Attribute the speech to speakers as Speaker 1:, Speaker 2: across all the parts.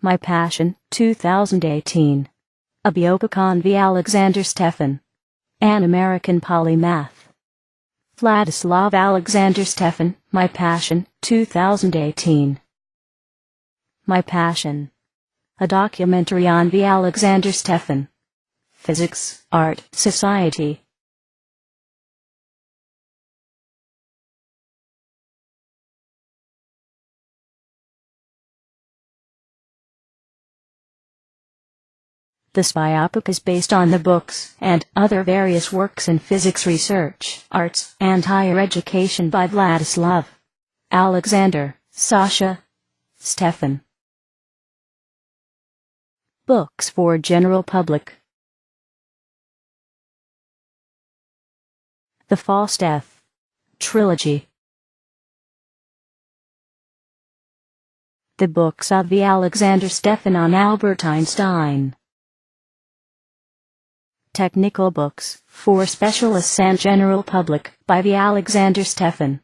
Speaker 1: My Passion, 2018. A biopic on the Alexander Stefan. An American Polymath. Vladislav Alexander Stefan, My Passion, 2018. My Passion. A documentary on the Alexander Stefan. Physics, Art, Society. This biopic is based on the books and other various works in physics research, arts, and higher education by Vladislav Alexander, Sasha, Stefan. Books for general public. The FAUSTEF Trilogy. The books of the Alexander Stefan on Albert Einstein. Technical books for specialists and general public by the Alexander Stefan.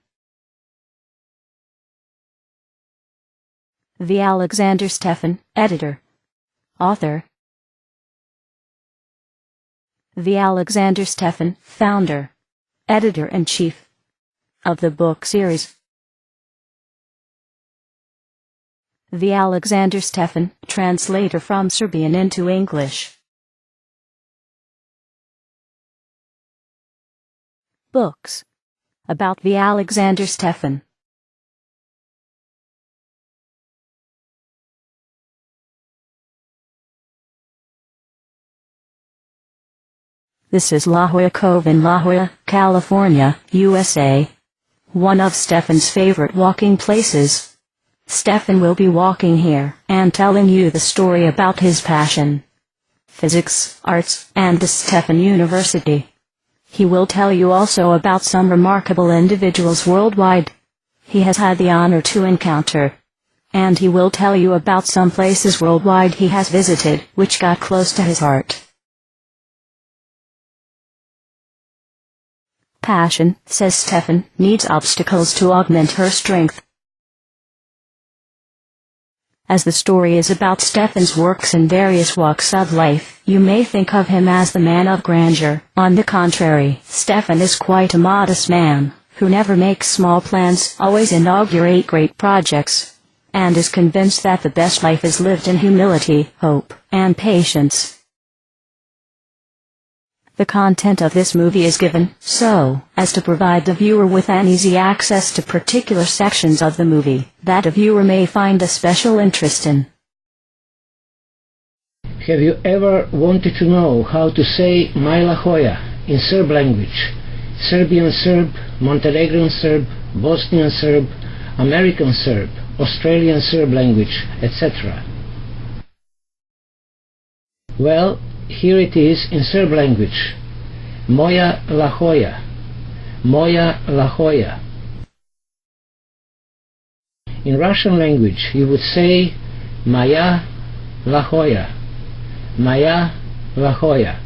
Speaker 1: The Alexander Stefan, editor, author. The Alexander Stefan, founder, editor-in-chief of the book series. The Alexander Stefan, translator from Serbian into English. Books about the Alexander Stefan. This is La Jolla Cove in La Jolla, California, USA. One of Stefan's favorite walking places. Stefan will be walking here and telling you the story about his passion. Physics, arts, and the Stefan University. He will tell you also about some remarkable individuals worldwide he has had the honor to encounter. And he will tell you about some places worldwide he has visited which got close to his heart. Passion, says Stefan, needs obstacles to augment her strength. As the story is about Stefan's works in various walks of life, you may think of him as the man of grandeur. On the contrary, Stefan is quite a modest man, who never makes small plans, always inaugurate great projects, and is convinced that the best life is lived in humility, hope, and patience. The content of this movie is given so as to provide the viewer with an easy access to particular sections of the movie that a viewer may find a special interest in.
Speaker 2: Have you ever wanted to know how to say My La Jolla in Serb language? Serbian Serb, Montenegrin Serb, Bosnian Serb, American Serb, Australian Serb language, etc. Well, here it is in Serb language. Moja La Jolla. Moja La Jolla. In Russian language you would say Moja La Jolla. Moja La Jolla.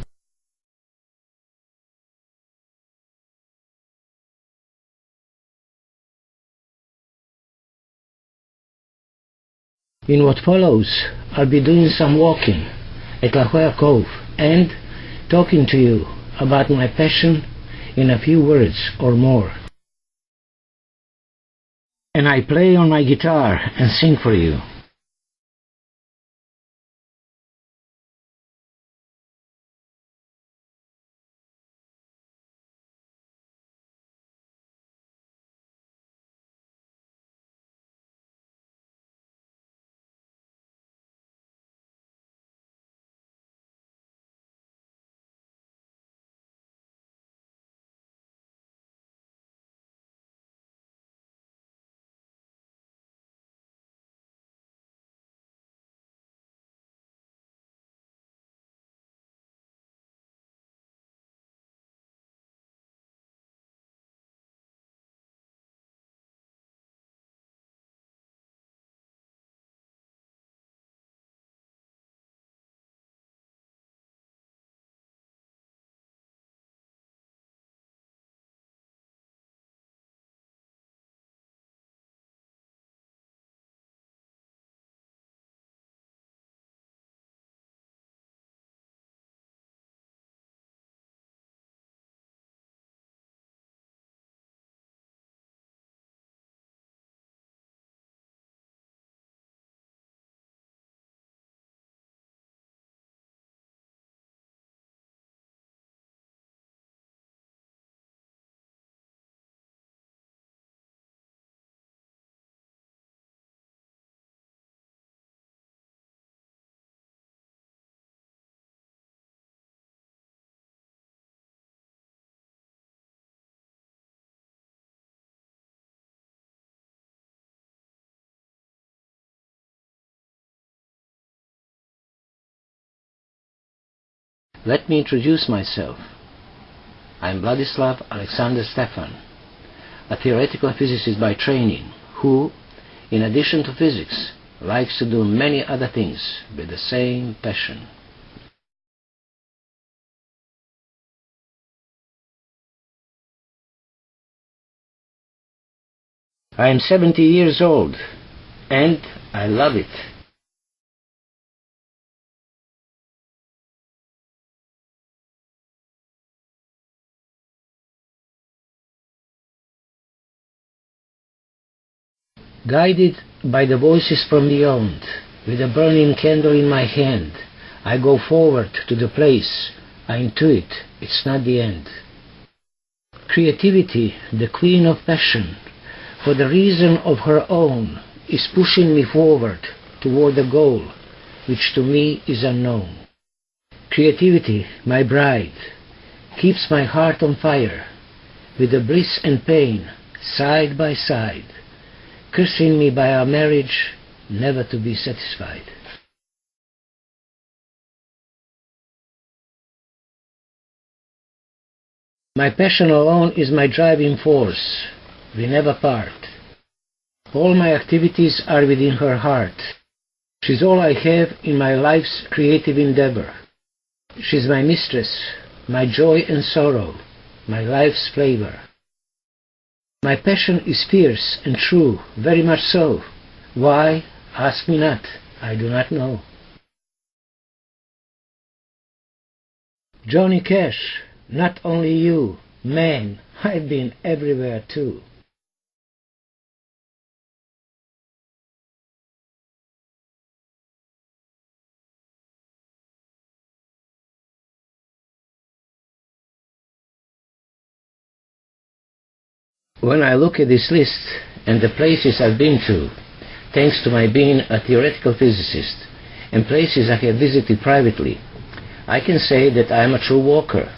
Speaker 2: In what follows, I'll be doing some walking at La Jolla Cove and talking to you about my passion in a few words or more. And I play on my guitar and sing for you. Let me introduce myself. I am Vladislav Alexander Stefan, a theoretical physicist by training, who, in addition to physics, likes to do many other things with the same passion. I am 70 years old, and I love it. Guided by the voices from beyond, with a burning candle in my hand, I go forward to the place. I intuit it's not the end. Creativity, the queen of passion, for the reason of her own, is pushing me forward toward the goal, which to me is unknown. Creativity, my bride, keeps my heart on fire, with the bliss and pain, side by side, cursing me by our marriage, never to be satisfied. My passion alone is my driving force. We never part. All my activities are within her heart. She's all I have in my life's creative endeavor. She's my mistress, my joy and sorrow, my life's flavor. My passion is fierce and true, very much so. Why? Ask me not, I do not know. Johnny Cash, not only you, man, I've been everywhere too. When I look at this list and the places I've been to, thanks to my being a theoretical physicist, and places I have visited privately, I can say that I am a true walker.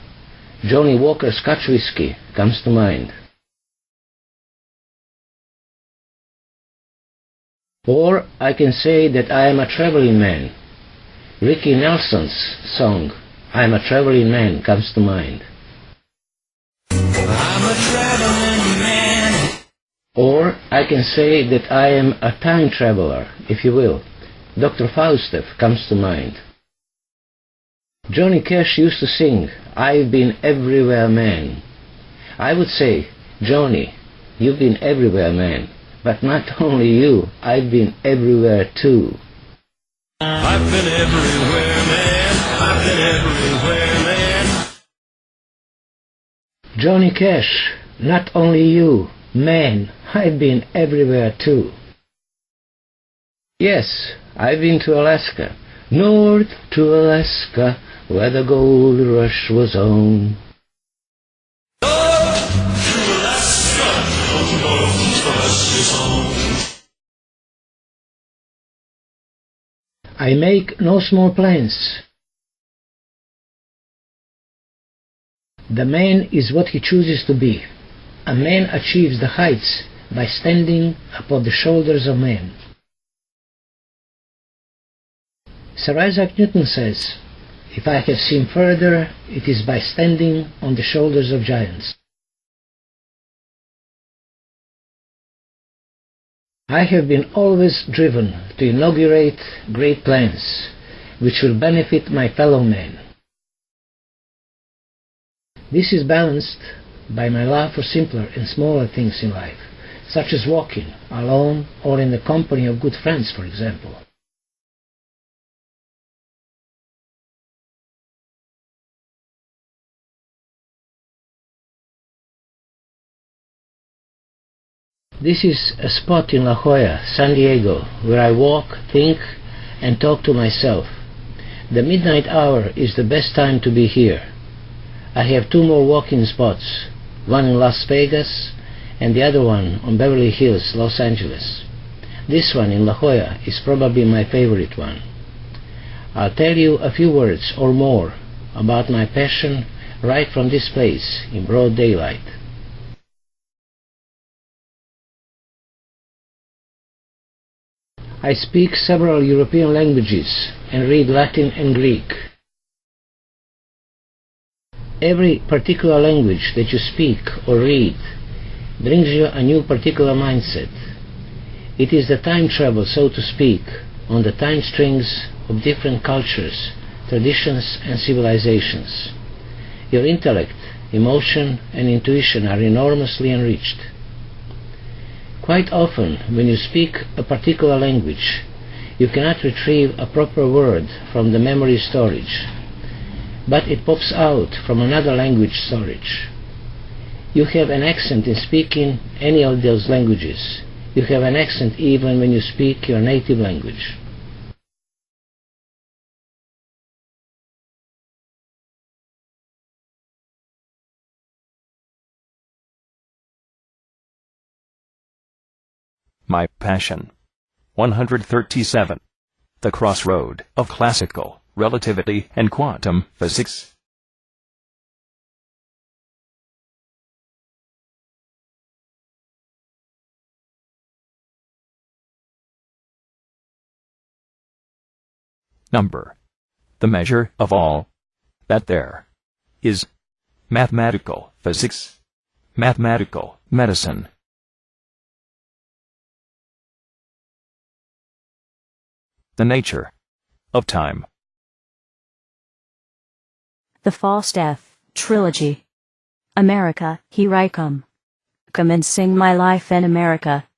Speaker 2: Johnny Walker Scotch whiskey comes to mind. Or I can say that I am a traveling man. Ricky Nelson's song, I am a traveling man, comes to mind. I'm a traveling man. Or I can say that I am a time traveler, if you will. Dr. FAUSTEF comes to mind. Johnny Cash used to sing, I've been everywhere, man. I would say, Johnny, you've been everywhere, man. But not only you, I've been everywhere too. I've been everywhere, man. I've been everywhere, man. Johnny Cash, not only you, man. I've been everywhere too. Yes, I've been to Alaska, north to Alaska, where the gold rush was on. North to Alaska, where the gold rush is on. I make no small plans. The man is what he chooses to be. A man achieves the heights by standing upon the shoulders of men. Sir Isaac Newton says, if I have seen further, it is by standing on the shoulders of giants. I have been always driven to inaugurate great plans, which will benefit my fellow men. This is balanced by my love for simpler and smaller things in life, such as walking, alone or in the company of good friends, for example. This is a spot in La Jolla, San Diego, where I walk, think, and talk to myself. The midnight hour is the best time to be here. I have two more walking spots, one in Las Vegas and the other one on Beverly Hills, Los Angeles. This one in La Jolla is probably my favorite one. I'll tell you a few words or more about my passion right from this place in broad daylight. I speak several European languages and read Latin and Greek. Every particular language that you speak or read brings you a new particular mindset. It is the time travel, so to speak, on the time strings of different cultures, traditions and civilizations. Your intellect, emotion and intuition are enormously enriched. Quite often, when you speak a particular language, you cannot retrieve a proper word from the memory storage, but it pops out from another language storage. You have an accent in speaking any of those languages. You have an accent even when you speak your native language.
Speaker 3: My passion. 137. The crossroad of classical relativity and quantum physics. Number. The measure of all that there is. Mathematical physics. Mathematical medicine. The nature of time.
Speaker 1: The FAUSTEF Trilogy. America, Here I Come. Commencing My Life in America.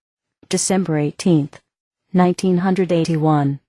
Speaker 1: December 18th, 1981.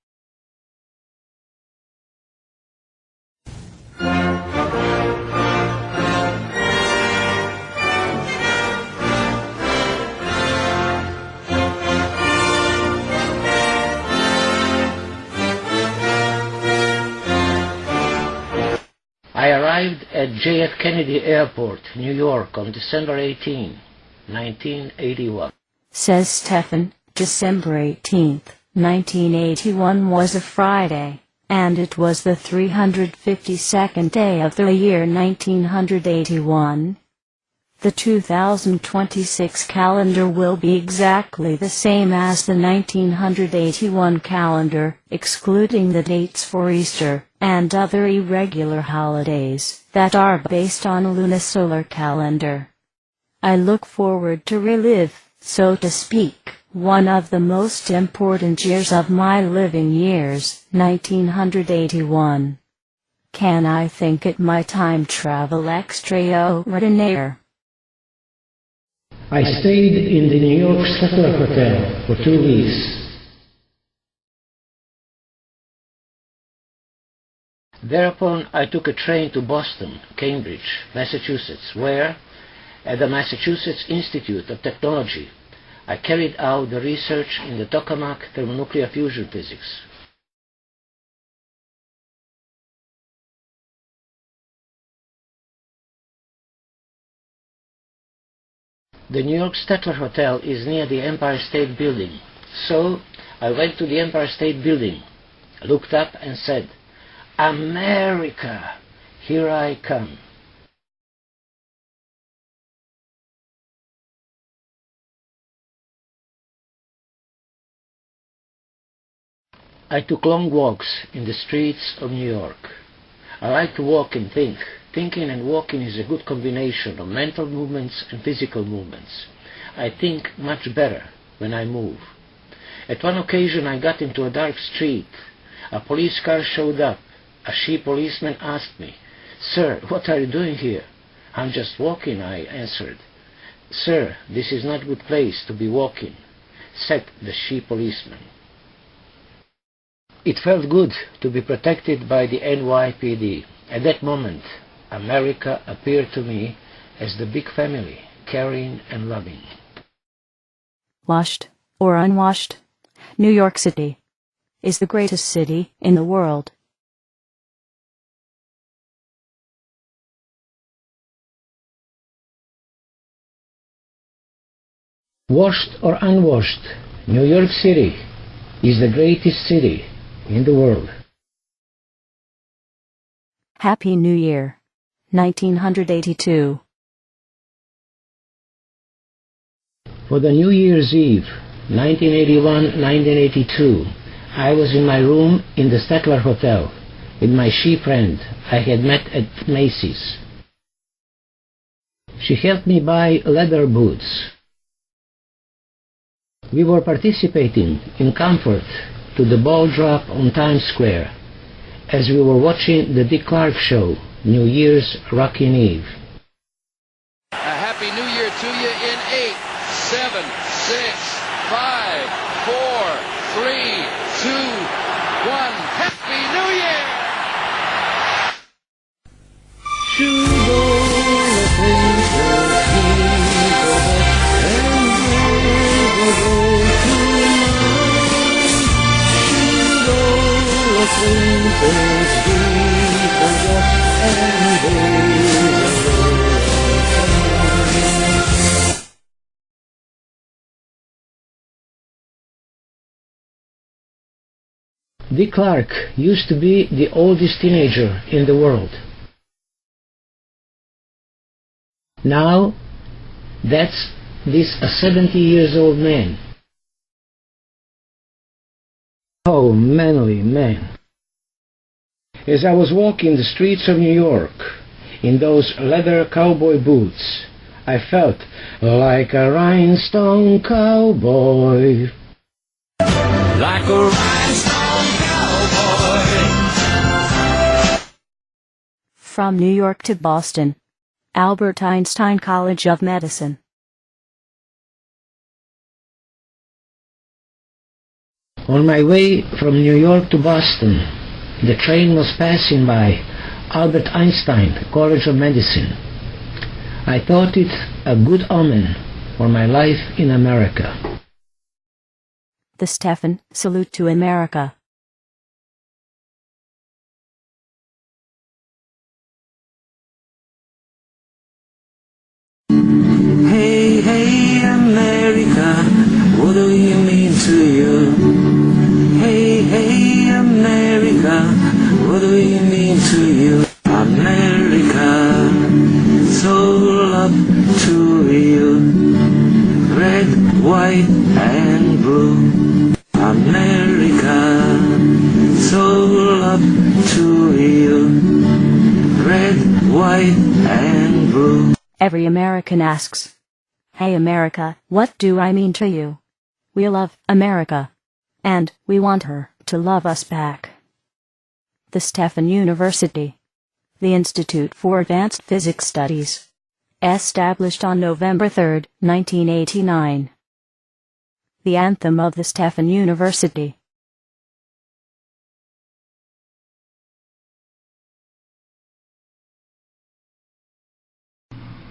Speaker 2: I arrived at JF Kennedy Airport, New York on December 18, 1981.
Speaker 1: Says Stefan, December 18th, 1981 was a Friday, and it was the 352nd day of the year 1981. The 2026 calendar will be exactly the same as the 1981 calendar, excluding the dates for Easter and other irregular holidays that are based on a lunisolar calendar. I look forward to relive, so to speak, one of the most important years of my living years, 1981. Can I think it my time travel extraordinaire?
Speaker 2: I stayed in the New York Settler Hotel for 2 weeks. Thereupon I took a train to Boston, Cambridge, Massachusetts, where, at the Massachusetts Institute of Technology, I carried out the research in the tokamak thermonuclear fusion physics. The New York Settler Hotel is near the Empire State Building, so I went to the Empire State Building, looked up and said, "America, here I come." I took long walks in the streets of New York. I like to walk and think. Thinking and walking is a good combination of mental movements and physical movements. I think much better when I move. At one occasion I got into a dark street. A police car showed up. A she policeman asked me, "Sir, what are you doing here?" "I'm just walking," I answered. "Sir, this is not a good place to be walking," said the she policeman. It felt good to be protected by the NYPD. At that moment, America appeared to me as the big family, caring and loving.
Speaker 1: Washed or unwashed, New York City is the greatest city in the world.
Speaker 2: Washed or unwashed, New York City is the greatest city in the world.
Speaker 1: Happy New Year, 1982.
Speaker 2: For the New Year's Eve, 1981-1982, I was in my room in the Statler Hotel with my she friend I had met at Macy's. She helped me buy leather boots. We were participating in comfort to the ball drop on Times Square as we were watching the Dick Clark show, New Year's Rockin' Eve.
Speaker 4: A happy New Year to you in 8, 7, 6, 5, 4, 3, 2, 1. Happy New Year!
Speaker 2: Dick Clark used to be the oldest teenager in the world. Now, that's this 70-years-old man. Oh, manly man. As I was walking the streets of New York in those leather cowboy boots, I felt like a rhinestone cowboy.
Speaker 4: Like a rhinestone cowboy.
Speaker 1: From New York to Boston, Albert Einstein College of Medicine.
Speaker 2: On my way from New York to Boston, the train was passing by Albert Einstein College of Medicine. I thought it a good omen for my life in America.
Speaker 1: The Stefan Salute to America.
Speaker 5: Hey, hey, America, what do you mean to you? Hey, hey, America, what do you mean to you? America, so love to you, red, white, and blue. America, so love to you, red, white, and blue.
Speaker 1: Every American asks, "Hey America, what do I mean to you?" We love America, and we want her to love us back. The Stefan University, the Institute for Advanced Physics Studies, established on November 3, 1989. The anthem of the Stefan University.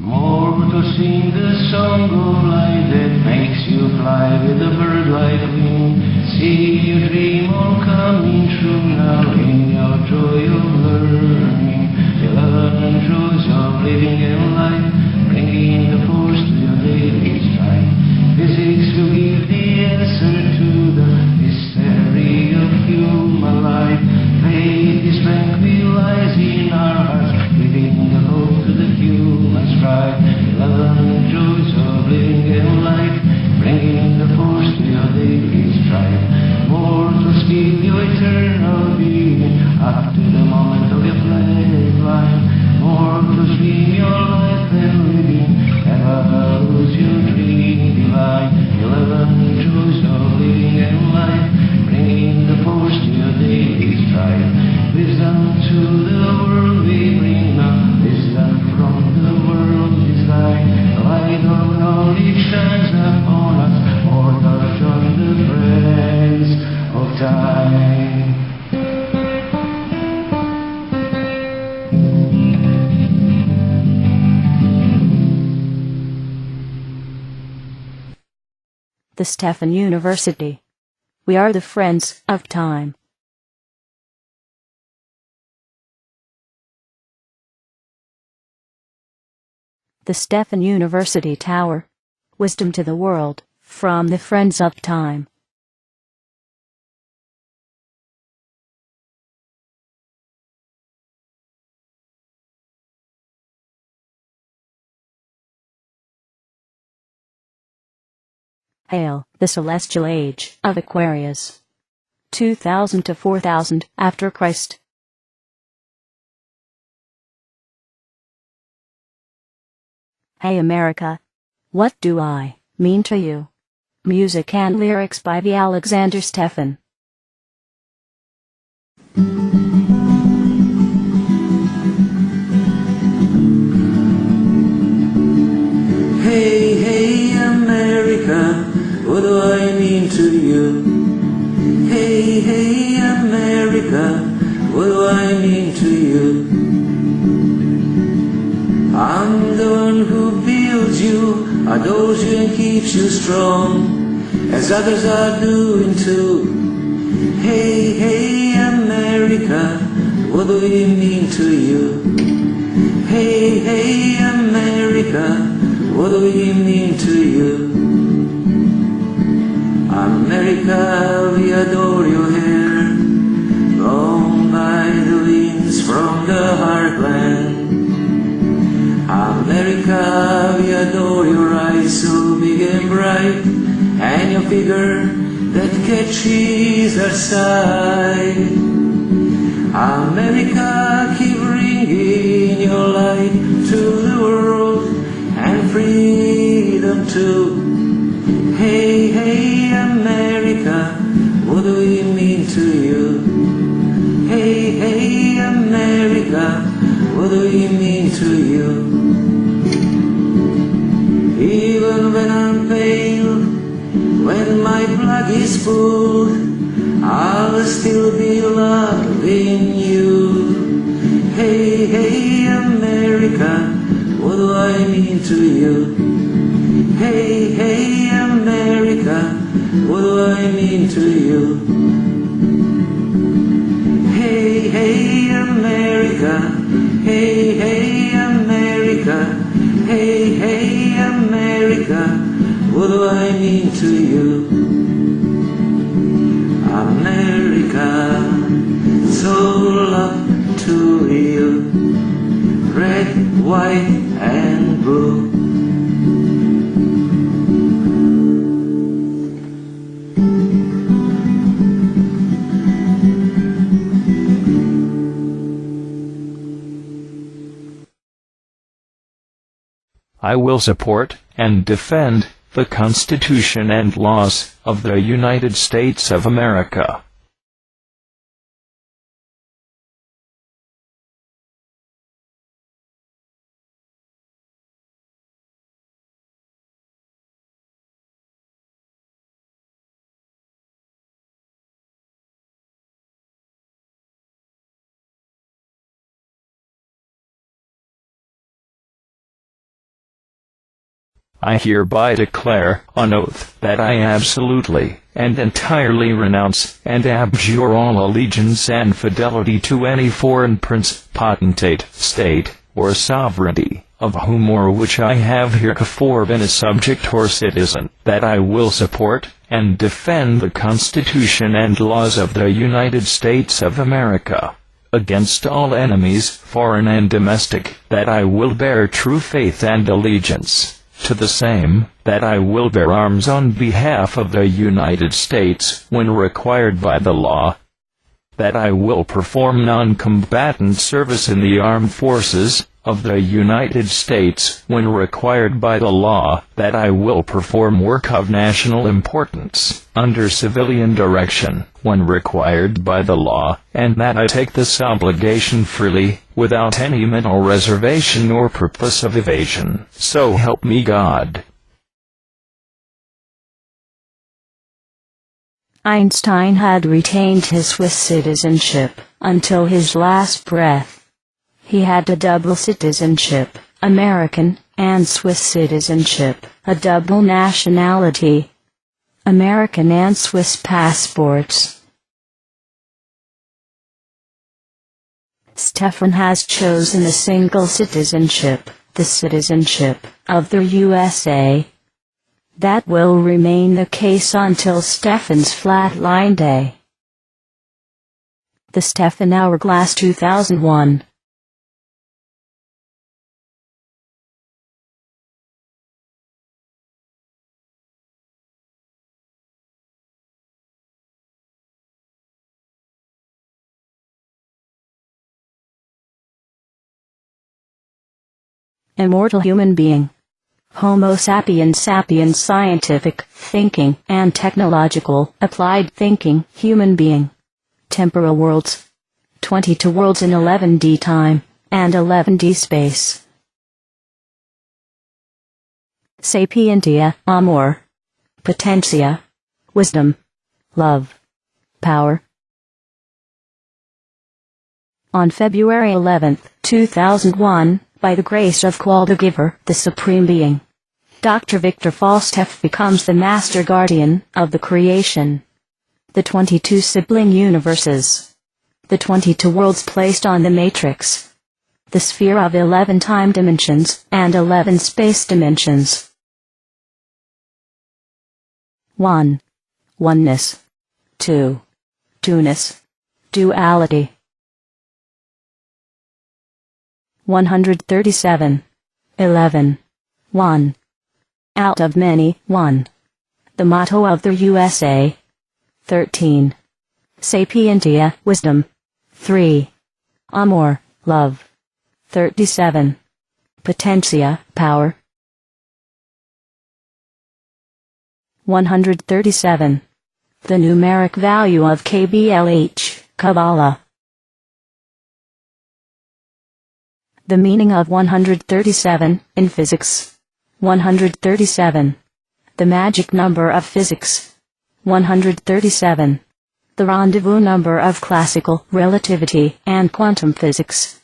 Speaker 5: More to sing the song of life that makes you fly with a bird-like wing. See your dream all coming true now in your joy of learning. The love and joys of living and life, bringing the force to your daily strife. Physics will give the answer to the mystery of human life. Faith is strength lies in our hearts, giving the hope to the human strife. Love and joys of living and life, bringing the force to your daily strife. More to speak your eternal being up to the moment of your flatline. More to stream your life and living, never lose your dream divine. Love and joys of living and life, bringing the force to your daily strife. Wisdom to the world we bring now, wisdom from the world design. The light of knowledge shines upon us, mortal join the friends of time.
Speaker 1: The Stefan University. We are the friends of time. The Stefan University Tower. Wisdom to the world, from the Friends of Time. Hail, the celestial age of Aquarius. 2000 to 4000 after Christ. Hey America. What do I mean to you? Music and lyrics by the Alexander Stefan.
Speaker 5: Hey, hey, America, what do I mean to you? Hey, hey, America, what do I mean to you? I'm the one who builds you, adores you and keeps you strong, as others are doing too. Hey, hey, America, what do we mean to you? Hey, hey, America, what do we mean to you? America, we adore your hair, blown by the winds from the heartland. America, we adore your eyes so big and bright, and your figure that catches our sight. America, keep bringing your light to the world and freedom too. Hey, hey, America, what do we mean to you? Hey, hey, America, what do we mean to you? Even when I'm pale, when my blood is full, I'll still be loving you. Hey, hey, America, what do I mean to you? Hey, hey, America, what do I mean to you? Hey, hey, America, hey, hey, America, hey, hey, America, what do I mean to you? America, so love to you, red, white, and blue.
Speaker 3: I will support and defend the Constitution and laws of the United States of America. I hereby declare on oath that I absolutely and entirely renounce and abjure all allegiance and fidelity to any foreign prince, potentate, state, or sovereignty, of whom or which I have heretofore been a subject or citizen, that I will support and defend the Constitution and laws of the United States of America, against all enemies, foreign and domestic, that I will bear true faith and allegiance to the same, that I will bear arms on behalf of the United States when required by the law, that I will perform non-combatant service in the armed forces of the United States when required by the law, that I will perform work of national importance under civilian direction when required by the law, and that I take this obligation freely, without any mental reservation or purpose of evasion. So help me God.
Speaker 1: Einstein had retained his Swiss citizenship until his last breath. He had a double citizenship, American and Swiss citizenship, a double nationality, American and Swiss passports. Stefan has chosen a single citizenship, the citizenship of the USA. That will remain the case until Stefan's flatline day. The Stefan Hourglass 2001. Immortal human being. Homo sapiens sapiens scientific, thinking, and technological, applied thinking, human being. Temporal worlds. 22 worlds in 11D time, and 11D space. Sapientia, amor. Potentia. Wisdom. Love. Power. On February 11, 2001, by the grace of QUALB the Giver, the Supreme Being, Dr. Victor FAUSTEF becomes the Master Guardian of the creation. The 22 sibling universes. The 22 worlds placed on the matrix. The sphere of 11 time dimensions, and 11 space dimensions. 1. Oneness. 2. Two-ness. Duality. 137. 11. 1. Out of many, one. The motto of the USA. 13. Sapientia, wisdom. 3. Amor, love. 37. Potentia, power. 137. The numeric value of KBLH, Kabbalah. The meaning of 137, in physics. 137. The magic number of physics. 137. The rendezvous number of classical, relativity, and quantum physics.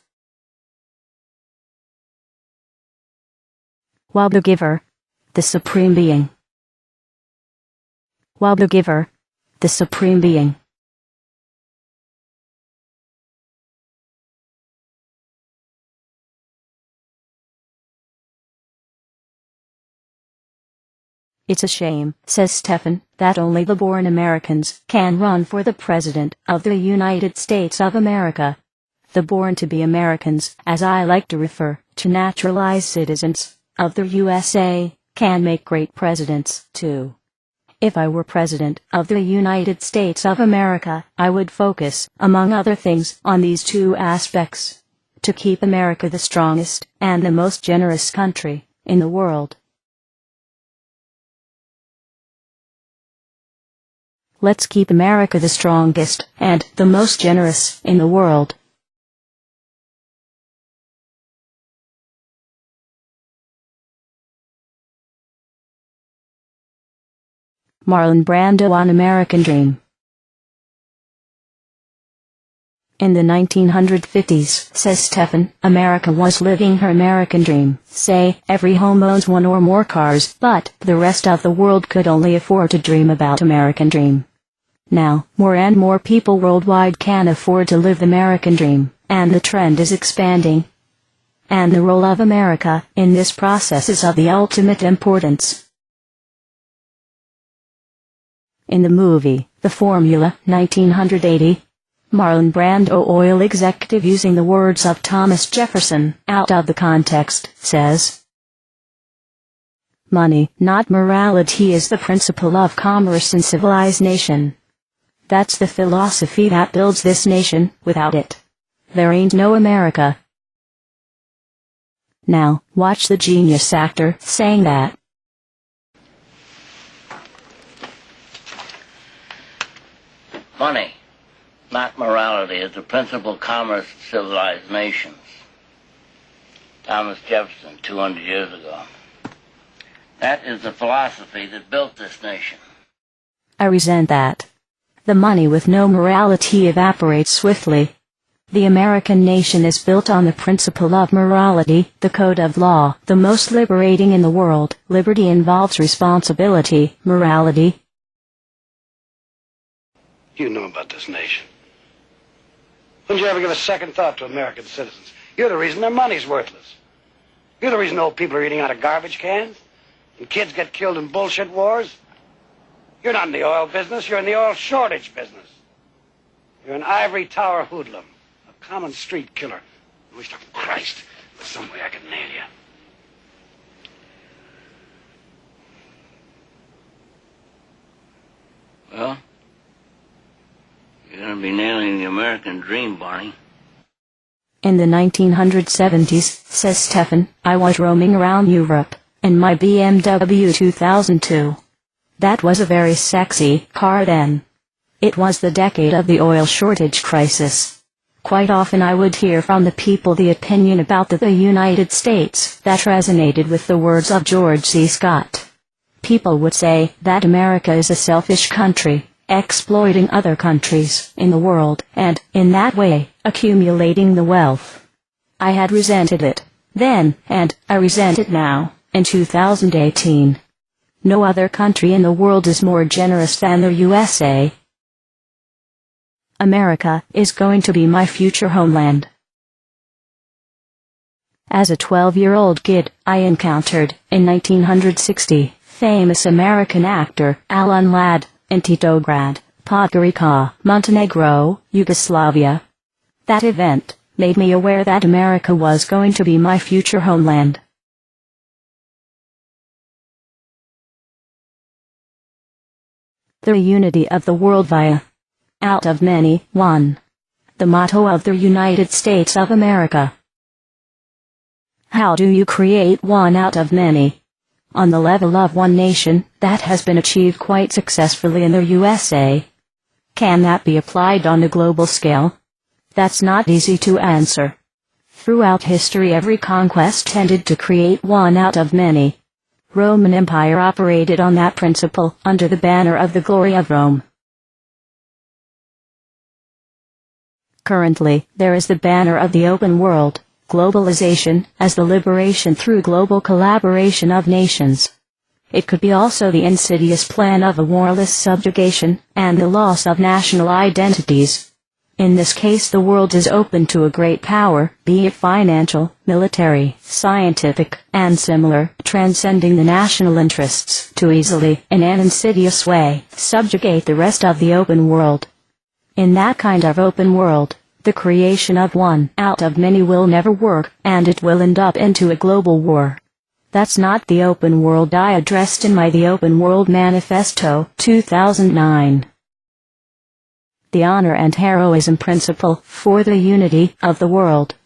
Speaker 1: QUALB the Giver, the Supreme Being. QUALB the Giver, the Supreme Being. It's a shame, says Stefan, that only the born Americans can run for the President of the United States of America. The born to be Americans, as I like to refer to naturalized citizens of the USA, can make great presidents, too. If I were President of the United States of America, I would focus, among other things, on these two aspects. To keep America the strongest and the most generous country in the world. Let's keep America the strongest and the most generous in the world. Marlon Brando on American Dream. In the 1950s, says Stefan, America was living her American dream. Say, every home owns one or more cars, but the rest of the world could only afford to dream about American dream. Now, more and more people worldwide can afford to live the American dream, and the trend is expanding. And the role of America in this process is of the ultimate importance. In the movie, The Formula, 1980, Marlon Brando, oil executive using the words of Thomas Jefferson, out of the context, says, "Money, not morality, is the principle of commerce in civilized nation. That's the philosophy that builds this nation. Without it, there ain't no America." Now, watch the genius actor saying that.
Speaker 6: Money, not morality, is the principal commerce of civilized nations. Thomas Jefferson, 200 years ago. That is the philosophy that built this nation.
Speaker 1: I resent that. The money with no morality evaporates swiftly. The American nation is built on the principle of morality, the code of law, the most liberating in the world. Liberty involves responsibility, morality.
Speaker 7: You know about this nation. Wouldn't you ever give a second thought to American citizens? You're the reason their money's worthless. You're the reason old people are eating out of garbage cans and kids get killed in bullshit wars. You're not in the oil business, you're in the oil shortage business. You're an ivory tower hoodlum, a common street killer. I wish to Christ there was some way I could nail you.
Speaker 6: Well, you're going to be nailing the American dream, Barney.
Speaker 1: In the 1970s, says Stefan, I was roaming around Europe, in my BMW 2002. That was a very sexy car then. It was the decade of the oil shortage crisis. Quite often I would hear from the people the opinion about the United States that resonated with the words of George C. Scott. People would say that America is a selfish country, exploiting other countries in the world, and, in that way, accumulating the wealth. I had resented it then, and I resent it now, in 2018. No other country in the world is more generous than the USA. America is going to be my future homeland. As a 12-year-old kid, I encountered, in 1960, famous American actor Alan Ladd in Titograd, Podgorica, Montenegro, Yugoslavia. That event made me aware that America was going to be my future homeland. The unity of the world via out of many, one. The motto of the United States of America. How do you create one out of many? On the level of one nation, that has been achieved quite successfully in the USA. Can that be applied on a global scale? That's not easy to answer. Throughout history, every conquest tended to create one out of many. Roman Empire operated on that principle under the banner of the glory of Rome. Currently, there is the banner of the open world, globalization, as the liberation through global collaboration of nations. It could be also the insidious plan of a warless subjugation, and the loss of national identities. In this case, the world is open to a great power, be it financial, military, scientific, and similar, transcending the national interests, to easily, in an insidious way, subjugate the rest of the open world. In that kind of open world, the creation of one out of many will never work, and it will end up into a global war. That's not the open world I addressed in my The Open World Manifesto, 2009. The honor and heroism principle for the unity of the world.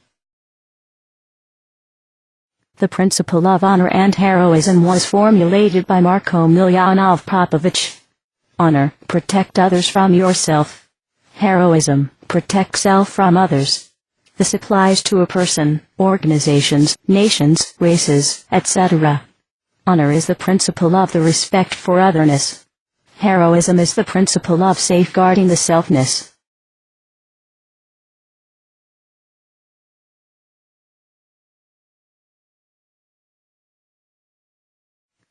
Speaker 1: The principle of honor and heroism was formulated by Marko Miljanov Popovich. Honor, protect others from yourself. Heroism, protect self from others. This applies to a person, organizations, nations, races, etc. Honor is the principle of the respect for otherness. Heroism is the principle of safeguarding the selfness.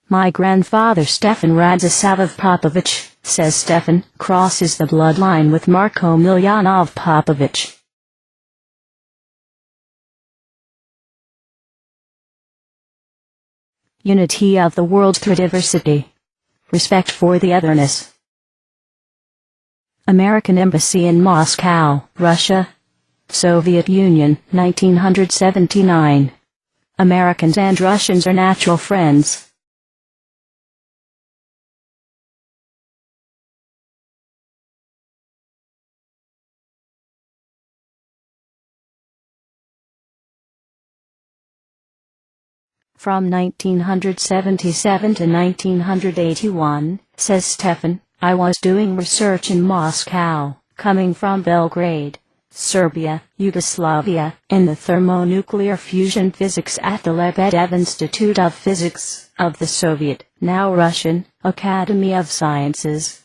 Speaker 1: My grandfather Stefan Radosavov Popovich, says Stefan, crosses the bloodline with Marko Miljanov Popovich. Unity of the world through diversity. Respect for the otherness. American Embassy in Moscow, Russia. Soviet Union, 1979. Americans and Russians are natural friends. From 1977 to 1981, says Stefan, I was doing research in Moscow, coming from Belgrade, Serbia, Yugoslavia, in the thermonuclear fusion physics at the Lebedev Institute of Physics of the Soviet, now Russian, Academy of Sciences.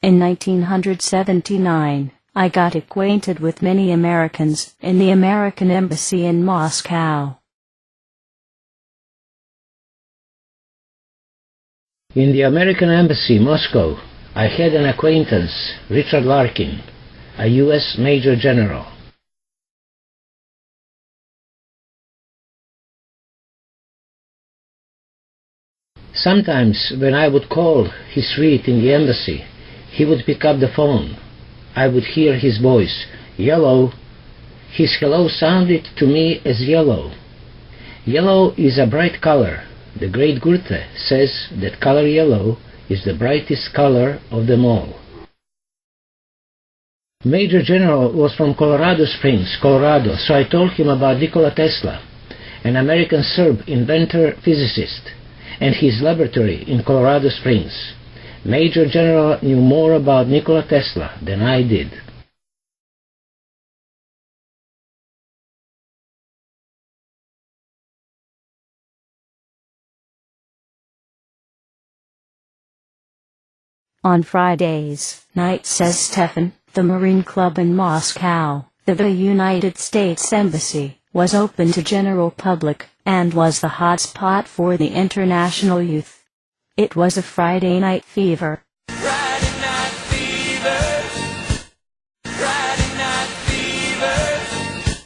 Speaker 1: In 1979, I got acquainted with many Americans in the American Embassy in Moscow.
Speaker 2: In the American Embassy, Moscow, I had an acquaintance, Richard Larkin, a U.S. Major General. Sometimes, when I would call his suite in the embassy, he would pick up the phone. I would hear his voice, "Yellow." His hello sounded to me as yellow. Yellow is a bright color. The great Goethe says that color yellow is the brightest color of them all. Major General was from Colorado Springs, Colorado, so I told him about Nikola Tesla, an American Serb inventor physicist. and his laboratory in Colorado Springs. Major General knew more about Nikola Tesla than I did.
Speaker 1: On Fridays night, says Stefan, the Marine Club in Moscow, the United States Embassy, was open to general public, and was the hot spot for the international youth. It was a Friday night fever.
Speaker 5: Friday night fever. Friday night fever.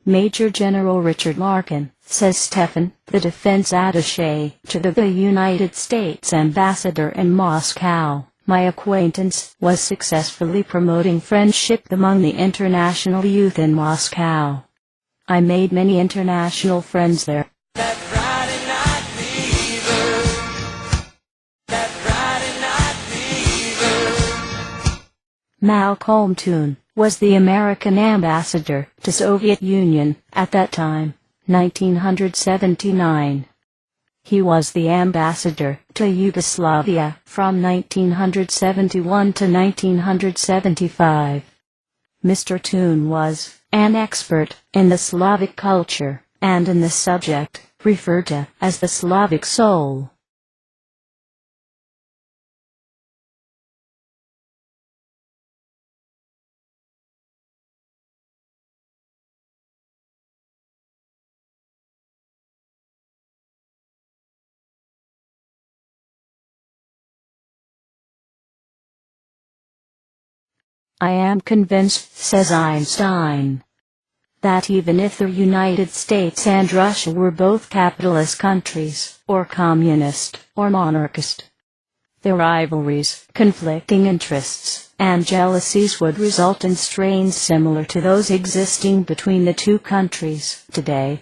Speaker 1: Major General Richard Larkin, says Stefan, the defense attaché to the United States ambassador in Moscow, my acquaintance, was successfully promoting friendship among the international youth in Moscow. I made many international friends there.
Speaker 5: That Friday night fever. That Friday night fever.
Speaker 1: Malcolm Toon was the American ambassador to Soviet Union at that time, 1979. He was the ambassador to Yugoslavia from 1971 to 1975. Mr. Toon was an expert in the Slavic culture, and in the subject referred to as the Slavic soul. I am convinced, says Einstein, that even if the United States and Russia were both capitalist countries, or communist, or monarchist, their rivalries, conflicting interests, and jealousies would result in strains similar to those existing between the two countries today.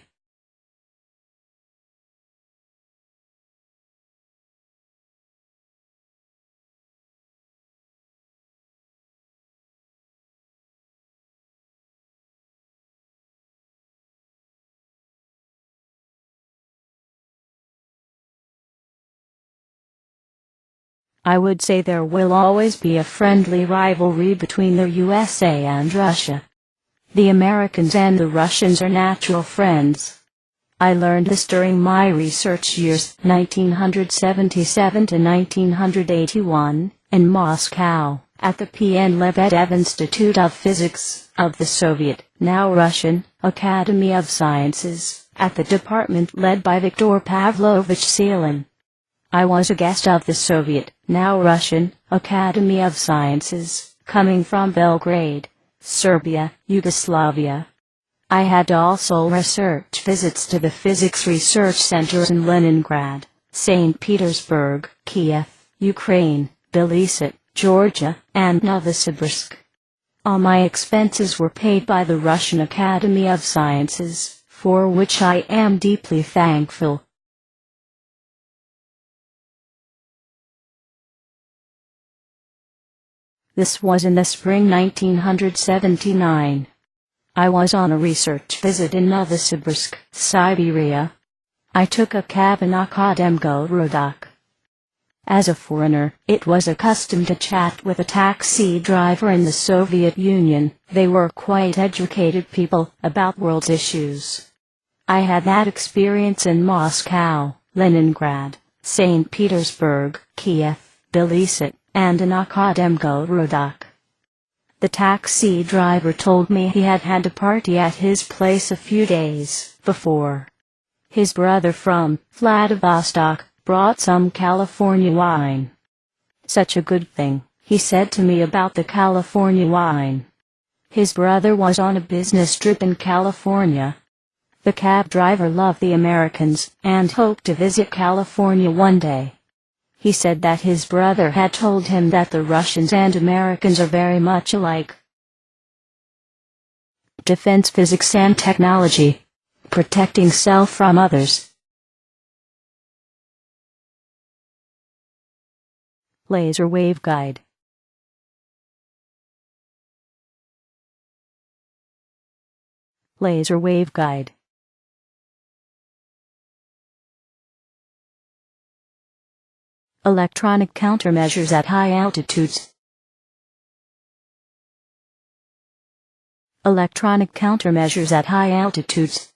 Speaker 1: I would say there will always be a friendly rivalry between the USA and Russia. The Americans and the Russians are natural friends. I learned this during my research years, 1977 to 1981, in Moscow, at the P.N. Lebedev Institute of Physics of the Soviet, now Russian, Academy of Sciences, at the department led by Viktor Pavlovich Selin. I was a guest of the Soviet, now Russian, Academy of Sciences, coming from Belgrade, Serbia, Yugoslavia. I had also research visits to the physics research centers in Leningrad, St. Petersburg, Kiev, Ukraine, Tbilisi, Georgia, and Novosibirsk. All my expenses were paid by the Russian Academy of Sciences, for which I am deeply thankful. This was in the spring 1979. I was on a research visit in Novosibirsk, Siberia. I took a cab in Akademgorodok. As a foreigner, it was a custom to chat with a taxi driver in the Soviet Union. They were quite educated people about world issues. I had that experience in Moscow, Leningrad, St. Petersburg, Kiev, Tbilisi, and in Akademgorodok. The taxi driver told me he had had a party at his place a few days before. His brother from Vladivostok brought some California wine. Such a good thing, he said to me about the California wine. His brother was on a business trip in California. The cab driver loved the Americans and hoped to visit California one day. He said that his brother had told him that the Russians and Americans are very much alike. Defense physics and technology. Protecting self from others. Laser waveguide. Laser waveguide. Electronic countermeasures at high altitudes. Electronic countermeasures at high altitudes.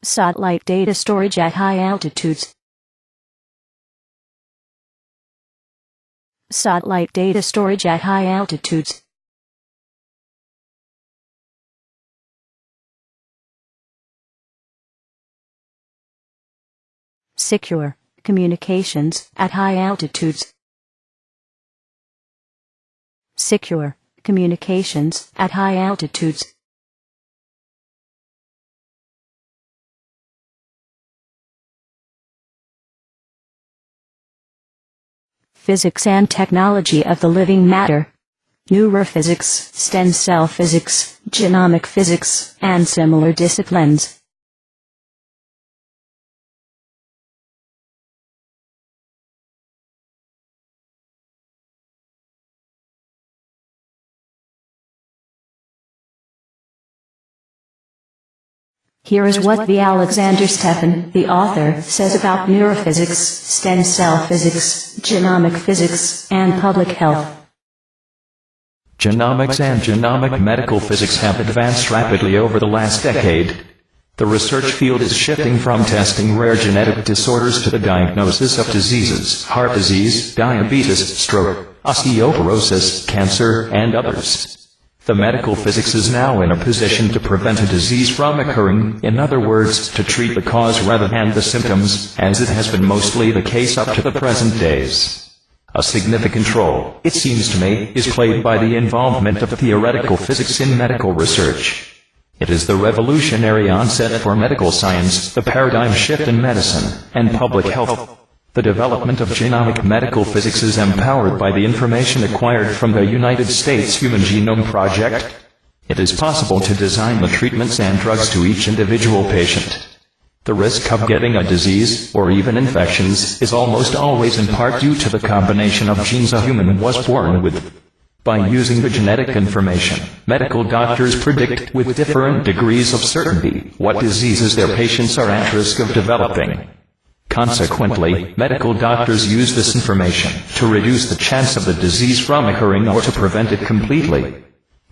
Speaker 1: Satellite data storage at high altitudes. Satellite data storage at high altitudes. Secure communications at high altitudes. Secure communications at high altitudes. Physics and technology of the living matter. Neurophysics, stem cell physics, genomic physics, and similar disciplines. Here is what the Alexander Stefan, the author, says about neurophysics, stem cell physics, genomic physics, and public health.
Speaker 3: Genomics and genomic medical physics have advanced rapidly over the last decade. The research field is shifting from testing rare genetic disorders to the diagnosis of diseases, heart disease, diabetes, stroke, osteoporosis, cancer, and others. The medical physics is now in a position to prevent a disease from occurring, in other words, to treat the cause rather than the symptoms, as it has been mostly the case up to the present days. A significant role, it seems to me, is played by the involvement of theoretical physics in medical research. It is the revolutionary onset for medical science, the paradigm shift in medicine and public health. The development of genomic medical physics is empowered by the information acquired from the United States Human Genome Project. It is possible to design the treatments and drugs to each individual patient. The risk of getting a disease, or even infections, is almost always in part due to the combination of genes a human was born with. By using the genetic information, medical doctors predict with different degrees of certainty what diseases their patients are at risk of developing. Consequently, medical doctors use this information to reduce the chance of the disease from occurring or to prevent it completely.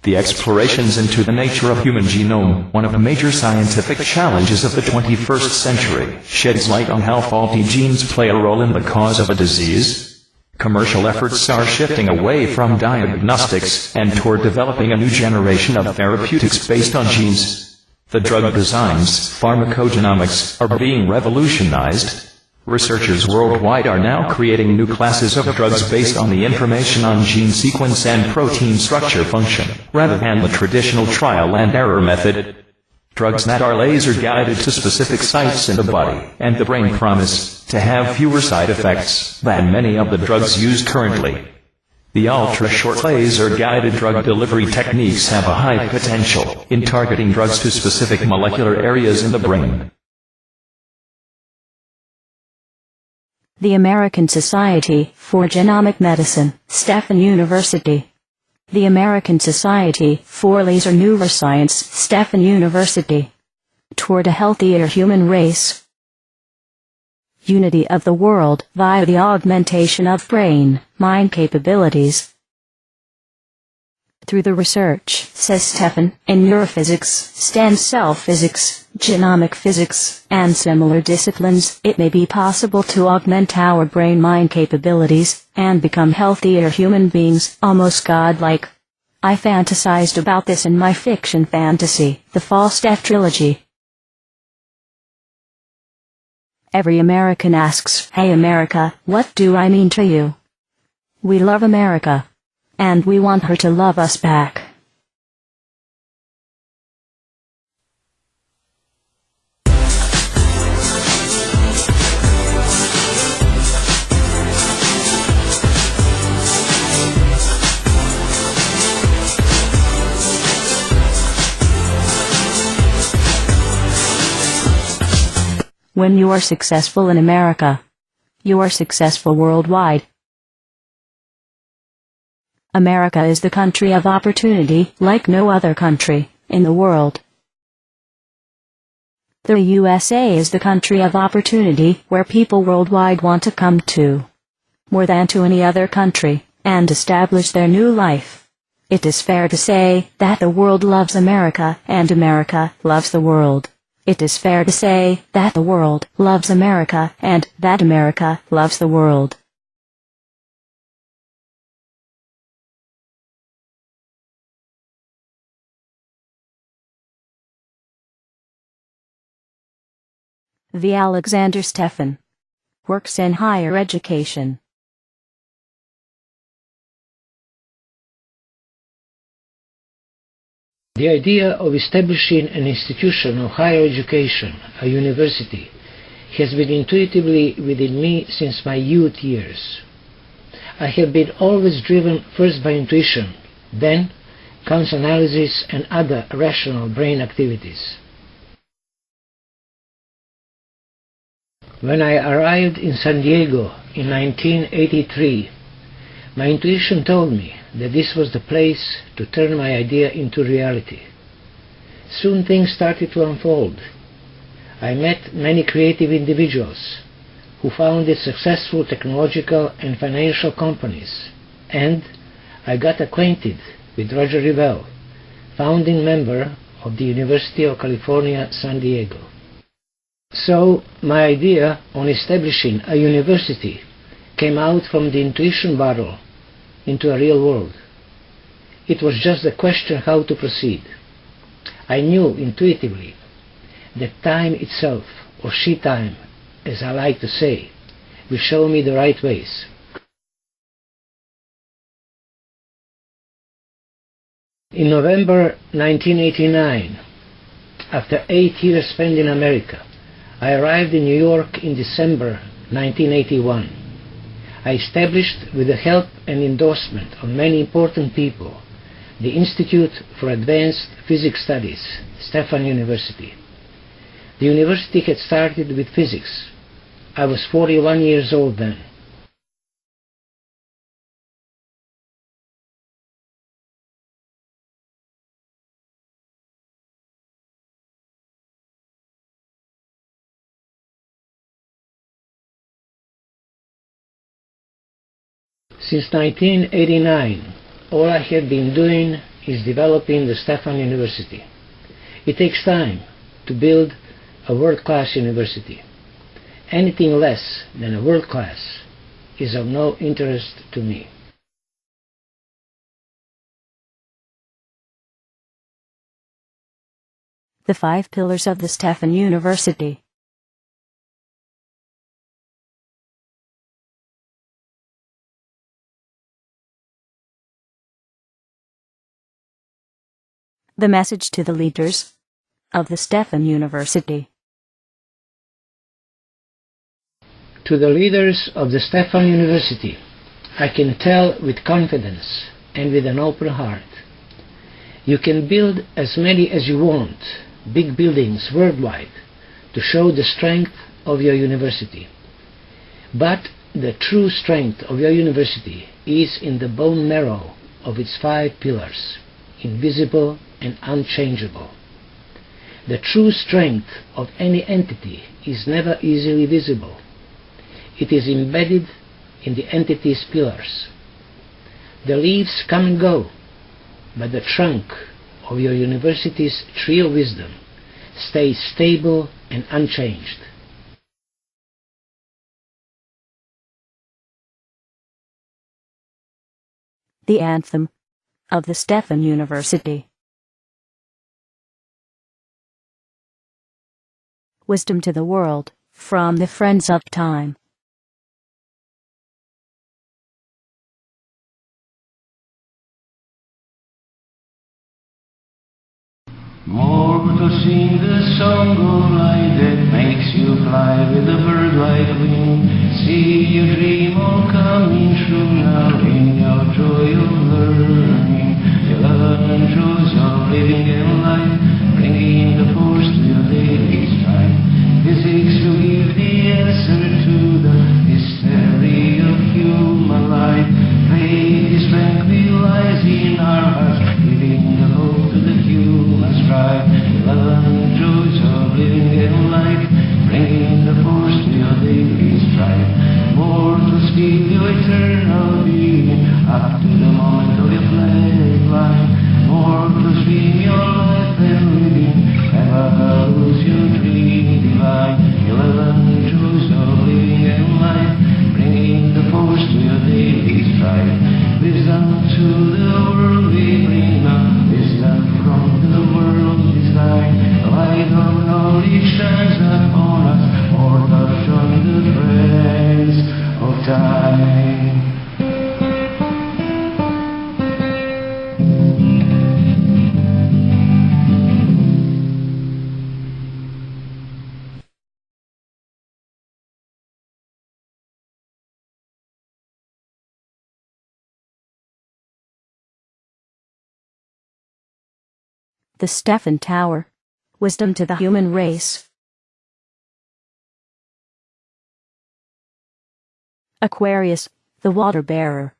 Speaker 3: The explorations into the nature of human genome, one of the major scientific challenges of the 21st century, sheds light on how faulty genes play a role in the cause of a disease. Commercial efforts are shifting away from diagnostics and toward developing a new generation of therapeutics based on genes. The drug designs, pharmacogenomics, are being revolutionized. Researchers worldwide are now creating new classes of drugs based on the information on gene sequence and protein structure function, rather than the traditional trial and error method. Drugs that are laser-guided to specific sites in the body and the brain promise to have fewer side effects than many of the drugs used currently. The ultra-short laser-guided drug delivery techniques have a high potential in targeting drugs to specific molecular areas in the brain.
Speaker 1: The American Society for Genomic Medicine, Stefan University. The American Society for Laser Neuroscience, Stefan University. Toward a healthier human race. Unity of the world via the augmentation of brain-mind capabilities. Through the research, says Stefan, in neurophysics, stem cell physics, genomic physics, and similar disciplines, it may be possible to augment our brain-mind capabilities and become healthier human beings, almost godlike. I fantasized about this in my fiction fantasy, the FAUSTEF trilogy. Every American asks, "Hey America, what do I mean to you?" We love America. And we want her to love us back. When you are successful in America, you are successful worldwide. America is the country of opportunity, like no other country in the world. The USA is the country of opportunity where people worldwide want to come to, more than to any other country, and establish their new life. It is fair to say that the world loves America and America loves the world. It is fair to say that the world loves America and that America loves the world. The Alexander Stefan works in higher education.
Speaker 2: The idea of establishing an institution of higher education, a university, has been intuitively within me since my youth years. I have been always driven first by intuition, then comes analysis and other rational brain activities. When I arrived in San Diego in 1983, my intuition told me that this was the place to turn my idea into reality. Soon things started to unfold. I met many creative individuals who founded successful technological and financial companies, and I got acquainted with Roger Revelle, founding member of the University of California, San Diego. So my idea on establishing a university came out from the intuition battle into a real world. It was just a question how to proceed. I knew intuitively that time itself, or she time, as I like to say, will show me the right ways. In November 1989, after 8 years spent in America, I arrived in New York in December 1981. I established, with the help and endorsement of many important people, the Institute for Advanced Physics Studies, Stefan University. The university had started with physics. I was 41 years old then. Since 1989, all I have been doing is developing the Stefan University. It takes time to build a world-class university. Anything less than a world-class is of no interest to me.
Speaker 1: The 5 pillars of the Stefan University. The message to the leaders of the Stefan University.
Speaker 2: To the leaders of the Stefan University, I can tell with confidence and with an open heart. You can build as many as you want, big buildings worldwide, to show the strength of your university. But the true strength of your university is in the bone marrow of its 5 pillars, invisible and unchangeable. The true strength of any entity is never easily visible. It is embedded in the entity's pillars. The leaves come and go, but the trunk of your university's tree of wisdom stays stable and unchanged.
Speaker 1: The anthem of the Stefan University. Wisdom to the world, from the Friends of Time.
Speaker 5: Mortal, sing the song of light that makes you fly with a bird-like wing. See your dream all coming true now in your joy of learning. You learn truths of living and life, bringing the force to your daily strife. Physics will give the answer to the mystery of human life. Faith is strength lies in our hearts, giving the hope to the human strife. Learn truths of living and eternal being, up to the moment of your flag line. More to stream your life than living, never lose your dream divine. 11 truths of living and life, bringing the force to your daily strife. Wisdom to the world we bring now, wisdom from the world's design. The light of knowledge shines upon us, mortals from the threads of time.
Speaker 1: The Stefan Tower. Wisdom to the human race. Aquarius, the water bearer.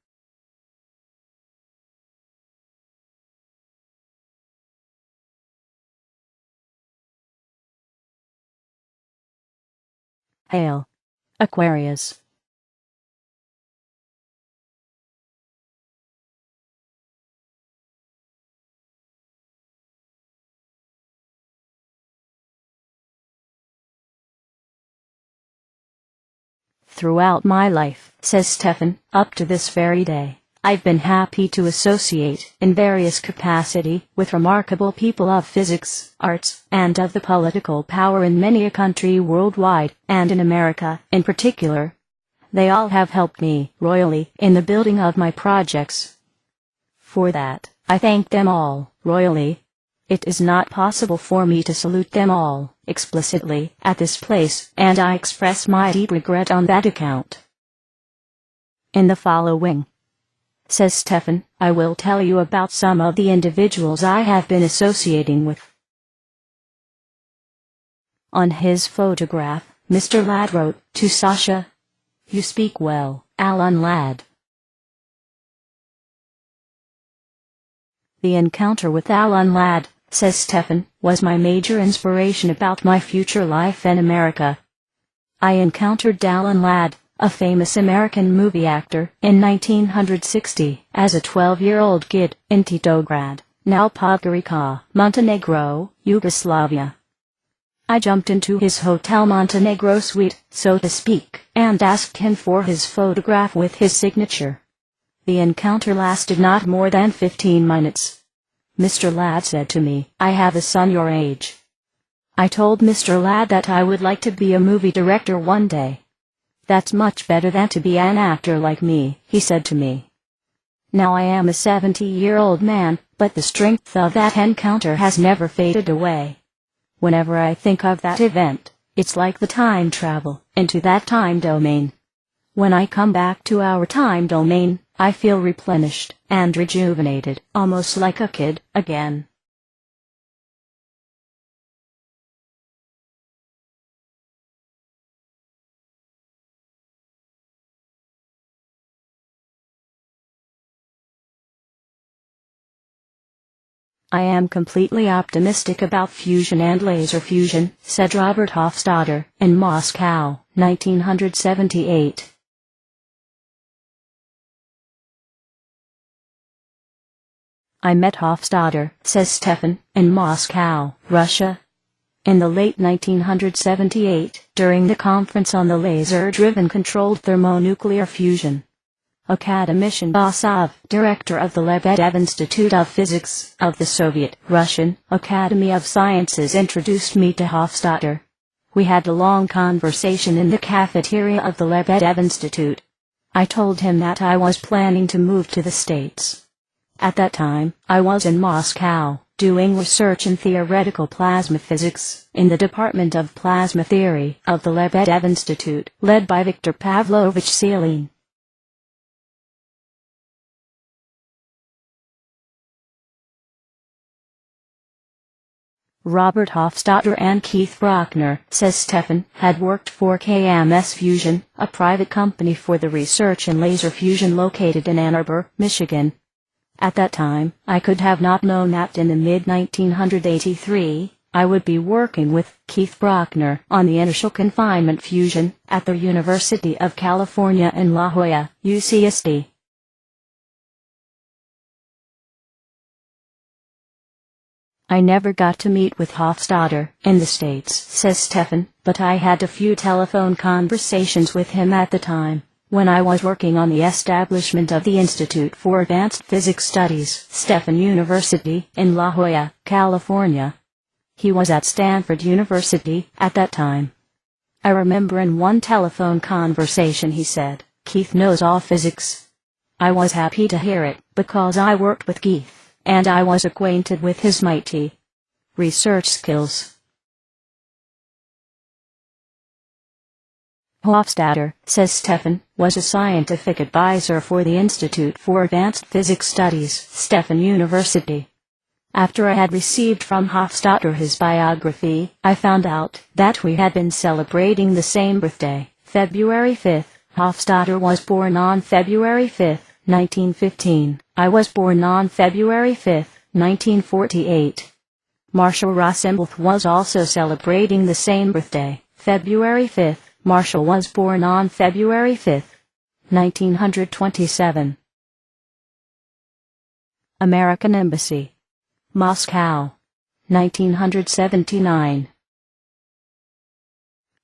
Speaker 1: Hail, Aquarius. Throughout my life, says Stefan, up to this very day, I've been happy to associate, in various capacity, with remarkable people of physics, arts, and of the political power in many a country worldwide, and in America, in particular. They all have helped me, royally, in the building of my projects. For that, I thank them all, royally. It is not possible for me to salute them all, explicitly, at this place, and I express my deep regret on that account. In the following, says Stefan, I will tell you about some of the individuals I have been associating with. On his photograph, Mr. Ladd wrote, to Sasha, "You speak well, Alan Ladd." The encounter with Alan Ladd, says Stefan, was my major inspiration about my future life in America. I encountered Alan Ladd, a famous American movie actor, in 1960, as a 12-year-old kid, in Titograd, now Podgorica, Montenegro, Yugoslavia. I jumped into his Hotel Montenegro suite, so to speak, and asked him for his photograph with his signature. The encounter lasted not more than 15 minutes. Mr. Ladd said to me, "I have a son your age." I told Mr. Ladd that I would like to be a movie director one day. "That's much better than to be an actor like me," he said to me. Now I am a 70-year-old man, but the strength of that encounter has never faded away. Whenever I think of that event, it's like the time travel into that time domain. When I come back to our time domain, I feel replenished and rejuvenated, almost like a kid again. I am completely optimistic about fusion and laser fusion, said Robert Hofstadter, in Moscow, 1978. I met Hofstadter, says Stefan, in Moscow, Russia, in the late 1978, during the conference on the laser-driven controlled thermonuclear fusion. Akademician Basov, director of the Lebedev Institute of Physics of the Soviet Russian Academy of Sciences, introduced me to Hofstadter. We had a long conversation in the cafeteria of the Lebedev Institute. I told him that I was planning to move to the States. At that time, I was in Moscow, doing research in theoretical plasma physics, in the Department of Plasma Theory of the Lebedev Institute, led by Viktor Pavlovich Selin. Robert Hofstadter and Keith Brockner, says Stefan, had worked for KMS Fusion, a private company for the research in laser fusion located in Ann Arbor, Michigan. At that time, I could have not known that in the mid-1983, I would be working with Keith Brockner on the inertial confinement fusion at the University of California in La Jolla, UCSD. I never got to meet with Hofstadter in the States, says Stefan, but I had a few telephone conversations with him at the time, when I was working on the establishment of the Institute for Advanced Physics Studies, Stefan University, in La Jolla, California. He was at Stanford University at that time. I remember in one telephone conversation he said, "Keith knows all physics." I was happy to hear it, because I worked with Keith, and I was acquainted with his mighty research skills. Hofstadter, says Stefan, was a scientific advisor for the Institute for Advanced Physics Studies, Stefan University. After I had received from Hofstadter his biography, I found out that we had been celebrating the same birthday, February 5th. Hofstadter was born on February 5th, 1915. I was born on February 5th, 1948. Marshall Rosenbluth was also celebrating the same birthday, February 5th. Marshall was born on February 5th, 1927. American Embassy, Moscow, 1979.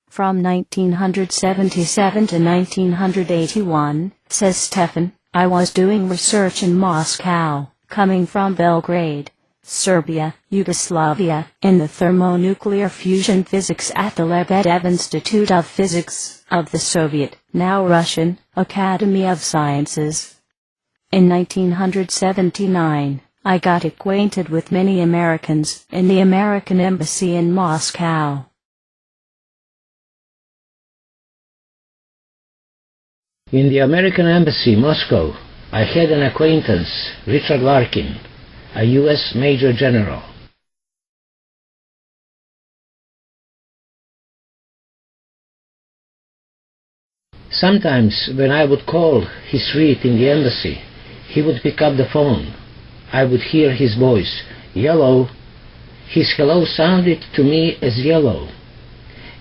Speaker 1: From 1977 to 1981, says Stefan, I was doing research in Moscow, coming from Belgrade, Serbia, Yugoslavia, in the thermonuclear fusion physics at the Lebedev Institute of Physics of the Soviet, now Russian, Academy of Sciences. In 1979, I got acquainted with many Americans in the American Embassy in Moscow.
Speaker 2: In the American Embassy, Moscow, I had an acquaintance, Richard Larkin, a U.S. Major General. Sometimes when I would call his suite in the embassy, he would pick up the phone. I would hear his voice, "Yellow." His hello sounded to me as yellow.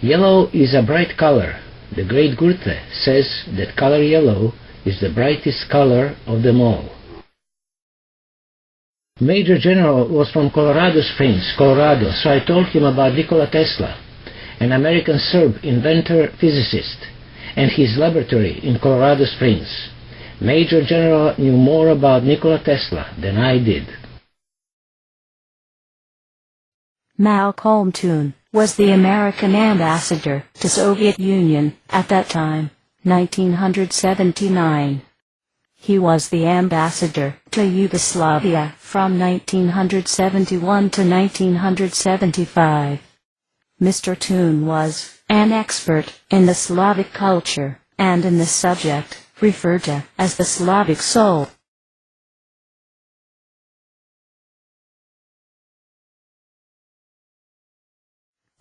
Speaker 2: Yellow is a bright color. The great Goethe says that color yellow is the brightest color of them all. Major General was from Colorado Springs, Colorado, so I told him about Nikola Tesla, an American Serb inventor physicist, and his laboratory in Colorado Springs. Major General knew more about Nikola Tesla than I did.
Speaker 1: Malcolm Toon was the American ambassador to Soviet Union at that time, 1979. He was the ambassador to Yugoslavia from 1971 to 1975. Mr. Toon was an expert in the Slavic culture and in the subject referred to as the Slavic soul.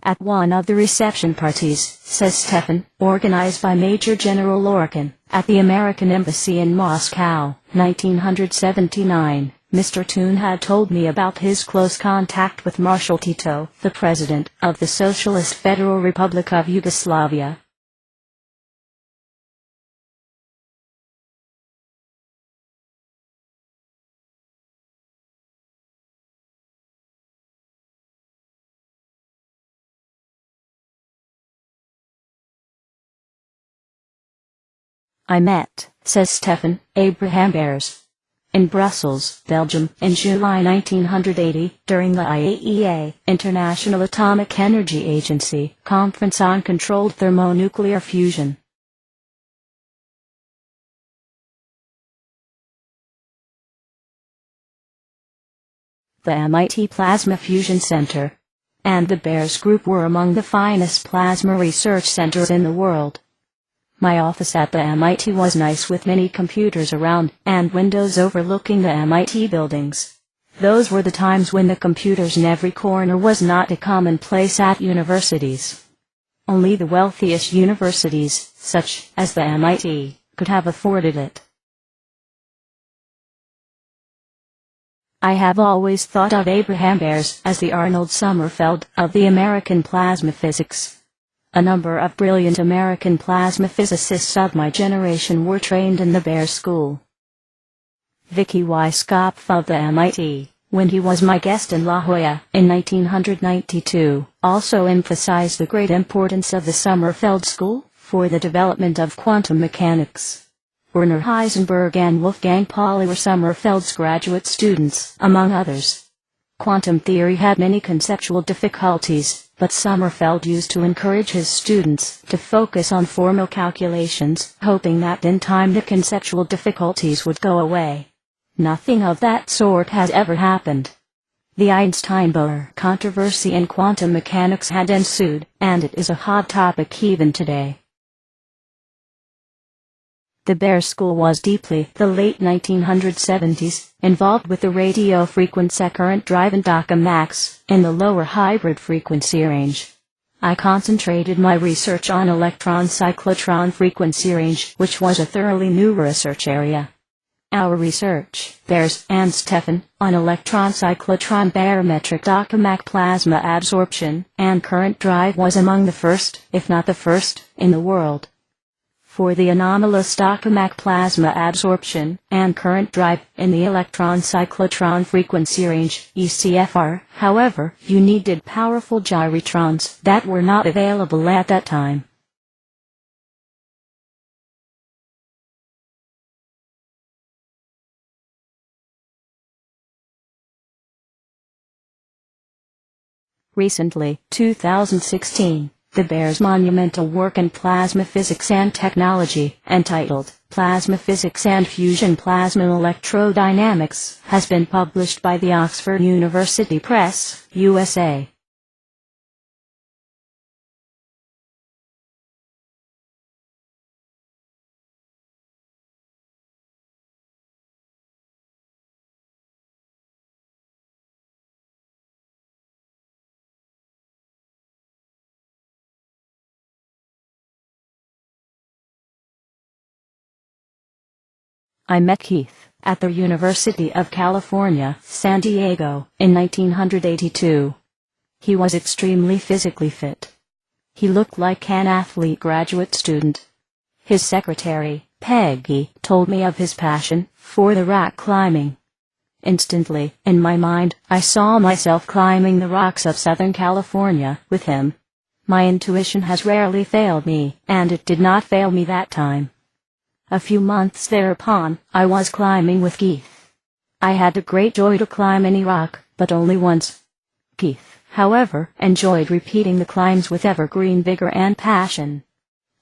Speaker 1: At one of the reception parties, says Stefan, organized by Major General Lorkin, at the American Embassy in Moscow, 1979, Mr. Toon had told me about his close contact with Marshal Tito, the President of the Socialist Federal Republic of Yugoslavia. I met, says Stefan, Abraham Bears in Brussels, Belgium, in July 1980, during the IAEA, International Atomic Energy Agency, Conference on Controlled Thermonuclear Fusion. The MIT Plasma Fusion Center and the Bears Group were among the finest plasma research centers in the world. My office at the MIT was nice with many computers around and windows overlooking the MIT buildings. Those were the times when the computers in every corner was not a commonplace at universities. Only the wealthiest universities, such as the MIT, could have afforded it. I have always thought of Abraham Ayres as the Arnold Sommerfeld of the American plasma physics. A number of brilliant American plasma physicists of my generation were trained in the Bear School. Vicky Weiskopf of the MIT, when he was my guest in La Jolla in 1992, also emphasized the great importance of the Sommerfeld School for the development of quantum mechanics. Werner Heisenberg and Wolfgang Pauli were Sommerfeld's graduate students, among others. Quantum theory had many conceptual difficulties, but Sommerfeld used to encourage his students to focus on formal calculations, hoping that in time the conceptual difficulties would go away. Nothing of that sort has ever happened. The Einstein-Bohr controversy in quantum mechanics had ensued, and it is a hot topic even today. The Bear School was deeply, the late 1970s, involved with the radio frequency current drive and tokamaks in the lower hybrid frequency range. I concentrated my research on electron-cyclotron frequency range, which was a thoroughly new research area. Our research, Bears and Stefan, on electron-cyclotron barometric tokamak plasma absorption and current drive was among the first, if not the first, in the world. For the anomalous tokamak plasma absorption and current drive in the electron-cyclotron frequency range, ECFR, however, you needed powerful gyrotrons that were not available at that time. Recently, 2016, the Bear's monumental work in plasma physics and technology, entitled Plasma Physics and Fusion Plasma Electrodynamics, has been published by the Oxford University Press, USA. I met Keith at the University of California, San Diego, in 1982. He was extremely physically fit. He looked like an athlete graduate student. His secretary, Peggy, told me of his passion for the rock climbing. Instantly, in my mind, I saw myself climbing the rocks of Southern California with him. My intuition has rarely failed me, and it did not fail me that time. A few months thereupon, I was climbing with Keith. I had the great joy to climb any rock, but only once. Keith, however, enjoyed repeating the climbs with evergreen vigor and passion.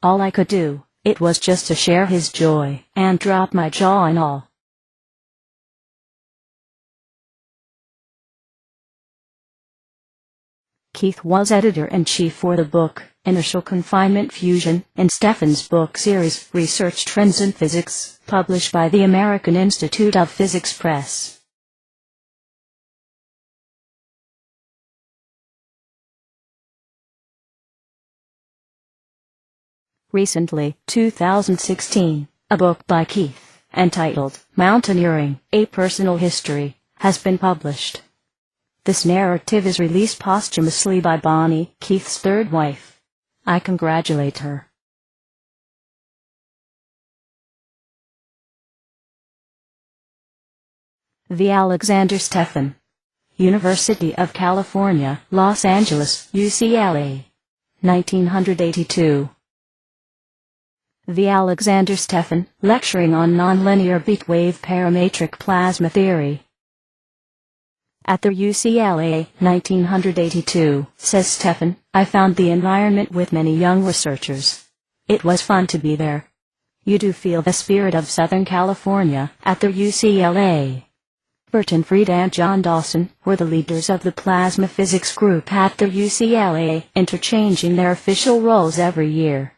Speaker 1: All I could do, it was just to share his joy, and drop my jaw and all. Keith was editor-in-chief for the book, Inertial Confinement Fusion, in STEFAN'S book series, Research Trends in Physics, published by the American Institute of Physics Press. Recently, 2016, a book by Keith, entitled Mountaineering, A Personal History, has been published. This narrative is released posthumously by Bonnie, Keith's third wife. I congratulate her. The Alexander Stefan. University of California, Los Angeles, UCLA. 1982. The Alexander Stefan, lecturing on nonlinear beat-wave parametric plasma theory. At the UCLA, 1982, says Stefan, I found the environment with many young researchers. It was fun to be there. You do feel the spirit of Southern California at the UCLA. Burton Freed and John Dawson were the leaders of the plasma physics group at the UCLA, interchanging their official roles every year.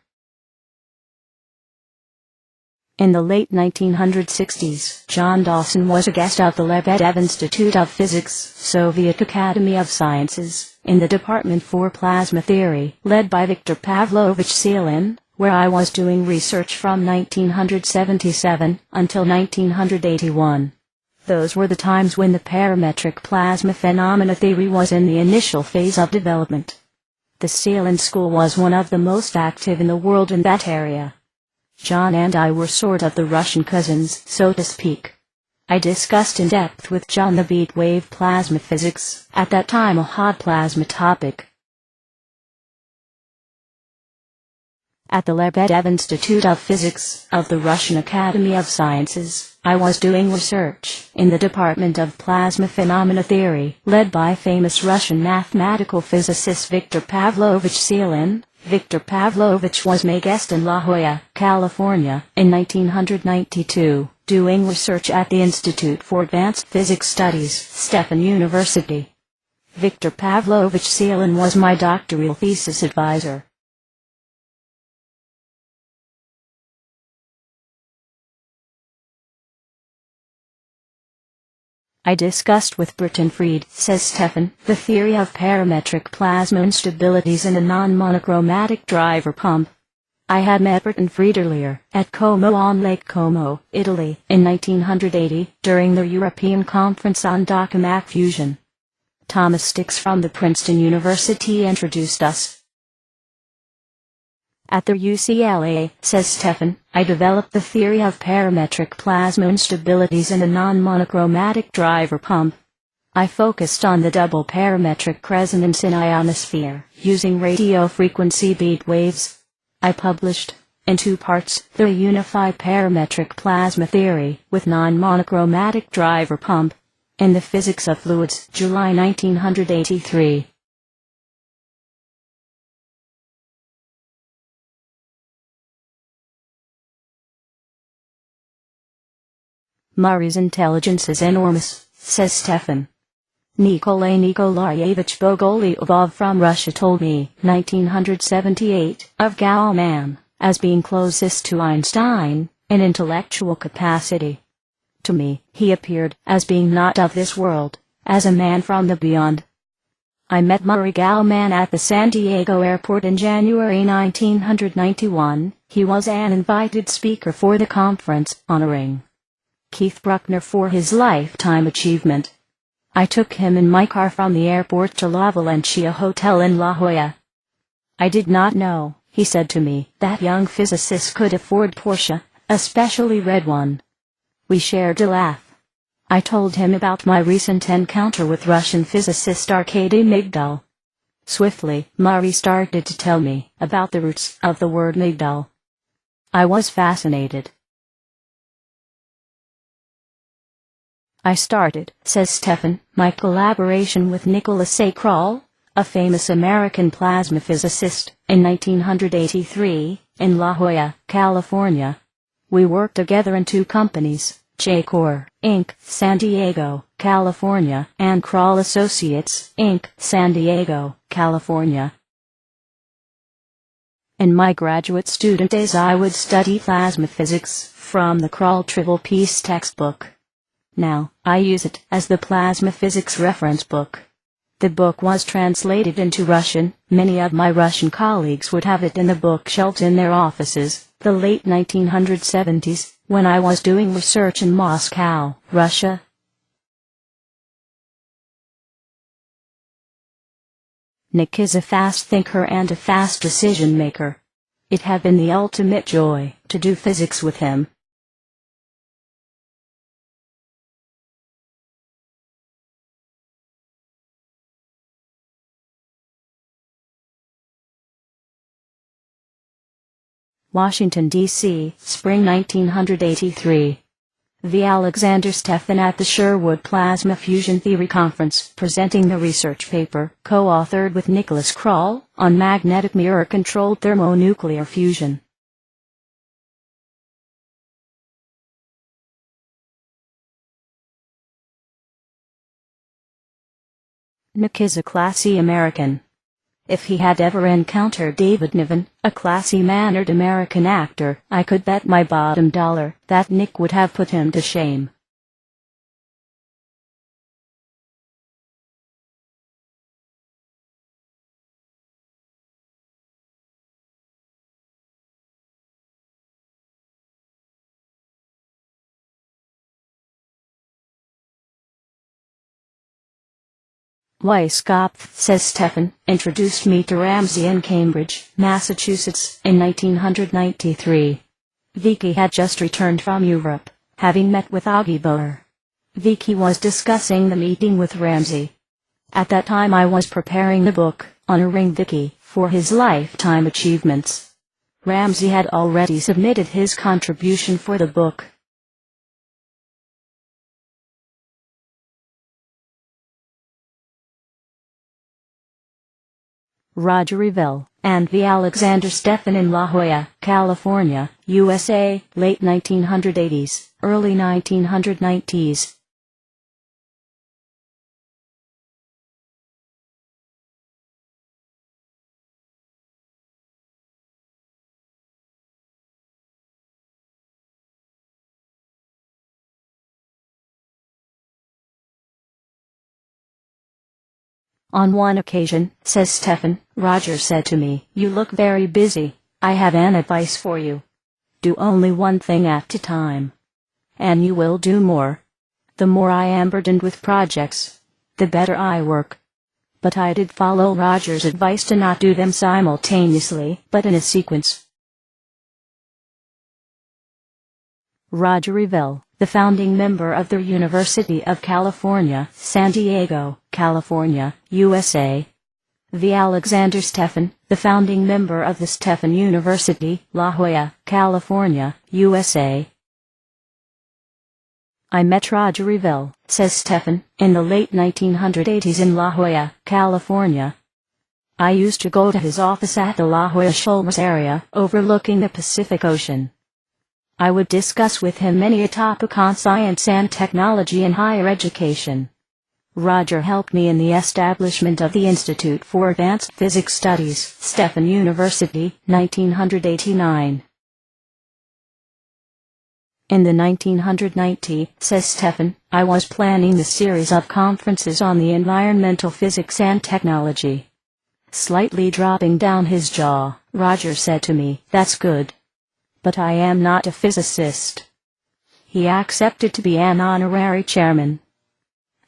Speaker 1: In the late 1960s, John Dawson was a guest of the Lebedev Institute of Physics, Soviet Academy of Sciences, in the Department for Plasma Theory, led by Viktor Pavlovich Selim, where I was doing research from 1977 until 1981. Those were the times when the parametric plasma phenomena theory was in the initial phase of development. The Salem School was one of the most active in the world in that area. John and I were sort of the Russian cousins, so to speak. I discussed in depth with John the beat wave plasma physics, at that time a hot plasma topic. At the Lebedev Institute of Physics of the Russian Academy of Sciences, I was doing research in the Department of Plasma Phenomena Theory, led by famous Russian mathematical physicist Viktor Pavlovich Selin. Viktor Pavlovich was my guest in La Jolla, California, in 1992, doing research at the Institute for Advanced Physics Studies, STEFAN University. Viktor Pavlovich Selin was my doctoral thesis advisor. I discussed with Burton Fried, says Stefan, the theory of parametric plasma instabilities in a non-monochromatic driver pump. I had met Burton Fried earlier, at Como on Lake Como, Italy, in 1980, during the European Conference on Tokamak Fusion. Thomas Stix from the Princeton University introduced us. At the UCLA, says Stefan, I developed the theory of parametric plasma instabilities in a non-monochromatic driver pump. I focused on the double parametric resonance in ionosphere, using radio frequency beat waves. I published, in 2 parts, the unified parametric plasma theory with non-monochromatic driver pump, in the Physics of Fluids, July 1983. Murray's intelligence is enormous, says Stefan. Nikolay Nikolaevich Bogolyubov from Russia told me, 1978, of Gauss-Man, as being closest to Einstein, in intellectual capacity. To me, he appeared as being not of this world, as a man from the beyond. I met Murray Gauss-Man at the San Diego airport in January 1991. He was an invited speaker for the conference, honoring Keith Bruckner for his lifetime achievement. I took him in my car from the airport to La Valencia Hotel in La Jolla. I did not know, he said to me, that young physicists could afford Porsche, especially red one. We shared a laugh. I told him about my recent encounter with Russian physicist Arkady Migdal. Swiftly, Murray started to tell me about the roots of the word Migdal. I was fascinated. I started, says Stefan, my collaboration with Nicholas A. Krall, a famous American plasma physicist, in 1983, in La Jolla, California. We worked together in 2 companies, J-Core, Inc., San Diego, California, and Krall Associates, Inc., San Diego, California. In my graduate student days I would study plasma physics from the Krall Trivial Piece textbook. Now, I use it as the plasma physics reference book. The book was translated into Russian. Many of my Russian colleagues would have it in the bookshelves in their offices. The late 1970s, when I was doing research in Moscow, Russia. Nick is a fast thinker and a fast decision maker. It had been the ultimate joy to do physics with him. Washington, D.C., Spring 1983. The Alexander Stefan at the Sherwood Plasma Fusion Theory Conference, presenting the research paper, co-authored with Nicholas Krall, on magnetic mirror-controlled thermonuclear fusion. Nick is a classy American. If he had ever encountered David Niven, a classy-mannered American actor, I could bet my bottom dollar that Nick would have put him to shame. Wyskopf, says Stefan, introduced me to Ramsey in Cambridge, Massachusetts, in 1993. Vicky had just returned from Europe, having met with Augie Boer. Vicky was discussing the meeting with Ramsey. At that time I was preparing the book, honoring Vicky for his lifetime achievements. Ramsey had already submitted his contribution for the book. Roger Revelle, and the Alexander Stefan in La Jolla, California, USA, late 1980s, early 1990s. On one occasion, says Stefan, Roger said to me, "You look very busy. I have an advice for you. Do only one thing at a time. And you will do more. The more I am burdened with projects, the better I work." But I did follow Roger's advice to not do them simultaneously, but in a sequence. Roger Revelle, the founding member of the University of California, San Diego, California, USA. The Alexander Stefan, the founding member of the Stefan University, La Jolla, California, USA. I met Roger Revelle, says Stefan, in the late 1980s in La Jolla, California. I used to go to his office at the La Jolla Shoals area, overlooking the Pacific Ocean. I would discuss with him many a topic on science and technology in higher education. Roger helped me in the establishment of the Institute for Advanced Physics Studies, Stefan University, 1989. In the 1990, says Stefan, I was planning the series of conferences on the environmental physics and technology. Slightly dropping down his jaw, Roger said to me, "That's good. But I am not a physicist." He accepted to be an honorary chairman.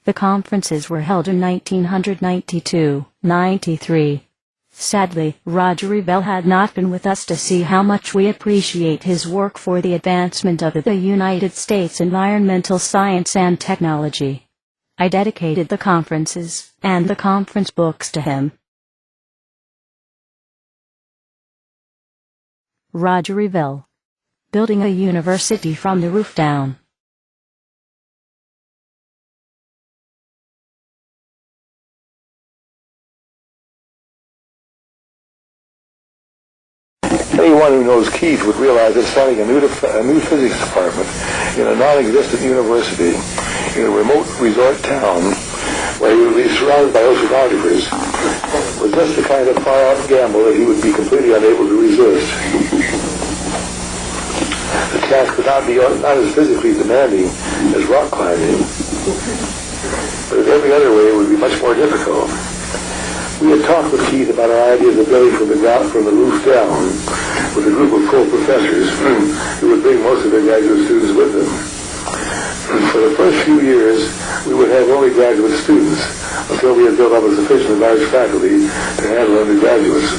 Speaker 1: The conferences were held in 1992-93. Sadly, Roger Revelle had not been with us to see how much we appreciate his work for the advancement of the United States environmental science and technology. I dedicated the conferences and the conference books to him. Roger Revelle. Building a university from the roof down.
Speaker 8: Anyone who knows Keith would realize that starting a new physics department in a non-existent university in a remote resort town where he would be surrounded by oceanographers was just the kind of far-out gamble that he would be completely unable to resist. The task would not as physically demanding as rock climbing, but in every other way it would be much more difficult. We had talked with Keith about our ideas of building from the roof down with a group of co-professors who would bring most of their graduate students with them. For the first few years, we would have only graduate students until we had built up a sufficiently large faculty to handle undergraduates.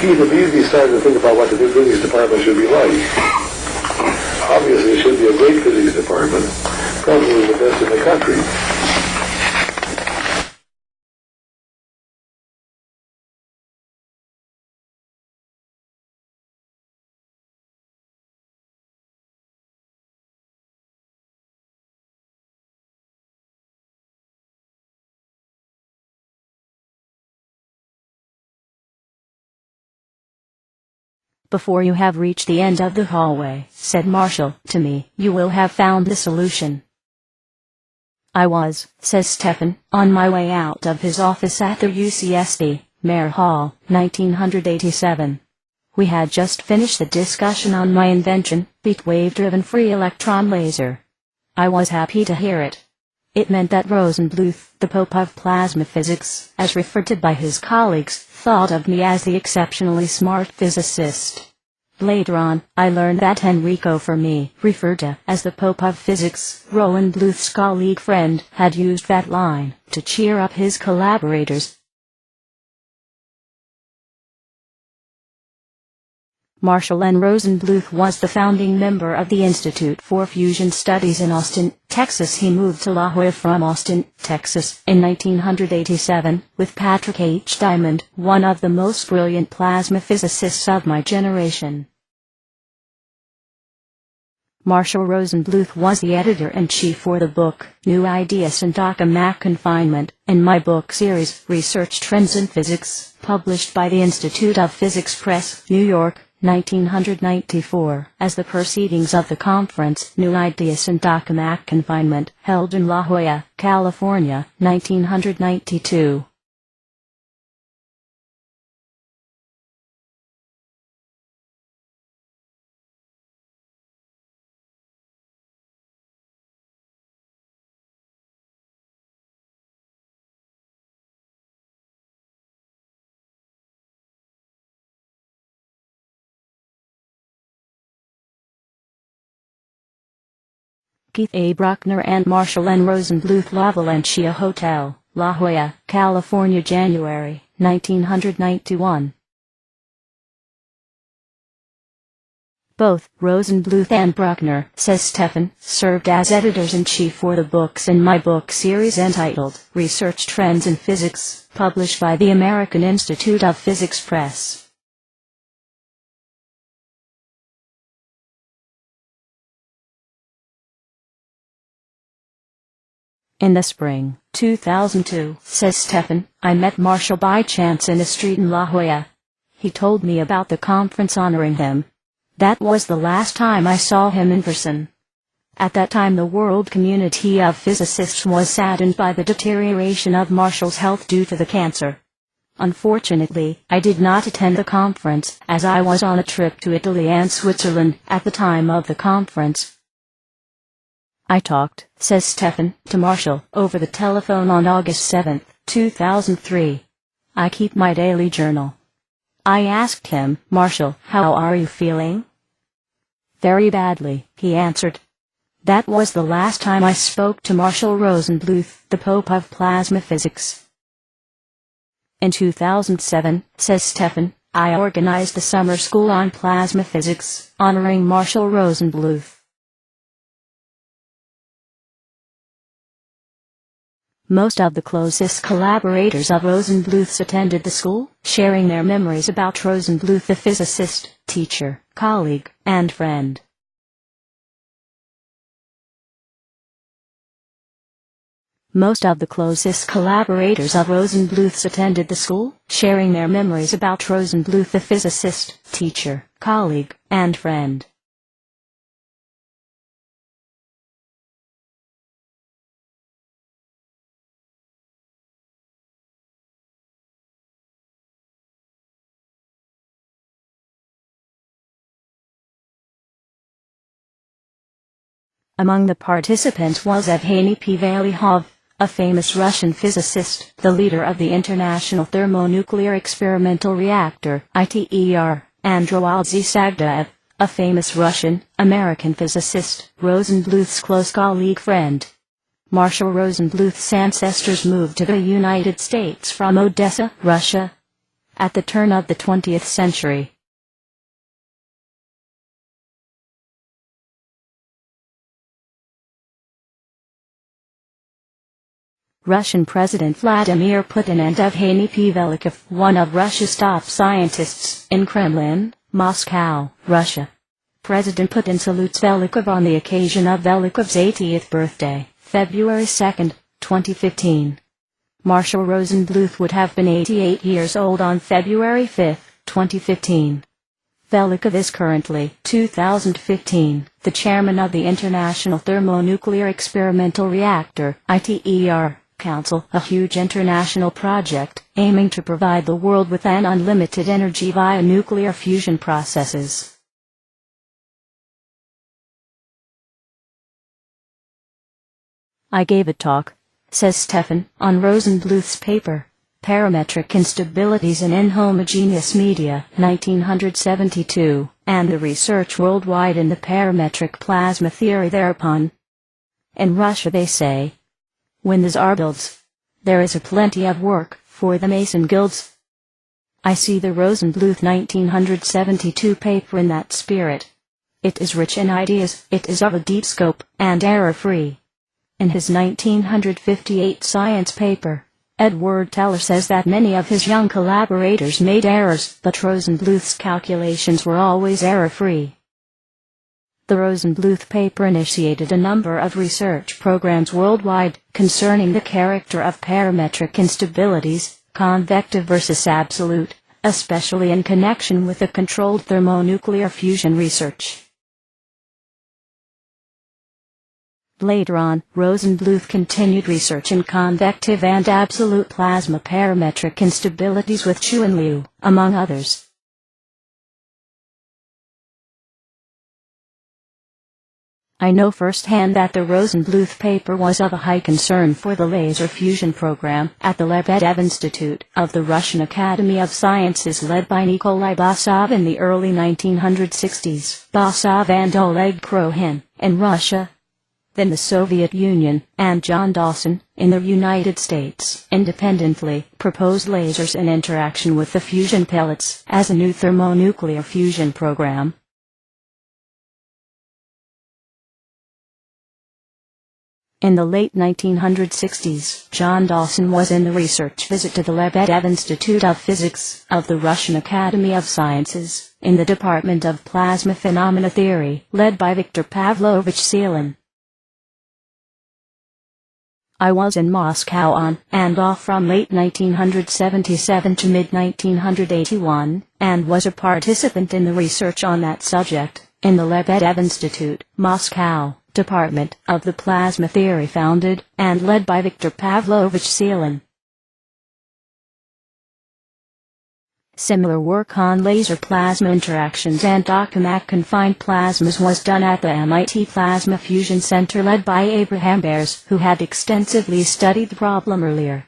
Speaker 8: Keith immediately started to think about what the new physics department should be like. Obviously, it should be a great physics department, probably the best in the country.
Speaker 1: Before you have reached the end of the hallway, said Marshall to me, you will have found the solution. I was, says Stefan, on my way out of his office at the UCSD, Mayer Hall, 1987. We had just finished the discussion on my invention, beat wave-driven free electron laser. I was happy to hear it. It meant that Rosenbluth, the Pope of plasma physics, as referred to by his colleagues, thought of me as the exceptionally smart physicist. Later on, I learned that Enrico Fermi, referred to as the Pope of physics, Rosenbluth's colleague friend, had used that line to cheer up his collaborators. Marshall N. Rosenbluth was the founding member of the Institute for Fusion Studies in Austin, Texas. He moved to La Jolla from Austin, Texas, in 1987, with Patrick H. Diamond, one of the most brilliant plasma physicists of my generation. Marshall Rosenbluth was the editor-in-chief for the book, New Ideas in Dogmatic Confinement, in my book series, Research Trends in Physics, published by the Institute of Physics Press, New York, 1994, as the proceedings of the conference, New Ideas in Dogmatic Confinement, held in La Jolla, California, 1992. Keith A. Bruckner and Marshall N. Rosenbluth, La Valencia Hotel, La Jolla, California, January, 1991. Both Rosenbluth and Bruckner, says Stefan, served as editors-in-chief for the books in my book series entitled Research Trends in Physics, published by the American Institute of Physics Press. In the spring, 2002, says Stefan, I met Marshall by chance in a street in La Jolla. He told me about the conference honoring him. That was the last time I saw him in person. At that time the world community of physicists was saddened by the deterioration of Marshall's health due to the cancer. Unfortunately, I did not attend the conference, as I was on a trip to Italy and Switzerland at the time of the conference. I talked, says Stefan, to Marshall over the telephone on August 7, 2003. I keep my daily journal. I asked him, Marshall, how are you feeling? Very badly, he answered. That was the last time I spoke to Marshall Rosenbluth, the Pope of plasma physics. In 2007, says Stefan, I organized a summer school on plasma physics, honoring Marshall Rosenbluth. Most of the closest collaborators of Rosenbluth's attended the school, sharing their memories about Rosenbluth, the physicist, teacher, colleague, and friend. Most of the closest collaborators of Rosenbluth's attended the school, sharing their memories about Rosenbluth, the physicist, teacher, colleague, and friend. Among the participants was Evgeny P. a famous Russian physicist, the leader of the International Thermonuclear Experimental Reactor, ITER, and Roaldsy Sagdaev, a famous Russian, American physicist, Rosenbluth's close colleague friend. Marshall Rosenbluth's ancestors moved to the United States from Odessa, Russia, at the turn of the 20th century. Russian President Vladimir Putin and Evgeny P. Velikov, one of Russia's top scientists, in Kremlin, Moscow, Russia. President Putin salutes Velikov on the occasion of Velikov's 80th birthday, February 2, 2015. Marshall Rosenbluth would have been 88 years old on February 5, 2015. Velikov is currently, 2015, the chairman of the International Thermonuclear Experimental Reactor, ITER, Council, a huge international project, aiming to provide the world with an unlimited energy via nuclear fusion processes. I gave a talk, says Stefan, on Rosenbluth's paper, Parametric Instabilities in Inhomogeneous Media, 1972, and the research worldwide in the parametric plasma theory thereupon. In Russia they say, when the Tsar builds, there is a plenty of work for the Mason guilds. I see the Rosenbluth 1972 paper in that spirit. It is rich in ideas, it is of a deep scope, and error-free. In his 1958 science paper, Edward Teller says that many of his young collaborators made errors, but Rosenbluth's calculations were always error-free. The Rosenbluth paper initiated a number of research programs worldwide concerning the character of parametric instabilities, convective versus absolute, especially in connection with the controlled thermonuclear fusion research. Later on, Rosenbluth continued research in convective and absolute plasma parametric instabilities with Chu and Liu, among others. I know firsthand that the Rosenbluth paper was of a high concern for the laser fusion program at the Lebedev Institute of the Russian Academy of Sciences led by Nikolai Basov in the early 1960s, Basov and Oleg Krohin, in Russia, then the Soviet Union, and John Dawson, in the United States, independently proposed lasers in interaction with the fusion pellets as a new thermonuclear fusion program. In the late 1960s, John Dawson was in the research visit to the Lebedev Institute of Physics of the Russian Academy of Sciences, in the Department of Plasma Phenomena Theory, led by Viktor Pavlovich Selin. I was in Moscow on and off from late 1977 to mid-1981, and was a participant in the research on that subject, in the Lebedev Institute, Moscow, Department of the Plasma Theory founded and led by Viktor Pavlovich Selin. Similar work on laser plasma interactions and tokamak-confined plasmas was done at the MIT Plasma Fusion Center led by Abraham Bears, who had extensively studied the problem earlier.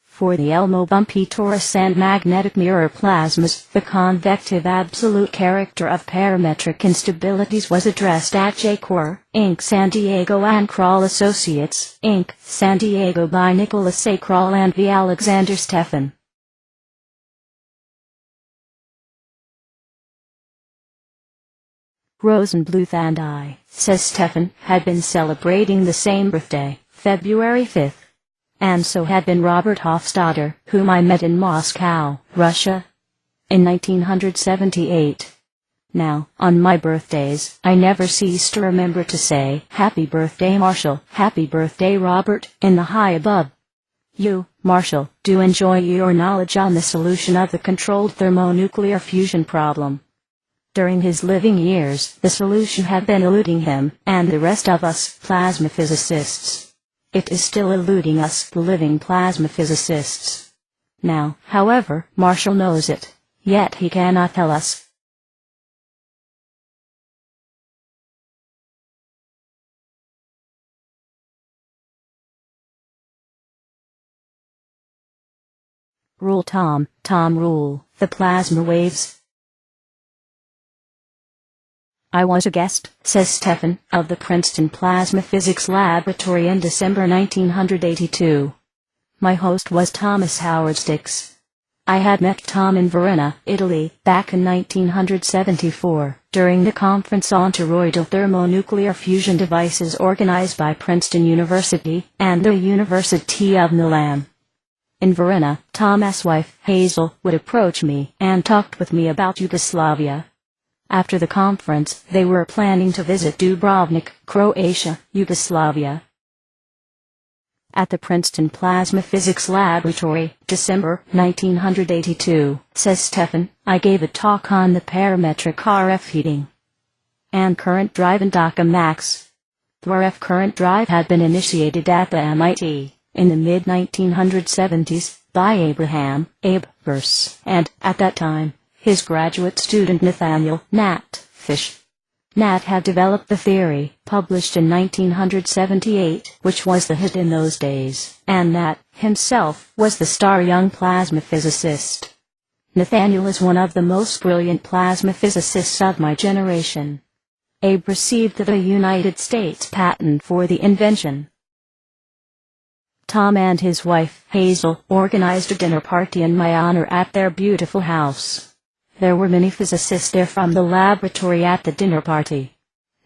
Speaker 1: For the Elmo bumpy torus and magnetic mirror plasmas, the convective absolute character of parametric instabilities was addressed at J-Core, Inc. San Diego and Kroll Associates, Inc., San Diego by Nicholas A. Kroll and V. Alexander Stefan. Rosenbluth and I, says Stefan, had been celebrating the same birthday, February 5th. And so had been Robert Hofstadter, whom I met in Moscow, Russia, in 1978. Now, on my birthdays, I never cease to remember to say, "Happy birthday, Marshall, happy birthday, Robert," in the high above. You, Marshall, do enjoy your knowledge on the solution of the controlled thermonuclear fusion problem. During his living years, the solution had been eluding him, and the rest of us, plasma physicists. It is still eluding us, the living plasma physicists. Now, however, Marshall knows it, yet he cannot tell us. Rule Tom Rule, the plasma waves. I was a guest, says Stefan, of the Princeton Plasma Physics Laboratory in December 1982. My host was Thomas Howard Stix. I had met Tom in Verona, Italy, back in 1974, during the conference on toroidal thermonuclear fusion devices organized by Princeton University and the University of Milan. In Verona, Tom's wife, Hazel, would approach me and talked with me about Yugoslavia. After the conference, they were planning to visit Dubrovnik, Croatia, Yugoslavia. At the Princeton Plasma Physics Laboratory, December 1982, says Stefan, I gave a talk on the parametric RF heating and current drive in tokamaks. The RF current drive had been initiated at the MIT in the mid-1970s by Abraham Bears, and, at that time, his graduate student Nathaniel Nat Fish. Nat had developed the theory, published in 1978, which was the hit in those days, and Nat, himself, was the star young plasma physicist. Nathaniel is one of the most brilliant plasma physicists of my generation. Abe received the United States patent for the invention. Tom and his wife, Hazel, organized a dinner party in my honor at their beautiful house. There were many physicists there from the laboratory at the dinner party.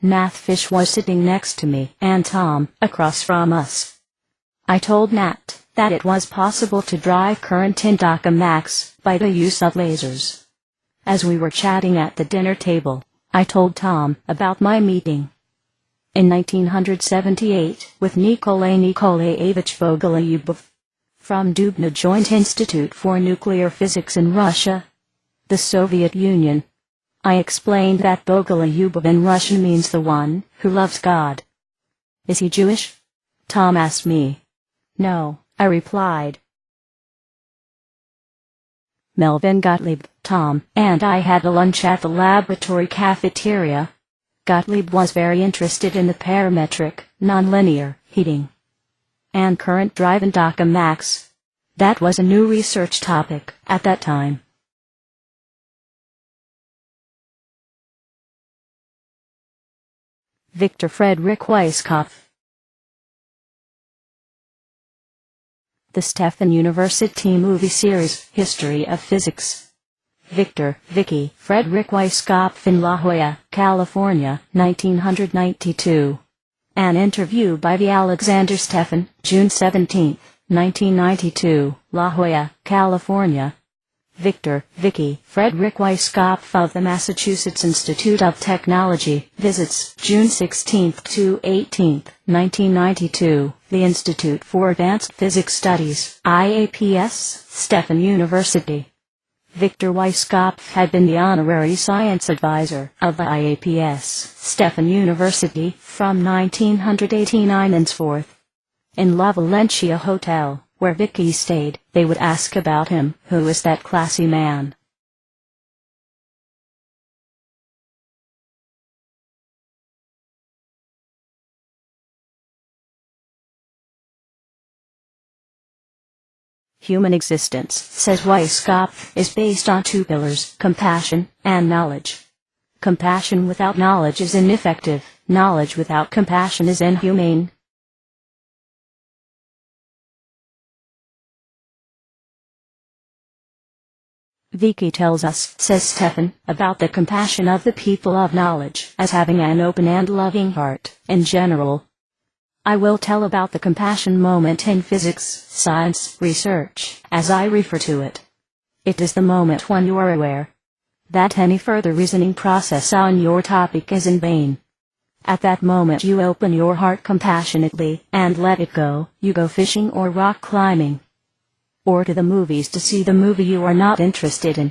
Speaker 1: Nath Fish was sitting next to me, and Tom, across from us. I told Nat that it was possible to drive current in tokamaks by the use of lasers. As we were chatting at the dinner table, I told Tom about my meeting in 1978 with Nikolay Nikolaevich Bogolyubov from Dubna Joint Institute for Nuclear Physics in Russia, the Soviet Union. I explained that Bogolyubov in Russian means the one who loves God. Is he Jewish? Tom asked me. No, I replied. Melvin Gottlieb, Tom, and I had a lunch at the laboratory cafeteria. Gottlieb was very interested in the parametric, nonlinear heating and current drive in tokamaks. That was a new research topic at that time. Victor Frederick Weisskopf. The Stefan University movie series, History of Physics. Victor, Vicky, Frederick Weisskopf in La Jolla, California, 1992. An interview by the Alexander Stefan, June 17, 1992, La Jolla, California. Victor, Vicky, Frederick Weisskopf of the Massachusetts Institute of Technology, visits, June 16 to 18, 1992, the Institute for Advanced Physics Studies, IAPS, Stefan University. Victor Weisskopf had been the honorary science advisor of the IAPS, Stefan University, from 1989 henceforth. In La Valencia Hotel, where Vicky stayed, they would ask about him, who is that classy man? Human existence, says Weisskopf, is based on two pillars, compassion and knowledge. Compassion without knowledge is ineffective, knowledge without compassion is inhumane. Vicky tells us, says Stefan, about the compassion of the people of knowledge as having an open and loving heart, in general. I will tell about the compassion moment in physics, science, research, as I refer to it. It is the moment when you are aware that any further reasoning process on your topic is in vain. At that moment you open your heart compassionately, and let it go. You go fishing or rock climbing, or to the movies to see the movie you are not interested in.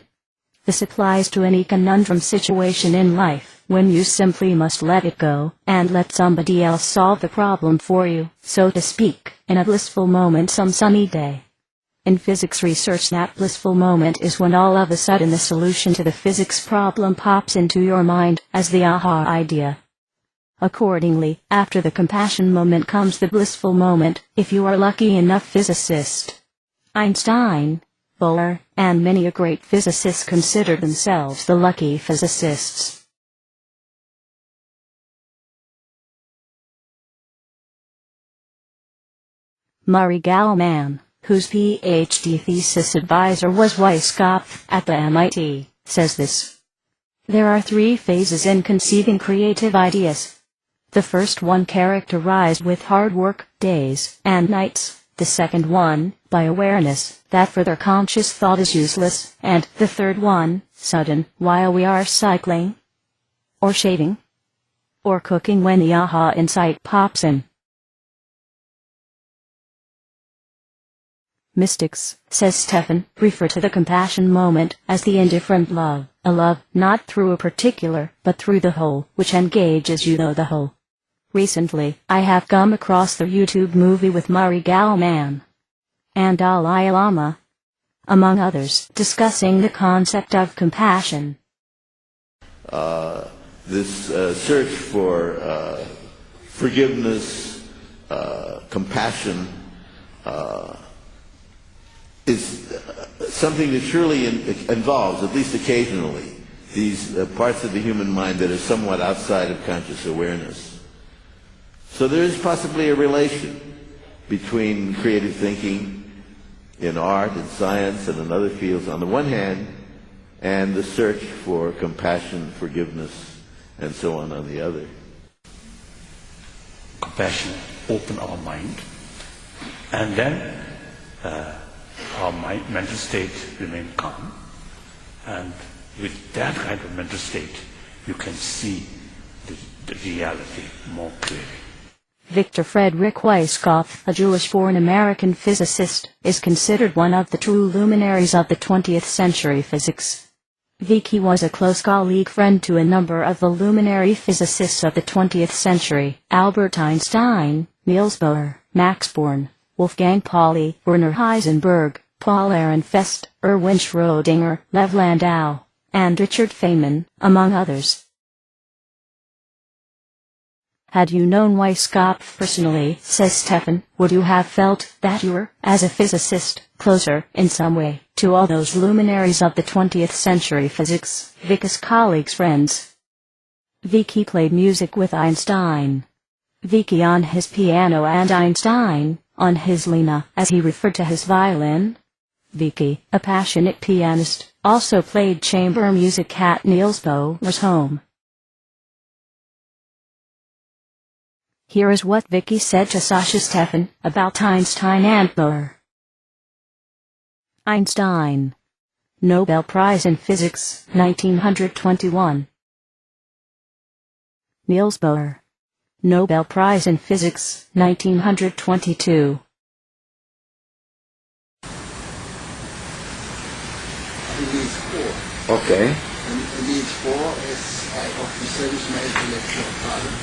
Speaker 1: This applies to any conundrum situation in life, when you simply must let it go, and let somebody else solve the problem for you, so to speak, in a blissful moment some sunny day. In physics research, that blissful moment is when all of a sudden the solution to the physics problem pops into your mind, as the aha idea. Accordingly, after the compassion moment comes the blissful moment, if you are lucky enough. Physicist Einstein, Bohr, and many a great physicist consider themselves the lucky physicists. Murray Gell-Mann, whose PhD thesis advisor was Weisskopf at the MIT, says this. There are three phases in conceiving creative ideas. The first one characterized with hard work, days and nights. The second one, by awareness that further conscious thought is useless, and the third one, sudden, while we are cycling, or shaving, or cooking when the aha insight pops in. Mystics, says Stefan, refer to the compassion moment as the indifferent love, a love not through a particular, but through the whole, which engages you know the whole. Recently, I have come across the YouTube movie with Murray Gell-Mann and Dalai Lama, among others, discussing the concept of compassion.
Speaker 9: This search for forgiveness, compassion, is something that surely involves, at least occasionally, these parts of the human mind that are somewhat outside of conscious awareness. So there is possibly a relation between creative thinking in art and science and in other fields on the one hand, and the search for compassion, forgiveness, and so on the other.
Speaker 10: Compassion open our mind, and then our mental state remain calm, and with that kind of mental state you can see the reality more clearly.
Speaker 1: Victor Frederick Weisskopf, a Jewish-born American physicist, is considered one of the true luminaries of the 20th century physics. Vicky was a close colleague friend to a number of the luminary physicists of the 20th century: Albert Einstein, Niels Bohr, Max Born, Wolfgang Pauli, Werner Heisenberg, Paul Ehrenfest, Erwin Schrödinger, Lev Landau, and Richard Feynman, among others. Had you known Weisskopf personally, says Stefan, would you have felt that you were, as a physicist, closer, in some way, to all those luminaries of the 20th century physics, Vicky's colleagues, friends? Vicky played music with Einstein. Vicky on his piano and Einstein on his Lena, as he referred to his violin. Vicky, a passionate pianist, also played chamber music at Niels Bohr's home. Here is what Vicky said to Sasha Stefan about Einstein and Bohr. Einstein. Nobel Prize in Physics, 1921. Niels Bohr. Nobel Prize in Physics, 1922.
Speaker 11: Okay.
Speaker 12: And these four, as I often say, is my intellectual father.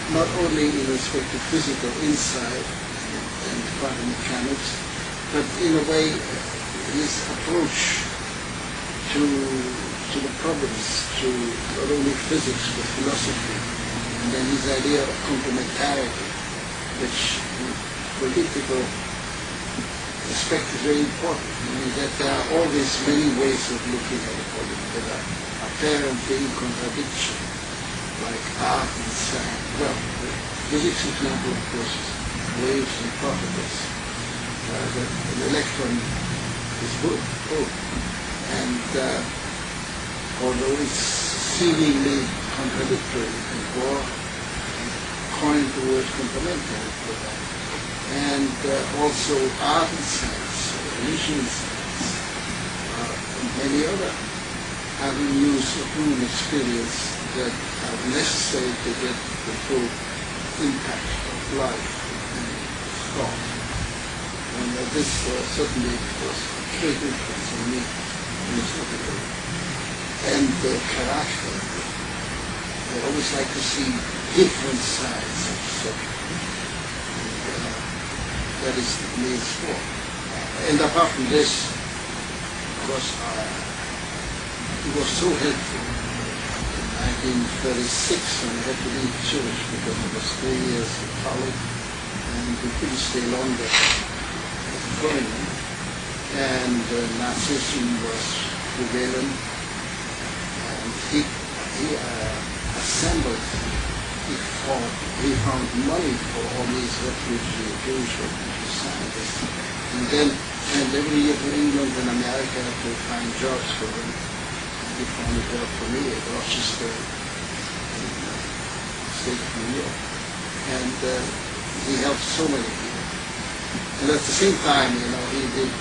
Speaker 12: Not only in respect to physical insight and quantum mechanics, but in a way his approach to the problems, to not only physics but philosophy, and then his idea of complementarity, which in political aspect is very important. I mean, that there are always many ways of looking at a problem that are apparently in contradiction, like art and science. Well, the physics example, of course, is waves and particles. An electron is good, and although it's seemingly contradictory, and Bohr coined the word complementary for that. And also art and science, religion and science, and many other avenues of human experience that are necessary to get the full impact of life and thought. And this certainly was a great influence on me philosophically. And the character, I always like to see different sides of the subject. That is the main sport. And apart from this, of course, it was so helpful in 1936 when I had to leave Zurich because I was 3 years in college and we couldn't stay longer as a foreigner. And Nazism was prevailing, and he assembled. He found money for all these refugee Jewish refugee scientists, and then sent every year to England and America to find jobs for them. And he found a job for me at Rochester, in the state of New York, and he helped so many people. And at the same time, he did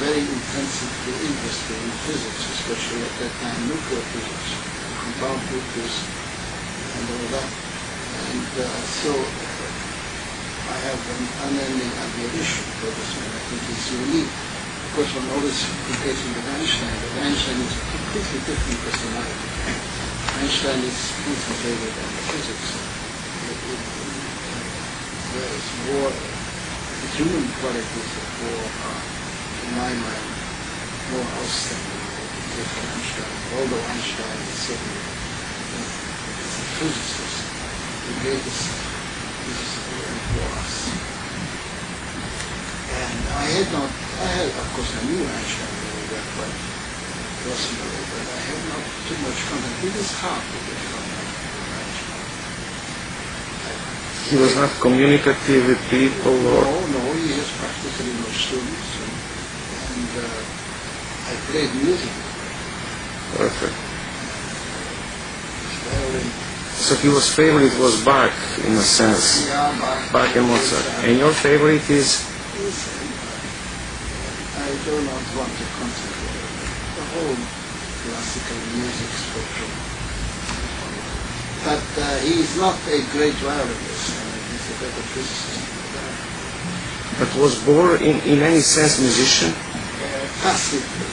Speaker 12: very intensively interested in physics, especially at that time nuclear physics, compound nucleus, and all that. And so I have an unending admiration for this man. I think he's unique. Of course, one always compares him with Einstein, but Einstein is a completely different personality. Einstein is concentrated on the physics. Whereas Bohr, the human qualities of Bohr are, in my mind, more outstanding than Einstein. Although Einstein is certainly as a physicist, the greatest physicist for us. And of course I knew Einstein very well, but personally, but I had not too much contact. It is hard to get contact with Einstein.
Speaker 11: he was not communicative with people, or?
Speaker 12: No, he has practically no students, and I played music.
Speaker 11: Perfect.
Speaker 12: Violin.
Speaker 11: So his favorite was Bach, in a sense.
Speaker 12: Yeah,
Speaker 11: Bach and Mozart. And your favorite is?
Speaker 12: I do not want to concentrate. The whole classical music spectrum. But he is not a great violinist. He's a better physicist.
Speaker 11: But was Bohr in any sense musician?
Speaker 12: Passively.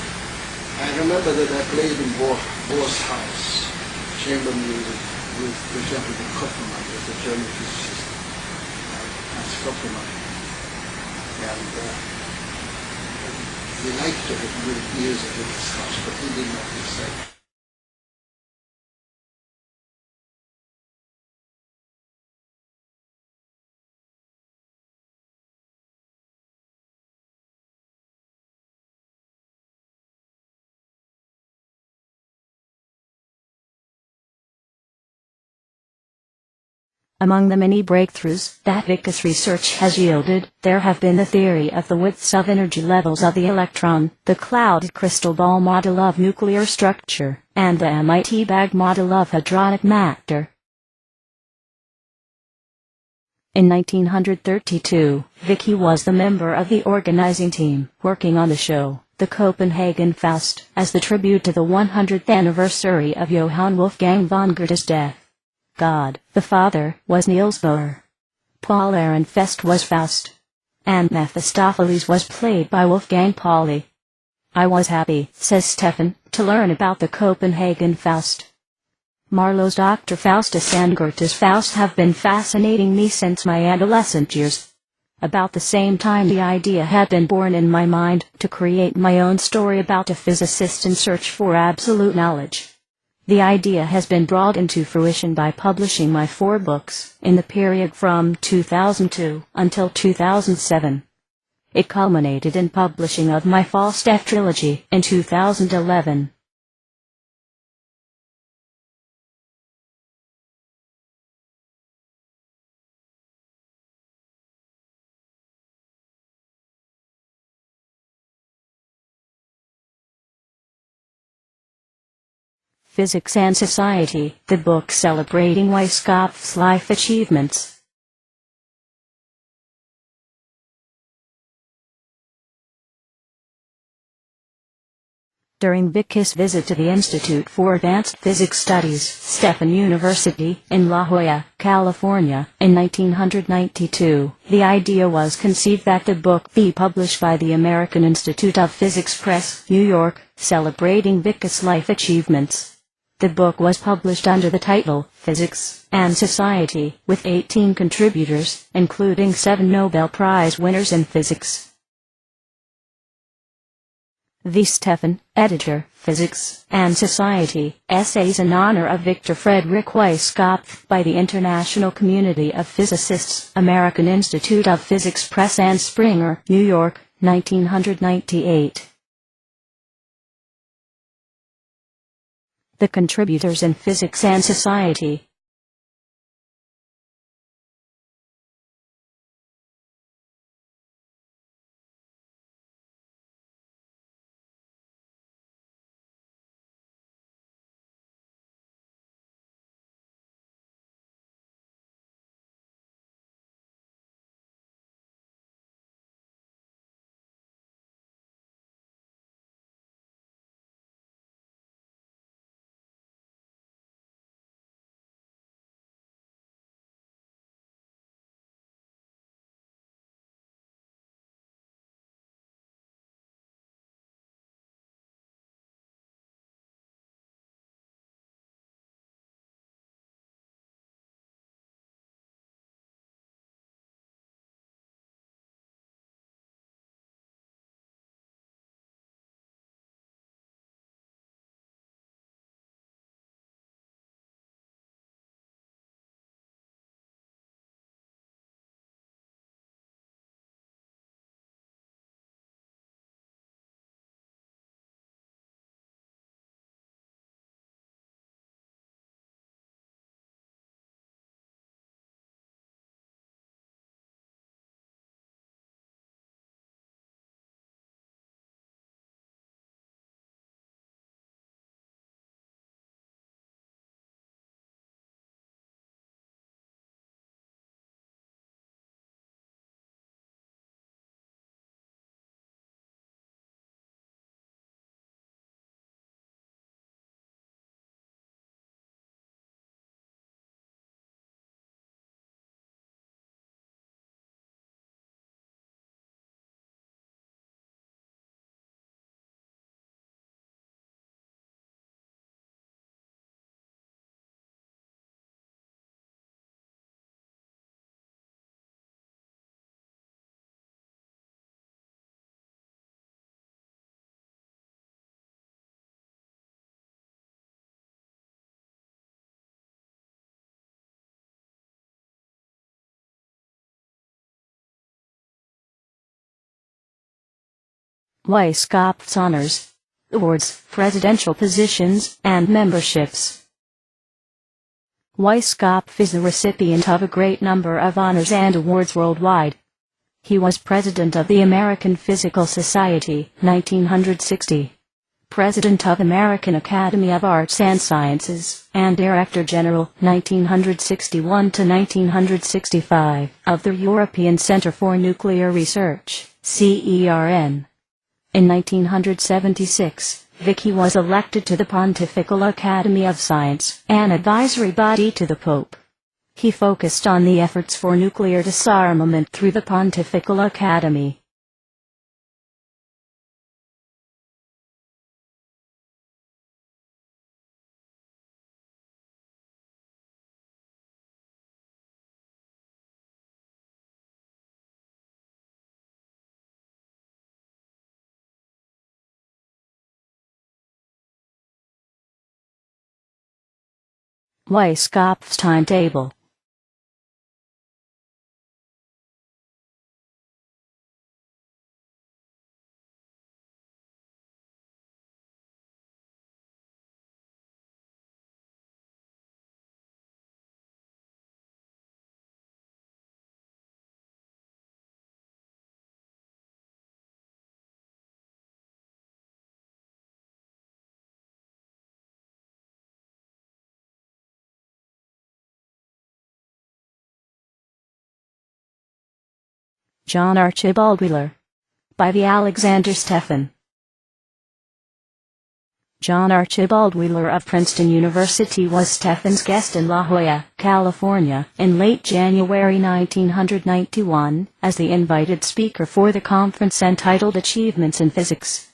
Speaker 12: I remember that I played in Bohr's house, chamber music, with the gentleman Koppermann, was a German physicist, Hans Koppermann. And he liked to have music in his house, but he did not recite.
Speaker 1: Among the many breakthroughs that Vickers research has yielded, there have been the theory of the widths of energy levels of the electron, the clouded crystal ball model of nuclear structure, and the MIT bag model of hadronic matter. In 1932, Vicky was the member of the organizing team, working on the show, The Copenhagen Faust, as the tribute to the 100th anniversary of Johann Wolfgang von Goethe's death. God, the Father, was Niels Bohr. Paul Ehrenfest was Faust. And Mephistopheles was played by Wolfgang Pauli. I was happy, says Stefan, to learn about the Copenhagen Faust. Marlowe's Dr. Faustus and Goethe's Faust have been fascinating me since my adolescent years. About the same time the idea had been born in my mind to create my own story about a physicist in search for absolute knowledge. The idea has been brought into fruition by publishing my 4 books, in the period from 2002 until 2007. It culminated in publishing of my FAUSTEF trilogy in 2011. Physics and Society, the book celebrating Weisskopf's life achievements. During Vicky's visit to the Institute for Advanced Physics Studies, Stefan University, in La Jolla, California, in 1992, the idea was conceived that the book be published by the American Institute of Physics Press, New York, celebrating Vicky's life achievements. The book was published under the title, Physics and Society, with 18 contributors, including 7 Nobel Prize winners in physics. The Stefan, editor, Physics and Society, essays in honor of Victor Frederick Weisskopf by the International Community of Physicists, American Institute of Physics Press and Springer, New York, 1998. The contributors in Physics and Society. Weisskopf's honors, awards, presidential positions, and memberships. Weisskopf is the recipient of a great number of honors and awards worldwide. He was president of the American Physical Society, 1960. President of American Academy of Arts and Sciences, and Director General, 1961 to 1965, of the European Centre for Nuclear Research, CERN. In 1976, Vicky was elected to the Pontifical Academy of Science, an advisory body to the Pope. He focused on the efforts for nuclear disarmament through the Pontifical Academy. Weisskopf's timetable. John Archibald Wheeler. By the Alexander Stefan. John Archibald Wheeler of Princeton University was Stefan's guest in La Jolla, California, in late January 1991, as the invited speaker for the conference entitled Achievements in Physics.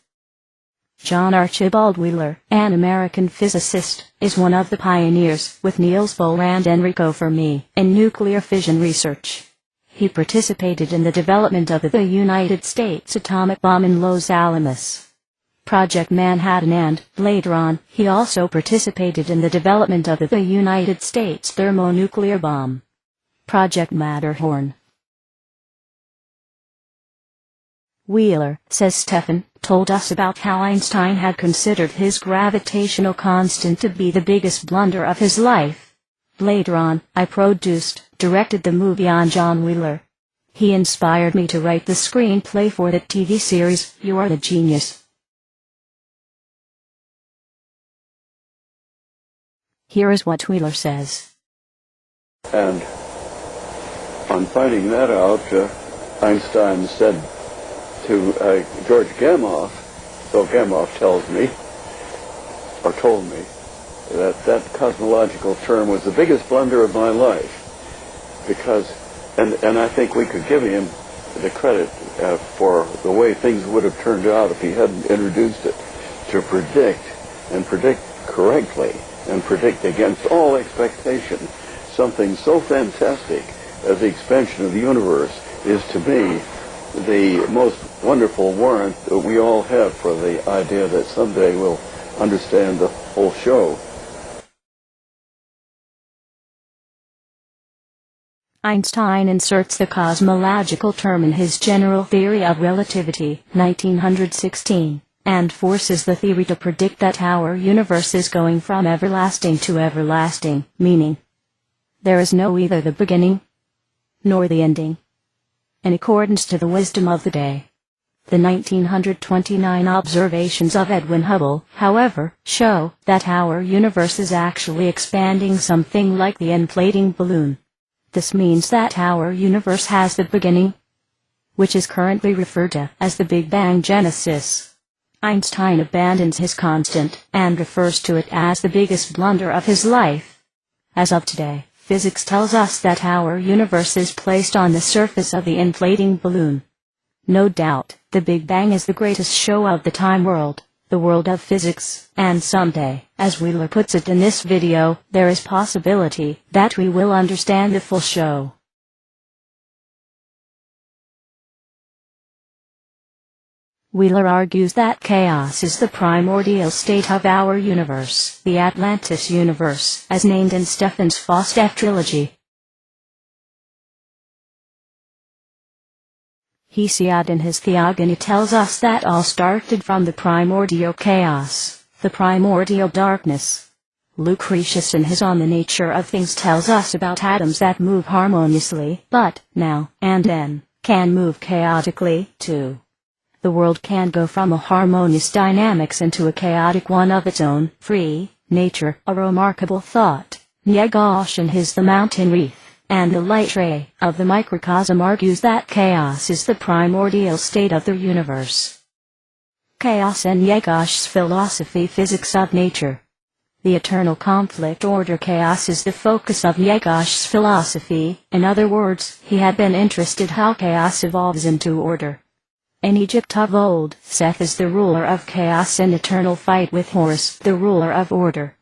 Speaker 1: John Archibald Wheeler, an American physicist, is one of the pioneers, with Niels Bohr and Enrico Fermi, in nuclear fission research. He participated in the development of the United States atomic bomb in Los Alamos, Project Manhattan, and, later on, he also participated in the development of the United States thermonuclear bomb, Project Matterhorn. Wheeler, says Stefan, told us about how Einstein had considered his gravitational constant to be the biggest blunder of his life. Later on, I directed the movie on John Wheeler. He inspired me to write the screenplay for the TV series, You Are the Genius. Here is what Wheeler says.
Speaker 13: And on finding that out, Einstein said to George Gamow, so Gamow tells me, or told me, that cosmological term was the biggest blunder of my life, because, and I think we could give him the credit for the way things would have turned out if he hadn't introduced it, to predict, and predict correctly, and predict against all expectation, something so fantastic as the expansion of the universe is, to me, the most wonderful warrant that we all have for the idea that someday we'll understand the whole show.
Speaker 1: Einstein inserts the cosmological term in his general theory of relativity, 1916, and forces the theory to predict that our universe is going from everlasting to everlasting, meaning there is no either the beginning nor the ending. In accordance to the wisdom of the day, the 1929 observations of Edwin Hubble, however, show that our universe is actually expanding, something like the inflating balloon. This means that our universe has the beginning, which is currently referred to as the Big Bang Genesis. Einstein abandons his constant and refers to it as the biggest blunder of his life. As of today, physics tells us that our universe is placed on the surface of the inflating balloon. No doubt, the Big Bang is the greatest show of the time world, the world of physics, and someday, as Wheeler puts it in this video, there is possibility that we will understand the full show. Wheeler argues that chaos is the primordial state of our universe, the Atlantis universe, as named in STEFAN'S FAUSTEF trilogy. Hesiod in his Theogony tells us that all started from the primordial chaos, the primordial darkness. Lucretius in his On the Nature of Things tells us about atoms that move harmoniously, but, now and then, can move chaotically, too. The world can go from a harmonious dynamics into a chaotic one of its own, free, nature, a remarkable thought. NJEGOSH in his The Mountain Wreath, and the Light Ray of the Microcosm argues that chaos is the primordial state of the universe. Chaos and NJEGOSH's philosophy physics of nature. The eternal conflict order chaos is the focus of NJEGOSH's philosophy. In other words, he had been interested how chaos evolves into order. In Egypt of old, Seth is the ruler of chaos in eternal fight with Horus, the ruler of order.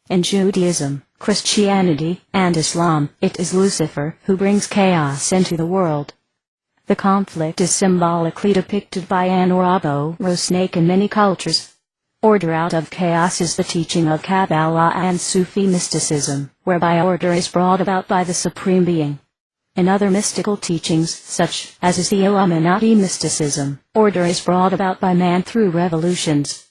Speaker 1: In Judaism, Christianity, and Islam, it is Lucifer who brings chaos into the world. The conflict is symbolically depicted by an Ouroboros snake in many cultures. Order out of chaos is the teaching of Kabbalah and Sufi mysticism, whereby order is brought about by the Supreme Being. In other mystical teachings, such as is the Illuminati mysticism, order is brought about by man through revolutions.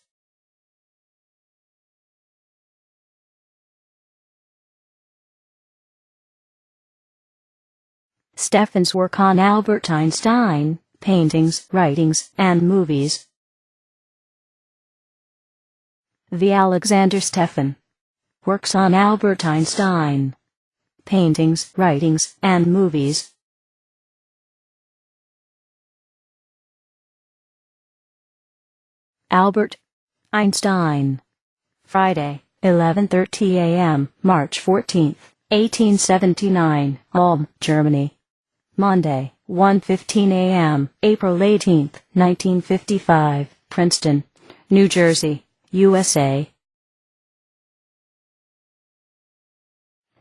Speaker 1: STEFAN'S work on Albert Einstein, paintings, writings, and movies. V. Alexander Stefan. Works on Albert Einstein. Paintings, writings, and movies. Albert Einstein. Friday, 11:30 a.m., March 14, 1879, Ulm, Germany. Monday, 1:15 a.m., April 18, 1955, Princeton, New Jersey, USA.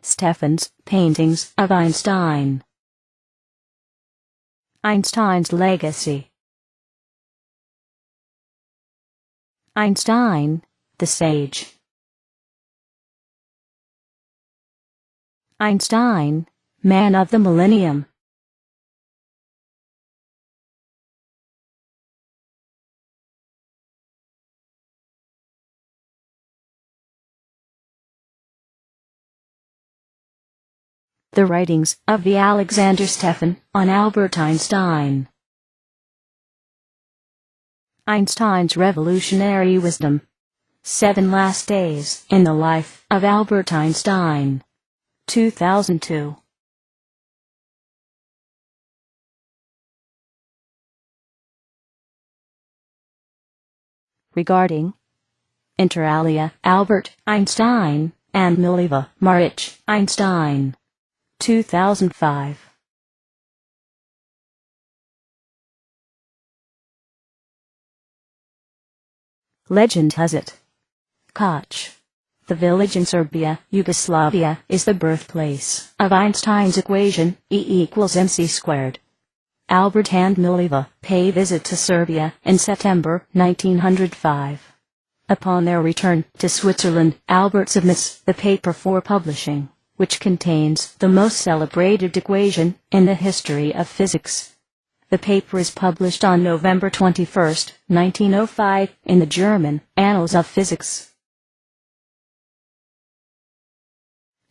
Speaker 1: STEFAN'S Paintings of Einstein. Einstein's Legacy. Einstein, the Sage. Einstein, Man of the Millennium. The Writings of V. Alexander Stefan on Albert Einstein. Einstein's Revolutionary Wisdom. 7 Last Days in the Life of Albert Einstein. 2002. Regarding Inter alia, Albert Einstein and Mileva Marich Einstein. 2005. Legend has it. Koch. The village in Serbia, Yugoslavia, is the birthplace of Einstein's equation, E=mc². Albert and Mileva pay visit to Serbia in September 1905. Upon their return to Switzerland, Albert submits the paper for publishing, which contains the most celebrated equation in the history of physics. The paper is published on November 21, 1905, in the German Annals of Physics.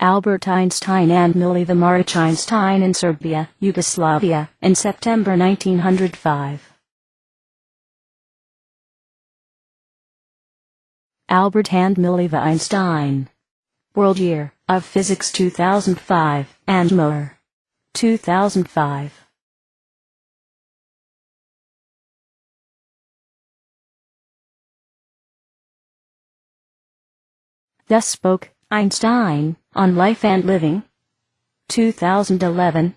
Speaker 1: Albert Einstein and Mileva Marich Einstein in Serbia, Yugoslavia, in September 1905. Albert and Mileva Einstein. World Year of Physics 2005, and more. 2005. Thus spoke Einstein on Life and Living. 2011.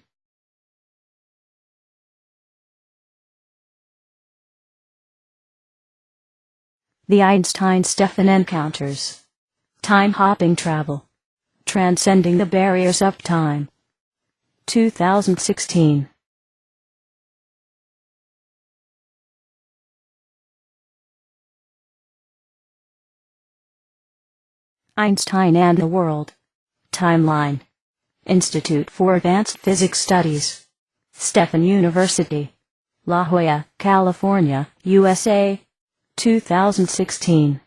Speaker 1: The Einstein-Stefan Encounters. Time-hopping travel. Transcending the barriers of time. 2016. Einstein and the World. Timeline. Institute for Advanced Physics Studies. Stefan University. La Jolla, California, USA. 2016.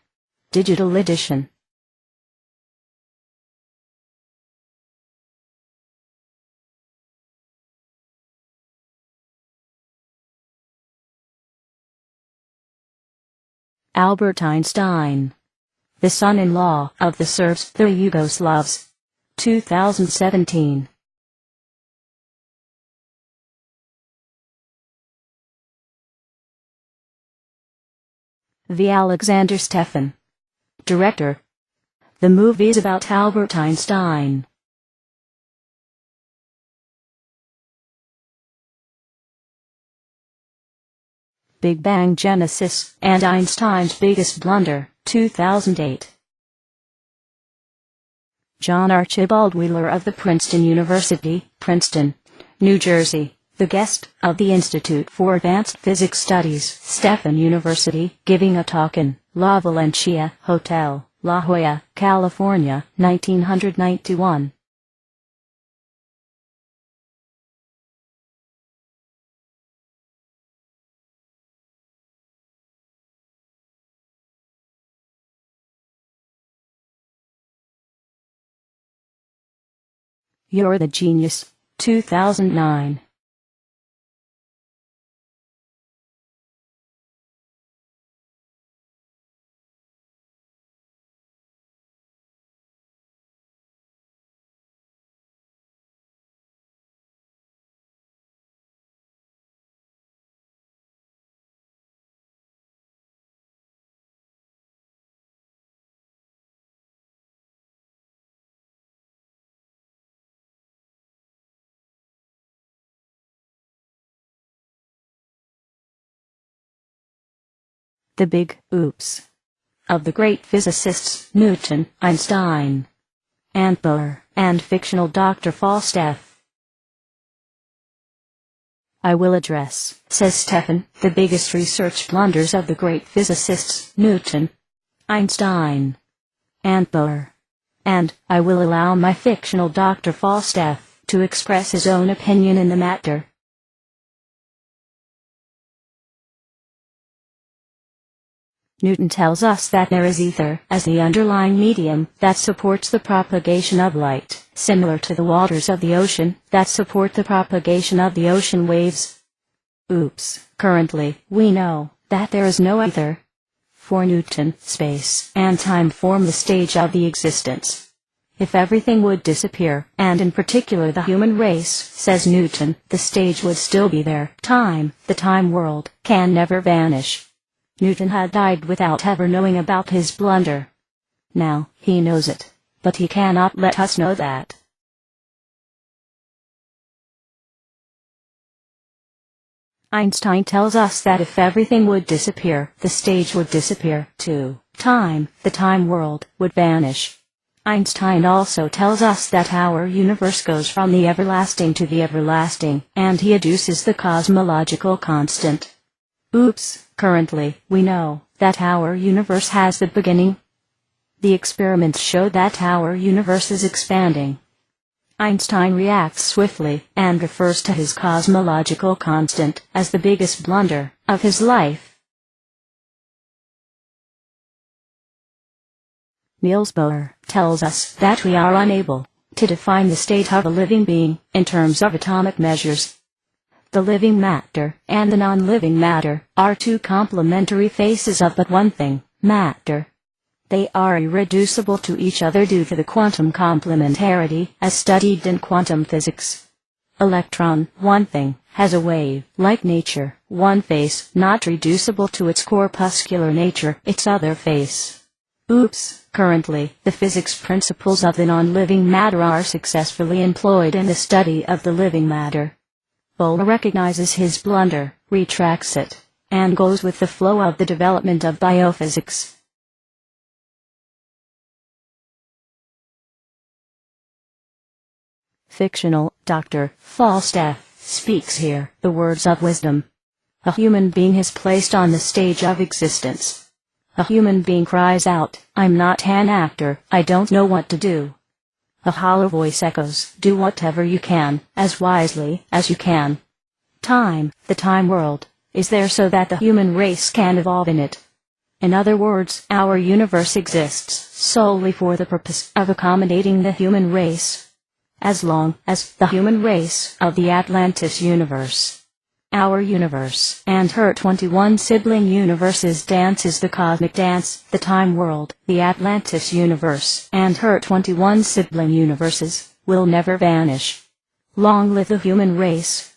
Speaker 1: Digital edition. Albert Einstein, the son-in-law of the Serbs, the Yugoslavs. 2017. The Alexander Stefan, director. The movie is about Albert Einstein. Big Bang Genesis and Einstein's Biggest Blunder, 2008. John Archibald Wheeler of the Princeton University, Princeton, New Jersey, the guest of the Institute for Advanced Physics Studies, Stefan University, giving a talk in La Valencia Hotel, La Jolla, California, 1991. You're the Genius, 2009. The Big Oops of the great physicists Newton, Einstein, and Bohr, and fictional Dr. FAUSTEF. I will address, says Stefan, the biggest research blunders of the great physicists Newton, Einstein, and Bohr, and I will allow my fictional Dr. FAUSTEF to express his own opinion in the matter. Newton tells us that there is ether as the underlying medium that supports the propagation of light, similar to the waters of the ocean that support the propagation of the ocean waves. Oops, currently, we know that there is no ether. For Newton, space and time form the stage of the existence. If everything would disappear, and in particular the human race, says Newton, the stage would still be there. Time, the time world, can never vanish. Newton had died without ever knowing about his blunder. Now, he knows it, but he cannot let us know that. Einstein tells us that if everything would disappear, the stage would disappear, too. Time, the time world, would vanish. Einstein also tells us that our universe goes from the everlasting to the everlasting, and he adduces the cosmological constant. Oops, currently, we know that our universe has the beginning. The experiments show that our universe is expanding. Einstein reacts swiftly and refers to his cosmological constant as the biggest blunder of his life. Niels Bohr tells us that we are unable to define the state of a living being in terms of atomic measures. The living matter and the non-living matter are two complementary faces of but one thing, matter. They are irreducible to each other due to the quantum complementarity as studied in quantum physics. Electron, one thing, has a wave, like nature, one face, not reducible to its corpuscular nature, its other face. Oops, currently, the physics principles of the non-living matter are successfully employed in the study of the living matter. Bohr recognizes his blunder, retracts it, and goes with the flow of the development of biophysics. Fictional Dr. FAUSTEF speaks here the words of wisdom. A human being is placed on the stage of existence. A human being cries out, "I'm not an actor, I don't know what to do." A hollow voice echoes, "Do whatever you can, as wisely as you can." Time, the time world, is there so that the human race can evolve in it. In other words, our universe exists solely for the purpose of accommodating the human race. As long as the human race of the Atlantis universe, our universe, and her 21 sibling universes dances the cosmic dance, the time world, the Atlantis universe, and her 21 sibling universes, will never vanish. Long live the human race.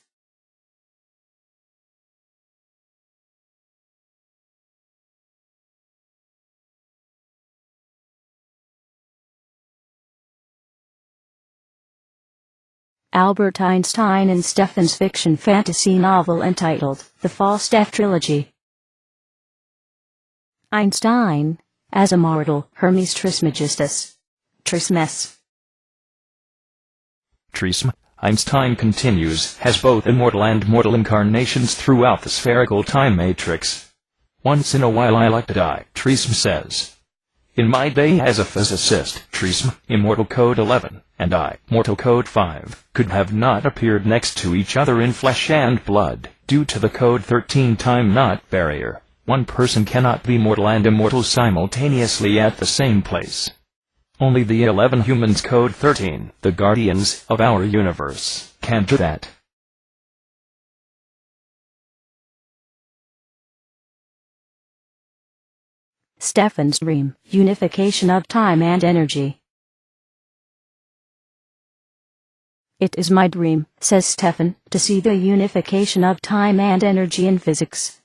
Speaker 1: Albert Einstein and STEFAN'S fiction fantasy novel entitled The FAUSTEF Trilogy. Einstein, as immortal Hermes Trismegistus. Trismes.
Speaker 3: Trisme, Einstein continues, has both immortal and mortal incarnations throughout the spherical time matrix. Once in a while I like to die, Trisme says. In my day as a physicist, Trisme, immortal code 11, and I, mortal code 5, could have not appeared next to each other in flesh and blood, due to the code 13 time-not barrier. One person cannot be mortal and immortal simultaneously at the same place. Only the 11 humans code 13, the guardians of our universe, can do that.
Speaker 1: STEFAN'S dream, unification of time and energy. It is my dream, says Stefan, to see the unification of time and energy in physics.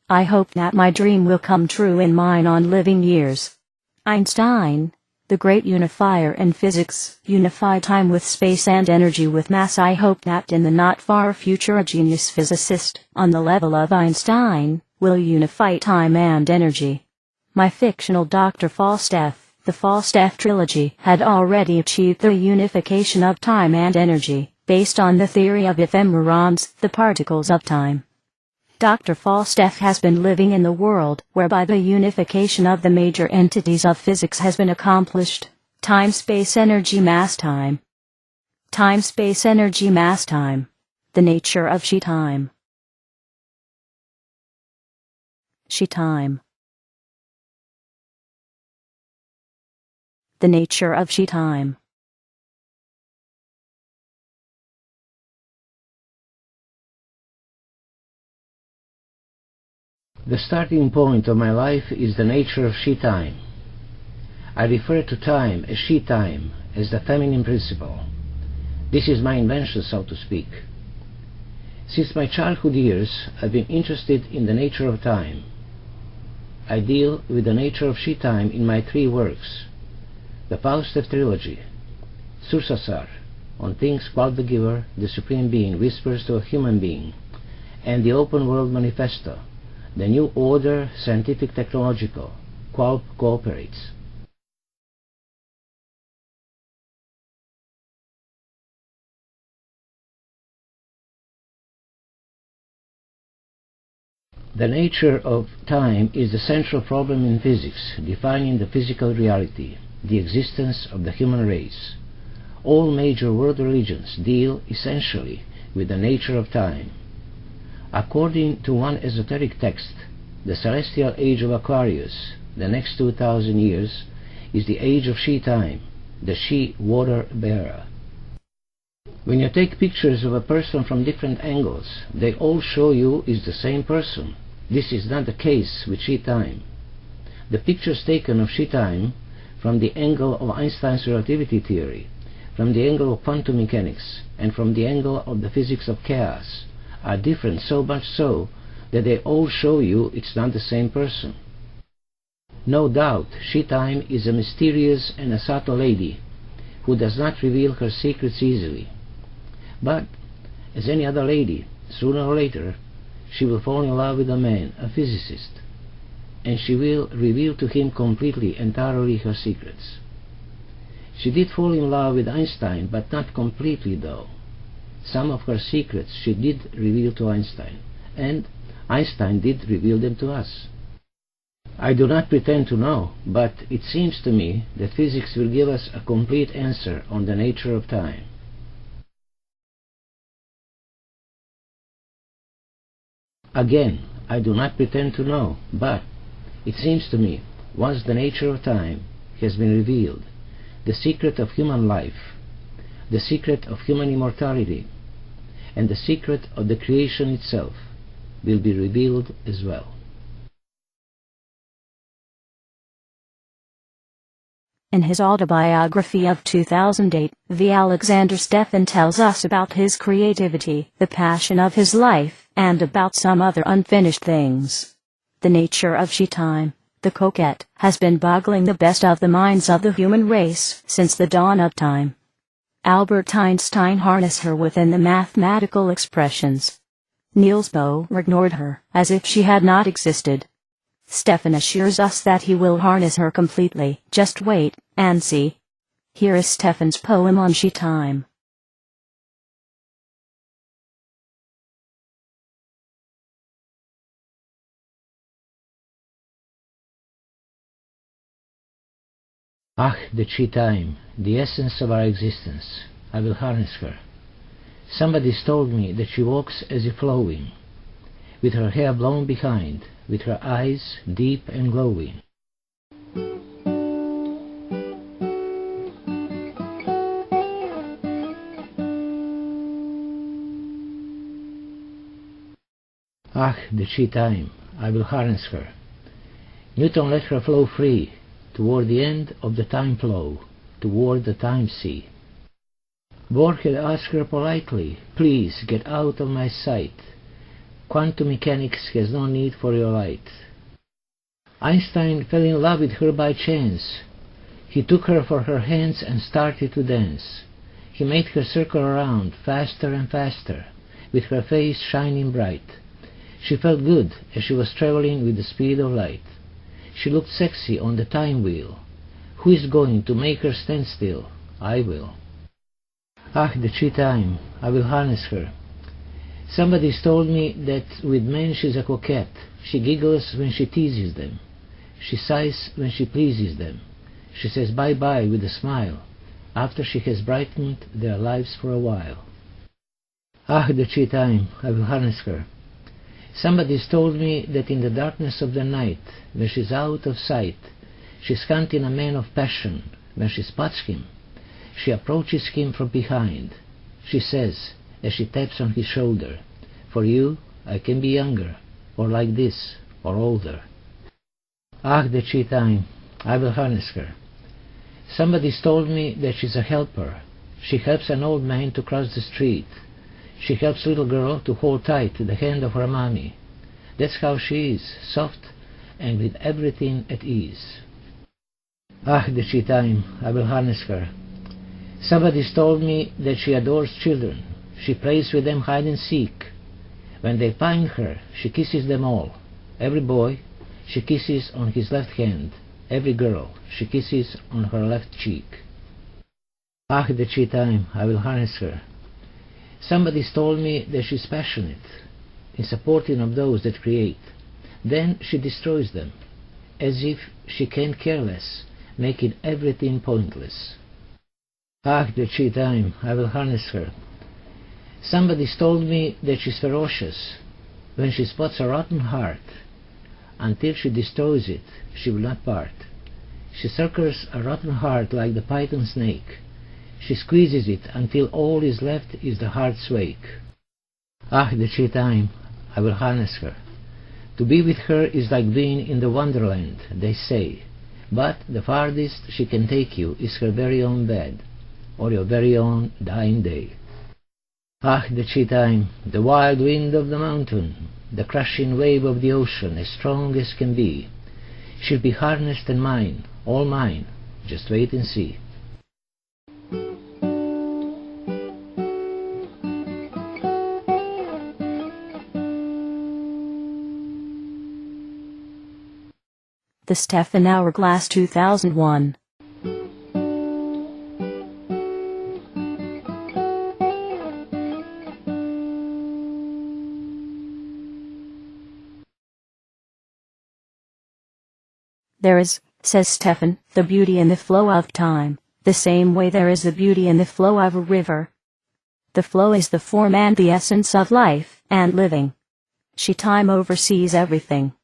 Speaker 1: I hope that my dream will come true in mine on living years. Einstein, the great unifier in physics, unified time with space and energy with mass. I hope that in the not far future a genius physicist, on the level of Einstein, will unify time and energy. My fictional Dr. FAUSTEF, the FAUSTEF trilogy, had already achieved the unification of time and energy, based on the theory of ephemerons, the particles of time. Dr. FAUSTEF has been living in the world whereby the unification of the major entities of physics has been accomplished: time, space, energy, mass, time. Time, space, energy, mass, time. The nature of she-time. She-time. The nature of she-time.
Speaker 2: The starting point of my life is the nature of she-time. I refer to time as she-time, as the feminine principle. This is my invention, so to speak. Since my childhood years, I've been interested in the nature of time. I deal with the nature of she-time in my 3 works: the FAUSTEF trilogy, Sursasar, on things QUALB the giver, the Supreme Being, whispers to a human being, and the Open World Manifesto, the New Order Scientific Technological, QUALB cooperates. The nature of time is the central problem in physics, defining the physical reality, the existence of the human race. All major world religions deal essentially with the nature of time. According to one esoteric text, the celestial age of Aquarius, the next 2000 years, is the age of she-time, the she-water bearer. When you take pictures of a person from different angles, they all show you is the same person. This is not the case with she-time. The pictures taken of she-time from the angle of Einstein's relativity theory, from the angle of quantum mechanics, and from the angle of the physics of chaos, are different, so much so that they all show you it's not the same person. No doubt, she-time is a mysterious and a subtle lady who does not reveal her secrets easily. But, as any other lady, sooner or later, she will fall in love with a man, a physicist, and she will reveal to him completely and thoroughly her secrets. She did fall in love with Einstein, but not completely though. Some of her secrets she did reveal to Einstein, and Einstein did reveal them to us. I do not pretend to know, but it seems to me that physics will give us a complete answer on the nature of time. Again, I do not pretend to know, but it seems to me, once the nature of time has been revealed, the secret of human life, the secret of human immortality, and the secret of the creation itself will be revealed as well.
Speaker 1: In his autobiography of 2008, V. Alexander Stefan tells us about his creativity, the passion of his life, and about some other unfinished things. The nature of she-time, the coquette, has been boggling the best of the minds of the human race since the dawn of time. Albert Einstein harnessed her within the mathematical expressions. Niels Bohr ignored her, as if she had not existed. Stefan assures us that he will harness her completely. Just wait and see. Here is Stefan's poem on she-time.
Speaker 2: Ach, the she-time, the essence of our existence, I will harness her. Somebody's told me that she walks as if flowing, with her hair blown behind, with her eyes deep and glowing. Ach, the she-time, I will harness her. Newton let her flow free, toward the end of the time flow, toward the time sea. Bohr had asked her politely, please get out of my sight. Quantum mechanics has no need for your light. Einstein fell in love with her by chance. He took her for her hands and started to dance. He made her circle around faster and faster, with her face shining bright. She felt good as she was traveling with the speed of light. She looked sexy on the time wheel. Who is going to make her stand still? I will. Ach, the she-time, I will harness her. Somebody's told me that with men she's a coquette. She giggles when she teases them. She sighs when she pleases them. She says bye-bye with a smile, after she has brightened their lives for a while. Ach, the she-time, I will harness her. Somebody's told me that in the darkness of the night, when she's out of sight, she's hunting a man of passion. When she spots him, she approaches him from behind. She says, as she taps on his shoulder, for you, I can be younger, or like this, or older. Ach, the she-time, I will harness her. Somebody's told me that she's a helper. She helps an old man to cross the street. She helps little girl to hold tight the hand of her mommy. That's how she is, soft and with everything at ease. Ach, the she-time, I will harness her. Somebody's told me that she adores children. She plays with them hide and seek. When they find her, she kisses them all. Every boy, she kisses on his left hand. Every girl, she kisses on her left cheek. Ach, the she-time, I will harness her. Somebody's told me that she's passionate in supporting of those that create. Then she destroys them, as if she can't care less, making everything pointless. Ach, the she-time, I will harness her. Somebody's told me that she's ferocious. When she spots a rotten heart, until she destroys it, she will not part. She circles a rotten heart like the python snake. She squeezes it until all is left is the heart's wake. Ach, the she-time, I will harness her. To be with her is like being in the wonderland, they say, but the farthest she can take you is her very own bed, or your very own dying day. Ach, the she-time, the wild wind of the mountain, the crushing wave of the ocean, as strong as can be. She'll be harnessed and mine, all mine, just wait and see.
Speaker 1: The Stefan Hourglass 2001. There is, says Stefan, the beauty in the flow of time, the same way there is the beauty in the flow of a river. The flow is the form and the essence of life and living. She time oversees everything.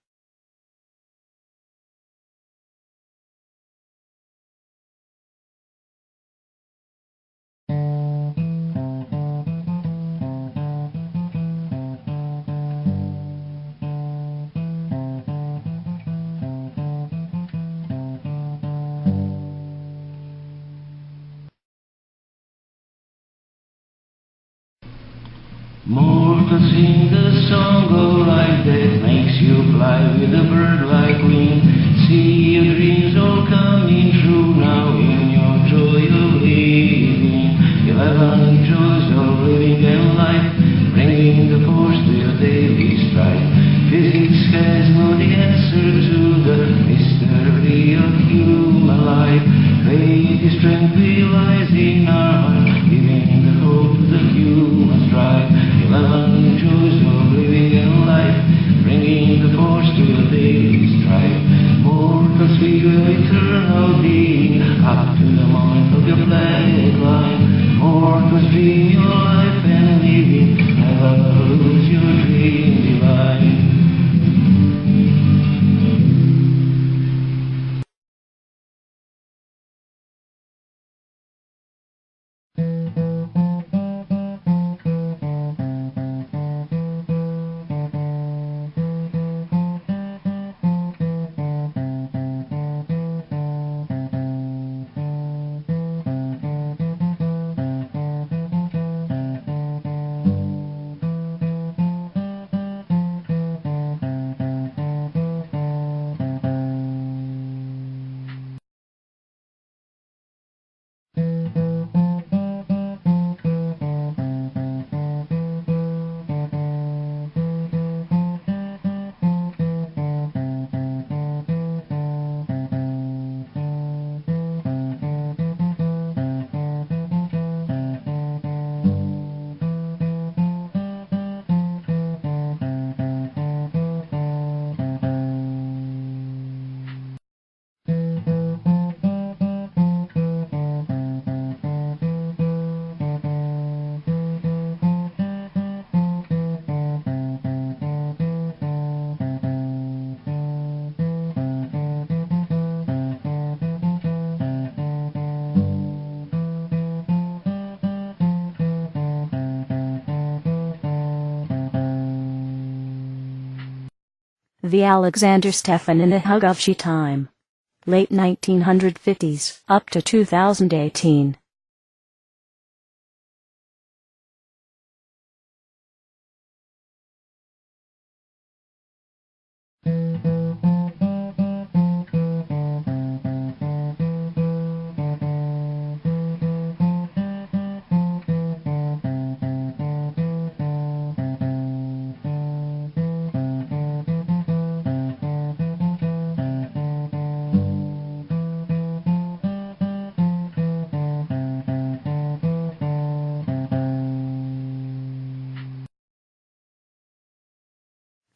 Speaker 5: Mortals sing the song of life that makes you fly with a bird-like wing. See your dreams all coming true now in your joy of living. 11 joys of living and life, bringing the force to your daily strife. Physics has no the answer to the mystery of human life. Faith is strength lies in our heart, giving the hope to the human strife. 11 joys of living and life, bringing the force to your daily strife. Mortals feel your eternal being, up to the moment of your flag line. Mortals dream your life and living, never lose your dream divine.
Speaker 1: The Alexander Stefan in the Hugovshi time. Late 1950s, up to 2018.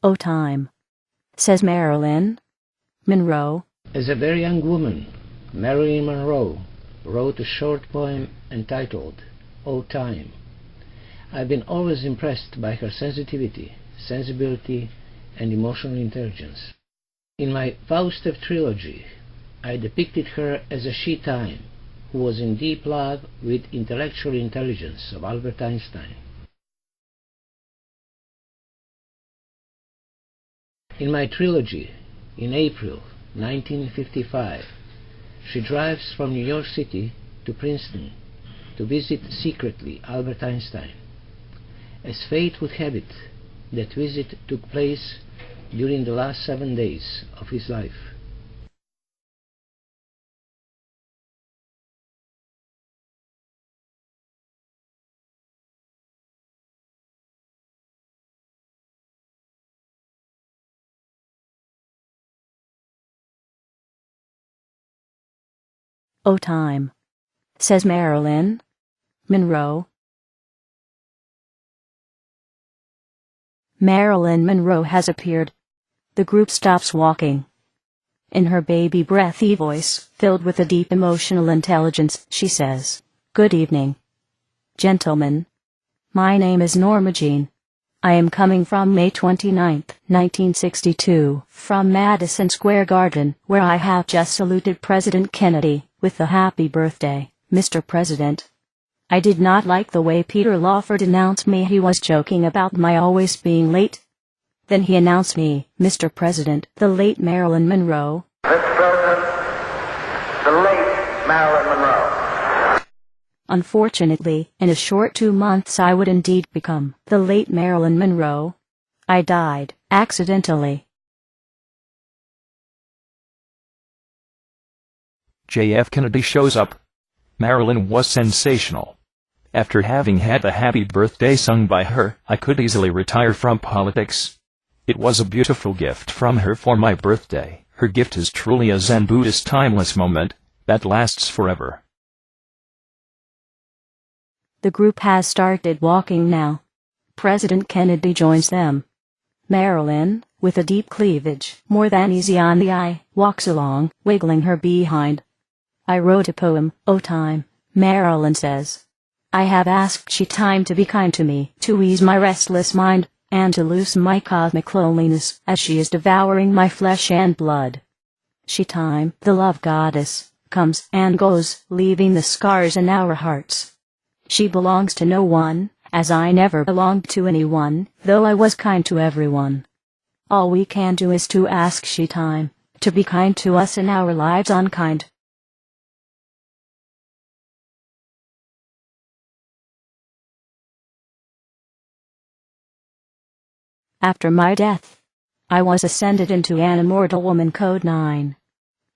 Speaker 1: O time, says Marilyn Monroe.
Speaker 2: As a very young woman, Marilyn Monroe wrote a short poem entitled O Time. I've been always impressed by her sensitivity, sensibility, and emotional intelligence. In my FAUSTEF trilogy, I depicted her as a she-time who was in deep love with intellectual intelligence of Albert Einstein. In my trilogy, in April 1955, she drives from New York City to Princeton to visit secretly Albert Einstein. As fate would have it, that visit took place during the last 7 days of his life.
Speaker 1: O time, says Marilyn Monroe. Marilyn Monroe has appeared. The group stops walking. In her baby breathy voice, filled with a deep emotional intelligence, she says, "Good evening, gentlemen. My name is Norma Jean. I am coming from May 29, 1962, from Madison Square Garden, where I have just saluted President Kennedy with the happy birthday, Mr. President. I did not like the way Peter Lawford announced me. He was joking about my always being late. Then he announced me, Mr. President, the late Marilyn Monroe.
Speaker 14: Mr. President, the late Marilyn Monroe.
Speaker 1: Unfortunately, in a short 2 months I would indeed become the late Marilyn Monroe. I died, accidentally.
Speaker 3: JF Kennedy shows up. Marilyn was sensational. After having had the happy birthday sung by her, I could easily retire from politics. It was a beautiful gift from her for my birthday. Her gift is truly a Zen Buddhist timeless moment that lasts forever.
Speaker 1: The group has started walking now. President Kennedy joins them. Marilyn, with a deep cleavage, more than easy on the eye, walks along, wiggling her behind. I wrote a poem, "O Time," Marilyn says. I have asked she time to be kind to me, to ease my restless mind, and to loosen my cosmic loneliness, as she is devouring my flesh and blood. She time, the love goddess, comes and goes, leaving the scars in our hearts. She belongs to no one, as I never belonged to anyone, though I was kind to everyone. All we can do is to ask she time, to be kind to us in our lives unkind. After my death, I was ascended into an immortal woman, Code 9.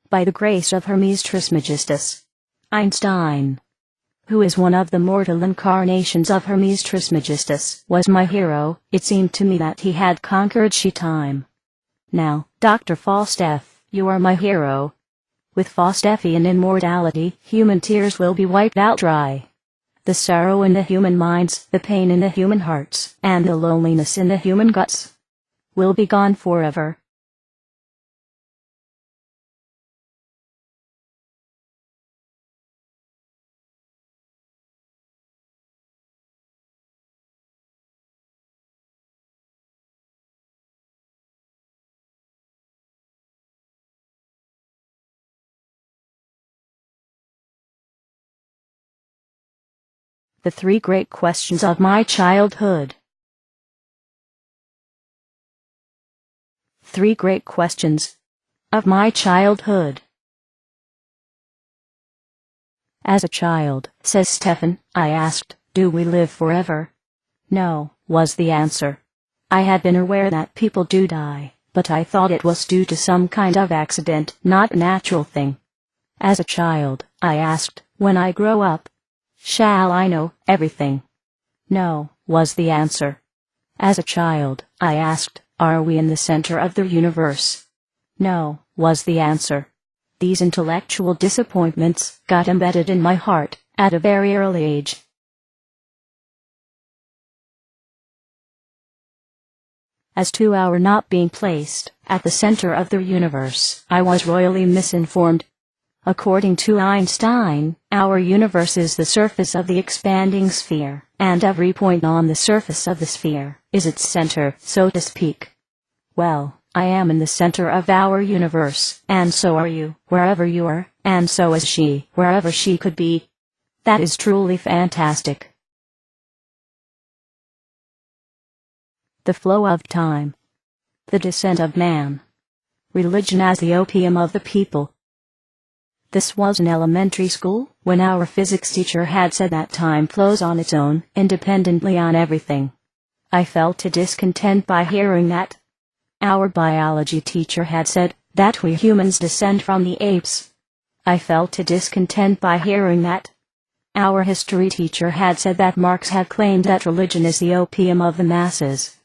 Speaker 1: By the grace of Hermes Trismegistus, Einstein, who is one of the mortal incarnations of Hermes Trismegistus, was my hero. It seemed to me that he had conquered she-time. Now, Dr. FAUSTEF, you are my hero. With FAUSTEFian immortality, human tears will be wiped out dry. The sorrow in the human minds, the pain in the human hearts, and the loneliness in the human guts will be gone forever. The 3 great questions of my childhood. 3 great questions of my childhood. As a child, says Stefan, I asked, do we live forever? No, was the answer. I had been aware that people do die, but I thought it was due to some kind of accident, not a natural thing. As a child, I asked, when I grow up, shall I know everything? No, was the answer. As a child, I asked, are we in the center of the universe? No, was the answer. These intellectual disappointments got embedded in my heart at a very early age. As to our not being placed at the center of the universe, I was royally misinformed. According to Einstein, our universe is the surface of the expanding sphere, and every point on the surface of the sphere is its center, so to speak. Well, I am in the center of our universe, and so are you, wherever you are, and so is she, wherever she could be. That is truly fantastic. The flow of time. The descent of man. Religion as the opium of the people. This was in elementary school, when our physics teacher had said that time flows on its own, independently on everything. I felt a discontent by hearing that. Our biology teacher had said that we humans descend from the apes. I felt a discontent by hearing that. Our history teacher had said that Marx had claimed that religion is the opium of the masses.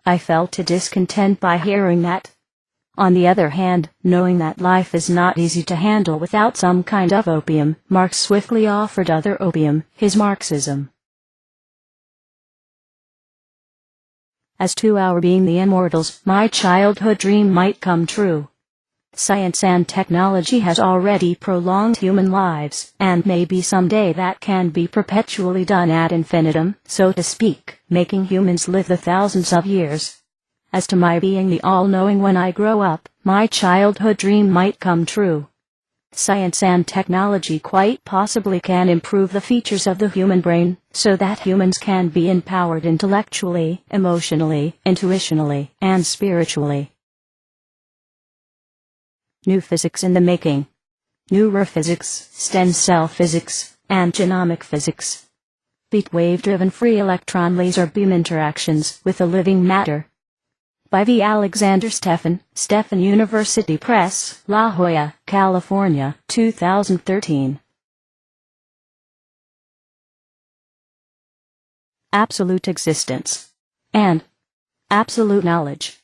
Speaker 1: I felt a discontent by hearing that. On the other hand, knowing that life is not easy to handle without some kind of opium, Marx swiftly offered other opium, his Marxism. As to our being the immortals, my childhood dream might come true. Science and technology has already prolonged human lives, and maybe someday that can be perpetually done ad infinitum, so to speak, making humans live the thousands of years. As to my being the all-knowing when I grow up, my childhood dream might come true. Science and technology quite possibly can improve the features of the human brain, so that humans can be empowered intellectually, emotionally, intuitionally, and spiritually. New physics in the making. Neurophysics, stem cell physics, and genomic physics. Beat wave-driven free electron laser beam interactions with the living matter. By V. Alexander Stefan, Stefan University Press, La Jolla, California, 2013. Absolute existence and absolute knowledge.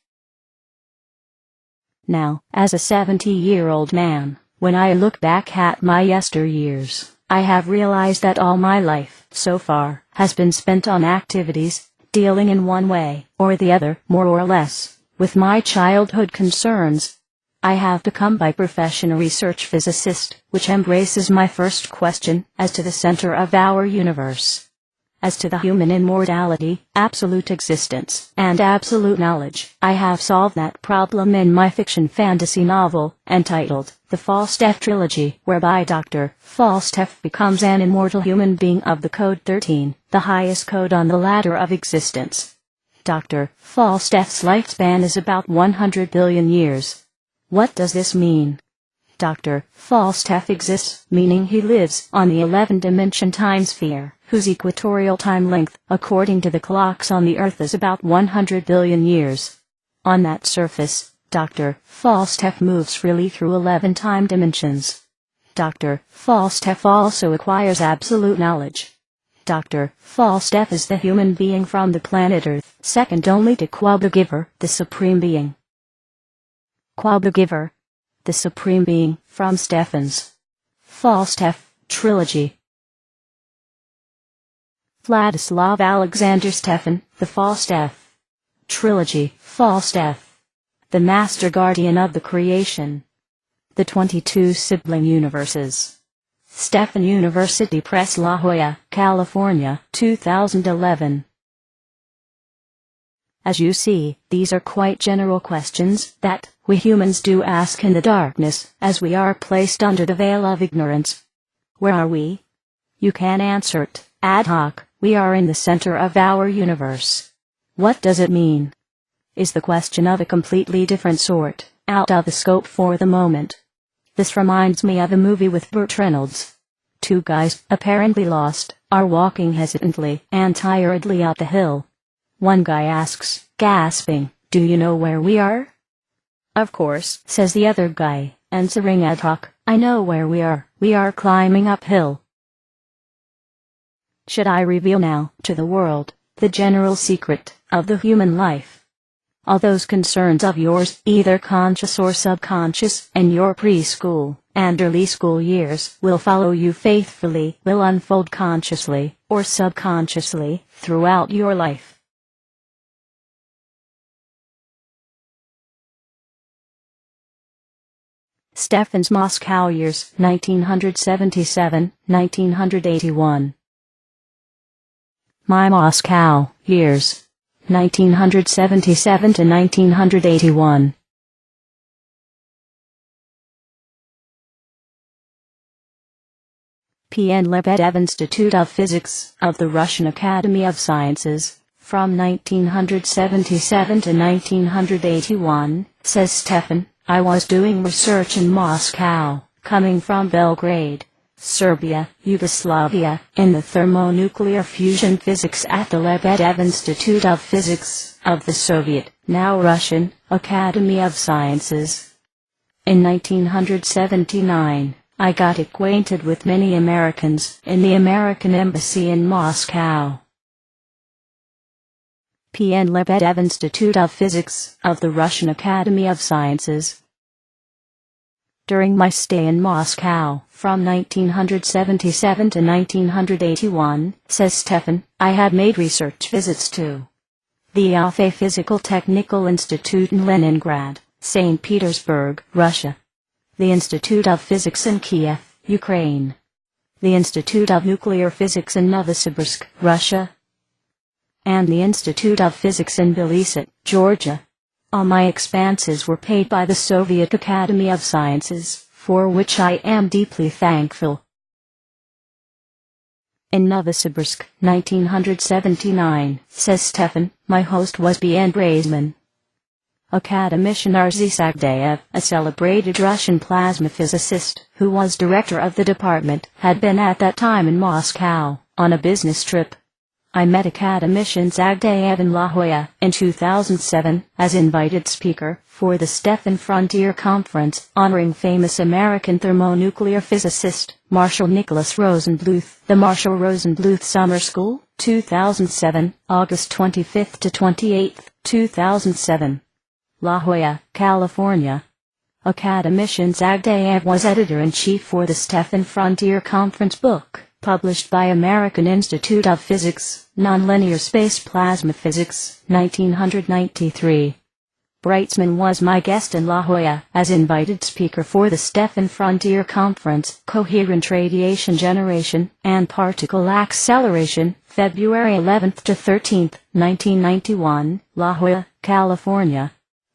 Speaker 1: Now, as a 70-year-old man, when I look back at my yesteryears, I have realized that all my life, so far, has been spent on activities dealing in one way or the other, more or less, with my childhood concerns. I have become by profession a research physicist, which embraces my first question as to the center of our universe. As to the human immortality, absolute existence, and absolute knowledge, I have solved that problem in my fiction fantasy novel, entitled The FAUSTEF Trilogy, whereby Dr. FAUSTEF becomes an immortal human being of the code 13, the highest code on the ladder of existence. Dr. FAUSTEF's lifespan is about 100 billion years. What does this mean? Dr. FAUSTEF exists, meaning he lives on the 11-dimension time sphere, whose equatorial time length, according to the clocks on the Earth, is about 100 billion years. On that surface, Dr. FAUSTEF moves freely through 11 time dimensions. Dr. FAUSTEF also acquires absolute knowledge. Dr. FAUSTEF is the human being from the planet Earth, second only to QUALB the Giver, the Supreme Being. QUALB the Giver, the Supreme Being, from STEFAN'S FAUSTEF Trilogy. Vladislav Alexander Stefan, the FAUSTEF Trilogy, FAUSTEF, the Master Guardian of the Creation. The 22 Sibling Universes. Stefan University Press, La Jolla, California, 2011. As you see, these are quite general questions that we humans do ask in the darkness, as we are placed under the veil of ignorance. Where are we? You can answer it, ad hoc. We are in the center of our universe. What does it mean? Is the question of a completely different sort, out of the scope for the moment. This reminds me of a movie with Burt Reynolds. Two guys, apparently lost, are walking hesitantly and tiredly up the hill. One guy asks, gasping, "Do you know where we are?" "Of course," says the other guy, answering ad hoc, "I know where we are. We are climbing uphill." Should I reveal now, to the world, the general secret of the human life? All those concerns of yours, either conscious or subconscious, in your preschool and early school years, will follow you faithfully, will unfold consciously or subconsciously throughout your life. STEFAN'S Moscow years, 1977-1981. My Moscow years, 1977 to 1981. P.N. Lebedev Institute of Physics of the Russian Academy of Sciences, from 1977 to 1981, says Stefan. I was doing research in Moscow, coming from Belgrade, Serbia, Yugoslavia, in the thermonuclear fusion physics at the Lebedev Institute of Physics of the Soviet, now Russian, Academy of Sciences. In 1979, I got acquainted with many Americans in the American Embassy in Moscow. P.N. Lebedev Institute of Physics of the Russian Academy of Sciences. During my stay in Moscow, from 1977 to 1981, says Stefan, I had made research visits to the Physical Technical Institute in Leningrad, St. Petersburg, Russia, the Institute of Physics in Kiev, Ukraine, the Institute of Nuclear Physics in Novosibirsk, Russia, and the Institute of Physics in Tbilisi, Georgia. All my expenses were paid by the Soviet Academy of Sciences, for which I am deeply thankful. In Novosibirsk, 1979, says Stefan, my host was B.N. Braisman. Academician Arsy Sagdayev, a celebrated Russian plasma physicist, who was director of the department, had been at that time in Moscow, on a business trip. I met Academician Sagdayev in La Jolla, in 2007, as invited speaker, for the STEFAN Frontier Conference, honoring famous American thermonuclear physicist, Marshall Nicholas Rosenbluth. The Marshall Rosenbluth Summer School, 2007, August 25 to 28, 2007. La Jolla, California. Academician Sagdayev was editor-in-chief for the STEFAN Frontier Conference book, published by American Institute of Physics, Nonlinear Space Plasma Physics, 1993. Braisman was my guest in La Jolla as invited speaker for the STEFAN Frontier Conference, Coherent Radiation Generation and Particle Acceleration, February 11 to 13, 1991, La Jolla, California.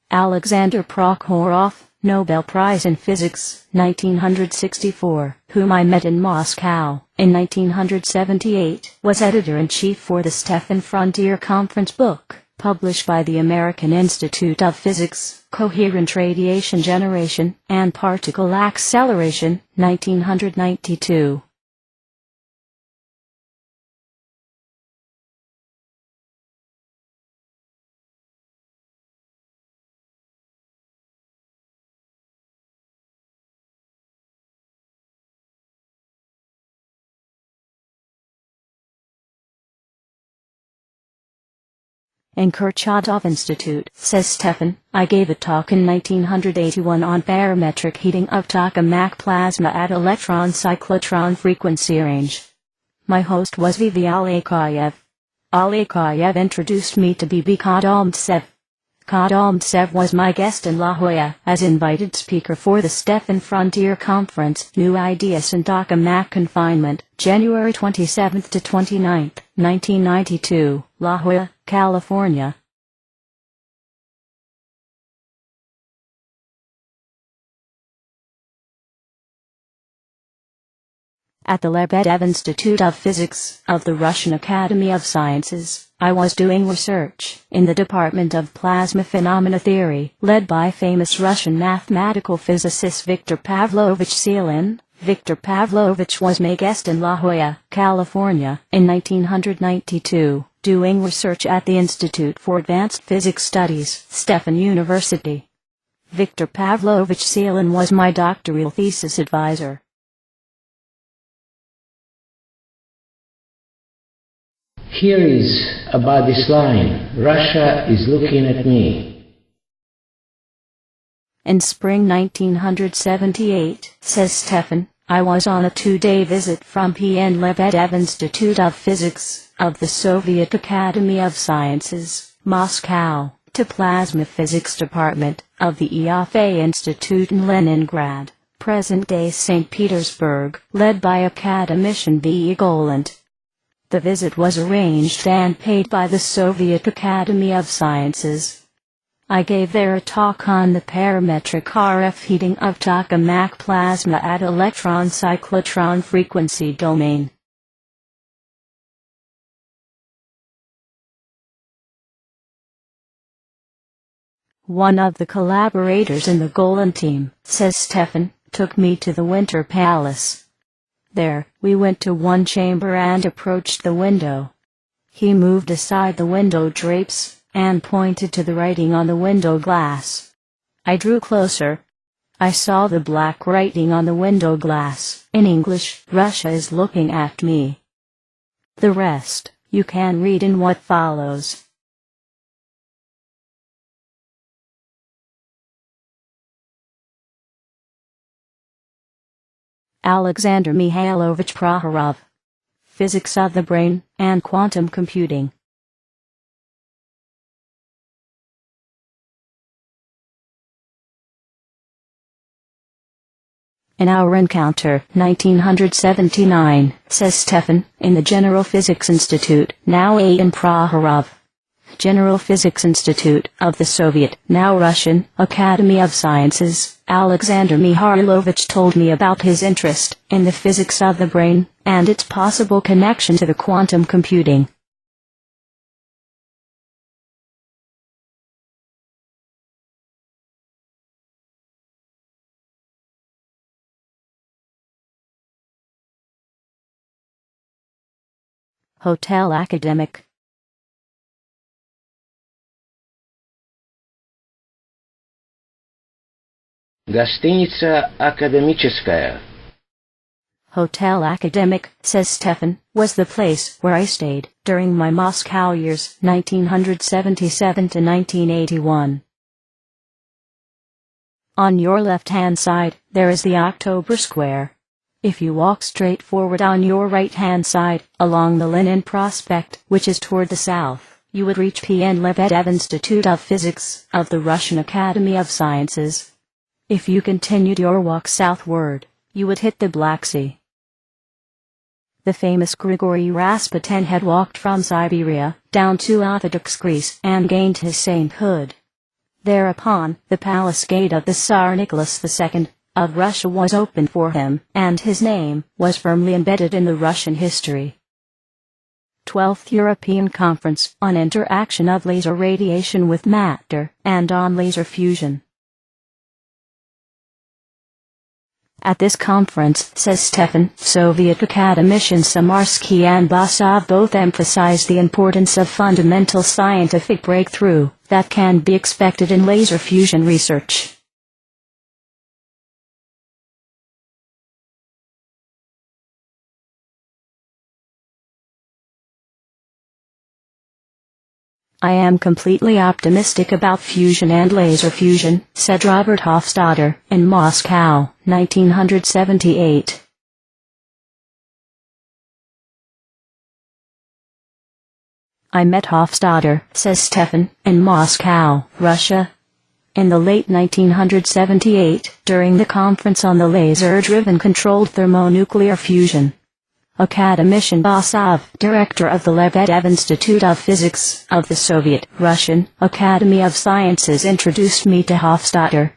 Speaker 1: Alexander Prokhorov, Nobel Prize in Physics, 1964, whom I met in Moscow, in 1978, was editor-in-chief for the STEFAN Frontier Conference book, published by the American Institute of Physics, Coherent Radiation Generation and Particle Acceleration, 1992. In Kurchatov Institute, says Stefan, I gave a talk in 1981 on barometric heating of tokamak plasma at electron-cyclotron frequency range. My host was Vivi Alexeyev. Alexeyev introduced me to Bibi Kadomtsev. Kadomtsev was my guest in La Jolla as invited speaker for the STEFAN Frontier Conference, New Ideas in Tokamak Confinement, January 27 to 29, 1992, La Jolla, California. At the Lebedev Institute of Physics of the Russian Academy of Sciences, I was doing research in the Department of Plasma Phenomena Theory, led by famous Russian mathematical physicist Viktor Pavlovich Selin. Viktor Pavlovich was my guest in La Jolla, California, in 1992, doing research at the Institute for Advanced Physics Studies, Stefan University. Viktor Pavlovich Selin was my doctoral thesis advisor.
Speaker 2: Here is about this line, Russia is looking at me.
Speaker 1: In spring 1978, says Stefan, I was on a 2-day visit from P.N. Lebedev Institute of Physics of the Soviet Academy of Sciences, Moscow, to Plasma Physics Department of the EIFA Institute in Leningrad, present-day St. Petersburg, led by academician V. Goland. The visit was arranged and paid by the Soviet Academy of Sciences. I gave there a talk on the parametric RF heating of tokamak plasma at electron-cyclotron frequency domain. One of the collaborators in the Golan team, says Stefan, took me to the Winter Palace. There, we went to one chamber and approached the window. He moved aside the window drapes and pointed to the writing on the window glass. I drew closer. I saw the black writing on the window glass. In English, Russia is looking at me. The rest, you can read in what follows. Alexander Mikhailovich Prokhorov. Physics of the Brain and Quantum Computing. In our encounter, 1979, says Stefan, in the General Physics Institute, now in Praharov. General Physics Institute of the Soviet, now Russian, Academy of Sciences, Alexander Mikhailovich told me about his interest in the physics of the brain, and its possible connection to the quantum computing. Hotel academic.
Speaker 2: Гостиница академическая.
Speaker 1: Hotel Academic, says Stefan, was the place where I stayed during my Moscow years 1977 to 1981. On your left-hand side, there is the October Square. If you walk straight forward on your right-hand side, along the Lenin Prospect, which is toward the south, you would reach P.N. Lebedev Institute of Physics of the Russian Academy of Sciences. If you continued your walk southward, you would hit the Black Sea. The famous Grigory Rasputin had walked from Siberia down to Orthodox Greece and gained his sainthood. Thereupon, the palace gate of the Tsar Nicholas II of Russia was opened for him, and his name was firmly embedded in the Russian history. 12th European Conference on Interaction of Laser Radiation with Matter and on Laser Fusion. At this conference, says Stefan, Soviet academicians Samarsky and Basov both emphasized the importance of fundamental scientific breakthrough that can be expected in laser fusion research. I am completely optimistic about fusion and laser fusion, said Robert Hofstadter, in Moscow, 1978. I met Hofstadter, says Stefan, in Moscow, Russia, in the late 1978, during the conference on the laser-driven controlled thermonuclear fusion. Academician Basov, director of the Lebedev Institute of Physics of the Soviet Russian Academy of Sciences, introduced me to Hofstadter.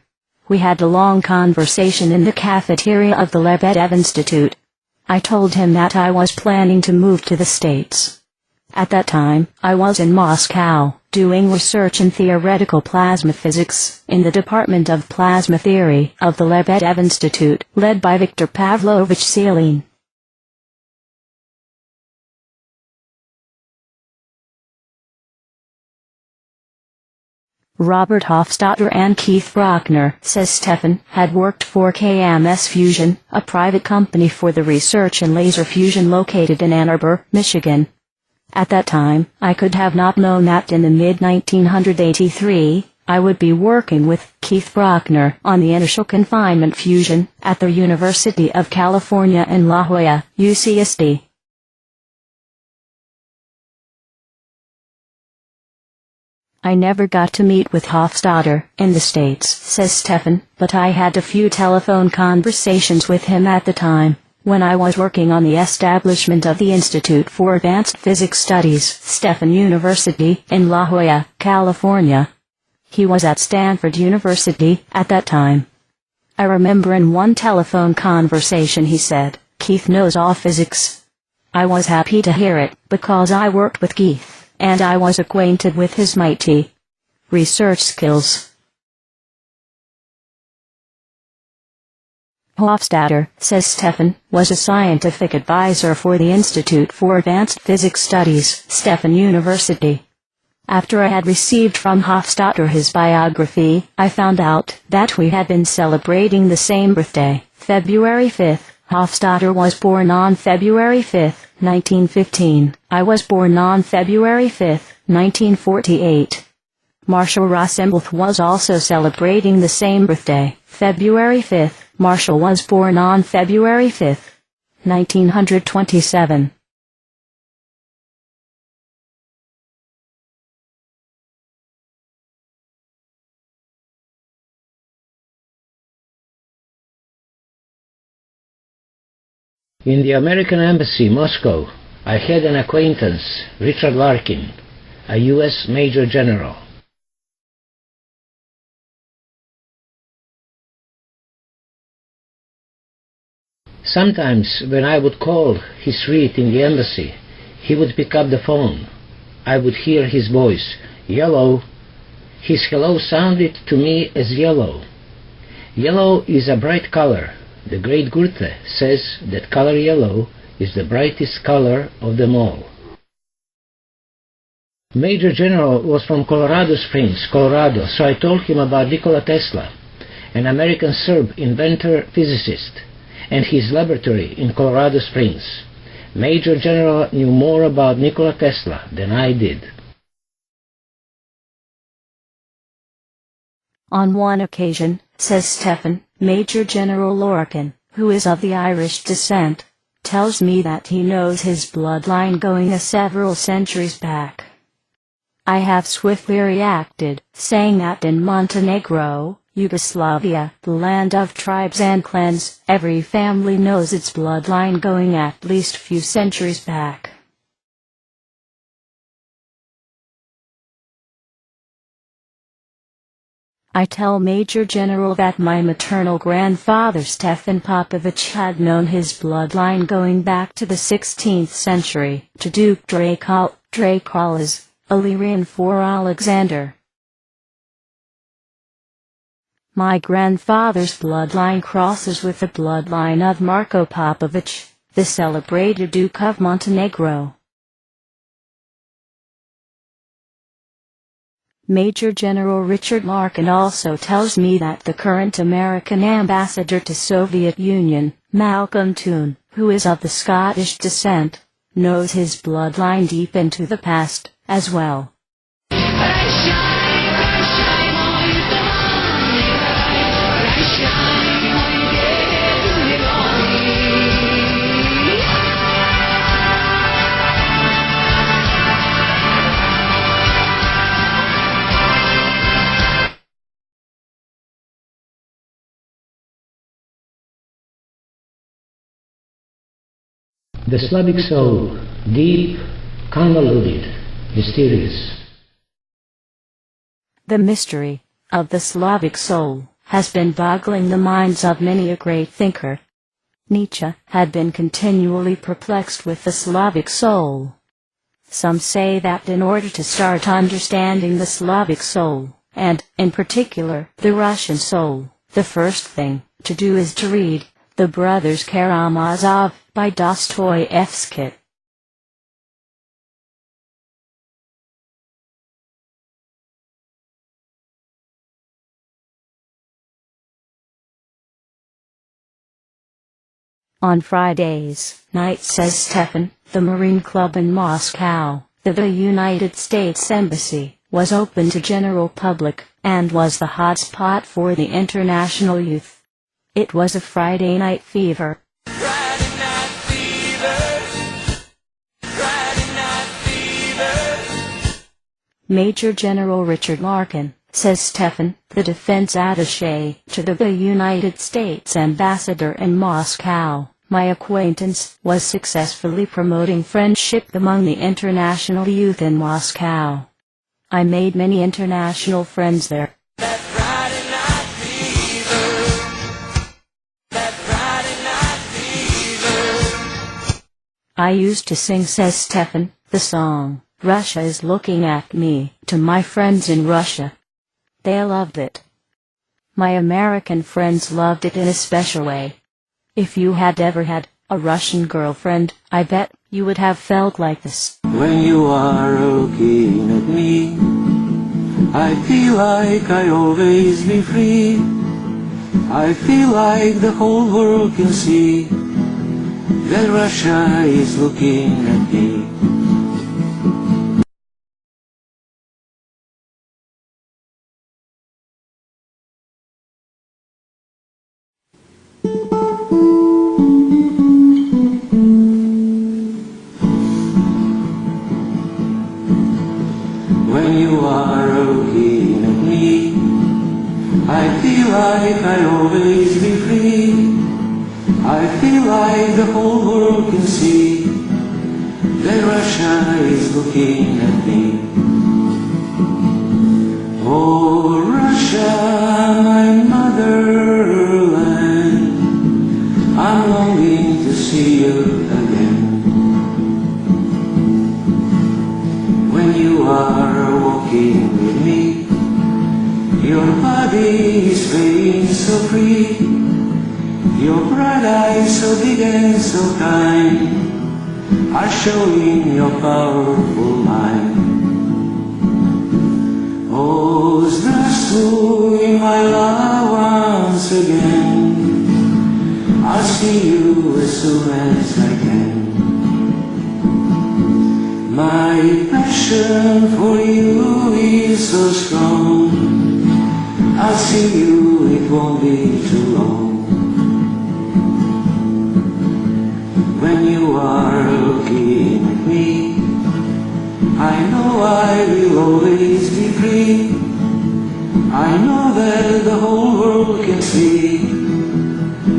Speaker 1: We had a long conversation in the cafeteria of the Lebedev Institute. I told him that I was planning to move to the States. At that time, I was in Moscow, doing research in theoretical plasma physics in the Department of Plasma Theory of the Lebedev Institute, led by Viktor Pavlovich Selin. Robert Hofstadter and Keith Brockner, says Stefan, had worked for KMS Fusion, a private company for the research in laser fusion located in Ann Arbor, Michigan. At that time, I could have not known that in the mid-1983, I would be working with Keith Brockner on the inertial confinement fusion at the University of California in La Jolla, UCSD. I never got to meet with Hofstadter in the States, says Stefan, but I had a few telephone conversations with him at the time, when I was working on the establishment of the Institute for Advanced Physics Studies, Stefan University, in La Jolla, California. He was at Stanford University at that time. I remember in one telephone conversation he said, "Keith knows all physics." I was happy to hear it, because I worked with Keith, and I was acquainted with his mighty research skills. Hofstadter, says Stefan, was a scientific advisor for the Institute for Advanced Physics Studies, Stefan University. After I had received from Hofstadter his biography, I found out that we had been celebrating the same birthday, February 5th. Hofstadter was born on February 5th, 1915. I was born on February 5th, 1948. Marshall Rosenbluth was also celebrating the same birthday, February 5th. Marshall was born on February 5th, 1927.
Speaker 2: In the American Embassy, Moscow, I had an acquaintance, Richard Larkin, a U.S. Major General. Sometimes, when I would call his suite in the embassy, he would pick up the phone. I would hear his voice, "Yellow." His hello sounded to me as yellow. Yellow is a bright color. The great Goethe says that color yellow is the brightest color of them all. Major General was from Colorado Springs, Colorado, so I told him about Nikola Tesla, an American Serb inventor, physicist, and his laboratory in Colorado Springs. Major General knew more about Nikola Tesla than I did.
Speaker 1: On one occasion, says Stefan, Major General Larkin, who is of the Irish descent, tells me that he knows his bloodline going several centuries back. I have swiftly reacted, saying that in Montenegro, Yugoslavia, the land of tribes and clans, every family knows its bloodline going at least few centuries back. I tell Major General that my maternal grandfather Stefan Popovich had known his bloodline going back to the 16th century, to Duke Draculas, Illyrian for Alexander. My grandfather's bloodline crosses with the bloodline of Marko Popovich, the celebrated Duke of Montenegro. Major General Richard Larkin also tells me that the current American ambassador to Soviet Union, Malcolm Toon, who is of the Scottish descent, knows his bloodline deep into the past, as well.
Speaker 2: The Slavic soul, deep, convoluted, mysterious.
Speaker 1: The mystery of the Slavic soul has been boggling the minds of many a great thinker. Nietzsche had been continually perplexed with the Slavic soul. Some say that in order to start understanding the Slavic soul, and, in particular, the Russian soul, the first thing to do is to read The Brothers Karamazov by Dostoevsky. On Fridays night, says Stefan, the Marine Club in Moscow, the United States Embassy, was open to general public, and was the hot spot for the international youth. It was a Friday night fever.
Speaker 5: Friday night fever. Friday night fever.
Speaker 1: Major General Richard Larkin, says Stefan, the defense attaché to the United States ambassador in Moscow, my acquaintance, was successfully promoting friendship among the international youth in Moscow. I made many international friends there. I used to sing, says Stefan, the song, Russia is Looking at Me, to my friends in Russia. They loved it. My American friends loved it in a special way. If you had ever had a Russian girlfriend, I bet you would have felt like this.
Speaker 5: When you are looking at me, I feel like I always be free. I feel like the whole world can see that Russia is looking at me. When you are looking at me, I feel like I always be free. I feel like the whole world can see that Russia is looking at me. Oh, Russia, my motherland, I'm longing to see you again. When you are walking with me, your body is swaying so free, your bright eyes so big and so kind are showing your powerful mind. Oh, здравствуй, my love, once again. I'll see you as soon as I can. My passion for you is so strong. I'll see you, it won't be too long. When you are looking at me, I know I will always be free. I know that the whole world can see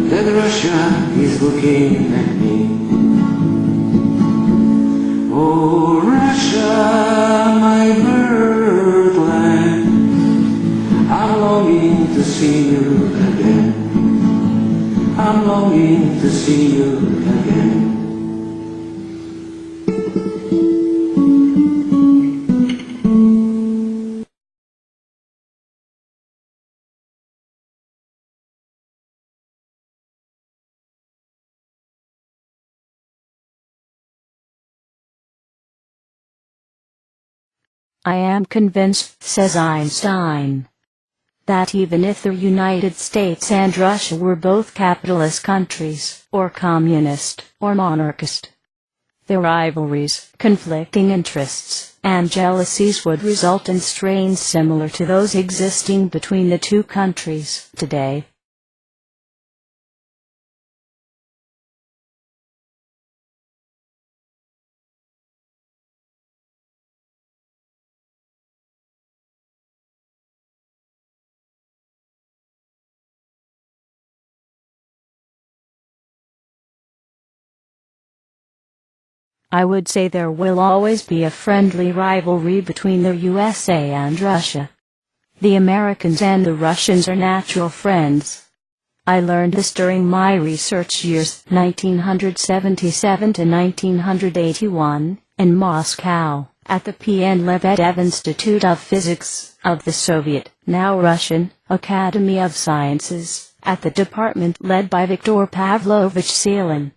Speaker 5: that Russia is looking at me. Oh, Russia, my birthland, I'm longing to see you again. I'm longing to see you again.
Speaker 1: I am convinced, says Einstein, that even if the United States and Russia were both capitalist countries, or communist, or monarchist, their rivalries, conflicting interests, and jealousies would result in strains similar to those existing between the two countries today. I would say there will always be a friendly rivalry between the USA and Russia. The Americans and the Russians are natural friends. I learned this during my research years 1977 to 1981 in Moscow at the PN-Lebedev Institute of Physics of the Soviet, now Russian, Academy of Sciences, at the department led by Viktor Pavlovich Selin.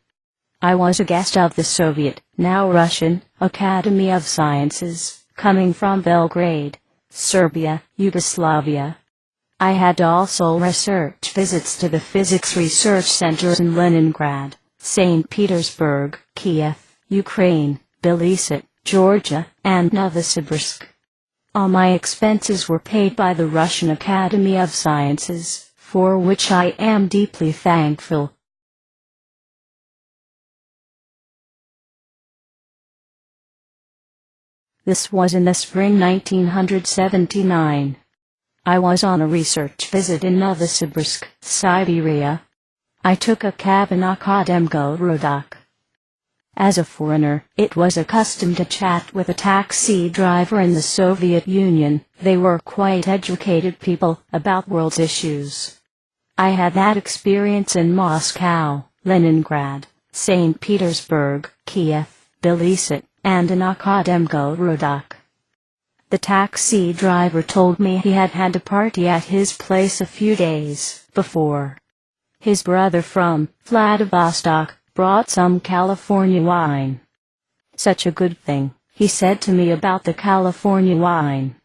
Speaker 1: I was a guest of the Soviet, now Russian, Academy of Sciences, coming from Belgrade, Serbia, Yugoslavia. I had also research visits to the physics research centers in Leningrad, St. Petersburg, Kiev, Ukraine, Tbilisi, Georgia, and Novosibirsk. All my expenses were paid by the Russian Academy of Sciences, for which I am deeply thankful. This was in the spring 1979. I was on a research visit in Novosibirsk, Siberia. I took a cab in Akademgorodok. As a foreigner, it was a custom to chat with a taxi driver in the Soviet Union. They were quite educated people about world's issues. I had that experience in Moscow, Leningrad, St. Petersburg, Kiev, Tbilisi, and in Akademgorodok. The taxi driver told me he had had a party at his place a few days before. His brother from Vladivostok brought some California wine. Such a good thing, he said to me about the California wine.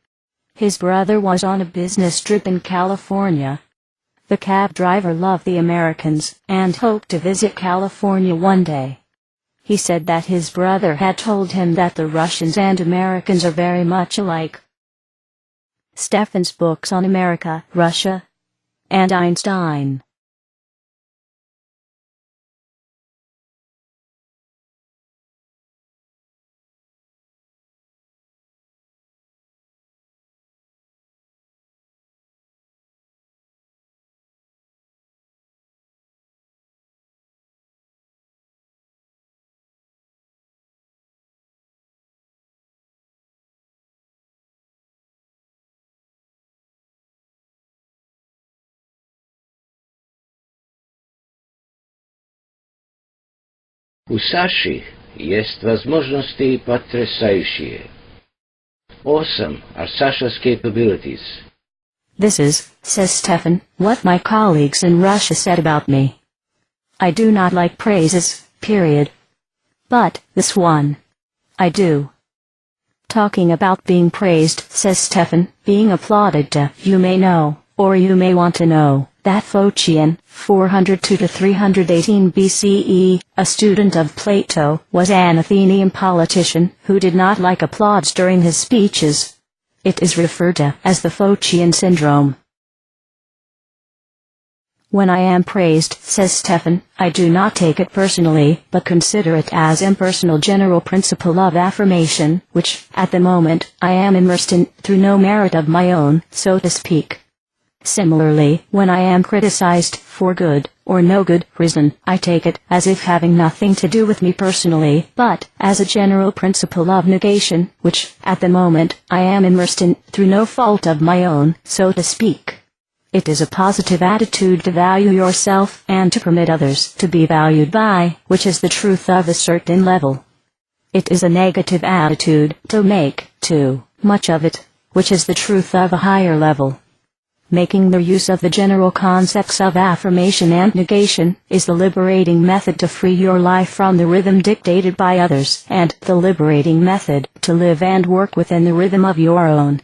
Speaker 1: His brother was on a business trip in California. The cab driver loved the Americans and hoped to visit California one day. He said that his brother had told him that the Russians and Americans are very much alike. STEFAN'S books on America, Russia, and Einstein.
Speaker 2: У Саши есть возможности потрясающие. Awesome are Sasha's capabilities.
Speaker 1: This is, says Stefan, what my colleagues in Russia said about me. I do not like praises, period. But, this one, I do. Talking about being praised, says Stefan, being applauded, you may know, or you may want to know, that Phocion, 402 to 318 BCE, a student of Plato, was an Athenian politician who did not like applause during his speeches. It is referred to as the Phocion syndrome. When I am praised, says Stefan, I do not take it personally, but consider it as impersonal general principle of affirmation, which, at the moment, I am immersed in, through no merit of my own, so to speak. Similarly, when I am criticized, for good, or no good, reason, I take it as if having nothing to do with me personally, but, as a general principle of negation, which, at the moment, I am immersed in, through no fault of my own, so to speak. It is a positive attitude to value yourself and to permit others to be valued by, which is the truth of a certain level. It is a negative attitude to make too much of it, which is the truth of a higher level. Making the use of the general concepts of affirmation and negation is the liberating method to free your life from the rhythm dictated by others, and the liberating method to live and work within the rhythm of your own.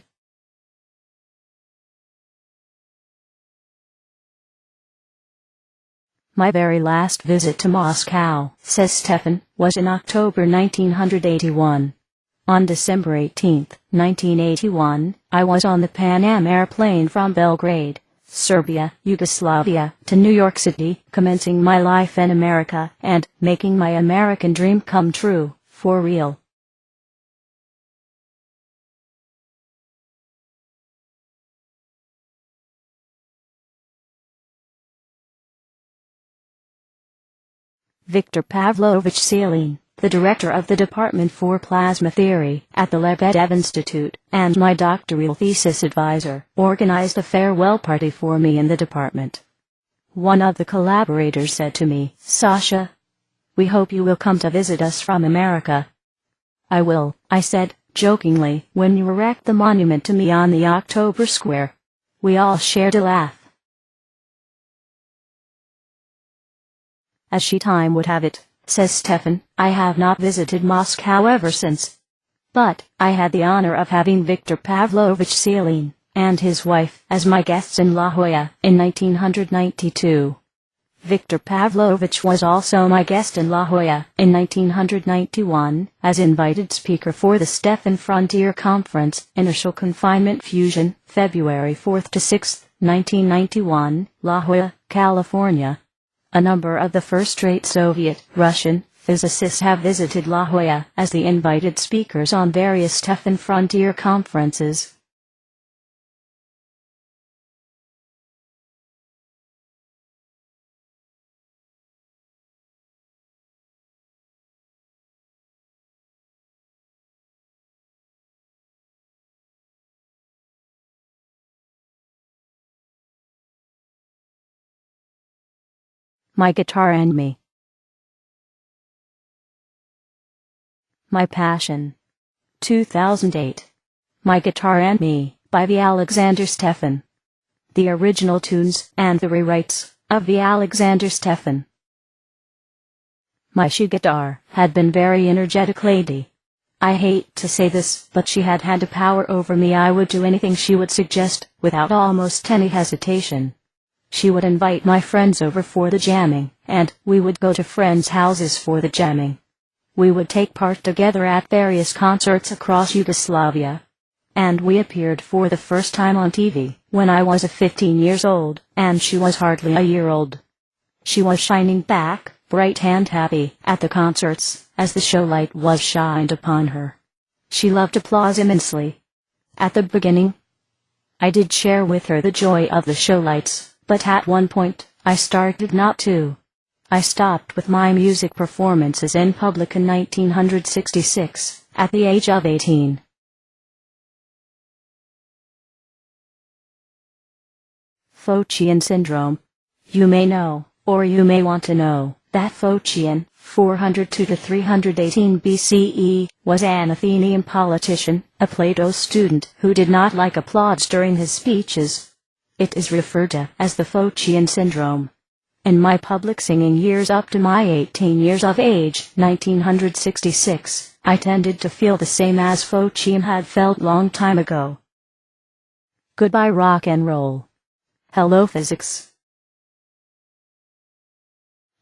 Speaker 1: My very last visit to Moscow, says Stefan, was in October 1981. On December 18, 1981, I was on the Pan Am airplane from Belgrade, Serbia, Yugoslavia, to New York City, commencing my life in America, and making my American dream come true, for real. Victor Pavlovich Selin, the director of the Department for Plasma Theory at the Lebedev Institute, and my doctoral thesis advisor, organized a farewell party for me in the department. One of the collaborators said to me, "Sasha, we hope you will come to visit us from America." "I will," I said, jokingly, "when you erect the monument to me on the October Square." We all shared a laugh. As she time would have it, says Stefan, I have not visited Moscow ever since. But I had the honor of having Victor Pavlovich Selin and his wife as my guests in La Jolla in 1992. Victor Pavlovich was also my guest in La Jolla in 1991 as invited speaker for the Stefan Frontier Conference, Initial Confinement Fusion, February 4 to 6, 1991, La Jolla, California. A number of the first-rate Soviet, Russian, physicists have visited La Jolla as the invited speakers on various Stefan Frontier conferences. My Guitar and Me. My Passion. 2008. My Guitar and Me, by the Alexander Stefan. The original tunes and the rewrites of the Alexander Stefan. My she guitar had been very energetic lately. I hate to say this, but she had a power over me. I would do anything she would suggest, without almost any hesitation. She would invite my friends over for the jamming, and we would go to friends' houses for the jamming. We would take part together at various concerts across Yugoslavia. And we appeared for the first time on TV, when I was 15 years old, and she was hardly a year old. She was shining back, bright and happy, at the concerts, as the show light was shined upon her. She loved applause immensely. At the beginning, I did share with her the joy of the show lights. But at one point, I started not to. I stopped with my music performances in public in 1966, at the age of 18. Phocion syndrome. You may know, or you may want to know, that Phocion, 402 to 318 BCE, was an Athenian politician, a Plato student who did not like applause during his speeches. It is referred to as the Phocian syndrome. In my public singing years up to my 18 years of age, 1966, I tended to feel the same as Phocian had felt long time ago. Goodbye rock and roll. Hello physics.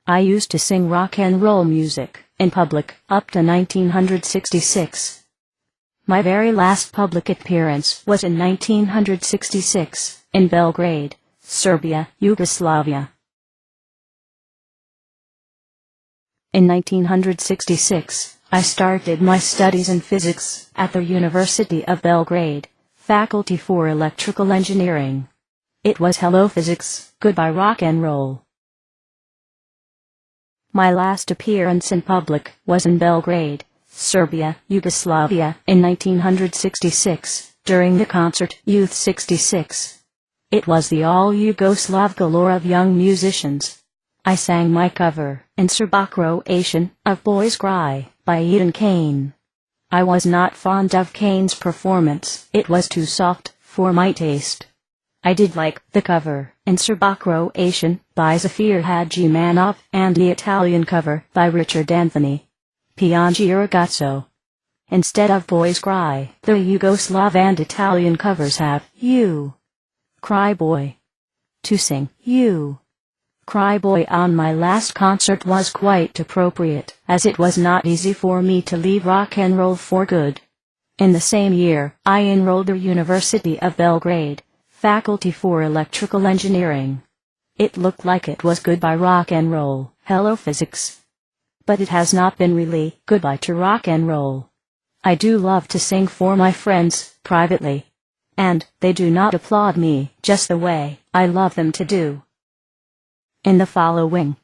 Speaker 1: I used to sing rock and roll music in public up to 1966. My very last public appearance was in 1966 in Belgrade, Serbia, Yugoslavia. In 1966, I started my studies in physics at the University of Belgrade, Faculty for Electrical Engineering. It was hello physics, goodbye rock and roll. My last appearance in public was in Belgrade, Serbia, Yugoslavia, in 1966, during the concert Youth 66. It was the all-Yugoslav galore of young musicians. I sang my cover, in Serbo-Croatian, of Boys Cry, by Eden Kane. I was not fond of Kane's performance, it was too soft for my taste. I did like the cover, in Serbo-Croatian, by Zafir Hadjimanov, and the Italian cover, by Richard Anthony. Piangi ragazzo. Instead of Boys Cry, the Yugoslav and Italian covers have You Cry Boy. To sing You Cry Boy on my last concert was quite appropriate, as it was not easy for me to leave rock and roll for good. In the same year, I enrolled at the University of Belgrade, Faculty for Electrical Engineering. It looked like it was goodbye rock and roll, hello physics. But it has not been really goodbye to rock and roll. I do love to sing for my friends, privately. And they do not applaud me, just the way I love them to do. In the following,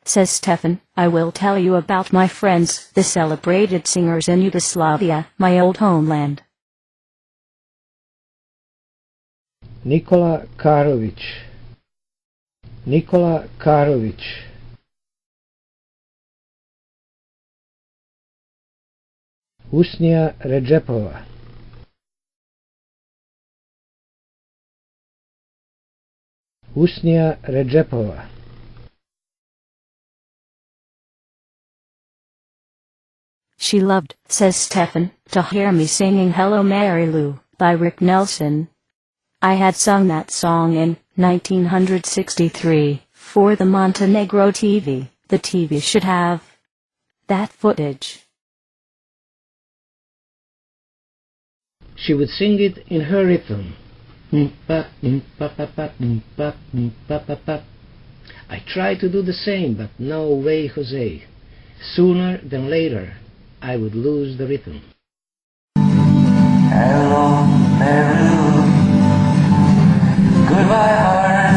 Speaker 1: says Stefan, I will tell you about my friends, the celebrated singers in Yugoslavia, my old homeland.
Speaker 2: Nikola Karović. Nikola Karović. Usnija Redžepova. Usnija Redžepova.
Speaker 1: She loved, says Stefan, to hear me singing Hello Marilyn by Rick Nelson. I had sung that song in 1963 for the Montenegro TV. The TV should have that footage.
Speaker 2: She would sing it in her rhythm. I tried to do the same, but no way, Jose. Sooner than later, I would lose the rhythm.
Speaker 5: Hello, Marilyn. Goodbye, heart,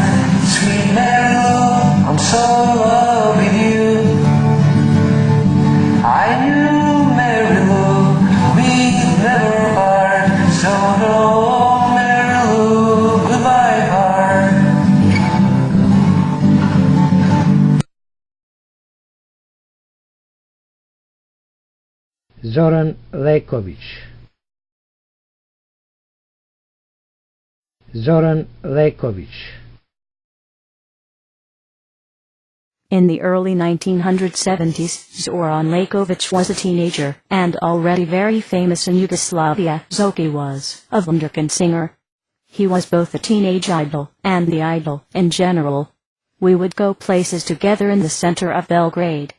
Speaker 5: sweet Marilyn. I'm so in love with you. I knew, Marilyn, we'd never part. So no, Marilyn, goodbye, heart.
Speaker 2: Zoran Leković. Zoran Leković.
Speaker 1: In the early 1970s, Zoran Leković was a teenager, and already very famous in Yugoslavia. Zoki was a wunderkind singer. He was both a teenage idol, and the idol, in general. We would go places together in the center of Belgrade.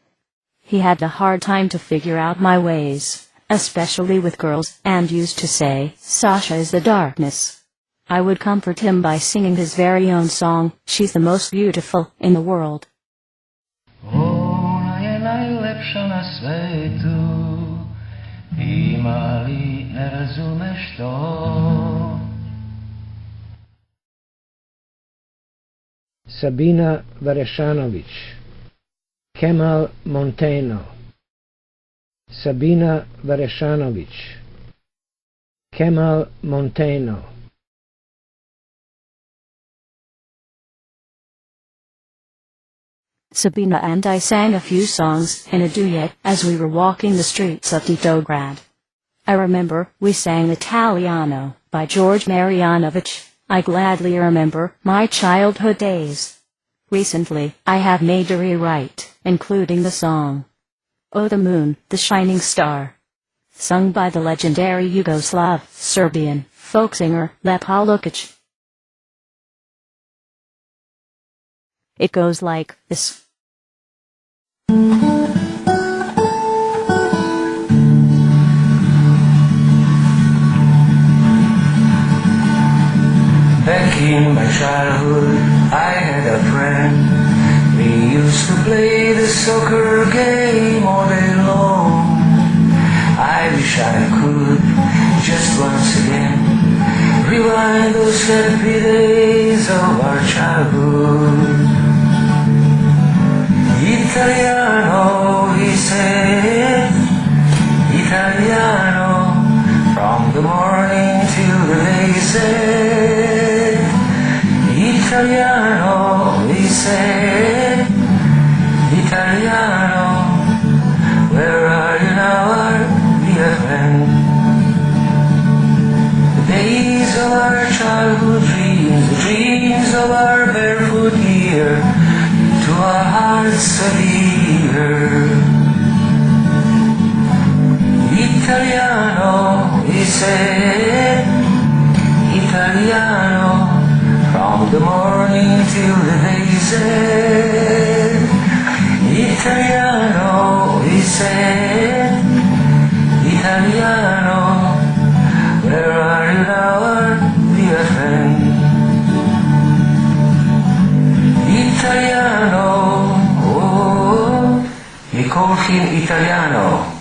Speaker 1: He had a hard time to figure out my ways, especially with girls, and used to say, Sasha is the darkness. I would comfort him by singing his very own song, She's the Most Beautiful in the World.
Speaker 5: Ona je najlepša na svetu, ima li ne razumeš to?
Speaker 2: Sabina Varešanović. Kemal Monteno. Sabina Varešanović. Kemal Monteno.
Speaker 1: Sabina and I sang a few songs in a duet as we were walking the streets of Titograd. I remember we sang Italiano by George Marianovich. I gladly remember my childhood days. Recently, I have made a rewrite, including the song "Oh the Moon, the Shining Star," sung by the legendary Yugoslav Serbian folk singer Lepa Lukic. It goes like this.
Speaker 5: Back in my childhood, I had a friend. We used to play the soccer game all day long. I wish I could, just once again, rewind those happy days of our childhood. Italiano, he said, Italiano, from the morning till the day said. Italiano, he said, Italiano, where are you now, our dear friend? The days of our childhood dreams, the dreams of our barefoot year, to our hearts so dear. Italiano, he said, Italiano, from the morning till the day said. Italiano, he said, Italiano, where are you now, our dear friend? Italiano, oh, he called him Italiano.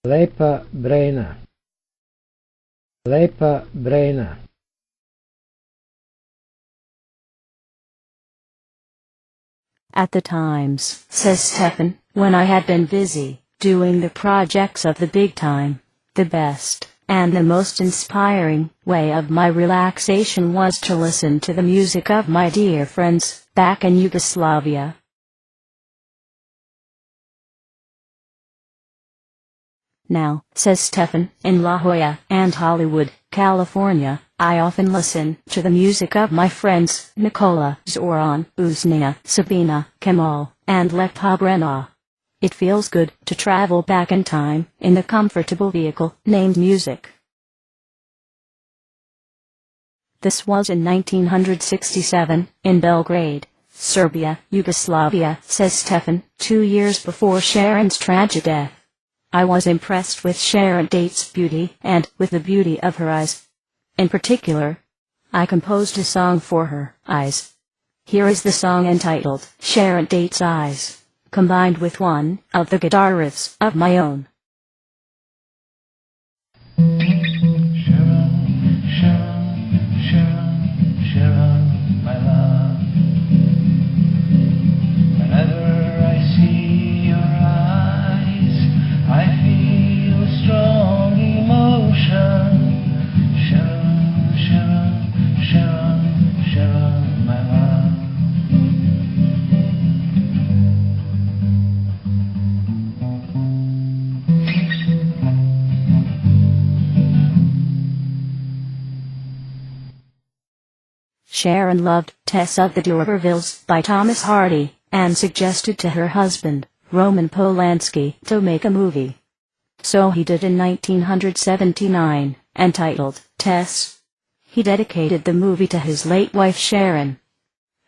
Speaker 2: Lepa Brena. Lepa Brena.
Speaker 1: At the times, says Stefan, when I had been busy doing the projects of the big time, the best and the most inspiring way of my relaxation was to listen to the music of my dear friends back in Yugoslavia. Now, says Stefan, in La Jolla and Hollywood, California, I often listen to the music of my friends Nikola, Zoran, Usnia, Sabina, Kemal, and Lepa Brena. It feels good to travel back in time in the comfortable vehicle named music. This was in 1967, in Belgrade, Serbia, Yugoslavia, says Stefan, 2 years before Sharon's tragic death. I was impressed with Sharon Tate's beauty and with the beauty of her eyes. In particular, I composed a song for her eyes. Here is the song entitled Sharon Tate's Eyes, combined with one of the guitar riffs of my own.
Speaker 5: Sharon, my love. Whenever I see your eyes, I feel a strong emotion. Sharon, my love.
Speaker 1: Sharon loved Tess of the D'Urbervilles by Thomas Hardy, and suggested to her husband, Roman Polanski, to make a movie. So he did in 1979, entitled Tess. He dedicated the movie to his late wife Sharon.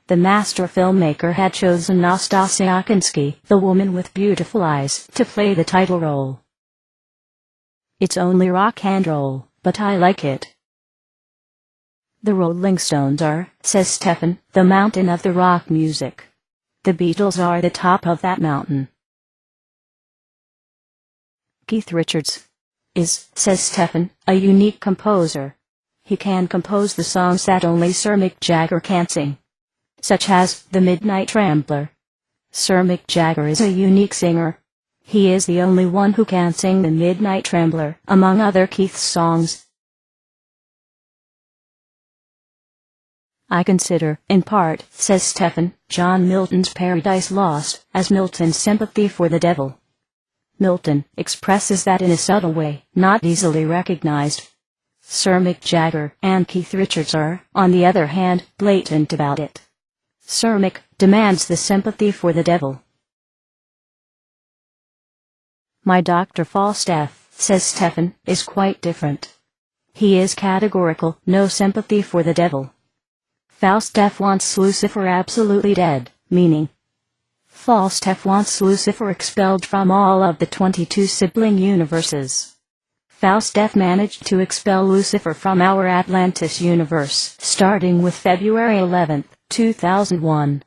Speaker 1: The master filmmaker had chosen Nastasia Kinski, the woman with beautiful eyes, to play the title role. It's only rock and roll, but I like it. The Rolling Stones are, says Stefan, the mountain of the rock music. The Beatles are the top of that mountain. Keith Richards is, says Stefan, a unique composer. He can compose the songs that only Sir Mick Jagger can sing, such as The Midnight Rambler. Sir Mick Jagger is a unique singer. He is the only one who can sing The Midnight Rambler, among other Keith's songs. I consider, in part, says Stefan, John Milton's Paradise Lost as Milton's sympathy for the devil. Milton expresses that in a subtle way, not easily recognized. Sir Mick Jagger and Keith Richards are, on the other hand, blatant about it. Sir Mick demands the sympathy for the devil. My Dr. FAUSTEF, says Stefan, is quite different. He is categorical, no sympathy for the devil. FAUSTEF wants Lucifer absolutely dead, meaning FAUSTEF wants Lucifer expelled from all of the 22 sibling universes. FAUSTEF managed to expel Lucifer from our Atlantis universe, starting with February 11, 2001.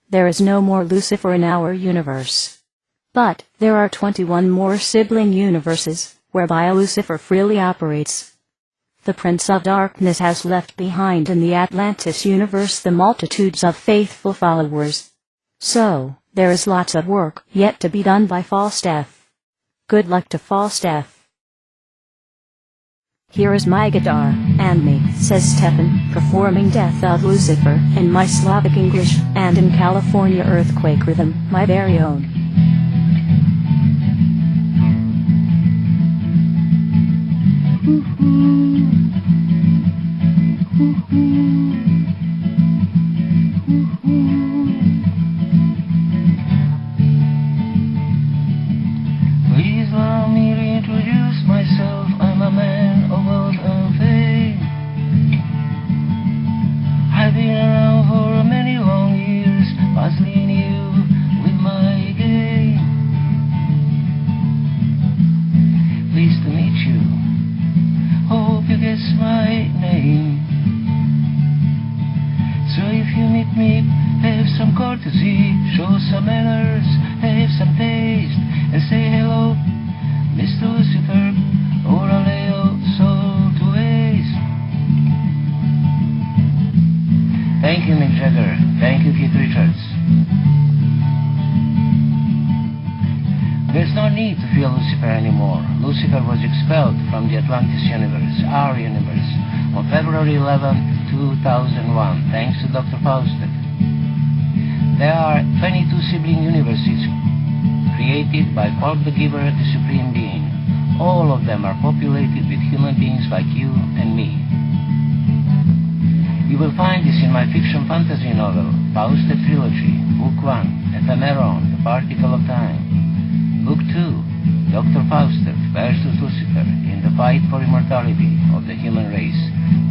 Speaker 1: There is no more Lucifer in our universe. But there are 21 more sibling universes, whereby Lucifer freely operates. The Prince of Darkness has left behind in the Atlantis universe the multitudes of faithful followers. So, there is lots of work yet to be done by FAUSTEF. Good luck to FAUSTEF. Here is my guitar, and me, says Stefan, performing Death of Lucifer in my Slavic English, and in California earthquake rhythm, my very own.
Speaker 5: Please allow me to introduce myself. I'm a man of wealth and fame. I've been around for many long years, puzzling you with my game. Pleased to meet you. Hope you guess my name. So if you meet me, have some courtesy, show some manners, have some taste, and say hello, Mr. Lucifer, or a Leo soul to waste. Thank you, Mick Jagger. Thank you, Keith Richards. There's no need to fear Lucifer anymore. Lucifer was expelled from the Atlantis universe, our universe, on February 11, 2001, thanks to Dr. FAUSTEF. There are 22 sibling universes created by QUALB the Giver, the Supreme Being. All of them are populated with human beings like you and me. You will find this in my fiction fantasy novel, FAUSTEF Trilogy, Book 1, Ephemeron, The Particle of Time. Book 2, Dr. FAUSTEF versus Lucifer in the fight for immortality of the human race.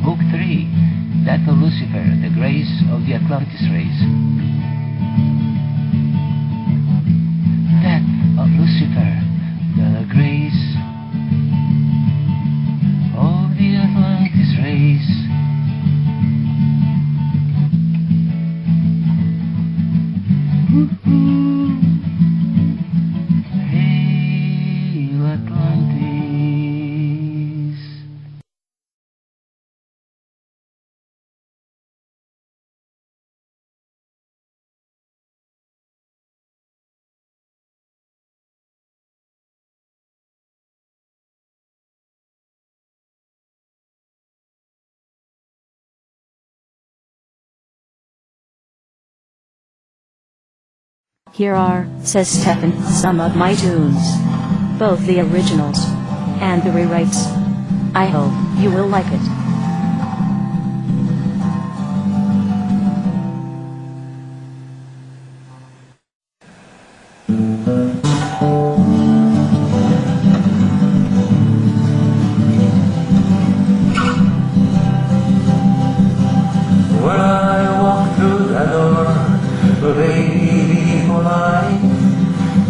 Speaker 5: Book 3, Death of Lucifer, the grace of the Atlantis race. Death of Lucifer, the grace of the Atlantis race. Hail Atlantis.
Speaker 1: Here are, says Stefan, some of my tunes. Both the originals and the rewrites. I hope you will like it.
Speaker 5: When I walk through that door, baby, polite,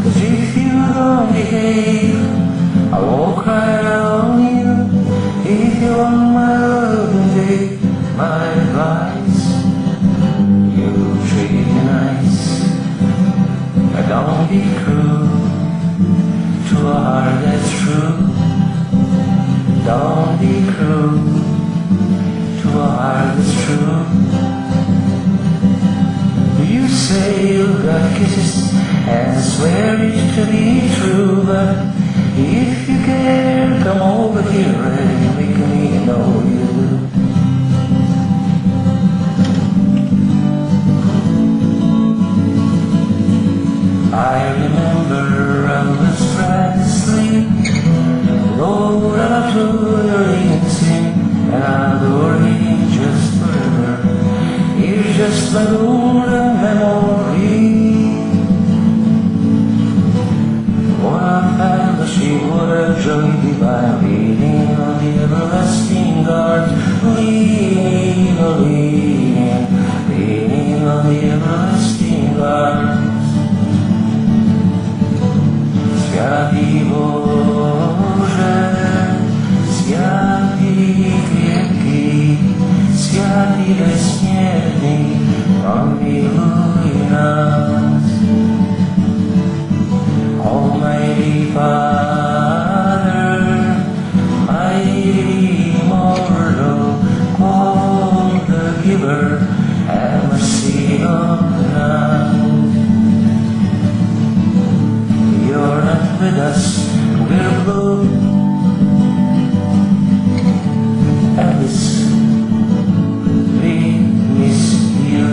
Speaker 5: 'cause if you don't behave, I won't cry on you. If you want my love, your heart is true. You say you got kisses and swear it to be true, but if you care, come over here and make me know you will. I remember I was trying to sleep, Lord, I told her he sing, and I adore him just forever. He's just my golden memory. What I found she would have joy divine, leaning on the everlasting guard, leaning on the everlasting guard. Święty Boże, święty wielki, święty bezśmiertny, pomiłuj nas. Almighty Father, mighty immortal, all the giver, have mercy on us. You're not with us, we're blue. Alice, we miss you.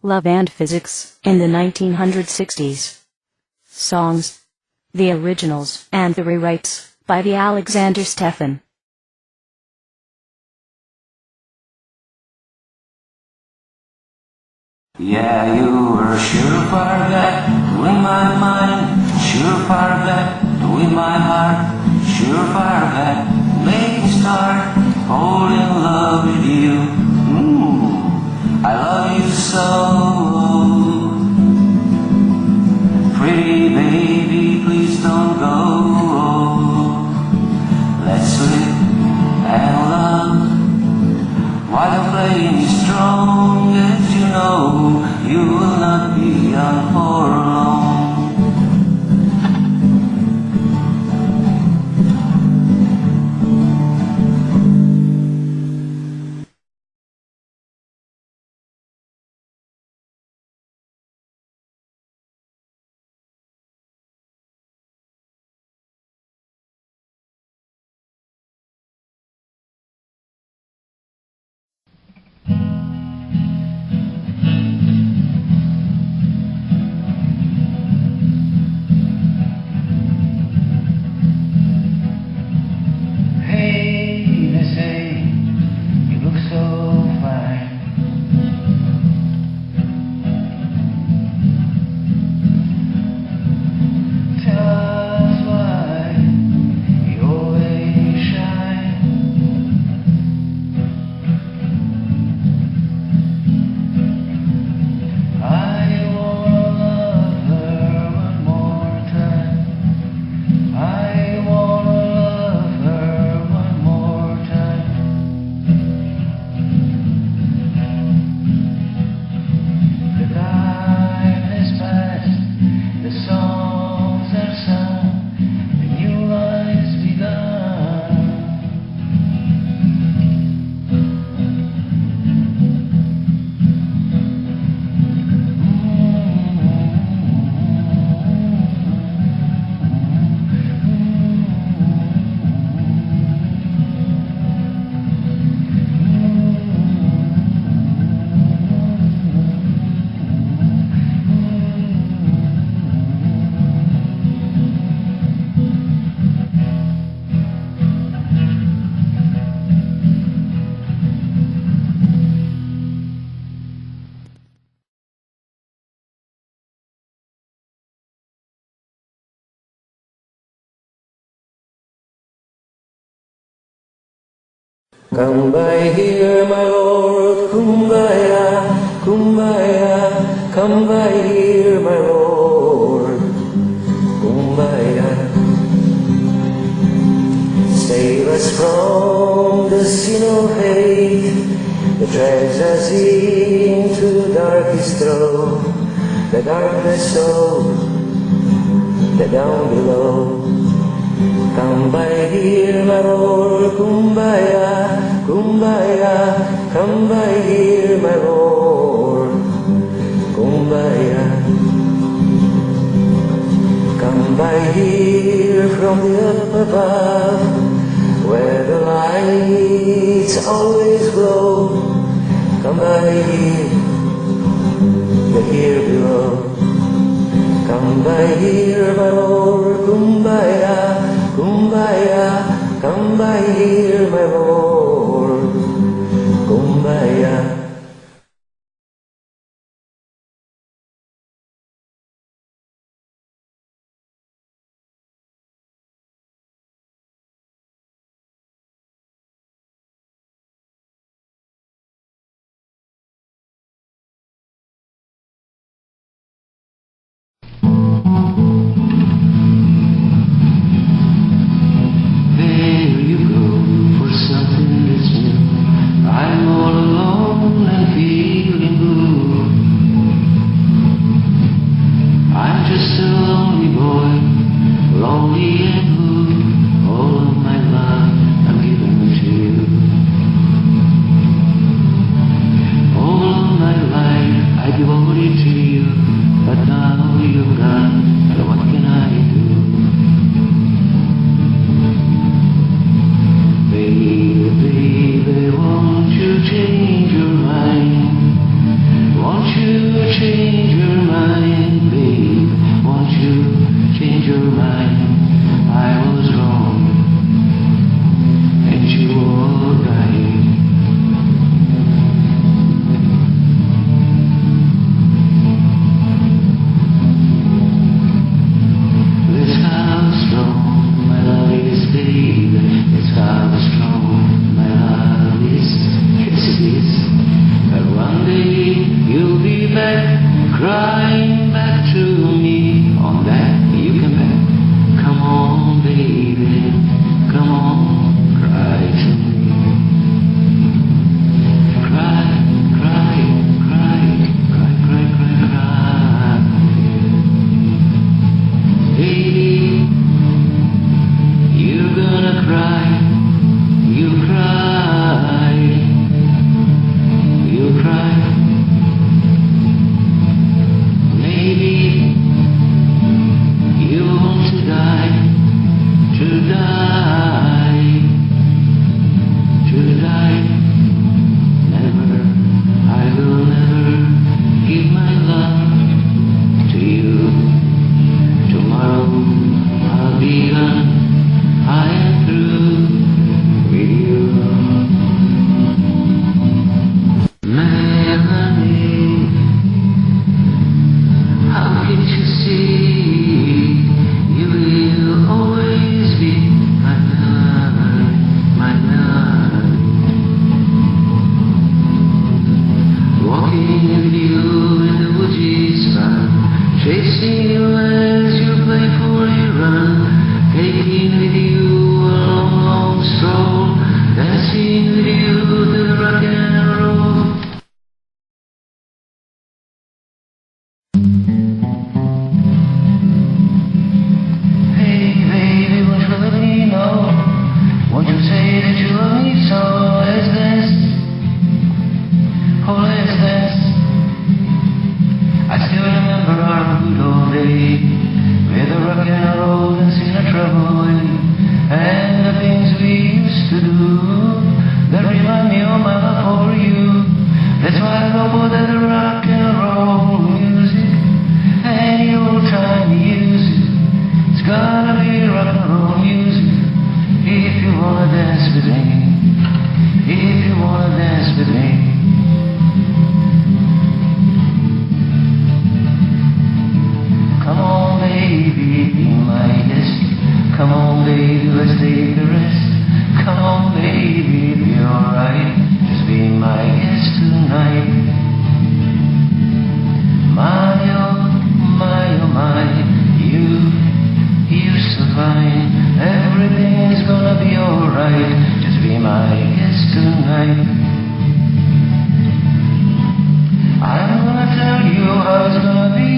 Speaker 1: Love and Physics in the 1960s. Songs. The originals and the rewrites by the Alexander Stefan.
Speaker 5: Yeah, you were sure far back in my mind, sure far back in my heart, sure far back, make me start falling in love with you. I love you so. Pretty baby, please don't go. Let's live and love while the flame is strong. As you know, you will not be young for long. Come by here, my Lord, kumbaya, kumbaya. Come by here, my Lord, kumbaya. Save us from the sin of hate that drags us into darkest throat, the darkness of the down below. Come by here, my Lord, kumbaya, kumbaya. Come by here, my Lord, kumbaya. Come by here from the up above, where the lights always glow. Come by here below. Come by here, my Lord, kumbaya, kumbaya. Come by here, my Lord, kumbaya. Come on, baby, let's take a rest. Come on, baby. life. I'm gonna tell you how it's gonna be.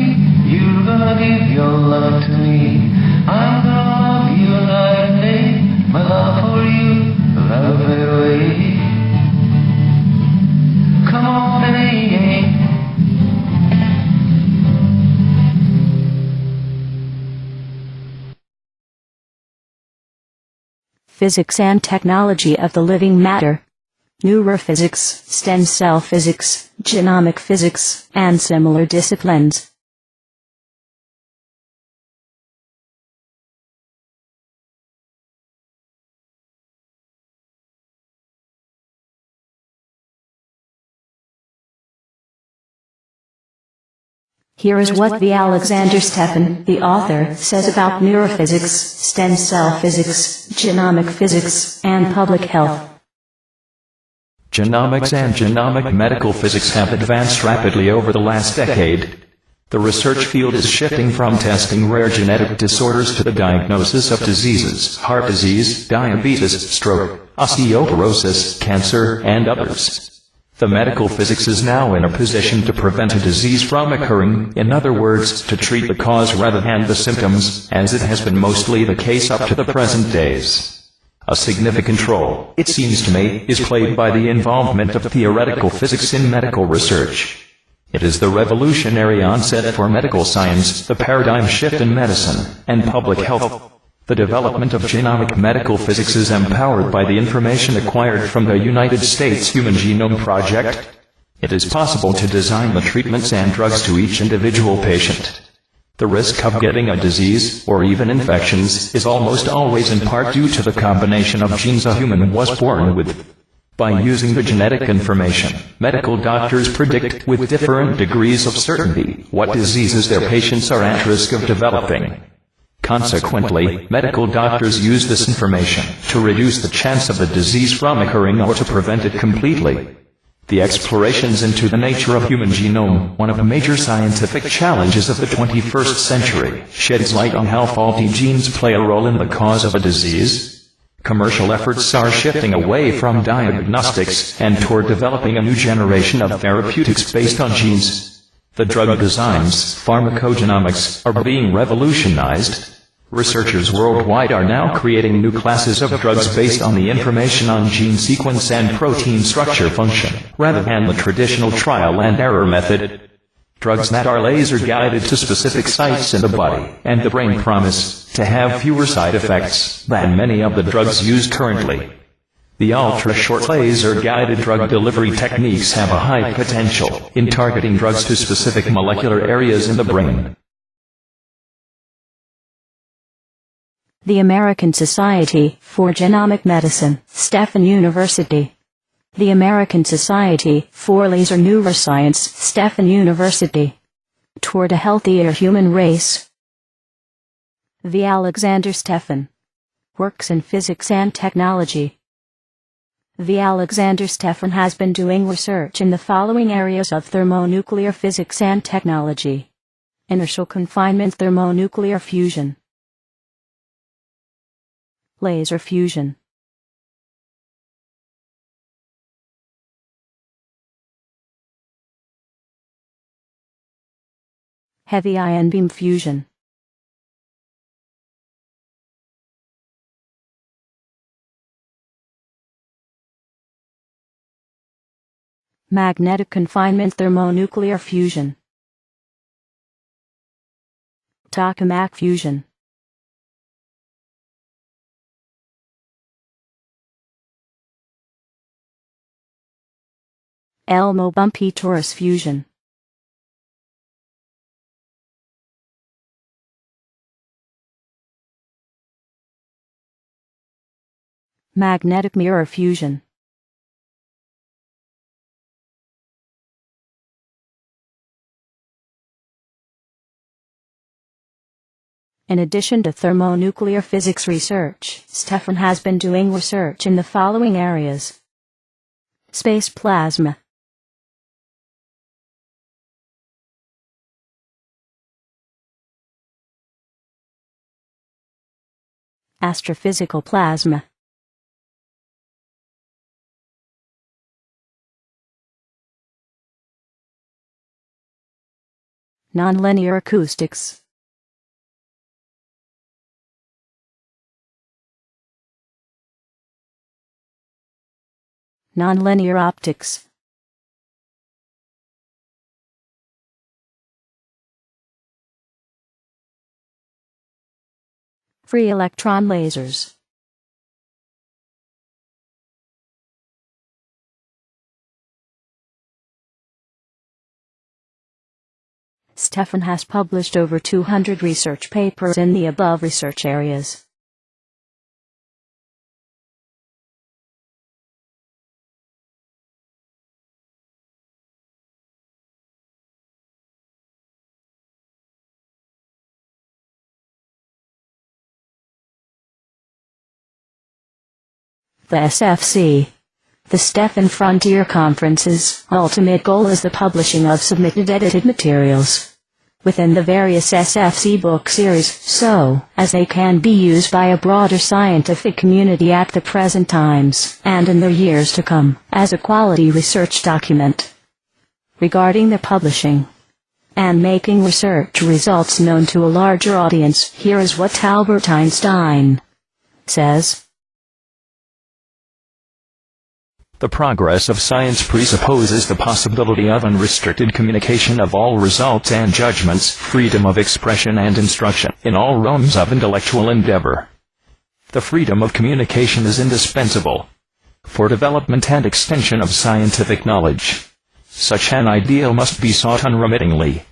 Speaker 5: You're gonna give your love to me. I'm gonna love you night and day. My love for you will never fade away. Come on, baby.
Speaker 1: Physics and Technology of the Living Matter, Neurophysics, Stem Cell Physics, Genomic Physics, and similar disciplines. Here is what the Alexander Stefan, the author, says about neurophysics, stem cell physics, genomic physics, and public health.
Speaker 3: Genomics and genomic medical physics have advanced rapidly over the last decade. The research field is shifting from testing rare genetic disorders to the diagnosis of diseases, heart disease, diabetes, stroke, osteoporosis, cancer, and others. The medical physics is now in a position to prevent a disease from occurring, in other words, to treat the cause rather than the symptoms, as it has been mostly the case up to the present days. A significant role, it seems to me, is played by the involvement of theoretical physics in medical research. It is the revolutionary onset for medical science, the paradigm shift in medicine and public health. The development of genomic medical physics is empowered by the information acquired from the United States Human Genome Project. It is possible to design the treatments and drugs to each individual patient. The risk of getting a disease, or even infections, is almost always in part due to the combination of genes a human was born with. By using the genetic information, medical doctors predict with different degrees of certainty what diseases their patients are at risk of developing. Consequently, medical doctors use this information to reduce the chance of the disease from occurring or to prevent it completely. The explorations into the nature of human genome, one of the major scientific challenges of the 21st century, sheds light on how faulty genes play a role in the cause of a disease. Commercial efforts are shifting away from diagnostics and toward developing a new generation of therapeutics based on genes. The drug designs, pharmacogenomics, are being revolutionized. Researchers worldwide are now creating new classes of drugs based on the information on gene sequence and protein structure function, rather than the traditional trial and error method. Drugs that are laser-guided to specific sites in the body and the brain promise to have fewer side effects than many of the drugs used currently. The ultra-short laser-guided drug delivery techniques have a high potential in targeting drugs to specific molecular areas in the brain.
Speaker 1: The American Society for Genomic Medicine, Stefan University. The American Society for Laser Neuroscience, Stefan University. Toward a Healthier Human Race. The Alexander Stefan. Works in Physics and Technology. The Alexander Stefan has been doing research in the following areas of thermonuclear physics and technology. Inertial confinement, thermonuclear fusion, laser fusion, heavy ion beam fusion, magnetic confinement, thermonuclear fusion, tokamak fusion, Elmo-Bumpy torus fusion, magnetic mirror fusion, In addition to thermonuclear physics research, Stefan has been doing research in the following areas: space plasma, astrophysical plasma, Nonlinear acoustics. Nonlinear optics. Free electron lasers. Stefan has published over 200 research papers in the above research areas. The SFC. The Stefan Frontier Conference's ultimate goal is the publishing of submitted edited materials within the various SFC book series so as they can be used by a broader scientific community at the present times and in the years to come as a quality research document. Regarding the publishing and making research results known to a larger audience, here is what Albert Einstein says.
Speaker 3: The progress of science presupposes the possibility of unrestricted communication of all results and judgments, freedom of expression and instruction in all realms of intellectual endeavor. The freedom of communication is indispensable for development and extension of scientific knowledge. Such an ideal must be sought unremittingly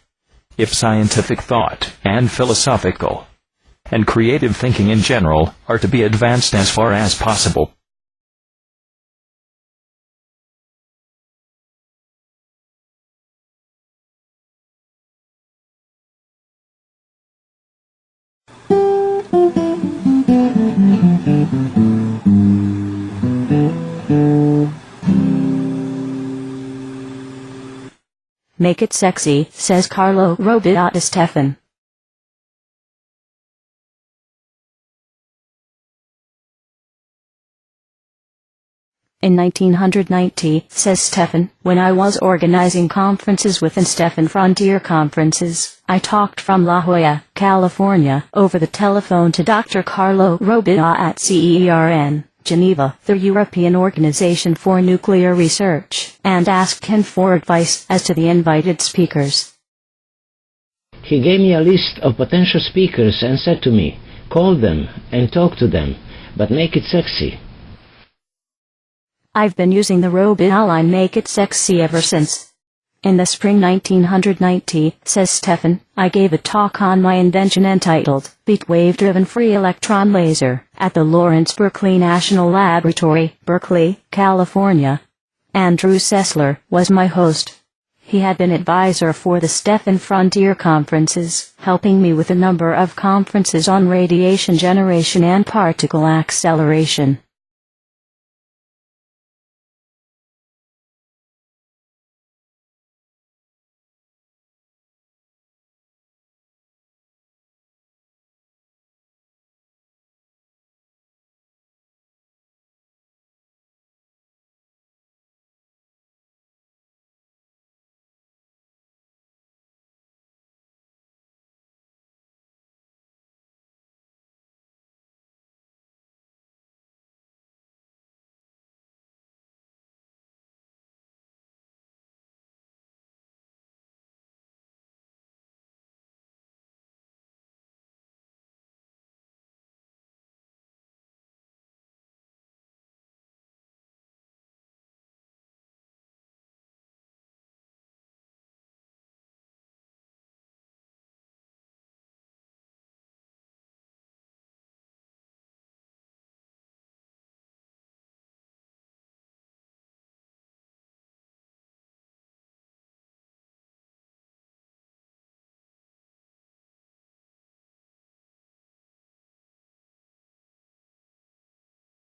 Speaker 3: if scientific thought and philosophical and creative thinking in general are to be advanced as far as possible.
Speaker 1: Make it sexy, says CARLO RUBBIA to Stefan. In 1990, says Stefan, when I was organizing conferences within Stefan Frontier Conferences, I talked from La Jolla, California, over the telephone to Dr. CARLO RUBBIA at CERN, Geneva, the European Organization for Nuclear Research, and asked him for advice as to the invited speakers.
Speaker 2: He gave me a list of potential speakers and said to me, call them and talk to them, but make it sexy.
Speaker 1: I've been using the RUBBIA line Make It Sexy ever since. In the spring 1990, says Stefan, I gave a talk on my invention entitled Beat Wave-Driven Free Electron Laser at the Lawrence Berkeley National Laboratory, Berkeley, California. Andrew Sessler was my host. He had been advisor for the Stefan Frontier Conferences, helping me with a number of conferences on radiation generation and particle acceleration.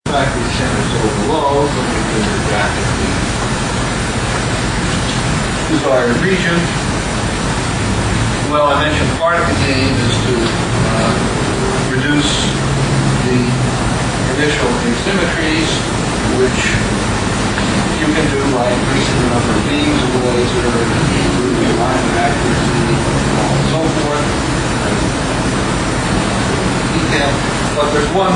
Speaker 15: Factory centers so below, looking at the graphically desired region. Well, I mentioned part of the game is to reduce the initial asymmetries, which you can do by increasing the number of beams of the laser, improving alignment accuracy, But there's one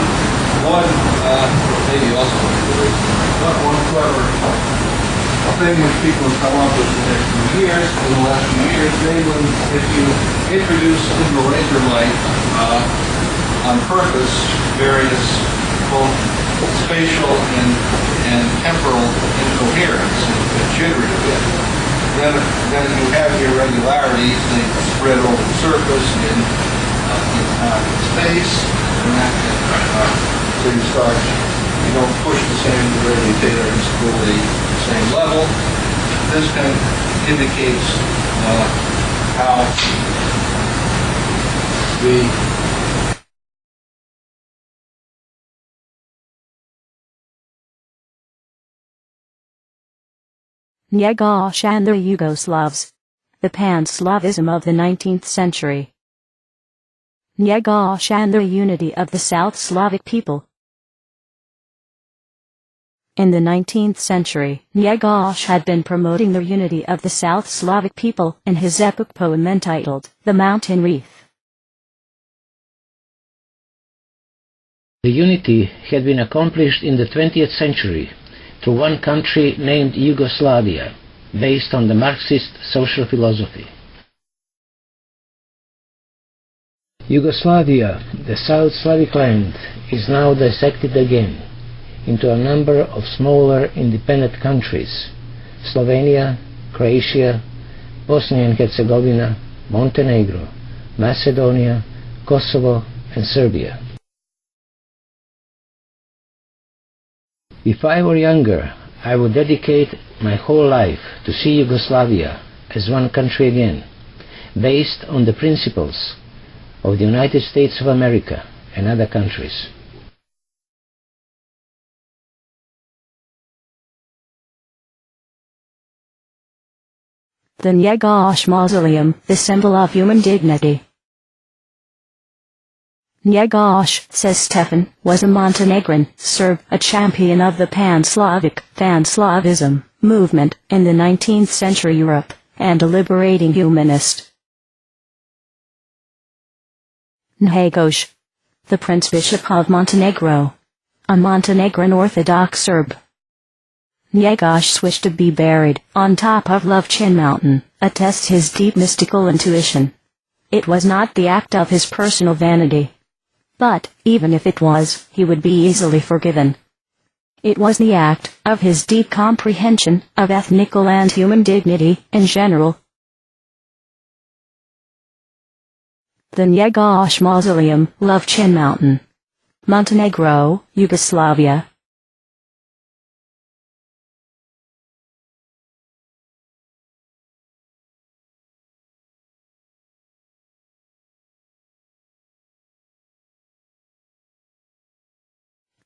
Speaker 15: maybe also one clever thing which people have come up with in the last few years, namely, if you introduce into a laser light on purpose various both spatial and temporal incoherence and jittering a bit, then you have irregularities, they spread over the surface in time and space, and that so you don't push the same radiators to the same level. This kind of indicates how the
Speaker 1: NJEGOSH and the Yugoslavs. The Pan-Slavism of the 19th century. NJEGOSH and the unity of the South Slavic people. In the 19th century, NJEGOSH had been promoting the unity of the South Slavic people in his epic poem entitled The Mountain Wreath.
Speaker 2: The unity had been accomplished in the 20th century through one country named Yugoslavia, based on the Marxist social philosophy. Yugoslavia, the South Slavic land, is now dissected again into a number of smaller independent countries: Slovenia, Croatia, Bosnia and Herzegovina, Montenegro, Macedonia, Kosovo, and Serbia. If I were younger, I would dedicate my whole life to see Yugoslavia as one country again, based on the principles of the United States of America and other countries.
Speaker 1: The NJEGOSH Mausoleum, the symbol of human dignity. NJEGOSH, says Stefan, was a Montenegrin Serb, a champion of the Pan-Slavic Pan-Slavism movement in the 19th century Europe, and a liberating humanist. NJEGOSH, the Prince Bishop of Montenegro, a Montenegrin Orthodox Serb. NJEGOSH's wish to be buried on top of Lovćen Mountain attests his deep mystical intuition. It was not the act of his personal vanity. But, even if it was, he would be easily forgiven. It was the act of his deep comprehension of ethnical and human dignity in general. The NJEGOSH Mausoleum, Lovćen Mountain, Montenegro, Yugoslavia.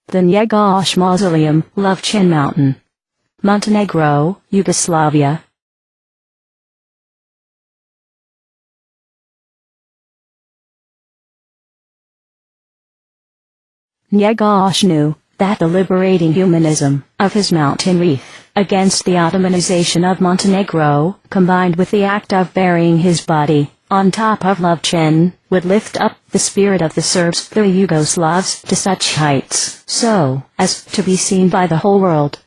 Speaker 1: The NJEGOSH Mausoleum, Lovćen Mountain, Montenegro, Yugoslavia. NJEGOSH knew that the liberating humanism of his mountain wreath against the Ottomanization of Montenegro, combined with the act of burying his body on top of Lovćen, would lift up the spirit of the Serbs, the Yugoslavs, to such heights, so as to be seen by the whole world.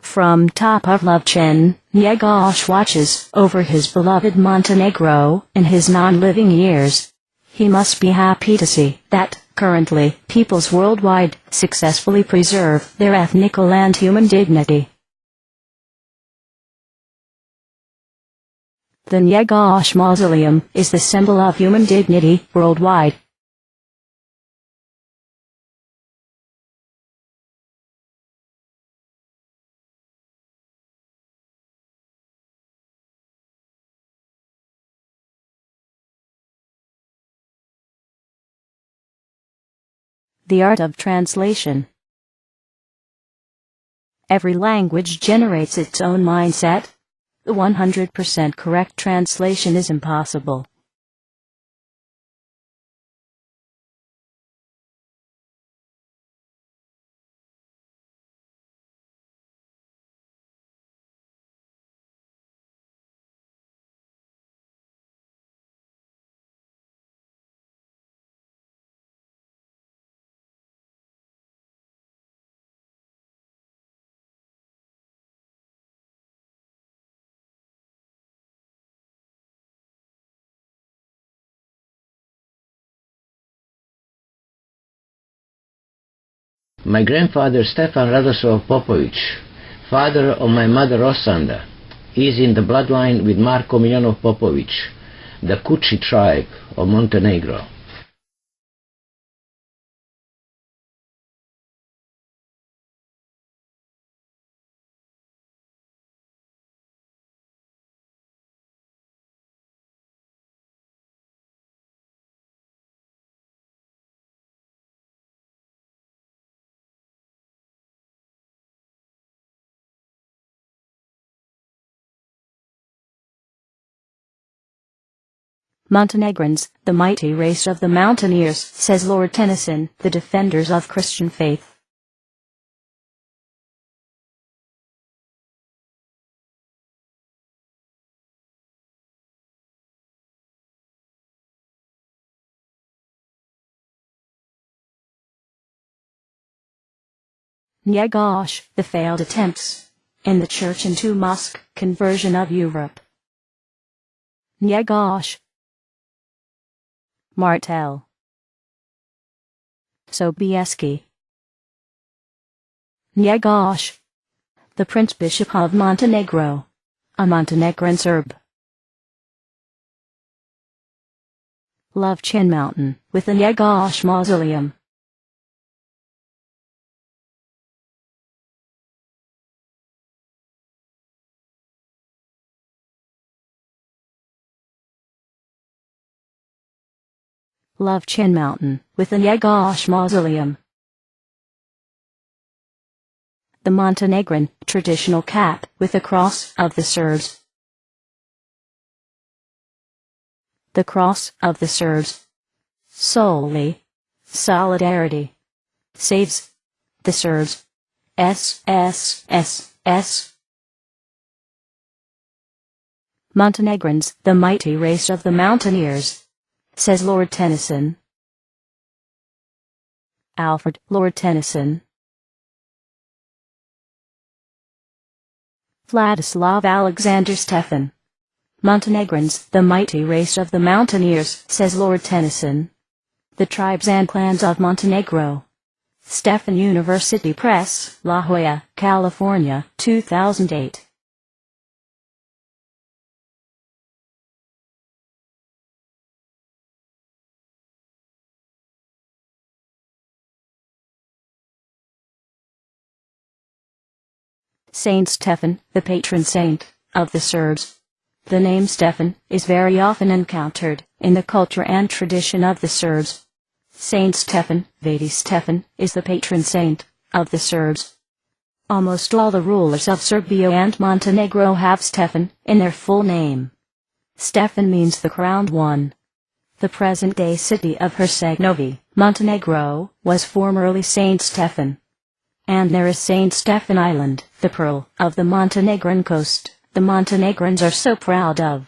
Speaker 1: From top of Lovćen, NJEGOSH watches over his beloved Montenegro in his non-living years. He must be happy to see that, currently, peoples worldwide successfully preserve their ethnical and human dignity. The NJEGOSH Mausoleum is the symbol of human dignity worldwide. The art of translation. Every language generates its own mindset. The 100% correct translation is impossible.
Speaker 2: My grandfather Stefan Radosław Popović, father of my mother Rosanda, is in the bloodline with Marko Miljanov Popović, the Kuchi tribe of Montenegro.
Speaker 1: Montenegrins, the mighty race of the mountaineers, says Lord Tennyson, the defenders of Christian faith. NJEGOSH, the failed attempts in the church into mosque conversion of Europe. NJEGOSH. Martel. Sobieski. NJEGOSH, the Prince Bishop of Montenegro, a Montenegrin Serb. Lovchin Mountain, with the NJEGOSH Mausoleum. Lovchin Mountain, with the NJEGOSH Mausoleum. The Montenegrin traditional cap with the cross of the Serbs. The cross of the Serbs. Solely. Solidarity. Saves. The Serbs. SSSS. Montenegrins, the mighty race of the mountaineers, says Lord Tennyson. Alfred, Lord Tennyson. Vladislav Alexander Stefan. Montenegrins, the mighty race of the mountaineers, says Lord Tennyson. The tribes and clans of Montenegro. Stefan University Press, La Jolla, California, 2008. Saint Stefan, the patron saint of the Serbs. The name Stefan is very often encountered in the culture and tradition of the Serbs. Saint Stefan, Vadi Stefan, is the patron saint of the Serbs. Almost all the rulers of Serbia and Montenegro have Stefan in their full name. Stefan means the crowned one. The present-day city of Herceg-Novi, Montenegro, was formerly Saint Stefan. And there is Saint Stefan Island, the pearl of the Montenegrin coast, the Montenegrins are so proud of.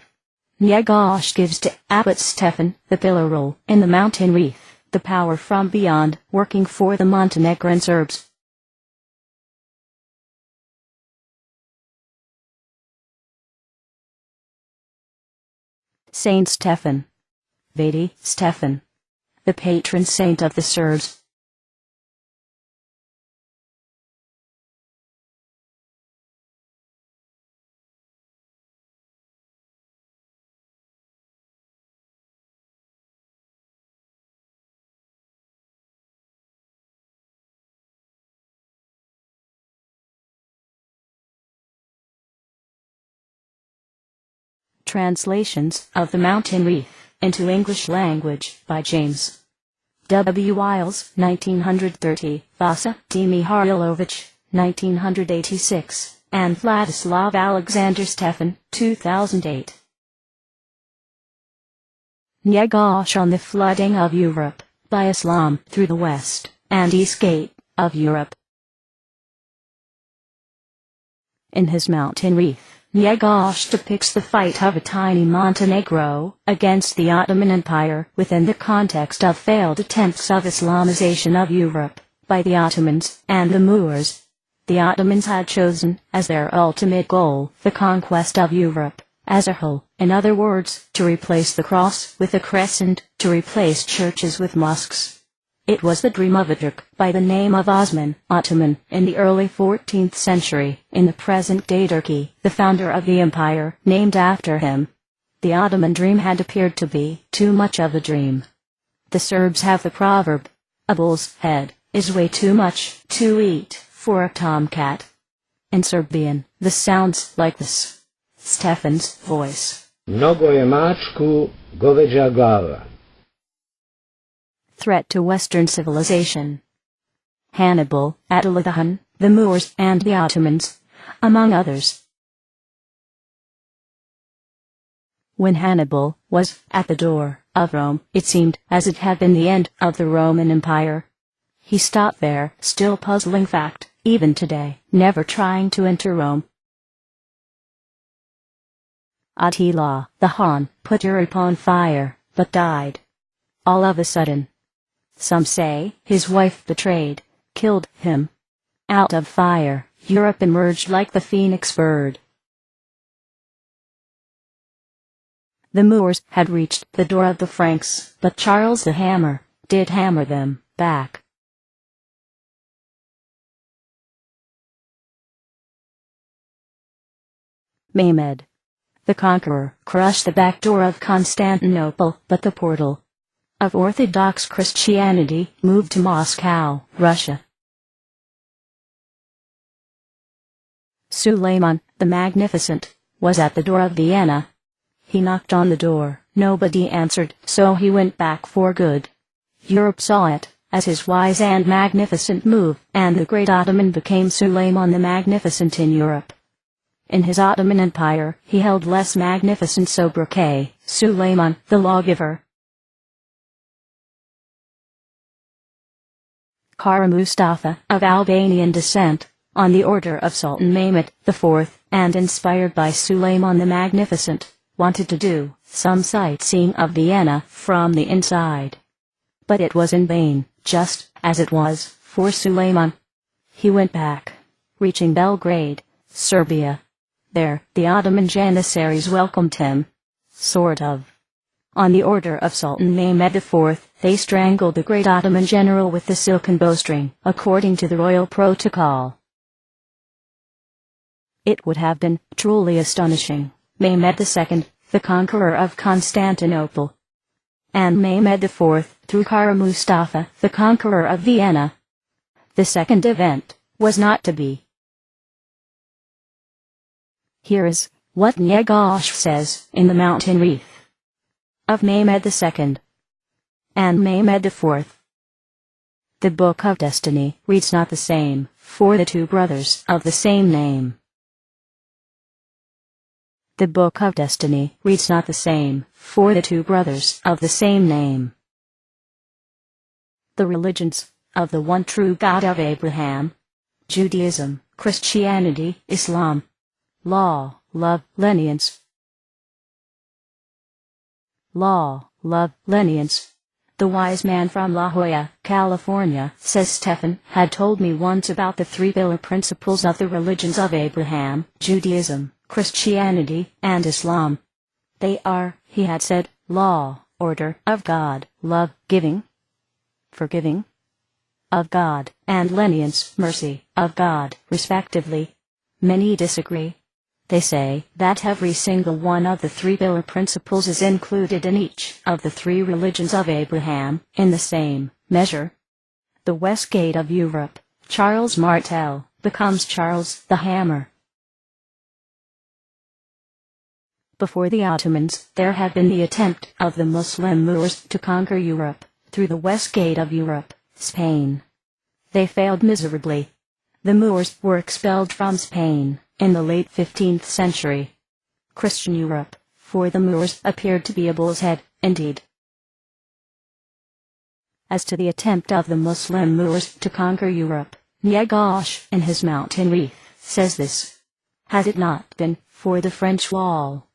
Speaker 1: NJEGOSH gives to Abbot Stefan, the pillar role in the mountain wreath, the power from beyond, working for the Montenegrin Serbs. Saint Stefan. Vadi Stefan. The patron saint of the Serbs. Translations of the Mountain Wreath into English language by James W. Wiles, 1930, Vasa D. Mihailovich, 1986, and Vladislav Alexander Stefan, 2008. NJEGOSH on the flooding of Europe by Islam through the West and East Gate of Europe. In his Mountain Wreath, NJEGOSH depicts the fight of a tiny Montenegro against the Ottoman Empire within the context of failed attempts of Islamization of Europe by the Ottomans and the Moors. The Ottomans had chosen as their ultimate goal the conquest of Europe as a whole, in other words, to replace the cross with a crescent, to replace churches with mosques. It was the dream of a Turk by the name of Osman Ottoman in the early 14th century, in the present-day Turkey, the founder of the empire, named after him. The Ottoman dream had appeared to be too much of a dream. The Serbs have the proverb, a bull's head is way too much to eat for a tomcat. In Serbian, this sounds like this. STEFAN'S voice.
Speaker 2: Mnogo je mačku goveđa glava.
Speaker 1: Threat to Western civilization. Hannibal, Attila, the Moors, and the Ottomans, among others. When Hannibal was at the door of Rome, it seemed as it had been the end of the Roman Empire. He stopped there, still puzzling fact, even today, never trying to enter Rome. Attila, the Hun, put Europe on fire, but died. All of a sudden. Some say his wife betrayed, killed him. Out of fire, Europe emerged like the phoenix bird. The Moors had reached the door of the Franks, but Charles the Hammer did hammer them back. Mehmed, the Conqueror, crushed the back door of Constantinople, but the portal of Orthodox Christianity moved to Moscow, Russia. Suleiman, the Magnificent, was at the door of Vienna. He knocked on the door, nobody answered, so he went back for good. Europe saw it as his wise and magnificent move, and the great Ottoman became Suleiman the Magnificent in Europe. In his Ottoman Empire, he held less magnificent sobriquet, Suleiman the Lawgiver. Kara Mustafa, of Albanian descent, on the order of Sultan Mehmed IV, and inspired by Suleiman the Magnificent, wanted to do some sightseeing of Vienna from the inside. But it was in vain, just as it was for Suleiman. He went back, reaching Belgrade, Serbia. There, the Ottoman Janissaries welcomed him. Sort of. On the order of Sultan Mehmed IV, they strangled the great Ottoman general with the silken bowstring, according to the royal protocol. It would have been truly astonishing. Mehmed II, the conqueror of Constantinople, and Mehmed IV, through Kara Mustafa, the conqueror of Vienna. The second event was not to be. Here is what NJEGOSH says in the Mountain Wreath of Mehmed II and Mehmed IV. The Book of Destiny reads not the same for the two brothers of the same name. The Book of Destiny reads not the same for the two brothers of the same name. The religions of the one true God of Abraham, Judaism, Christianity, Islam, law, love, lenience. Law, love, lenience. The wise man from La Jolla, California, says Stefan, had told me once about the three pillar principles of the religions of Abraham, Judaism, Christianity, and Islam. They are, he had said, law, order of God, love, giving, forgiving, of God, and lenience, mercy, of God, respectively. Many disagree. They say that every single one of the three pillar principles is included in each of the three religions of Abraham, in the same measure. The West Gate of Europe, Charles Martel, becomes Charles the Hammer. Before the Ottomans, there had been the attempt of the Muslim Moors to conquer Europe, through the West Gate of Europe, Spain. They failed miserably. The Moors were expelled from Spain in the late 15th century. Christian Europe, for the Moors, appeared to be a bull's head, indeed. As to the attempt of the Muslim Moors to conquer Europe, NJEGOSH, in his Mountain Wreath, says this: had it not been for the French wall,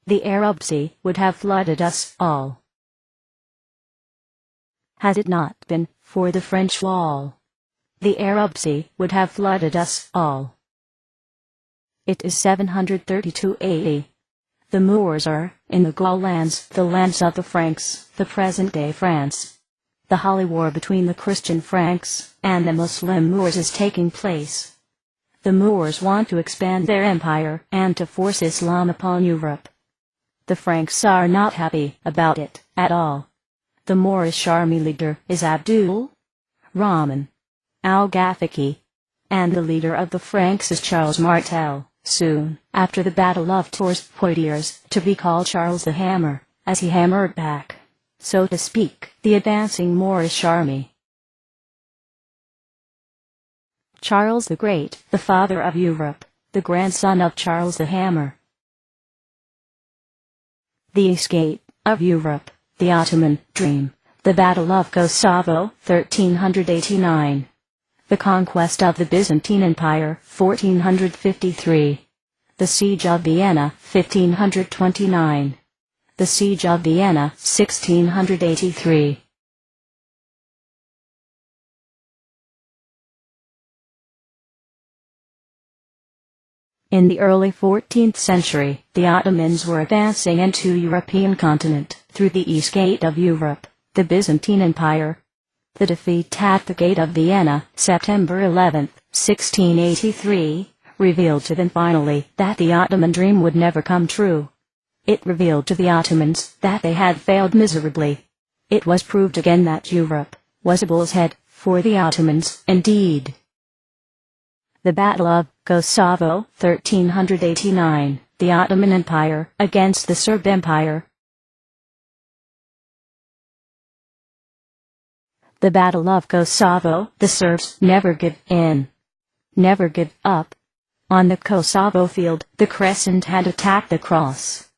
Speaker 1: the Arab Sea would have flooded us all. Had it not been for the French wall, the Arab Sea would have flooded us all. It is 732 AD. The Moors are in the Gaul lands, the lands of the Franks, the present-day France. The holy war between the Christian Franks and the Muslim Moors is taking place. The Moors want to expand their empire and to force Islam upon Europe. The Franks are not happy about it at all. The Moorish army leader is Abdul Rahman al-Ghafiqi, and the leader of the Franks is Charles Martel, soon after the Battle of Tours Poitiers, to be called Charles the Hammer, as he hammered back, so to speak, the advancing Moorish army. Charles the Great, the father of Europe, the grandson of Charles the Hammer. The escape of Europe, the Ottoman dream, the Battle of Kosovo, 1389. The conquest of the Byzantine Empire, 1453. The Siege of Vienna, 1529. The Siege of Vienna, 1683. In the early 14th century, the Ottomans were advancing into European continent through the east gate of Europe, the Byzantine Empire. The defeat at the Gate of Vienna, September 11, 1683, revealed to them finally that the Ottoman dream would never come true. It revealed to the Ottomans that they had failed miserably. It was proved again that Europe was a bull's head for the Ottomans, indeed. The Battle of Kosovo, 1389, the Ottoman Empire against the Serb Empire. The Battle of Kosovo, the Serbs never give in, never give up. On the Kosovo field, the Crescent had attacked the Cross.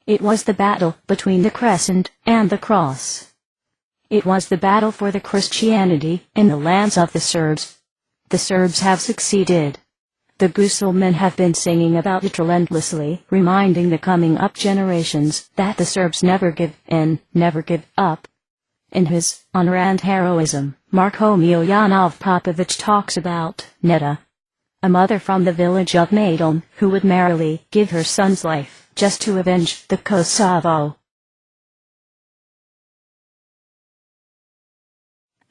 Speaker 1: It was the battle between the Crescent and the Cross. It was the battle for the Christianity in the lands of the Serbs. The Serbs have succeeded. The Guselmen have been singing about it relentlessly, reminding the coming up generations that the Serbs never give in, never give up. In his Honor and Heroism, Marko Miljanov Popovic talks about Neda, a mother from the village of Maidon, who would merrily give her son's life just to avenge the Kosovo.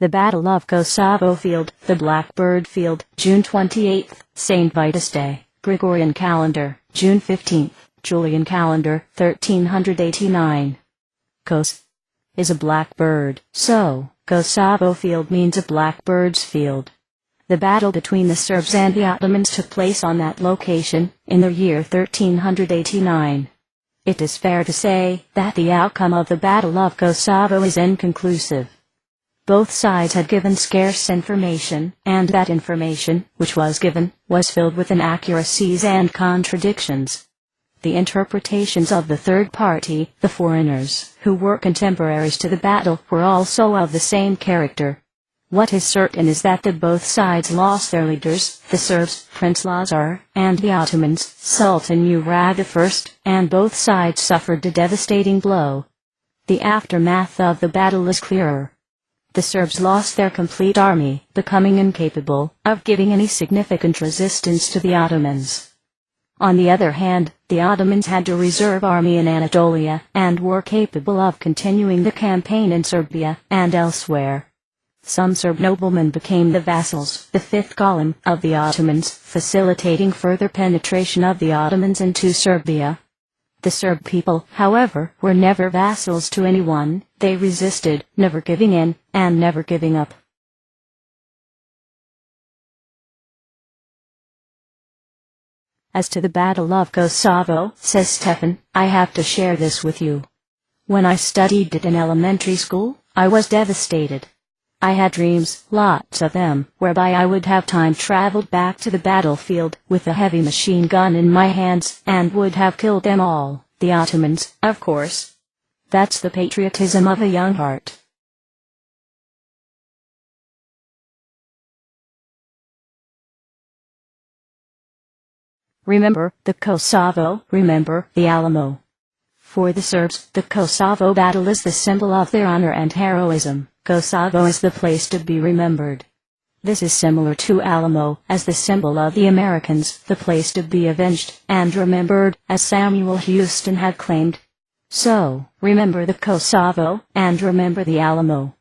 Speaker 1: The Battle of Kosovo Field, the Blackbird Field, June 28, St. Vitus Day, Gregorian calendar, June 15, Julian calendar, 1389. Kos is a blackbird, so Kosovo Field means a blackbird's field. The battle between the Serbs and the Ottomans took place on that location in the year 1389. It is fair to say that the outcome of the Battle of Kosovo is inconclusive. Both sides had given scarce information, and that information, which was given, was filled with inaccuracies and contradictions. The interpretations of the third party, the foreigners, who were contemporaries to the battle, were also of the same character. What is certain is that both sides lost their leaders, the Serbs, Prince Lazar, and the Ottomans, Sultan Murad I, and both sides suffered a devastating blow. The aftermath of the battle is clearer. The Serbs lost their complete army, becoming incapable of giving any significant resistance to the Ottomans. On the other hand, the Ottomans had a reserve army in Anatolia, and were capable of continuing the campaign in Serbia and elsewhere. Some Serb noblemen became the vassals, the fifth column of the Ottomans, facilitating further penetration of the Ottomans into Serbia. The Serb people, however, were never vassals to anyone. They resisted, never giving in, and never giving up. As to the Battle of Kosovo, says Stefan, I have to share this with you. When I studied it in elementary school, I was devastated. I had dreams, lots of them, whereby I would have time traveled back to the battlefield with a heavy machine gun in my hands and would have killed them all, the Ottomans, of course. That's the patriotism of a young heart. Remember the Kosovo, remember the Alamo. For the Serbs, the Kosovo battle is the symbol of their honor and heroism. Kosovo is the place to be remembered. This is similar to Alamo as the symbol of the Americans, the place to be avenged and remembered, as Samuel Houston had claimed. So, remember the Kosovo, and remember the Alamo.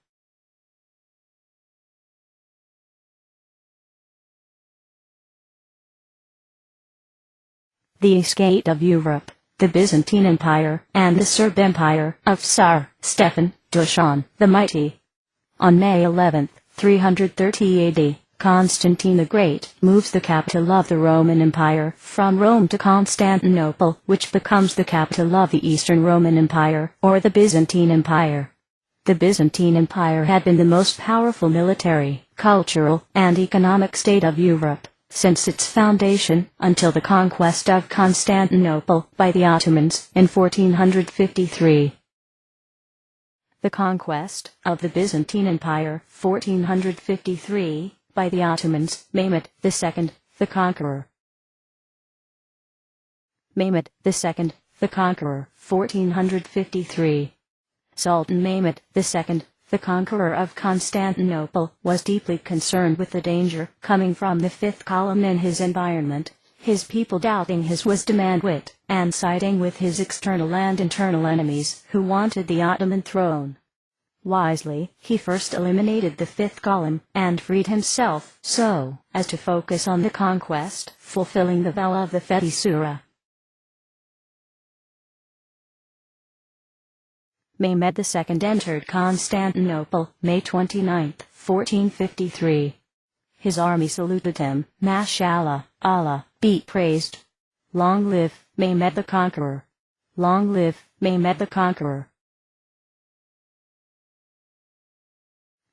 Speaker 1: the Estate of Europe, the Byzantine Empire, and the Serb Empire of Tsar Stefan Dušan the Mighty. On May 11, 330 AD, Constantine the Great moves the capital of the Roman Empire from Rome to Constantinople, which becomes the capital of the Eastern Roman Empire, or the Byzantine Empire. The Byzantine Empire had been the most powerful military, cultural, and economic state of Europe since its foundation until the conquest of Constantinople by the Ottomans in 1453. The conquest of the Byzantine Empire, 1453, by the Ottomans, Mehmed II, the Conqueror. Mehmed II, the Conqueror, 1453. Sultan Mehmed II, the conqueror of Constantinople, was deeply concerned with the danger coming from the fifth column in his environment, his people doubting his wisdom and wit, and siding with his external and internal enemies who wanted the Ottoman throne. Wisely, he first eliminated the fifth column and freed himself so as to focus on the conquest, fulfilling the vow of the Fetih Surah. Mehmed II entered Constantinople, May 29, 1453. His army saluted him, Mashallah, Allah be praised. Long live Mehmed the Conqueror! Long live Mehmed the Conqueror!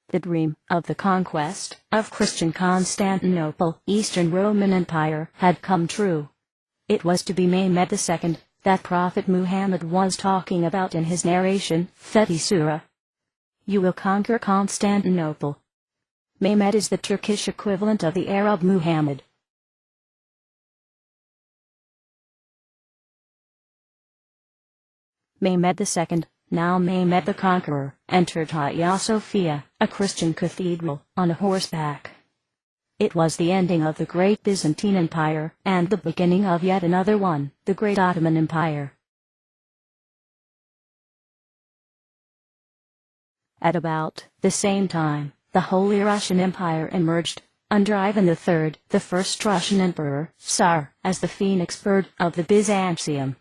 Speaker 1: The dream of the conquest of Christian Constantinople, Eastern Roman Empire, had come true. It was to be Mehmed II that Prophet Muhammad was talking about in his narration, Fetih Surah. You will conquer Constantinople. Mehmed is the Turkish equivalent of the Arab Muhammad. Mehmed II, now Mehmed the Conqueror, entered Hagia Sophia, a Christian cathedral, on a horseback. It was the ending of the great Byzantine Empire, and the beginning of yet another one, the great Ottoman Empire. At about the same time, the Holy Russian Empire emerged, under Ivan III, the first Russian emperor, Tsar, as the phoenix bird of the Byzantium.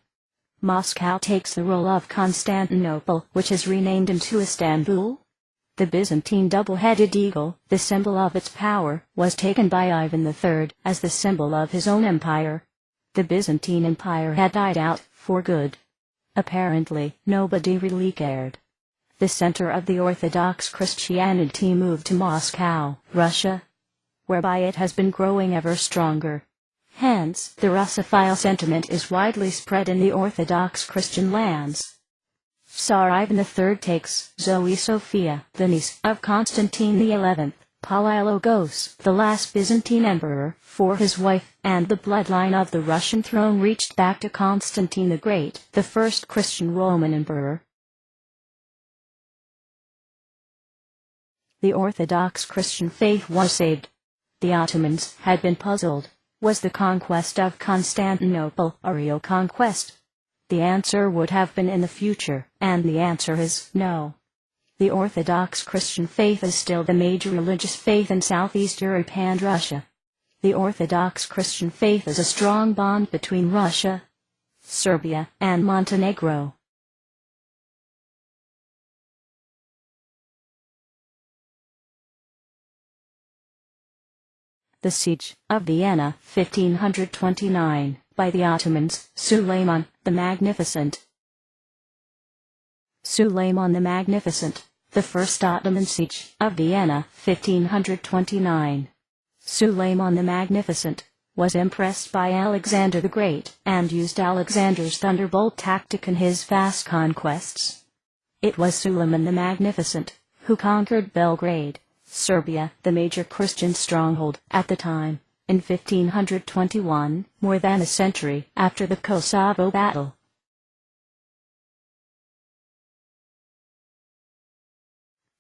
Speaker 1: Moscow takes the role of Constantinople, which is renamed into Istanbul. The Byzantine double-headed eagle, the symbol of its power, was taken by Ivan III as the symbol of his own empire. The Byzantine Empire had died out for good. Apparently, nobody really cared. The center of the Orthodox Christianity moved to Moscow, Russia, whereby it has been growing ever stronger. Hence, the Russophile sentiment is widely spread in the Orthodox Christian lands. Tsar Ivan III takes Zoe Sophia, the niece of Constantine XI, Palaiologos, the last Byzantine emperor, for his wife, and the bloodline of the Russian throne reached back to Constantine the Great, the first Christian Roman emperor. The Orthodox Christian faith was saved. The Ottomans had been puzzled. Was the conquest of Constantinople a real conquest? The answer would have been in the future, and the answer is no. The Orthodox Christian faith is still the major religious faith in Southeast Europe and Russia. The Orthodox Christian faith is a strong bond between Russia, Serbia, and Montenegro. The Siege of Vienna, 1529, by the Ottomans, Suleiman the Magnificent. Suleiman the Magnificent, the first Ottoman siege of Vienna, 1529. Suleiman the Magnificent was impressed by Alexander the Great, and used Alexander's thunderbolt tactic in his vast conquests. It was Suleiman the Magnificent who conquered Belgrade, Serbia, the major Christian stronghold at the time, in 1521, more than a century after the Kosovo battle.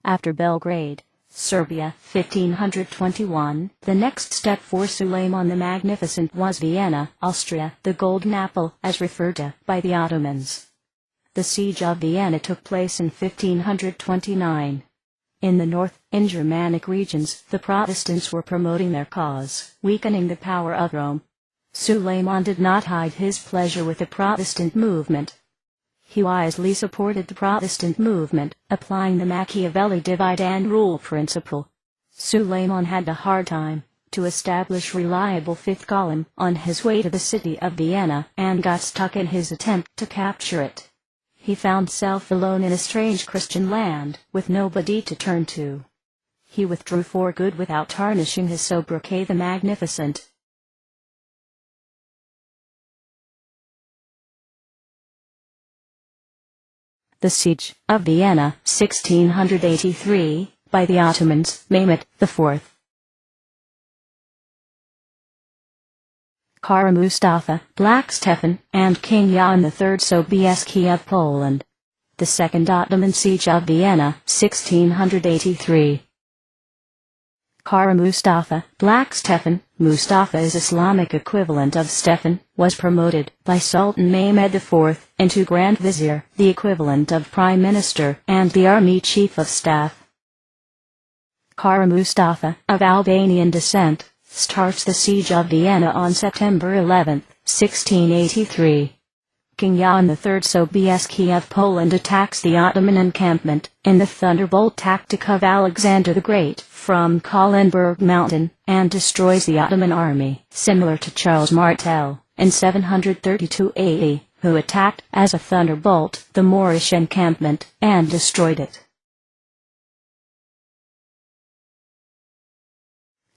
Speaker 1: After Belgrade, Serbia, 1521, the next step for Suleiman the Magnificent was Vienna, Austria, the Golden Apple, as referred to by the Ottomans. The siege of Vienna took place in 1529. In the north, in Germanic regions, the Protestants were promoting their cause, weakening the power of Rome. Suleiman did not hide his pleasure with the Protestant movement. He wisely supported the Protestant movement, applying the Machiavelli divide and rule principle. Suleiman had a hard time to establish reliable fifth column on his way to the city of Vienna and got stuck in his attempt to capture it. He found himself alone in a strange Christian land, with nobody to turn to. He withdrew for good without tarnishing his sobriquet the Magnificent. The Siege of Vienna, 1683, by the Ottomans, Mehmet IV. Kara Mustafa, Black Stefan, and King Jan III Sobieski of Poland. The Second Ottoman Siege of Vienna, 1683. Kara Mustafa, Black Stefan, Mustafa is Islamic equivalent of Stefan, was promoted by Sultan Mehmed IV into Grand Vizier, the equivalent of Prime Minister and the Army Chief of Staff. Kara Mustafa, of Albanian descent, starts the Siege of Vienna on September 11, 1683. King Jan III Sobieski of Poland attacks the Ottoman encampment in the Thunderbolt tactic of Alexander the Great from Kahlenberg Mountain and destroys the Ottoman army, similar to Charles Martel in 732 AD, who attacked as a thunderbolt the Moorish encampment and destroyed it.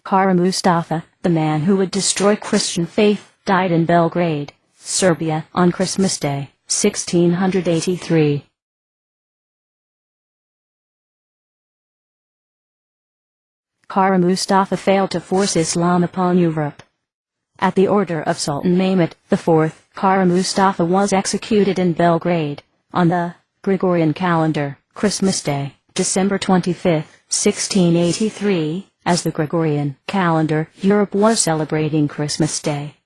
Speaker 1: Kara Mustafa, the man who would destroy Christian faith, died in Belgrade, Serbia, on Christmas Day, 1683. Kara Mustafa failed to force Islam upon Europe. At the order of Sultan Mehmed IV, Kara Mustafa was executed in Belgrade, on the Gregorian calendar, Christmas Day, December 25, 1683, as the Gregorian calendar, Europe was celebrating Christmas Day.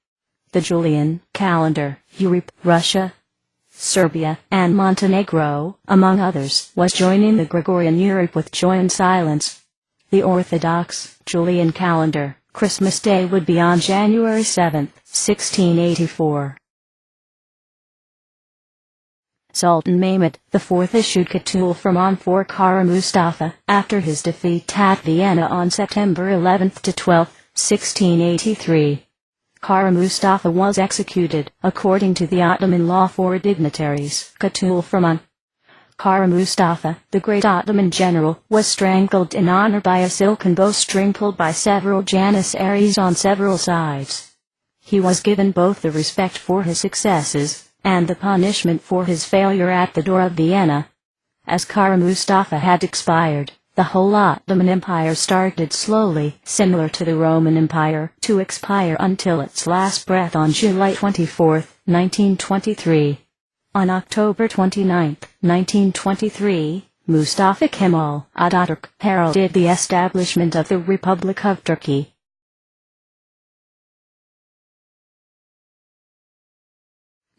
Speaker 1: The Julian calendar, Europe, Russia, Serbia, and Montenegro, among others, was joining the Gregorian Europe with joy and silence. The Orthodox Julian calendar, Christmas Day would be on January 7, 1684. Sultan Mehmed IV issued Qatul Ferman for Kara Mustafa after his defeat at Vienna on September 11 to 12, 1683. Kara Mustafa was executed, according to the Ottoman law for dignitaries, Qatul Ferman. Kara Mustafa, the great Ottoman general, was strangled in honor by a silken bowstring pulled by several janissaries on several sides. He was given both the respect for his successes and the punishment for his failure at the door of Vienna. As Kara Mustafa had expired, the whole Ottoman Empire started slowly, similar to the Roman Empire, to expire until its last breath on July 24, 1923. On October 29, 1923, Mustafa Kemal Ataturk heralded the establishment of the Republic of Turkey.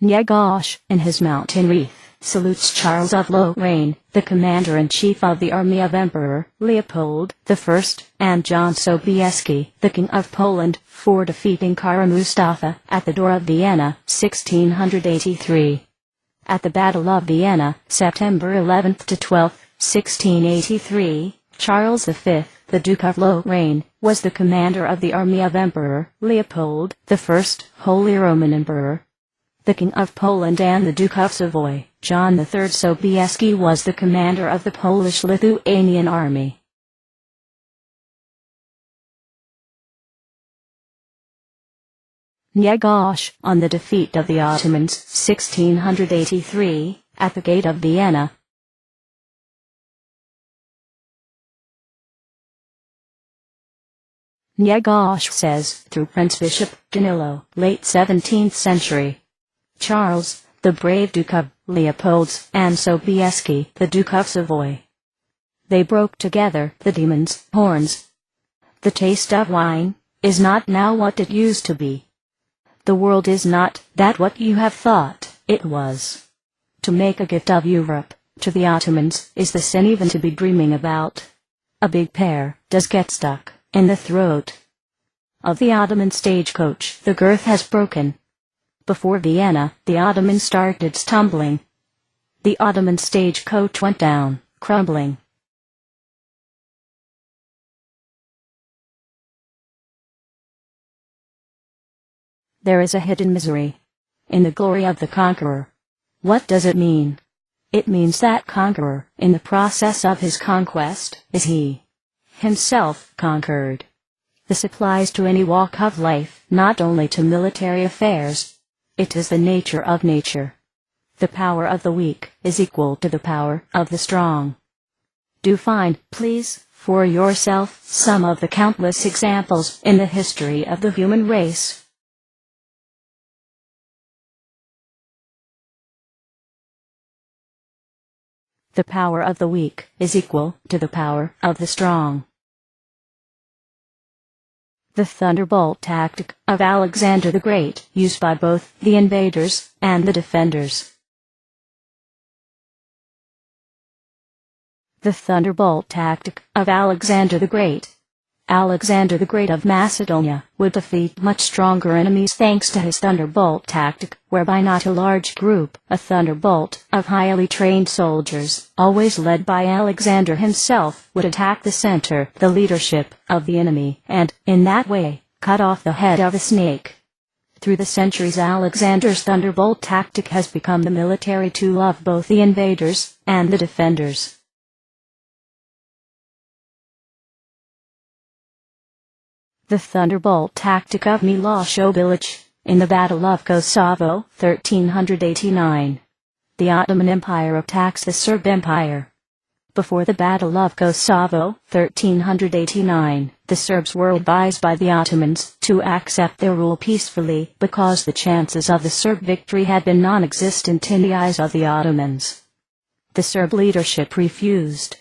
Speaker 1: NJEGOSH, in his mountain wreath, salutes Charles of Lorraine, the commander-in-chief of the army of Emperor Leopold I, and John Sobieski, the King of Poland, for defeating Kara Mustafa at the door of Vienna, 1683. At the Battle of Vienna, September 11 to 12, 1683, Charles V, the Duke of Lorraine, was the commander of the army of Emperor Leopold I, Holy Roman Emperor. The King of Poland and the Duke of Savoy, John III Sobieski, was the commander of the Polish-Lithuanian army. NJEGOSH, on the defeat of the Ottomans, 1683, at the Gate of Vienna. NJEGOSH says, through Prince Bishop Danilo, late 17th century. Charles, the brave Duke of Leopold, and Sobieski, the Duke of Savoy. They broke together the demon's horns. The taste of wine is not now what it used to be. The world is not that what you have thought it was. To make a gift of Europe to the Ottomans is the sin even to be dreaming about. A big pear does get stuck in the throat. of the Ottoman stagecoach, the girth has broken. Before Vienna, the Ottoman started stumbling. The Ottoman stagecoach went down, crumbling. There is a hidden misery in the glory of the conqueror. What does it mean? It means that conqueror, in the process of his conquest, is he himself conquered. This applies to any walk of life, not only to military affairs. It is the nature of nature. The power of the weak is equal to the power of the strong. Do find, please, for yourself, some of the countless examples in the history of the human race. The power of the weak is equal to the power of the strong. The thunderbolt tactic of Alexander the Great, used by both the invaders and the defenders. The thunderbolt tactic of Alexander the Great. Alexander the Great of Macedonia would defeat much stronger enemies thanks to his thunderbolt tactic, whereby not a large group, a thunderbolt of highly trained soldiers, always led by Alexander himself, would attack the center, the leadership of the enemy, and, in that way, cut off the head of a snake. Through the centuries, Alexander's thunderbolt tactic has become the military tool of both the invaders and the defenders. The thunderbolt tactic of Milošević, in the Battle of Kosovo, 1389. The Ottoman Empire attacks the Serb Empire. Before the Battle of Kosovo, 1389, the Serbs were advised by the Ottomans to accept their rule peacefully because the chances of the Serb victory had been non-existent in the eyes of the Ottomans. The Serb leadership refused.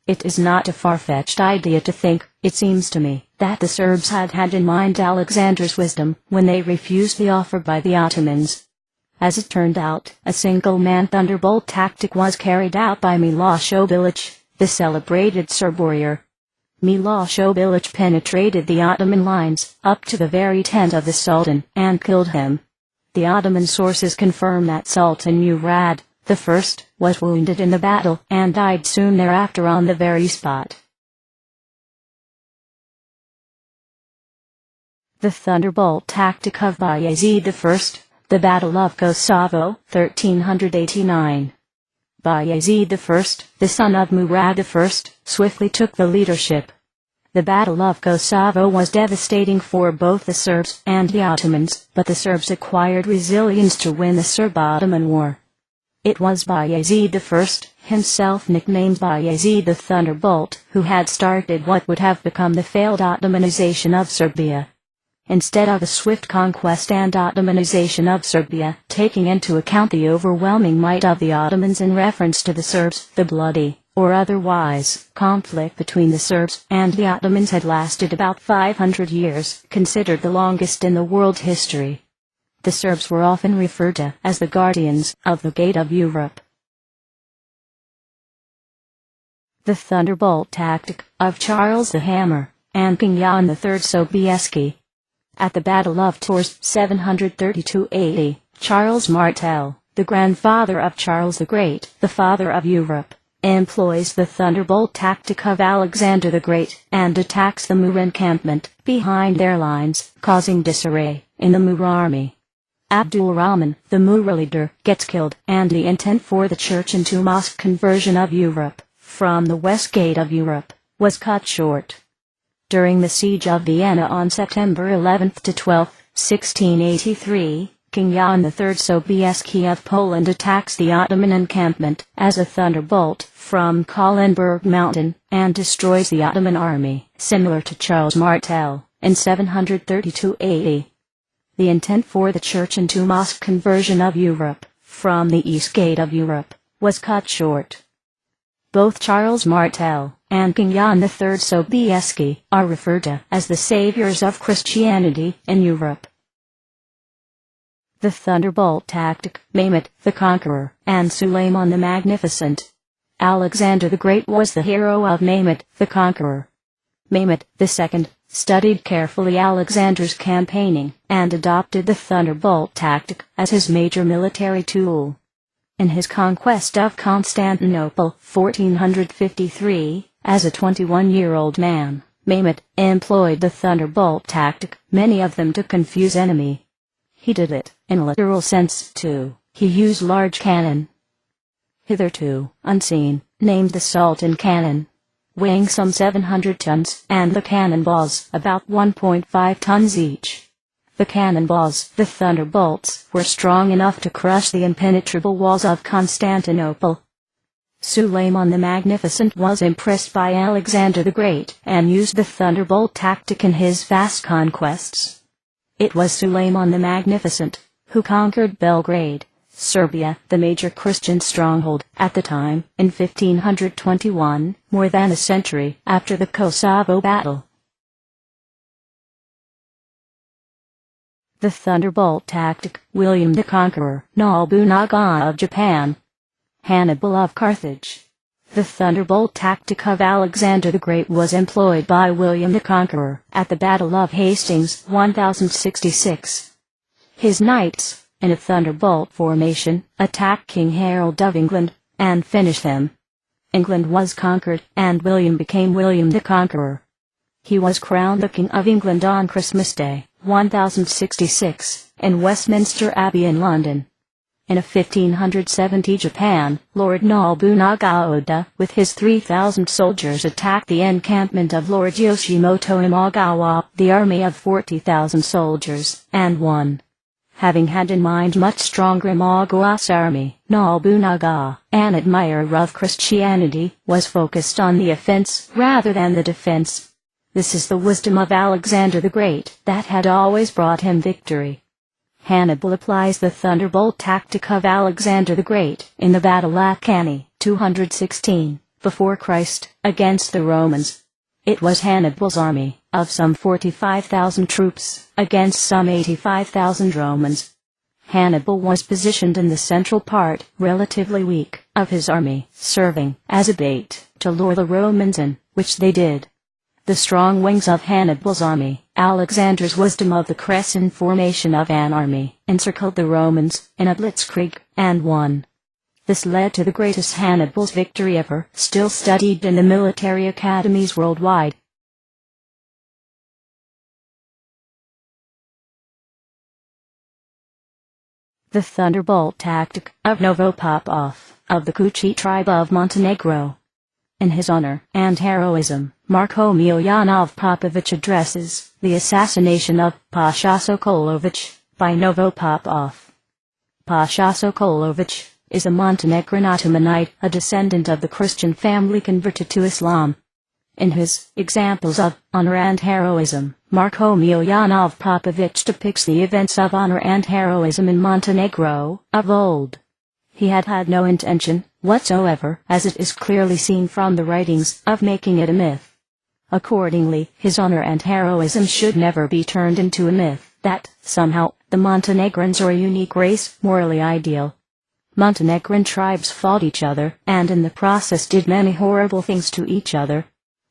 Speaker 1: It is not a far-fetched idea to think, it seems to me, that the Serbs had in mind Alexander's wisdom when they refused the offer by the Ottomans. As it turned out, a single-man thunderbolt tactic was carried out by Milošević, the celebrated Serb warrior. Milošević penetrated the Ottoman lines, up to the very tent of the Sultan, and killed him. The Ottoman sources confirm that Sultan Murad I was wounded in the battle, and died soon thereafter on the very spot. The thunderbolt tactic of Bayezid I, the Battle of Kosovo, 1389. Bayezid I, the son of Murad I, swiftly took the leadership. The Battle of Kosovo was devastating for both the Serbs and the Ottomans, but the Serbs acquired resilience to win the Serb-Ottoman War. It was Bayezid I, himself nicknamed Bayezid the Thunderbolt, who had started what would have become the failed Ottomanization of Serbia. Instead of a swift conquest and Ottomanization of Serbia, taking into account the overwhelming might of the Ottomans in reference to the Serbs, the bloody, or otherwise, conflict between the Serbs and the Ottomans had lasted about 500 years, considered the longest in the world history. The Serbs were often referred to as the guardians of the gate of Europe. The thunderbolt tactic of Charles the Hammer and King Jan III Sobieski. At the Battle of Tours, 732 AD, Charles Martel, the grandfather of Charles the Great, the father of Europe, employs the thunderbolt tactic of Alexander the Great and attacks the Moor encampment behind their lines, causing disarray in the Moor army. Abdul Rahman, the Moor leader, gets killed, and the intent for the church into mosque conversion of Europe, from the west gate of Europe, was cut short. During the siege of Vienna on September 11 to 12, 1683, King Jan III Sobieski of Poland attacks the Ottoman encampment as a thunderbolt from Kahlenberg Mountain, and destroys the Ottoman army, similar to Charles Martel, in 732 AD. The intent for the church into mosque conversion of Europe, from the east gate of Europe, was cut short. Both Charles Martel and King Jan III Sobieski are referred to as the saviors of Christianity in Europe. The thunderbolt tactic, Mehmet the Conqueror and Suleiman the Magnificent. Alexander the Great was the hero of Mehmet the Conqueror. Mehmet II, studied carefully Alexander's campaigning, and adopted the thunderbolt tactic as his major military tool. In his conquest of Constantinople, 1453, as a 21-year-old man, Mehmet employed the thunderbolt tactic, many of them to confuse enemy. He did it, in a literal sense, too. He used large cannon, hitherto unseen, named the Sultan cannon, weighing some 700 tons, and the cannonballs about 1.5 tons each. The cannonballs, the thunderbolts, were strong enough to crush the impenetrable walls of Constantinople. Suleiman the Magnificent was impressed by Alexander the Great, and used the thunderbolt tactic in his vast conquests. It was Suleiman the Magnificent who conquered Belgrade, Serbia, the major Christian stronghold at the time, in 1521, more than a century after the Kosovo battle. The thunderbolt tactic, William the Conqueror, Nobunaga of Japan, Hannibal of Carthage. The thunderbolt tactic of Alexander the Great was employed by William the Conqueror at the Battle of Hastings, 1066. His knights, in a thunderbolt formation, attacked King Harold of England, and finished him. England was conquered, and William became William the Conqueror. He was crowned the King of England on Christmas Day, 1066, in Westminster Abbey in London. In a 1570 Japan, Lord Nobunaga Oda, with his 3,000 soldiers, attacked the encampment of Lord Yoshimoto Imagawa, the army of 40,000 soldiers, and won. Having had in mind much stronger Imagawa's army, Nobunaga, an admirer of Christianity, was focused on the offense rather than the defense. This is the wisdom of Alexander the Great that had always brought him victory. Hannibal applies the thunderbolt tactic of Alexander the Great in the battle at Cannae, 216, before Christ, against the Romans. It was Hannibal's army, of some 45,000 troops, against some 85,000 Romans. Hannibal was positioned in the central part, relatively weak, of his army, serving as a bait to lure the Romans in, which they did. The strong wings of Hannibal's army, Alexander's wisdom of the crescent formation of an army, encircled the Romans in a blitzkrieg, and won. This led to the greatest Hannibal's victory ever, still studied in the military academies worldwide. The thunderbolt tactic of Novopopov, of the Kuchi tribe of Montenegro. In his honor and heroism, Marko Miljanov Popović addresses the assassination of Pasha Sokolović by Novopopov. Pasha Sokolović is a Montenegrin Ottomanite, a descendant of the Christian family converted to Islam. In his Examples of Honor and Heroism, Marko Miljanov Popović depicts the events of honor and heroism in Montenegro of old. He had had no intention whatsoever, as it is clearly seen from the writings, of making it a myth. Accordingly, his honor and heroism should never be turned into a myth, that, somehow, the Montenegrins are a unique race, morally ideal. Montenegrin tribes fought each other, and in the process did many horrible things to each other.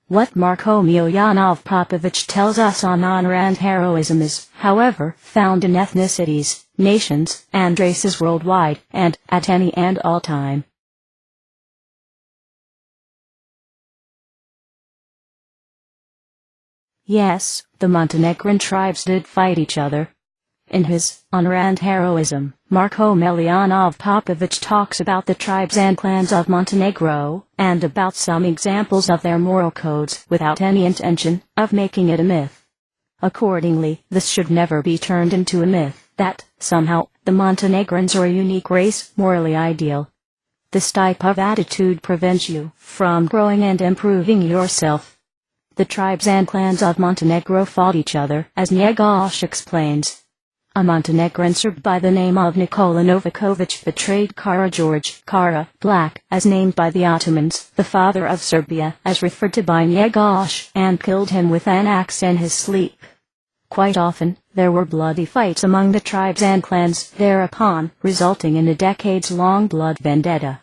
Speaker 1: What Marko Miljanov Popović tells us on honor and heroism is, however, found in ethnicities, nations, and races worldwide, and at any and all time. Yes, the Montenegrin tribes did fight each other. In his Honor and Heroism, Marko Miljanov Popović talks about the tribes and clans of Montenegro, and about some examples of their moral codes, without any intention of making it a myth. Accordingly, this should never be turned into a myth, that, somehow, the Montenegrins are a unique race, morally ideal. This type of attitude prevents you from growing and improving yourself. The tribes and clans of Montenegro fought each other, as NJEGOSH explains. A Montenegrin Serb by the name of Nikola Novaković betrayed Kara Black, as named by the Ottomans, the father of Serbia, as referred to by NJEGOSH, and killed him with an axe in his sleep. Quite often, there were bloody fights among the tribes and clans thereupon, resulting in a decades-long blood vendetta.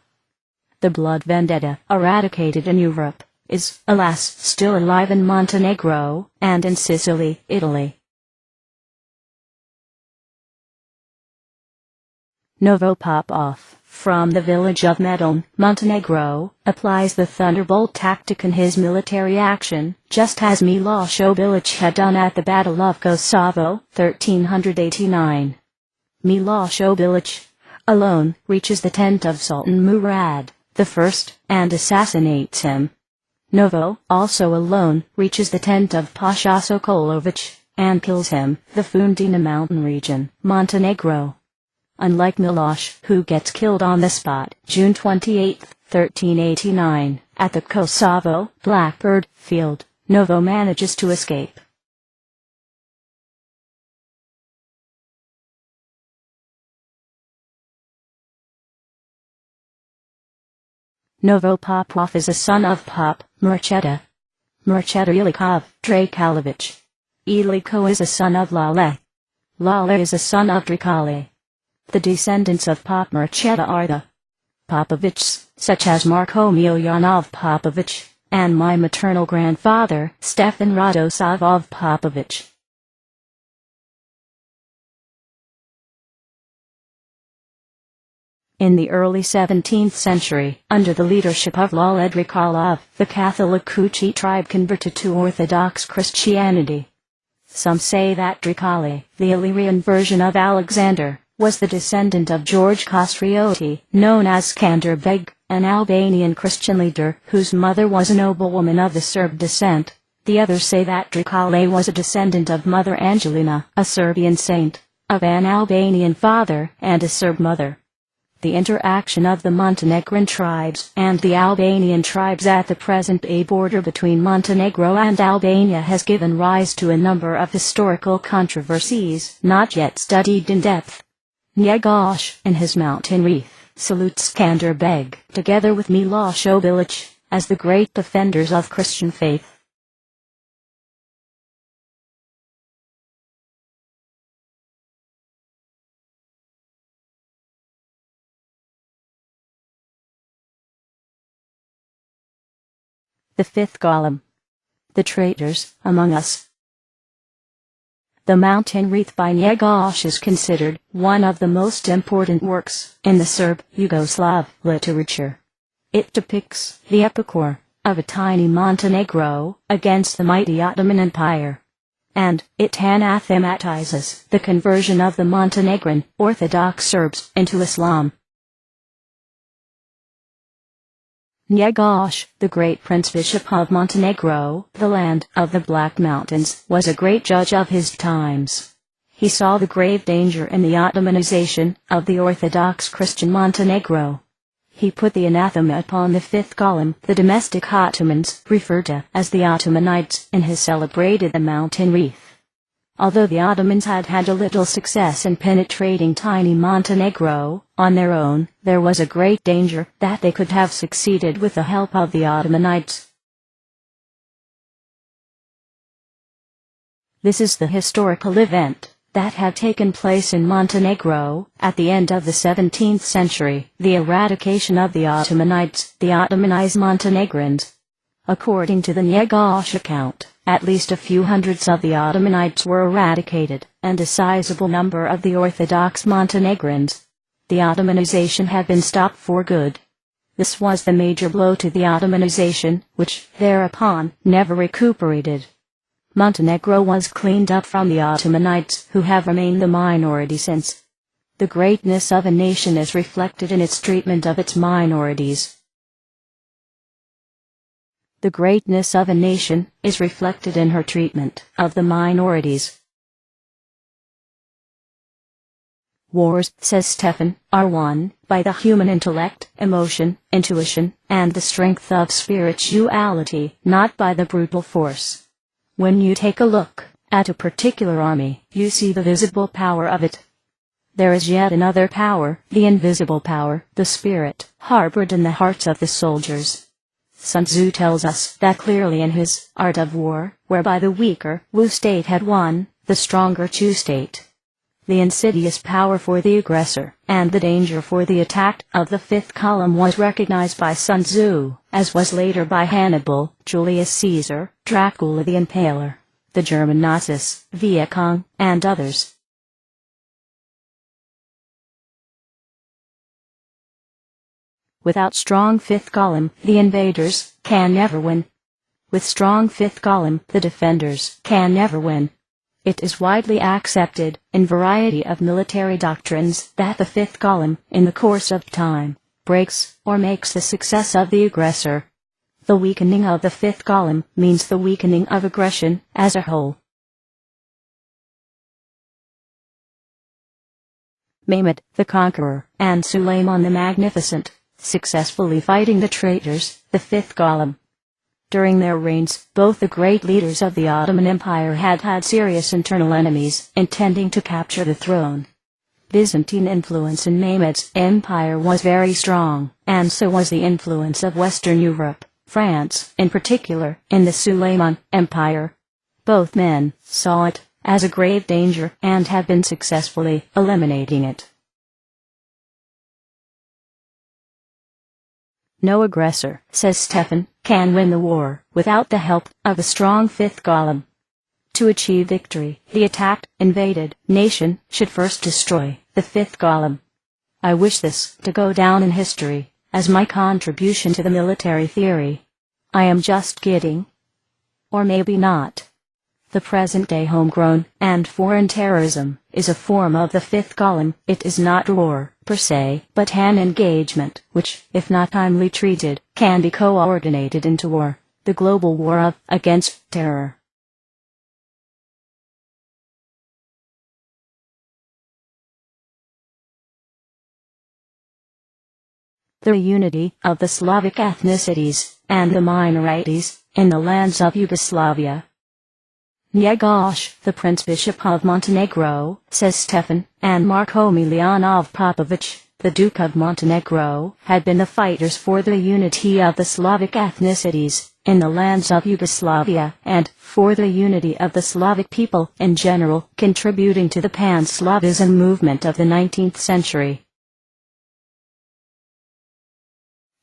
Speaker 1: The blood vendetta, eradicated in Europe, is, alas, still alive in Montenegro, and in Sicily, Italy. Novo Popov, from the village of Medulj, Montenegro, applies the thunderbolt tactic in his military action, just as Miloš Obilić had done at the Battle of Kosovo, 1389. Miloš Obilić, alone, reaches the tent of Sultan Murad I, and assassinates him. Novo, also alone, reaches the tent of Pasha Sokolović, and kills him, the Fundina mountain region, Montenegro. Unlike Miloš, who gets killed on the spot, June 28, 1389, at the Kosovo Blackbird field, Novo manages to escape. Novo Popov is a son of Pop Murcheta Ilikov Dracalović. Iliko is a son of Lale. Lale is a son of Dracale. The descendants of Pop Murcheta are the Popovics, such as Marko Miljanov Popović, and my maternal grandfather, Stefan Radosavov Popović. In the early 17th century, under the leadership of Lale Drakalov, the Catholic Kuchi tribe converted to Orthodox Christianity. Some say that Dracale, the Illyrian version of Alexander, was the descendant of George Kostrioti, known as Skanderbeg, an Albanian Christian leader whose mother was a noblewoman of the Serb descent. The others say that Dracale was a descendant of Mother Angelina, a Serbian saint, of an Albanian father and a Serb mother. The interaction of the Montenegrin tribes and the Albanian tribes at the present-day border between Montenegro and Albania has given rise to a number of historical controversies not yet studied in depth. NJEGOSH, in his mountain wreath, salutes Skanderbeg, together with Miloš Obilić, as the great defenders of Christian faith. The fifth column. The traitors among us. The Mountain Wreath by NJEGOSH is considered one of the most important works in the Serb-Yugoslav literature. It depicts the epic war of a tiny Montenegro against the mighty Ottoman Empire. And it anathematizes the conversion of the Montenegrin Orthodox Serbs into Islam. NJEGOSH, the great Prince-Bishop of Montenegro, the land of the Black Mountains, was a great judge of his times. He saw the grave danger in the Ottomanization of the Orthodox Christian Montenegro. He put the anathema upon the fifth column, the domestic Ottomans, referred to as the Ottomanites, in his celebrated The Mountain Wreath. Although the Ottomans had had a little success in penetrating tiny Montenegro on their own, there was a great danger that they could have succeeded with the help of the Ottomanites. This is the historical event that had taken place in Montenegro at the end of the 17th century, the eradication of the Ottomanites, the Ottomanized Montenegrins. According to the NJEGOSH account, at least a few hundreds of the Ottomanites were eradicated, and a sizable number of the Orthodox Montenegrins. The Ottomanization had been stopped for good. This was the major blow to the Ottomanization, which, thereupon, never recuperated. Montenegro was cleaned up from the Ottomanites, who have remained the minority since. The greatness of a nation is reflected in its treatment of its minorities. The greatness of a nation is reflected in her treatment of the minorities. Wars, says Stefan, are won by the human intellect, emotion, intuition, and the strength of spirituality, not by the brutal force. When you take a look at a particular army, you see the visible power of it. There is yet another power, the invisible power, the spirit, harbored in the hearts of the soldiers. Sun Tzu tells us that clearly in his Art of War, whereby the weaker Wu state had won, the stronger Chu state. The insidious power for the aggressor, and the danger for the attack of the fifth column was recognized by Sun Tzu, as was later by Hannibal, Julius Caesar, Dracula the Impaler, the German Nazis, Viet Cong, and others. Without strong fifth column, the invaders can never win. With strong fifth column, the defenders can never win. It is widely accepted, in variety of military doctrines, that the fifth column, in the course of time, breaks or makes the success of the aggressor. The weakening of the fifth column means the weakening of aggression as a whole. Mehmed the Conqueror and Suleiman the Magnificent, successfully fighting the traitors, the fifth column. During their reigns, both the great leaders of the Ottoman Empire had serious internal enemies, intending to capture the throne. Byzantine influence in Mehmed's empire was very strong, and so was the influence of Western Europe, France in particular, in the Suleiman Empire. Both men saw it as a grave danger and have been successfully eliminating it. No aggressor, says Stefan, can win the war without the help of a strong fifth column. To achieve victory, the attacked, invaded nation should first destroy the fifth column. I wish this to go down in history as my contribution to the military theory. I am just kidding. Or maybe not. The present-day homegrown and foreign terrorism is a form of the fifth column. It is not war, per se, but an engagement which, if not timely treated, can be coordinated into war, the global war against terror. The unity of the Slavic ethnicities and the minorities in the lands of Yugoslavia. NJEGOSH, the Prince Bishop of Montenegro, says Stefan, and Marko Miljanov Popovic, the Duke of Montenegro, had been the fighters for the unity of the Slavic ethnicities in the lands of Yugoslavia and for the unity of the Slavic people in general, contributing to the Pan-Slavism movement of the 19th century.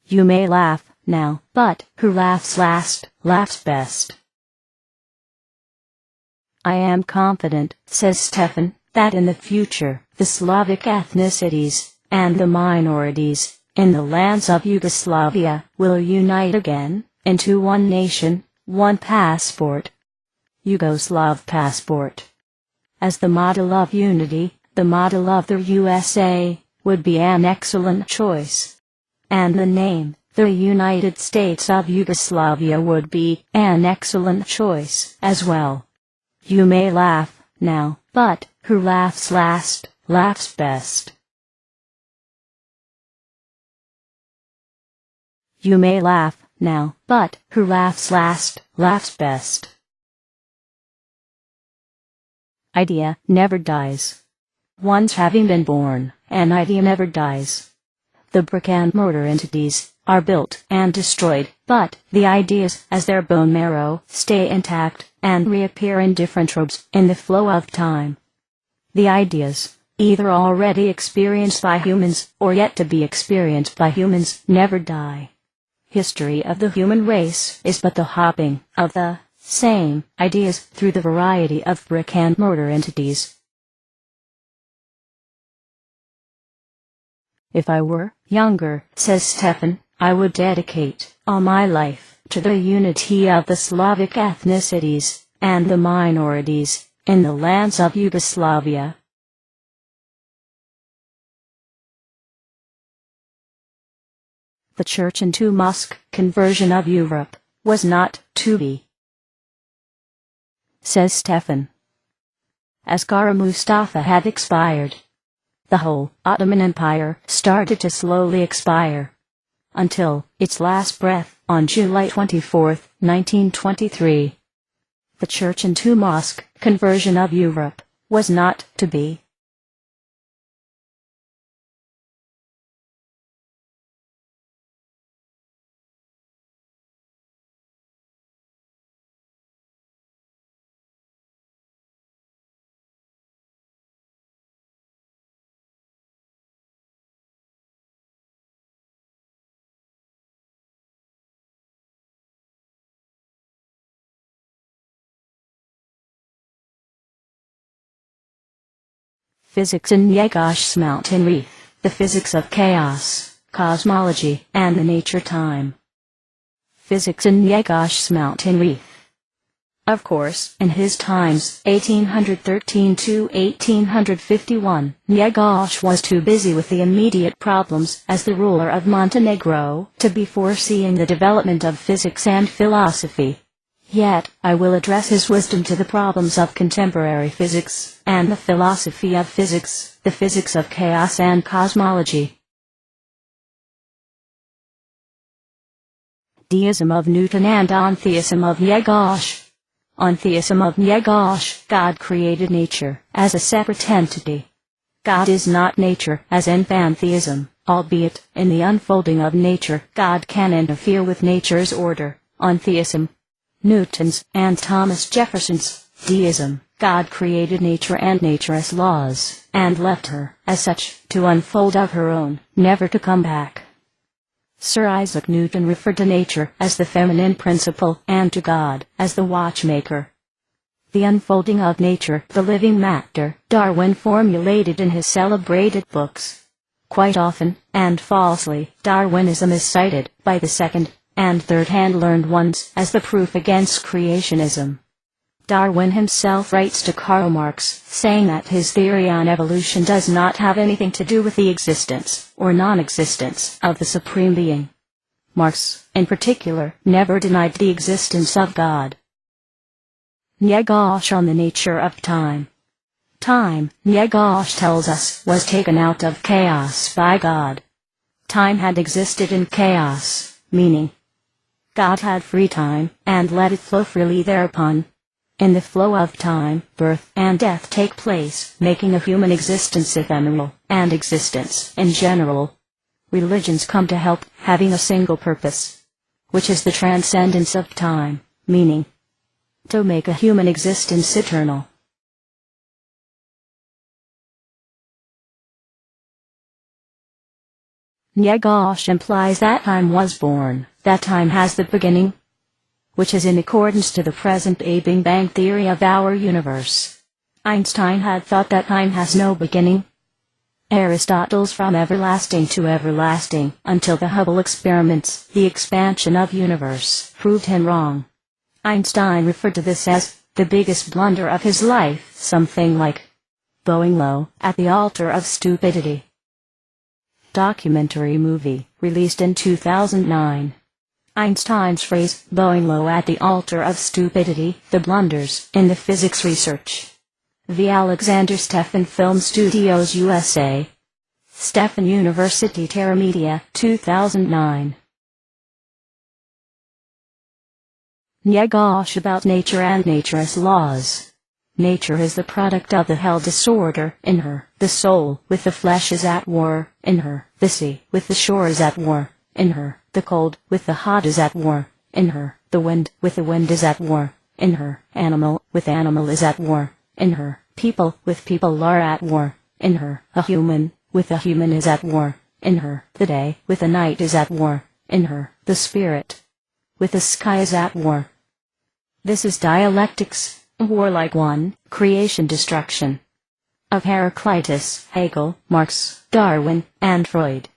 Speaker 1: You may laugh now, but who laughs last, laughs best. I am confident, says Stefan, that in the future, the Slavic ethnicities and the minorities in the lands of Yugoslavia will unite again into one nation, one passport. Yugoslav passport. As the model of unity, the model of the USA would be an excellent choice. And the name, the United States of Yugoslavia, would be an excellent choice as well. You may laugh now, but who laughs last, laughs best. You may laugh now, but who laughs last, laughs best. Idea never dies. Once having been born, an idea never dies. The brick and mortar entities are built and destroyed, but the ideas, as their bone marrow, stay intact and reappear in different robes in the flow of time. The ideas, either already experienced by humans or yet to be experienced by humans, never die. History of the human race is but the hopping of the same ideas through the variety of brick and mortar entities. If I were younger, says Stefan, I would dedicate all my life to the unity of the Slavic ethnicities and the minorities in the lands of Yugoslavia. The church into mosque conversion of Europe was not to be, says Stefan. As Kara Mustafa had expired, the whole Ottoman Empire started to slowly expire, until its last breath on July 24, 1923. The church into mosque conversion of Europe was not to be. Physics in NJEGOSH's mountain wreath, the physics of chaos, cosmology, and the nature time. Physics in NJEGOSH's mountain wreath. Of course, in his times, 1813 to 1851, NJEGOSH was too busy with the immediate problems as the ruler of Montenegro to be foreseeing the development of physics and philosophy. Yet, I will address his wisdom to the problems of contemporary physics, and the philosophy of physics, the physics of chaos and cosmology. Deism of Newton and Antheism of NJEGOSH. Antheism of NJEGOSH, God created nature as a separate entity. God is not nature, as in pantheism, albeit, in the unfolding of nature, God can interfere with nature's order. Antheism. Newton's and Thomas Jefferson's deism. God created nature and nature's laws, and left her, as such, to unfold of her own, never to come back. Sir Isaac Newton referred to nature as the feminine principle, and to God as the watchmaker. The unfolding of nature, the living matter, Darwin formulated in his celebrated books. Quite often, and falsely, Darwinism is cited, by the second and third-hand learned ones, as the proof against creationism. Darwin himself writes to Karl Marx, saying that his theory on evolution does not have anything to do with the existence, or non-existence, of the Supreme Being. Marx, in particular, never denied the existence of God. NJEGOSH on the nature of time. Time, NJEGOSH tells us, was taken out of chaos by God. Time had existed in chaos, meaning God had free time, and let it flow freely thereupon. In the flow of time, birth and death take place, making a human existence ephemeral, and existence, in general. Religions come to help, having a single purpose, which is the transcendence of time, meaning to make a human existence eternal. NJEGOSH implies that time was born, that time has the beginning, which is in accordance to the present Big Bang theory of our universe. Einstein had thought that time has no beginning. Aristotle's from everlasting to everlasting, until the Hubble experiments, the expansion of universe, proved him wrong. Einstein referred to this as the biggest blunder of his life, something like bowing low at the altar of stupidity. Documentary movie, released in 2009. Einstein's phrase, bowing low at the altar of stupidity, the blunders in the physics research. The Alexander Stefan Film Studios USA. Stefan University Terra Media, 2009. NJEGOSH about nature and nature's laws. Nature is the product of the hell disorder in her, the soul with the flesh is at war in her, the sea with the shore is at war in her, the cold with the hot is at war in her, the wind with the wind is at war in her, animal with animal is at war in her, people with people are at war in her, a human with a human is at war in her, the day with the night is at war in her, the spirit with the sky is at war. This is dialectics, warlike one, creation-destruction. Of Heraclitus, Hegel, Marx, Darwin, and Freud.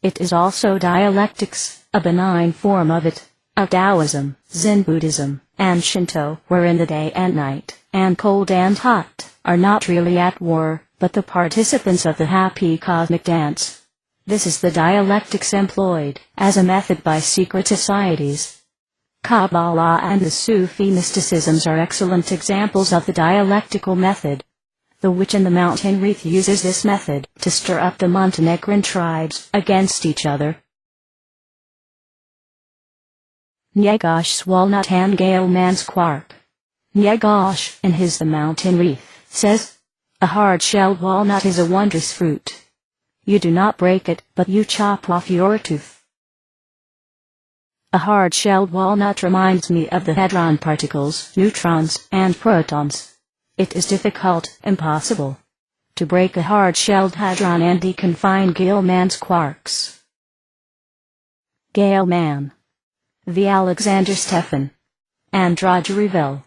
Speaker 1: It is also dialectics, a benign form of it, of Taoism, Zen Buddhism, and Shinto, wherein the day and night, and cold and hot, are not really at war, but the participants of the happy cosmic dance. This is the dialectics employed, as a method by secret societies. Kabbalah and the Sufi mysticisms are excellent examples of the dialectical method. The witch in the mountain wreath uses this method to stir up the Montenegrin tribes against each other. NJEGOSH's walnut and Gale man's quark. NJEGOSH, in his The Mountain Wreath, says, a hard-shelled walnut is a wondrous fruit. You do not break it, but you chop off your tooth. A hard-shelled walnut reminds me of the hadron particles, neutrons, and protons. It is difficult, impossible, to break a hard-shelled hadron and deconfine Gale-Mann's quarks. Gale-Mann. The Alexander Stefan. And Roger Revelle.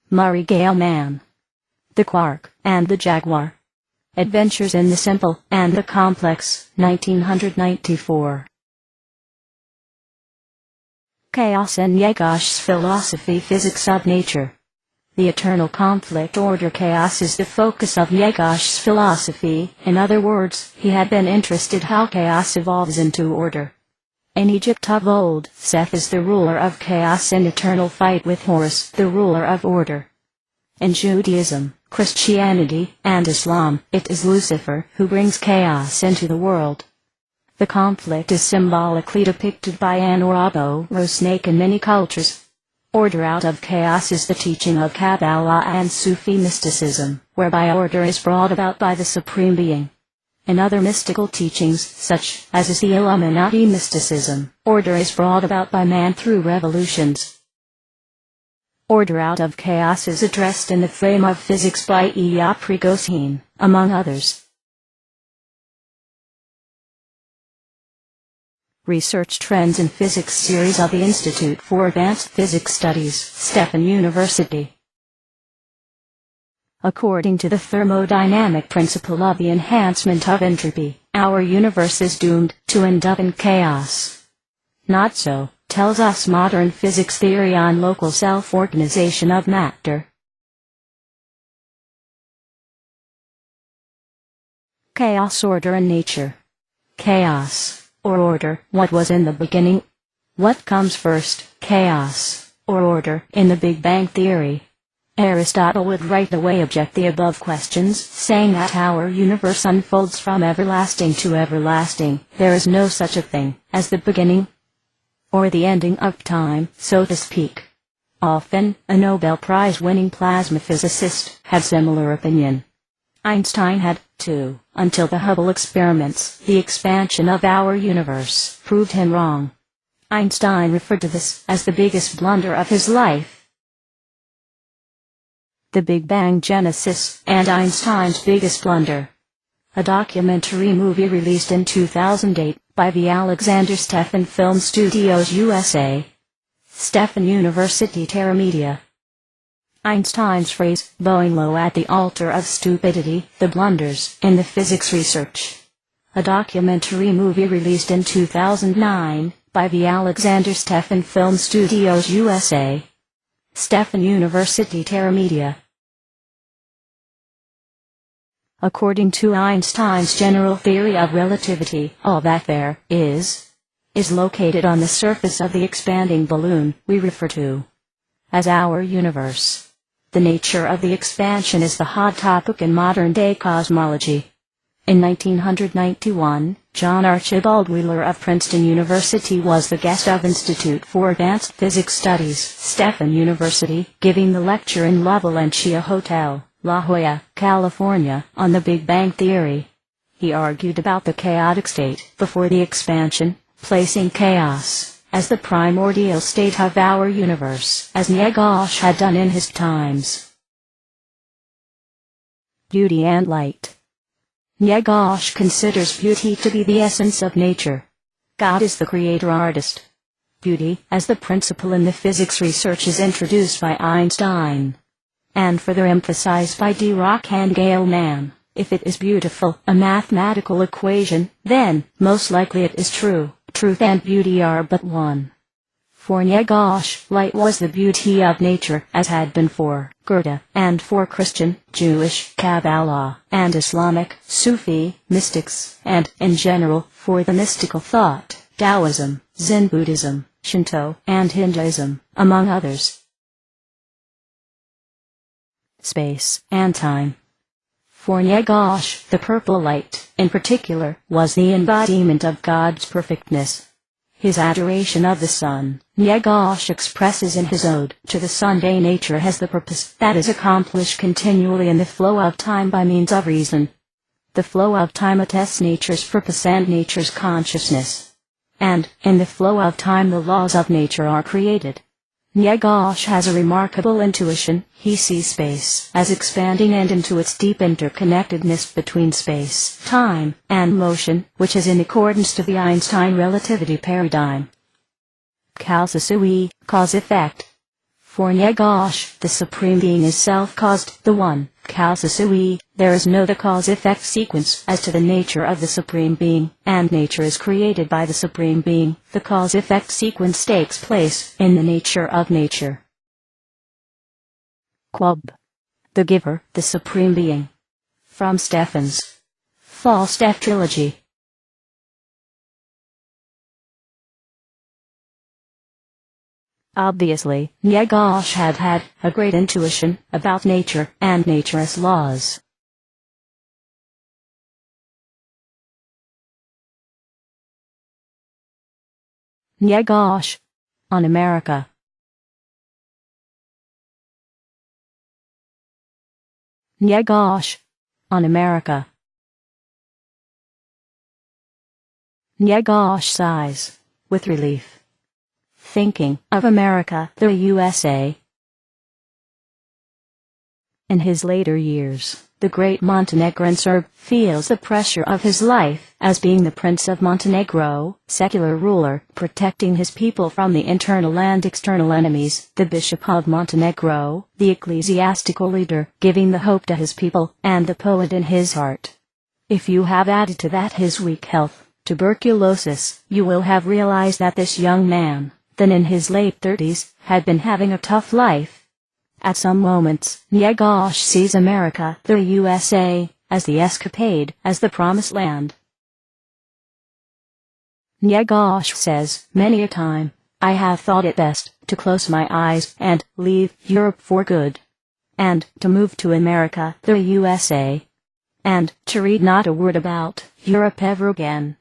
Speaker 1: Murray Gale-Mann. The Quark and the Jaguar. Adventures in the Simple and the Complex, 1994. Chaos and NJEGOSH's Philosophy Physics of Nature. The eternal conflict order chaos is the focus of NJEGOSH's philosophy. In other words, he had been interested how chaos evolves into order. In Egypt of old, Seth is the ruler of chaos in eternal fight with Horus, the ruler of order. In Judaism, Christianity, and Islam, it is Lucifer who brings chaos into the world. The conflict is symbolically depicted by an Ouroboros snake in many cultures. Order out of chaos is the teaching of Kabbalah and Sufi mysticism, whereby order is brought about by the Supreme Being. In other mystical teachings, such as is the Illuminati mysticism, order is brought about by man through revolutions. Order out of chaos is addressed in the frame of physics by Prigozhin, among others. Research Trends in Physics series of the Institute for Advanced Physics Studies, Stefan University. According to the thermodynamic principle of the enhancement of entropy, our universe is doomed to end up in chaos. Not so, tells us modern physics theory on local self-organization of matter. Chaos, order and nature. Chaos, or order, what was in the beginning? What comes first, chaos, or order, in the Big Bang theory? Aristotle would right away object the above questions, saying that our universe unfolds from everlasting to everlasting. There is no such a thing as the beginning or the ending of time, so to speak. Often, a Nobel Prize-winning plasma physicist had similar opinion. Einstein had, too, until the Hubble experiments. The expansion of our universe proved him wrong. Einstein referred to this as the biggest blunder of his life. The Big Bang Genesis and Einstein's Biggest Blunder. A documentary movie released in 2008 by the Alexander Stefan Film Studios USA. Stefan University Terra Media. Einstein's phrase, bowing low at the altar of stupidity, the blunders in the physics research. A documentary movie released in 2009 by the Alexander Stefan Film Studios USA. Stefan University Terra Media. According to Einstein's general theory of relativity, all that there is located on the surface of the expanding balloon we refer to as our universe. The nature of the expansion is the hot topic in modern-day cosmology. In 1991, John Archibald Wheeler of Princeton University was the guest of Institute for Advanced Physics Studies, Stefan University, giving the lecture in La Valencia Hotel, La Jolla, California, on the Big Bang Theory. He argued about the chaotic state before the expansion, placing chaos as the primordial state of our universe, as NJEGOSH had done in his times. Beauty and light. NJEGOSH considers beauty to be the essence of nature. God is the creator artist. Beauty, as the principle in the physics research, is introduced by Einstein, and further emphasized by Dirac and Gale-Mann. If it is beautiful, a mathematical equation, then, most likely it is true. Truth and beauty are but one. For NJEGOSH, light was the beauty of nature, as had been for Goethe, and for Christian, Jewish, Kabbalah, and Islamic, Sufi, mystics, and, in general, for the mystical thought, Taoism, Zen Buddhism, Shinto, and Hinduism, among others. Space and time. For NJEGOSH, the purple light, in particular, was the embodiment of God's perfectness. His adoration of the sun, NJEGOSH expresses in his ode to the Sunday. Nature has the purpose that is accomplished continually in the flow of time by means of reason. The flow of time attests nature's purpose and nature's consciousness. And, in the flow of time, the laws of nature are created. NJEGOSH has a remarkable intuition. He sees space as expanding and into its deep interconnectedness between space, time, and motion, which is in accordance to the Einstein relativity paradigm. Causa sui, cause-effect. For NJEGOSH, the Supreme Being is self-caused, the One, Kalsasui. There is no the cause-effect sequence as to the nature of the Supreme Being, and nature is created by the Supreme Being. The cause-effect sequence takes place in the nature of nature. QUALB. The Giver, the Supreme Being. From STEFAN'S. FAUSTEF Trilogy. Obviously, NJEGOSH had a great intuition about nature and nature's laws. NJEGOSH. On America. NJEGOSH. On America. NJEGOSH sighs, with relief, thinking of America, the USA. In his later years, the great Montenegrin Serb feels the pressure of his life as being the Prince of Montenegro, secular ruler, protecting his people from the internal and external enemies, the Bishop of Montenegro, the ecclesiastical leader, giving the hope to his people, and the poet in his heart. If you have added to that his weak health, tuberculosis, you will have realized that this young man, then in his late 30s, had been having a tough life. At some moments, NJEGOSH sees America, the USA, as the escapade, as the promised land. NJEGOSH says, many a time, I have thought it best to close my eyes and leave Europe for good, and to move to America, the USA, and to read not a word about Europe ever again.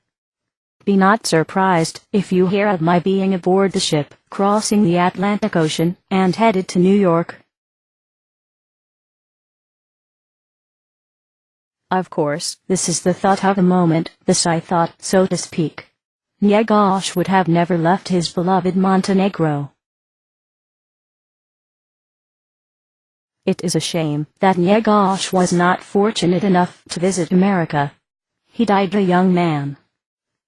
Speaker 1: Be not surprised if you hear of my being aboard the ship, crossing the Atlantic Ocean, and headed to New York. Of course, this is the thought of a moment, the side thought, so to speak. NJEGOSH would have never left his beloved Montenegro. It is a shame that NJEGOSH was not fortunate enough to visit America. He died a young man.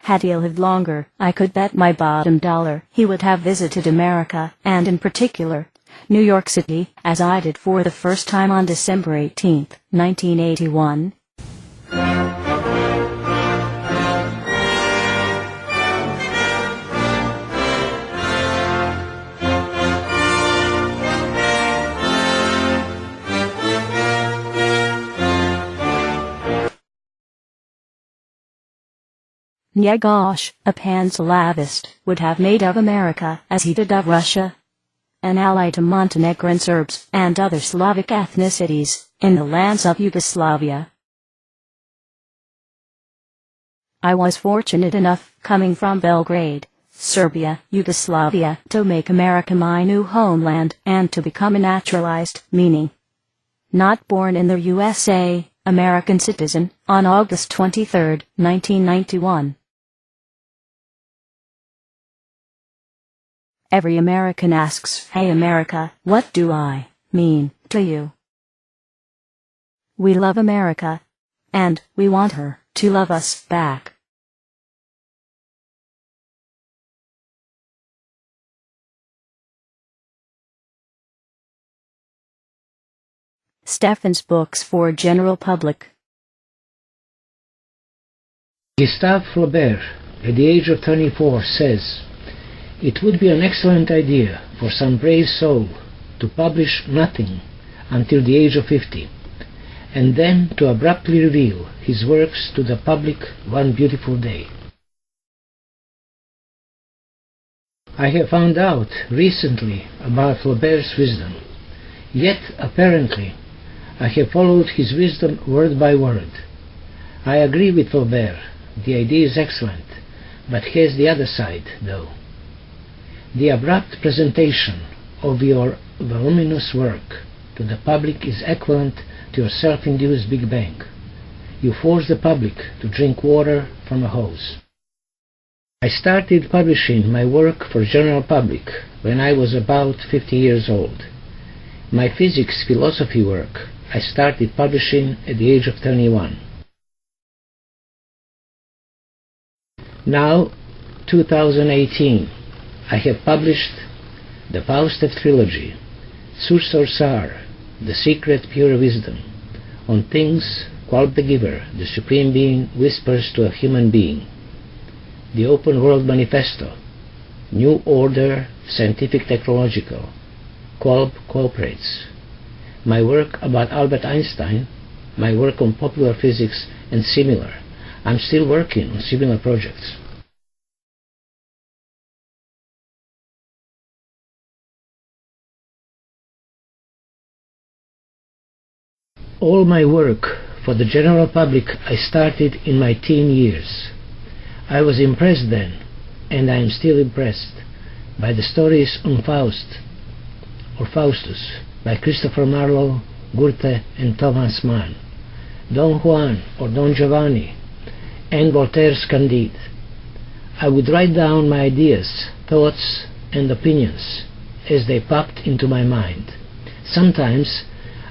Speaker 1: Had he lived longer, I could bet my bottom dollar he would have visited America, and in particular, New York City, as I did for the first time on December 18, 1981. NJEGOSH, a pan-Slavist, would have made of America as he did of Russia, an ally to Montenegrin Serbs and other Slavic ethnicities in the lands of Yugoslavia. I was fortunate enough, coming from Belgrade, Serbia, Yugoslavia, to make America my new homeland and to become a naturalized, meaning not born in the USA, American citizen, on August 23, 1991. Every American asks, hey America, what do I mean to you? We love America, and we want her to love us back. STEFAN'S books for general public.
Speaker 2: Gustave Flaubert, at the age of 24, says, "It would be an excellent idea for some brave soul to publish nothing until the age of 50, and then to abruptly reveal his works to the public one beautiful day." I have found out recently about Flaubert's wisdom, yet apparently I have followed his wisdom word by word. I agree with Flaubert, the idea is excellent, but has the other side, though. The abrupt presentation of your voluminous work to the public is equivalent to your self-induced Big Bang. You force the public to drink water from a hose. I started publishing my work for general public when I was about 50 years old. My physics philosophy work I started publishing at the age of 21. Now, 2018, I have published the FAUSTEF trilogy, Sar, the secret pure wisdom. On things, QUALB the giver, the Supreme Being whispers to a human being. The Open World Manifesto, New Order, Scientific Technological. QUALB cooperates. My work about Albert Einstein, my work on popular physics and similar. I'm still working on similar projects. All my work for the general public I started in my teen years. I was impressed then, and I am still impressed, by the stories on Faust, or Faustus, by Christopher Marlowe, Goethe and Thomas Mann, Don Juan or Don Giovanni, and Voltaire's Candide. I would write down my ideas, thoughts and opinions as they popped into my mind. Sometimes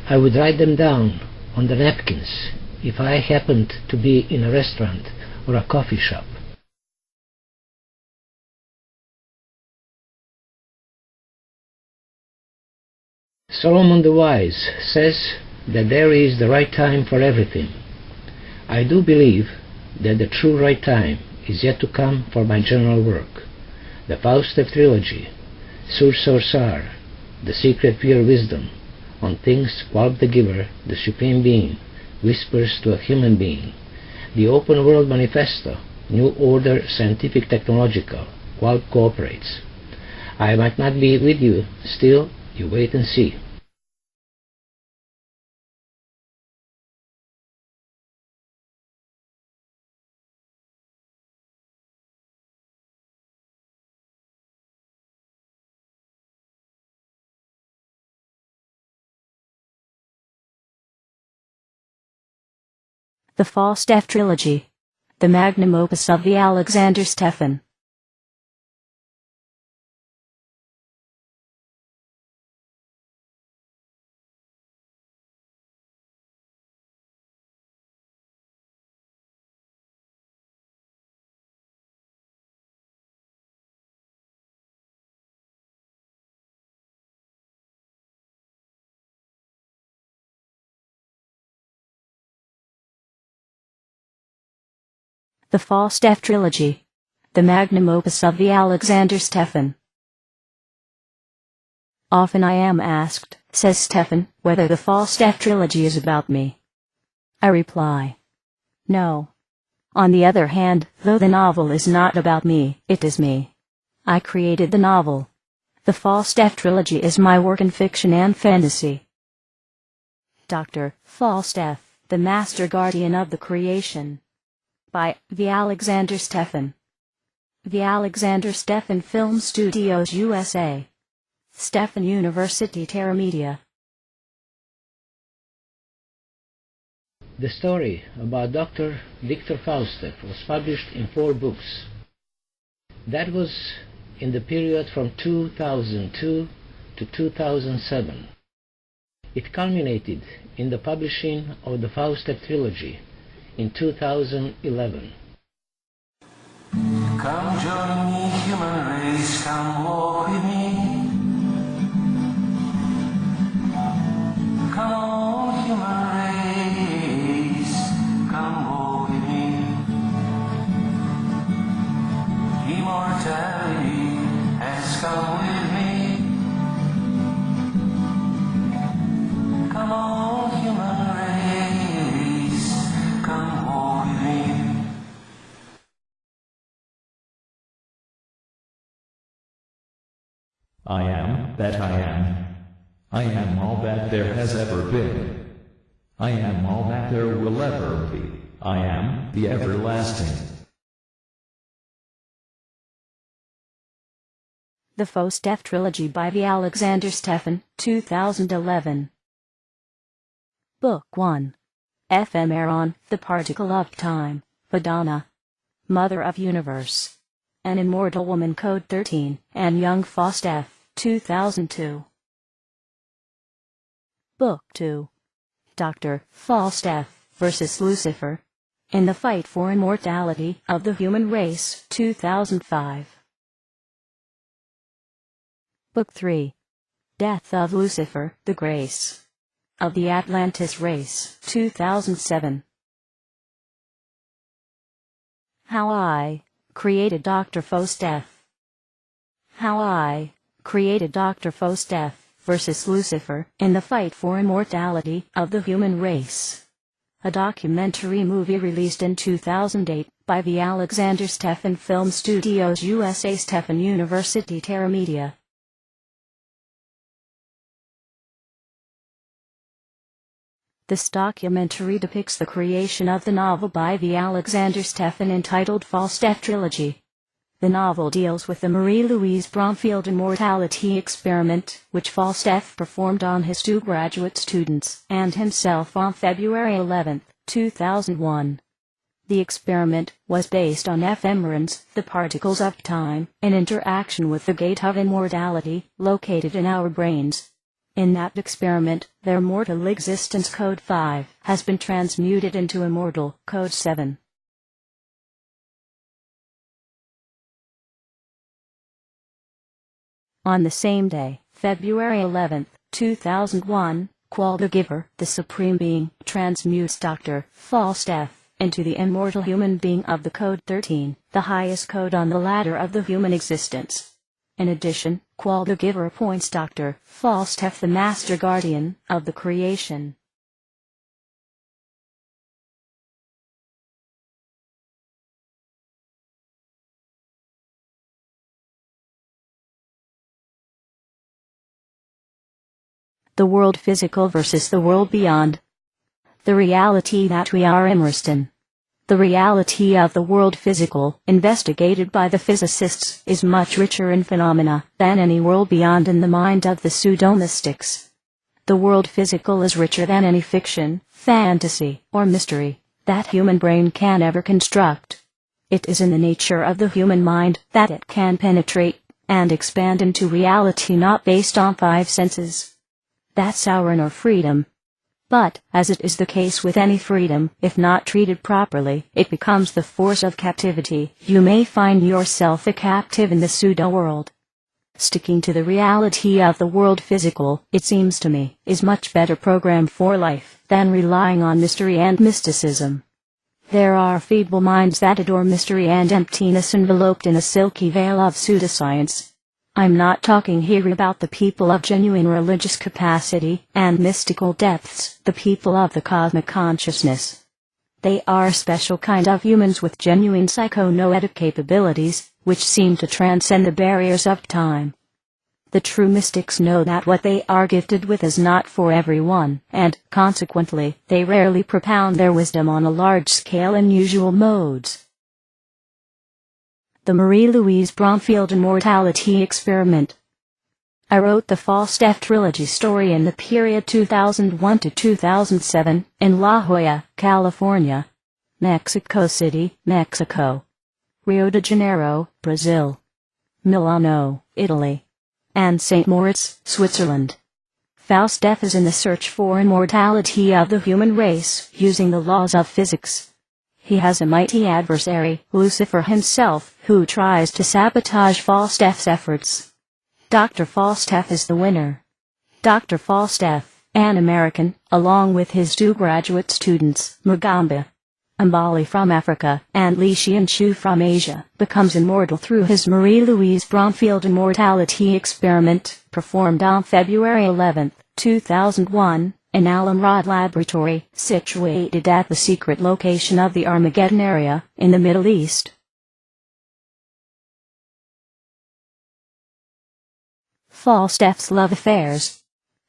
Speaker 2: I would write them down on the napkins if I happened to be in a restaurant or a coffee shop. Solomon the Wise says that there is the right time for everything. I do believe that the true right time is yet to come for my general work. The FAUSTEF trilogy, Sar, the secret pure wisdom, on things QUALB the giver, the Supreme Being, whispers to a human being. The Open World Manifesto, New Order, Scientific Technological, QUALB cooperates. I might not be with you, still, you wait and see.
Speaker 1: The FAUSTEF trilogy, the magnum opus of the Alexander Stefan. The FAUSTEF trilogy, the magnum opus of the Alexander Stefan. Often I am asked, says Stefan, whether the FAUSTEF trilogy is about me. I reply, no. On the other hand, though the novel is not about me, it is me. I created the novel. The FAUSTEF trilogy is my work in fiction and fantasy. Dr. FAUSTEF, the master guardian of the creation. By the Alexander Stefan. The Alexander Stefan Film Studios USA. Stefan University Terra Media.
Speaker 2: The story about Dr. Victor FAUSTEF was published in 4 books. That was in the period from 2002 to 2007. It culminated in the publishing of the FAUSTEF trilogy in 2011.
Speaker 5: Come join me, human race, come walk with me. Come on, human race, come walk with me. Immortality has come with me. Come on, human race, come walk with me.
Speaker 3: I am that I am. I am all that there has ever been. I am all that there will ever be. I am the everlasting.
Speaker 1: The FAUSTEF trilogy by the Alexander Stefan, 2011. Book 1. Ephemeron, the particle of time, Madonna, Mother of Universe. An Immortal Woman, Code 13, and Young FAUSTEF, 2002. Book 2. Dr. FAUSTEF versus Lucifer, in the Fight for Immortality of the Human Race, 2005. Book 3. Death of Lucifer, the Grace of the Atlantis Race, 2007. How I Created Dr. FAUSTEF. How I Created Dr. FAUSTEF versus Lucifer in the Fight for Immortality of the Human Race. A documentary movie released in 2008 by the Alexander Stefan Film Studios USA, Stefan University Terra Media. This documentary depicts the creation of the novel by the Alexander Stefan entitled FAUSTEF Trilogy. The novel deals with the Marie-Louise Bromfield immortality experiment, which FAUSTEF performed on his 2 graduate students and himself on February 11, 2001. The experiment was based on ephemerons, the particles of time, in interaction with the gate of immortality, located in our brains. In that experiment, their mortal existence code 5 has been transmuted into immortal code 7. On the same day, February 11, 2001, QUALB the Giver, the Supreme Being, transmutes Dr. FAUSTEF into the immortal human being of the code 13, the highest code on the ladder of the human existence. In addition, QUALB the Giver appoints Dr. FAUSTEF the Master Guardian of the creation. The world physical versus the world beyond. The reality that we are immersed in. The reality of the world physical, investigated by the physicists, is much richer in phenomena than any world beyond in the mind of the pseudo-mystics. The world physical is richer than any fiction, fantasy, or mystery that human brain can ever construct. It is in the nature of the human mind that it can penetrate and expand into reality not based on 5 senses. That's our inner freedom. But, as it is the case with any freedom, if not treated properly, it becomes the force of captivity. You may find yourself a captive in the pseudo-world. Sticking to the reality of the world physical, it seems to me, is much better program for life than relying on mystery and mysticism. There are feeble minds that adore mystery and emptiness enveloped in a silky veil of pseudoscience. I'm not talking here about the people of genuine religious capacity and mystical depths, the people of the cosmic consciousness. They are a special kind of humans with genuine psychonoetic capabilities, which seem to transcend the barriers of time. The true mystics know that what they are gifted with is not for everyone, and, consequently, they rarely propound their wisdom on a large scale in usual modes. The Marie-Louise Bromfield immortality experiment. I wrote the FAUSTEF trilogy story in the period 2001 to 2007 in La Jolla, California, Mexico City, Mexico, Rio de Janeiro, Brazil, Milano, Italy, and St. Moritz, Switzerland. FAUSTEF is in the search for immortality of the human race using the laws of physics. He has a mighty adversary, Lucifer himself, who tries to sabotage FAUSTEF's efforts. Dr. FAUSTEF is the winner. Dr. FAUSTEF, an American, along with his 2 graduate students, Mugamba Mbali from Africa and Li Xianchu from Asia, becomes immortal through his Marie-Louise Bromfield immortality experiment, performed on February 11, 2001. An Al-Amrad laboratory, situated at the secret location of the Armageddon area, in the Middle East. FAUSTEF's love affairs.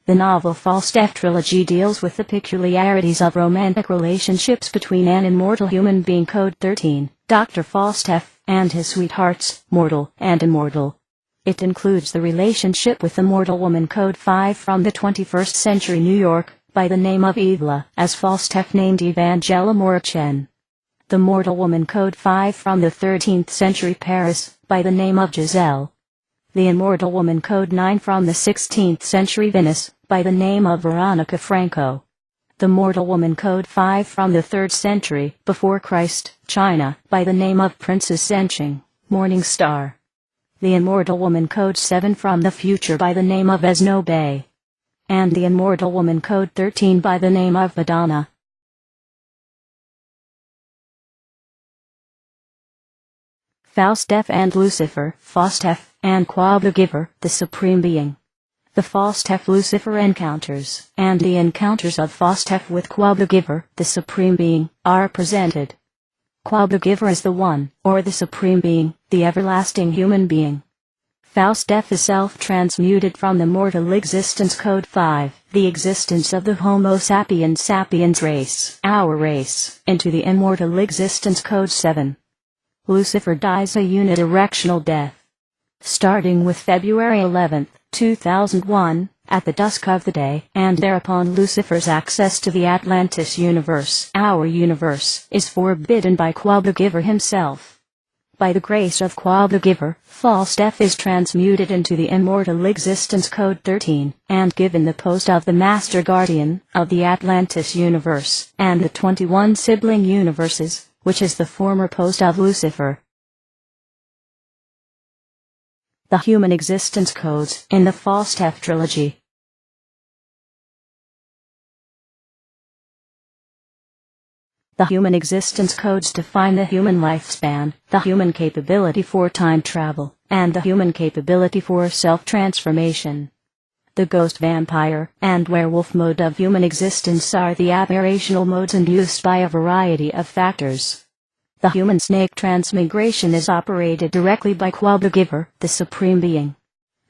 Speaker 1: The novel FAUSTEF trilogy deals with the peculiarities of romantic relationships between an immortal human being code 13, Dr. FAUSTEF, and his sweethearts, mortal and immortal. It includes the relationship with the mortal woman code 5 from the 21st century New York, by the name of Evla, as FAUSTEF named Evangela Morichen. The mortal woman code 5 from the 13th century Paris, by the name of Giselle. The immortal woman code 9 from the 16th century Venice, by the name of Veronica Franco. The mortal woman code 5 from the 3rd century before Christ, China, by the name of Princess Zhenqing, Morning Star. The Immortal Woman Code 7 from the future by the name of Esnobe. And the Immortal Woman Code 13 by the name of Madonna. FAUSTEF and Lucifer, FAUSTEF, and QUALB the Giver, the Supreme Being. The FAUSTEF-Lucifer encounters, and the encounters of FAUSTEF with QUALB the Giver, the Supreme Being, are presented. QUALB the Giver is the One, or the Supreme Being, the everlasting human being. FAUSTEF is self-transmuted from the mortal existence code 5, the existence of the Homo sapiens sapiens race, our race, into the immortal existence code 7. Lucifer dies a unidirectional death. Starting with February 11, 2001, at the dusk of the day, and thereupon Lucifer's access to the Atlantis universe, our universe, is forbidden by QUALB the Giver himself. By the grace of QUALB the Giver, FAUSTEF is transmuted into the immortal existence code 13, and given the post of the Master Guardian of the Atlantis universe, and the 21 sibling universes, which is the former post of Lucifer. The Human Existence Codes in the FAUSTEF Trilogy. The human existence codes define the human lifespan, the human capability for time travel, and the human capability for self-transformation. The ghost, vampire, and werewolf mode of human existence are the aberrational modes induced by a variety of factors. The human snake transmigration is operated directly by QUALB the Giver, the Supreme Being.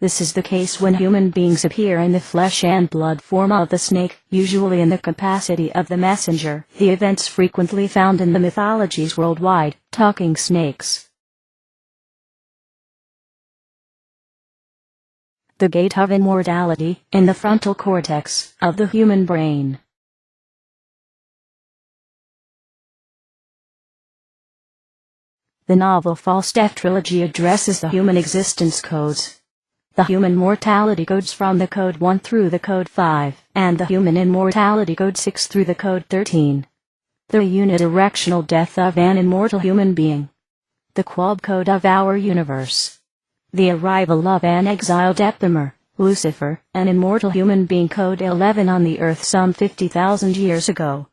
Speaker 1: This is the case when human beings appear in the flesh and blood form of the snake, usually in the capacity of the messenger, the events frequently found in the mythologies worldwide, talking snakes. The gate of immortality, in the frontal cortex of the human brain. The novel FAUSTEF trilogy addresses the human existence codes. The human mortality codes from the code 1 through the code 5, and the human immortality code 6 through the code 13. The unidirectional death of an immortal human being. The QUALB code of our universe. The arrival of an exiled ephemer, Lucifer, an immortal human being code 11 on the earth some 50,000 years ago.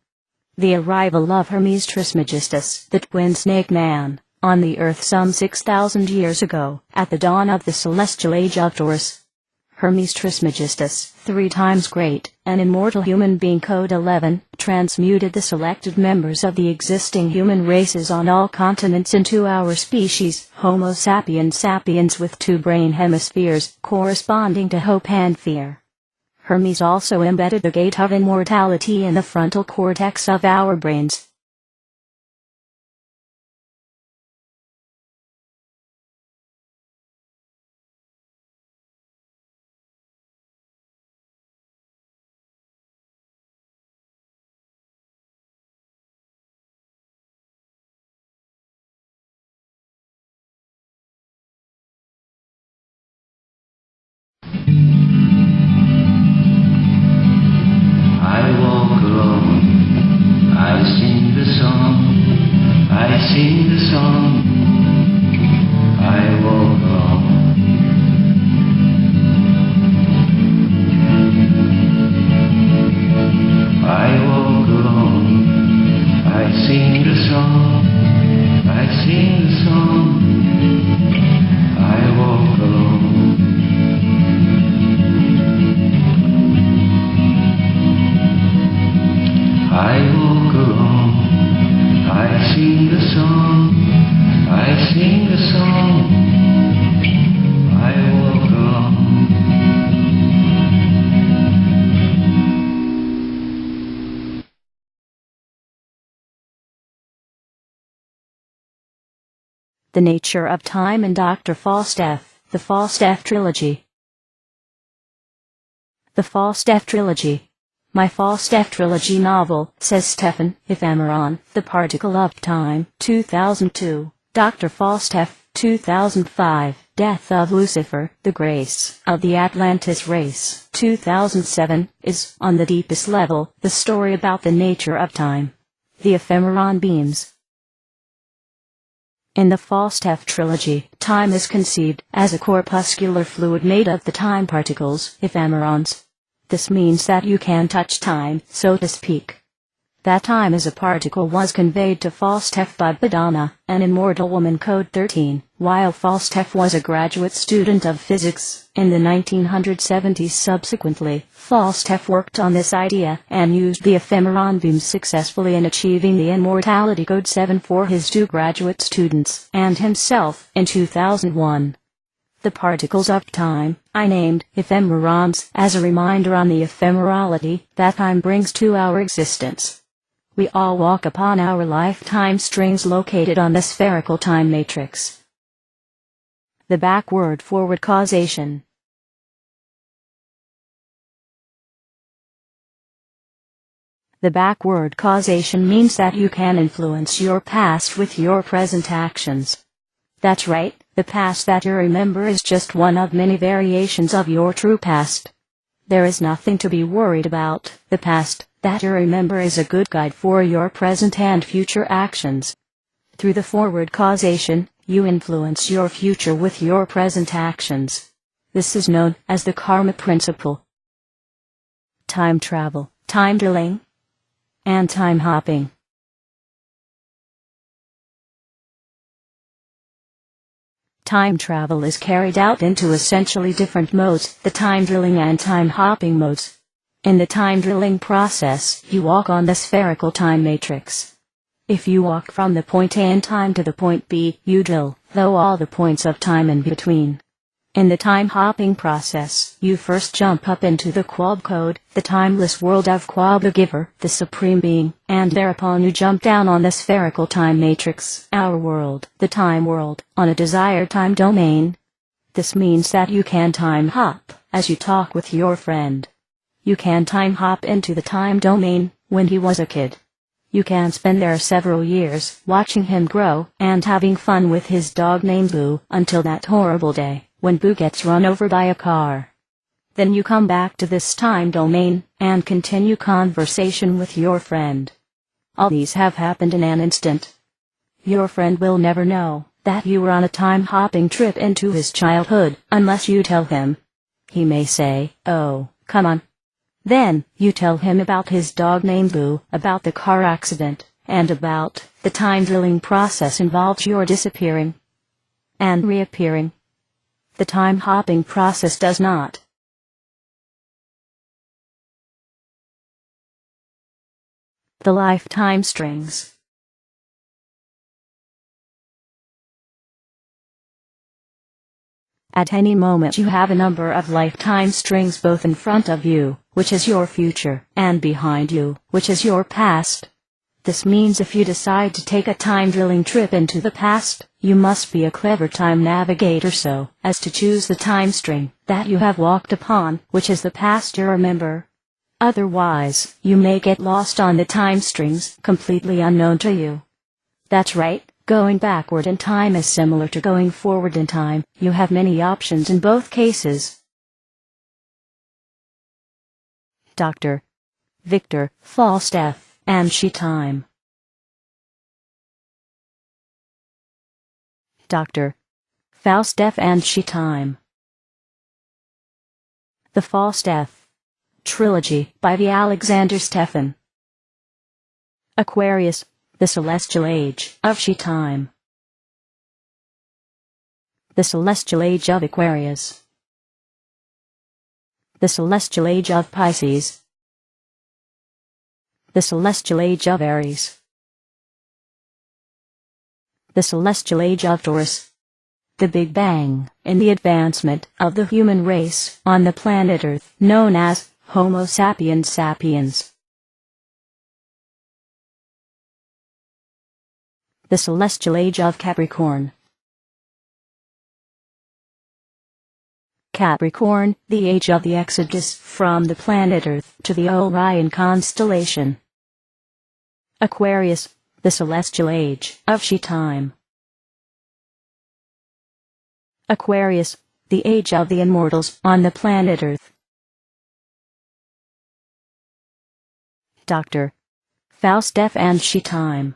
Speaker 1: The arrival of Hermes Trismegistus, the twin snake man, on the earth some 6,000 years ago, at the dawn of the celestial age of Taurus. Hermes Trismegistus, 3 times great, an immortal human being code 11, transmuted the selected members of the existing human races on all continents into our species, Homo sapiens sapiens with 2 brain hemispheres, corresponding to hope and fear. Hermes also embedded the gate of immortality in the frontal cortex of our brains.
Speaker 5: Sing the song, I walk along. I walk along, I sing the song, I sing the song, I walk along. I walk along, I sing the song, I sing the song, I walk along.
Speaker 1: The Nature of Time in Dr. FAUSTEF, the FAUSTEF Trilogy. The FAUSTEF Trilogy. My FAUSTEF Trilogy novel, says Stefan, Ephemeron, The Particle of Time, 2002, Dr. FAUSTEF, 2005, Death of Lucifer, The Grace of the Atlantis Race, 2007, is, on the deepest level, the story about the nature of time. The Ephemeron beams. In the FAUSTEF Trilogy, time is conceived as a corpuscular fluid made of the time particles, ephemerons. This means that you can touch time, so to speak. That time as a particle was conveyed to FAUSTEF by Badana, an immortal woman, code 13, while FAUSTEF was a graduate student of physics. In the 1970s subsequently, FAUSTEF worked on this idea and used the ephemeron beams successfully in achieving the immortality code 7 for his 2 graduate students and himself in 2001. The particles of time, I named ephemerons as a reminder on the ephemerality that time brings to our existence. We all walk upon our lifetime strings located on the spherical time matrix. The backward-forward causation. The backward causation means that you can influence your past with your present actions. That's right, the past that you remember is just one of many variations of your true past. There is nothing to be worried about. The past that you remember is a good guide for your present and future actions. Through the forward causation, you influence your future with your present actions. This is known as the karma principle. Time travel, time drilling, and time hopping. Time travel is carried out into essentially different modes, the time drilling and time hopping modes. In the time drilling process, you walk on the spherical time matrix. If you walk from the point A in time to the point B, you drill, though all the points of time in between. In the time hopping process, you first jump up into the QUALB code, the timeless world of QUALB, the giver, the supreme being, and thereupon you jump down on the spherical time matrix, our world, the time world, on a desired time domain. This means that you can time hop, as you talk with your friend. You can time hop into the time domain, when he was a kid. You can spend there several years, watching him grow, and having fun with his dog named Boo, until that horrible day, when Boo gets run over by a car. Then you come back to this time domain, and continue conversation with your friend. All these have happened in an instant. Your friend will never know that you were on a time-hopping trip into his childhood, unless you tell him. He may say, "Oh, come on." Then, you tell him about his dog named Boo, about the car accident, and about the time drilling process involves your disappearing and reappearing. The time hopping process does not. The lifetime strings. At any moment you have a number of lifetime strings both in front of you, which is your future, and behind you, which is your past. This means if you decide to take a time drilling trip into the past, you must be a clever time navigator so as to choose the time string that you have walked upon, which is the past you remember. Otherwise, you may get lost on the time strings, completely unknown to you. That's right. Going backward in time is similar to going forward in time. You have many options in both cases. Dr. Victor, FAUSTEF, and she time. Dr. FAUSTEF and she time. The FAUSTEF Trilogy by the Alexander Stefan. Aquarius, the celestial age of she time. The celestial age of Aquarius. The celestial age of Pisces. The celestial age of Aries. The celestial age of Taurus. The Big Bang, in the advancement of the human race on the planet Earth, known as Homo sapiens sapiens. The celestial age of Capricorn. Capricorn, the age of the exodus from the planet Earth to the Orion constellation. Aquarius, the celestial age of she time. Aquarius, the age of the immortals on the planet Earth. Dr. FAUSTEF and she time.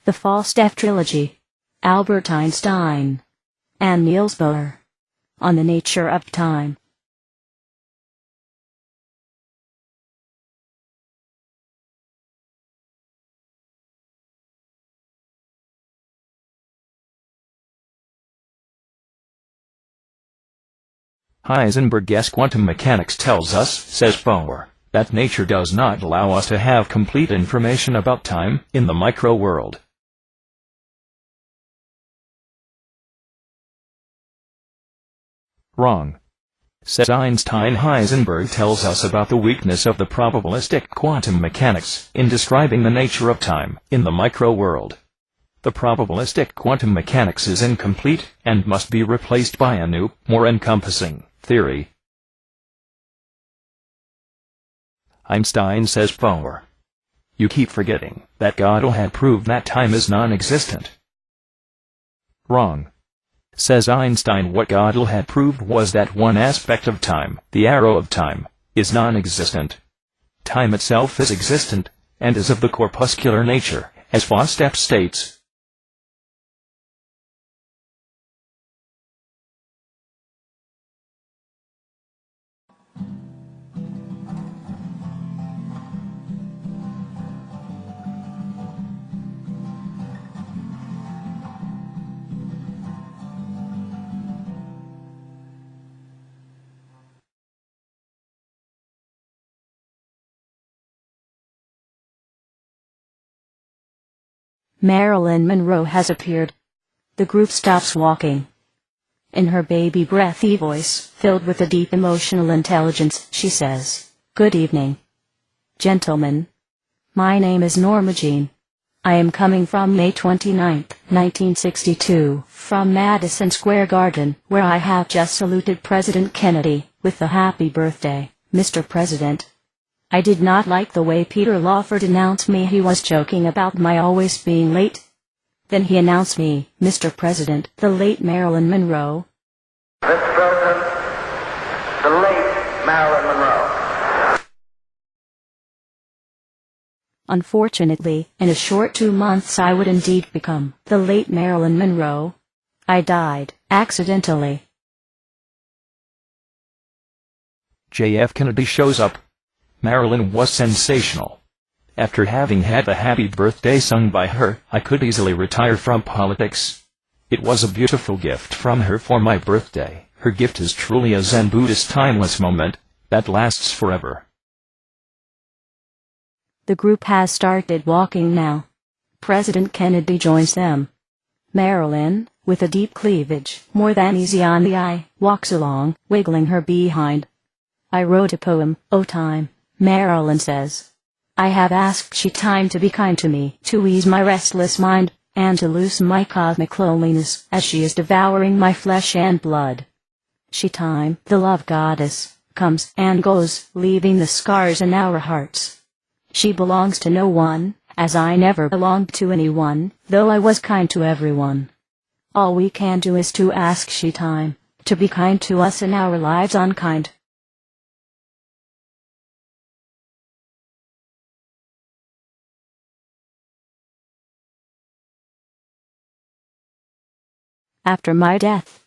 Speaker 1: The FAUSTEF Trilogy, Albert Einstein, and Niels Bohr, on the nature of time.
Speaker 3: Heisenberg's quantum mechanics tells us, says Bohr, that nature does not allow us to have complete information about time in the micro world. Wrong. Says Einstein. Heisenberg tells us about the weakness of the probabilistic quantum mechanics in describing the nature of time in the micro world. The probabilistic quantum mechanics is incomplete and must be replaced by a new, more encompassing theory. Einstein, says Bohr, you keep forgetting that Gödel had proved that time is non-existent. Wrong. Says Einstein. What Gödel had proved was that one aspect of time, the arrow of time, is non-existent. Time itself is existent, and is of the corpuscular nature, as FAUSTEF states.
Speaker 1: Marilyn Monroe has appeared. The group stops walking. In her baby breathy voice, filled with a deep emotional intelligence, she says, "Good evening, gentlemen. My name is Norma Jean. I am coming from May 29, 1962, from Madison Square Garden, where I have just saluted President Kennedy with the happy birthday, Mr. President. I did not like the way Peter Lawford announced me. He was joking about my always being late. Then he announced me, Mr. President, the late Marilyn Monroe."
Speaker 14: Mr. President, the late Marilyn Monroe.
Speaker 1: Unfortunately, in a short 2 months I would indeed become the late Marilyn Monroe. I died, accidentally.
Speaker 3: J.F. Kennedy shows up. Marilyn was sensational. After having had the happy birthday sung by her, I could easily retire from politics. It was a beautiful gift from her for my birthday. Her gift is truly a Zen Buddhist timeless moment that lasts forever.
Speaker 1: The group has started walking now. President Kennedy joins them. Marilyn, with a deep cleavage, more than easy on the eye, walks along, wiggling her behind. "I wrote a poem, O Time," Marilyn says. "I have asked she time to be kind to me, to ease my restless mind, and to loosen my cosmic loneliness, as she is devouring my flesh and blood. She time, the love goddess, comes and goes, leaving the scars in our hearts. She belongs to no one, as I never belonged to anyone, though I was kind to everyone. All we can do is to ask she time, to be kind to us in our lives unkind." After my death,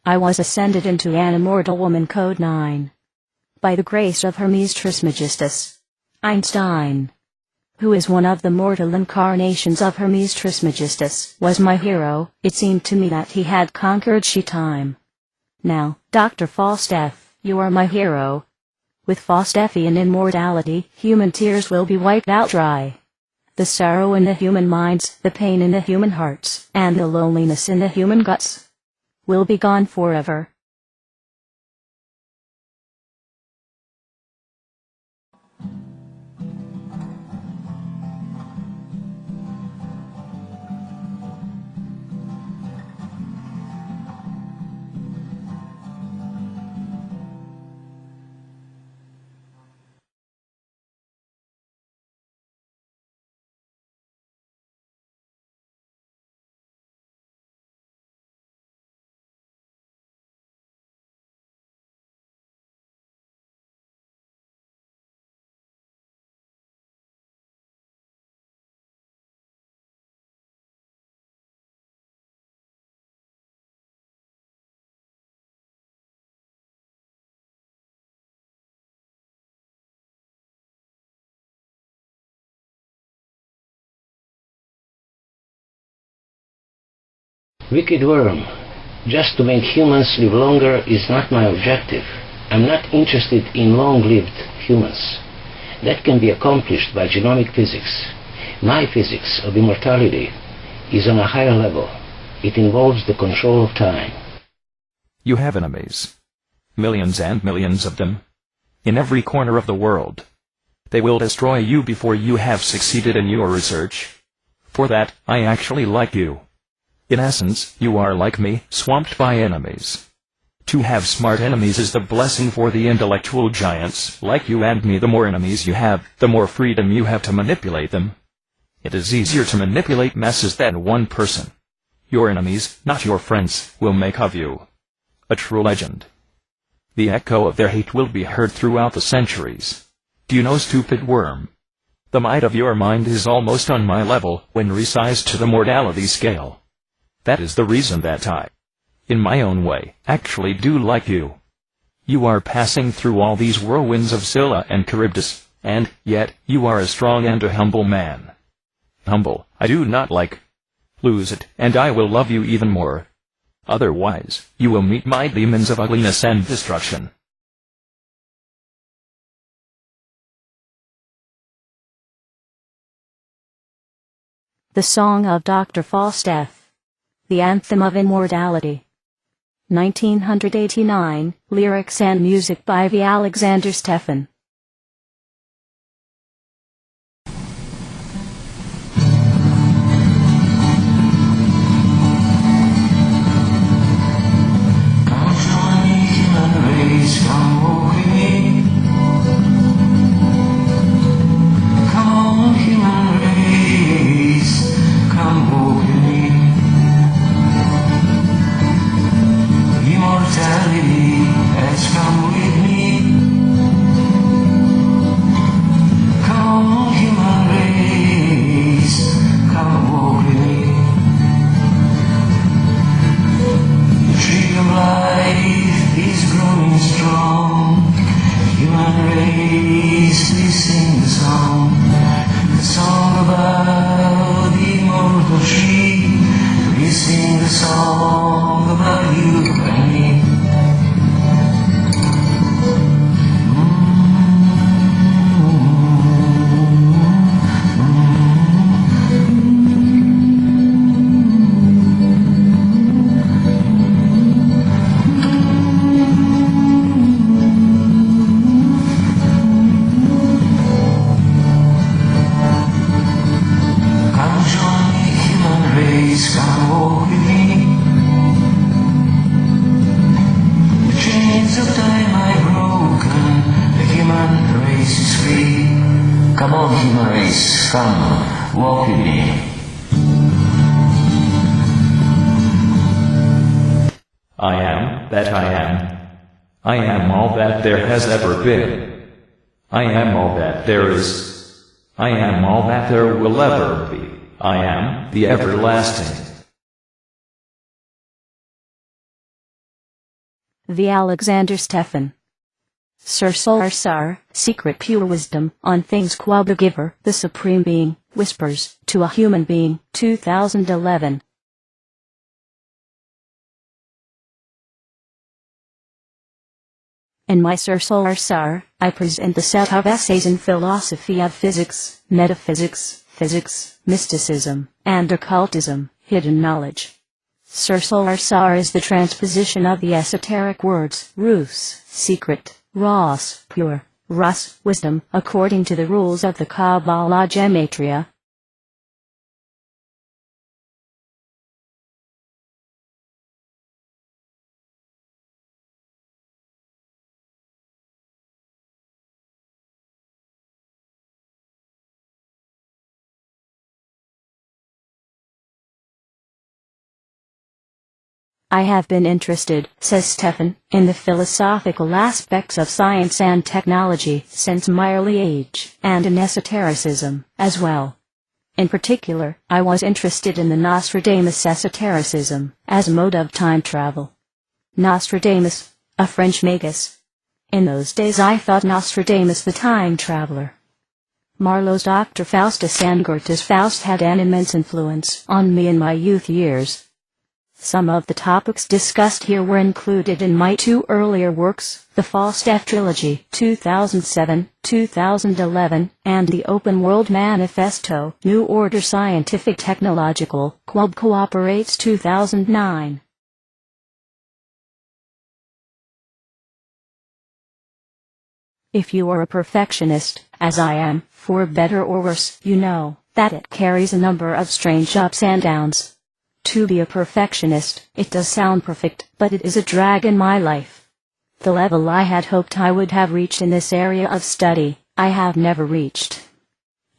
Speaker 1: I was ascended into an immortal woman, code 9. By the grace of Hermes Trismegistus, Einstein, who is one of the mortal incarnations of Hermes Trismegistus, was my hero. It seemed to me that he had conquered she-time. Now, Dr. FAUSTEF, you are my hero. With FAUSTEFian immortality, human tears will be wiped out dry. The sorrow in the human minds, the pain in the human hearts, and the loneliness in the human guts will be gone forever.
Speaker 2: Wicked worm. Just to make humans live longer is not my objective. I'm not interested in long-lived humans. That can be accomplished by genomic physics. My physics of immortality is on a higher level. It involves the control of time.
Speaker 3: You have enemies. Millions and millions of them. In every corner of the world. They will destroy you before you have succeeded in your research. For that, I actually like you. In essence, you are like me, swamped by enemies. To have smart enemies is the blessing for the intellectual giants like you and me. The more enemies you have, the more freedom you have to manipulate them. It is easier to manipulate masses than one person. Your enemies, not your friends, will make of you a true legend. The echo of their hate will be heard throughout the centuries. Do you know, stupid worm? The might of your mind is almost on my level when resized to the mortality scale. That is the reason that I, in my own way, actually do like you. You are passing through all these whirlwinds of Scylla and Charybdis, and yet you are a strong and a humble man. Humble, I do not like. Lose it, and I will love you even more. Otherwise, you will meet my demons of ugliness and destruction.
Speaker 1: The Song of Dr. FAUSTEF. The Anthem of Immortality. 1989, lyrics and music by V. Alexander Stefan.
Speaker 5: Come on, human race, come, walk with me.
Speaker 3: I am that I am. I am all that there has ever been. I am all that there is. I am all that there will ever be. I am the everlasting.
Speaker 1: The Alexander Stefan. Sir Sar, secret pure wisdom on things QUALB, the giver, the supreme being, whispers to a human being, 2011. In my Sir Sar, I present the set of essays in philosophy of physics, metaphysics, physics, mysticism, and occultism, hidden knowledge. Sir Sar is the transposition of the esoteric words, Rus, secret, Ros, pure, Rus, wisdom, according to the rules of the Kabbalah Gematria. I have been interested, says Stefan, in the philosophical aspects of science and technology since my early age, and in esotericism, as well. In particular, I was interested in the Nostradamus esotericism, as a mode of time travel. Nostradamus, a French magus. In those days I thought Nostradamus the time traveler. Marlowe's Dr. Faustus and Goethe's Faust had an immense influence on me in my youth years. Some of the topics discussed here were included in my 2 earlier works, the FAUSTEF Trilogy 2007, 2011, and the Open World Manifesto, New Order Scientific Technological, QUALB Cooperates 2009. If you are a perfectionist, as I am, for better or worse, you know that it carries a number of strange ups and downs. To be a perfectionist, it does sound perfect, but it is a drag in my life. The level I had hoped I would have reached in this area of study, I have never reached.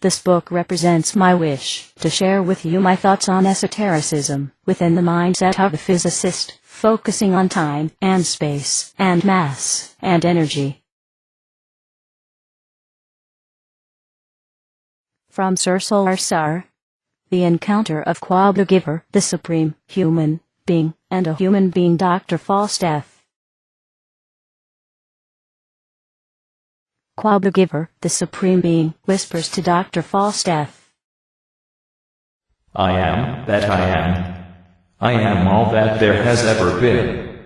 Speaker 1: This book represents my wish to share with you my thoughts on esotericism, within the mindset of a physicist, focusing on time and space, and mass, and energy. From Sir Solar Sar. The Encounter of QUALB, the Giver, the Supreme Human Being, and a Human Being, Dr. FAUSTEF. QUALB, the Giver, the Supreme Being, whispers to Dr. FAUSTEF.
Speaker 3: I am that I am. I am all that there has ever been.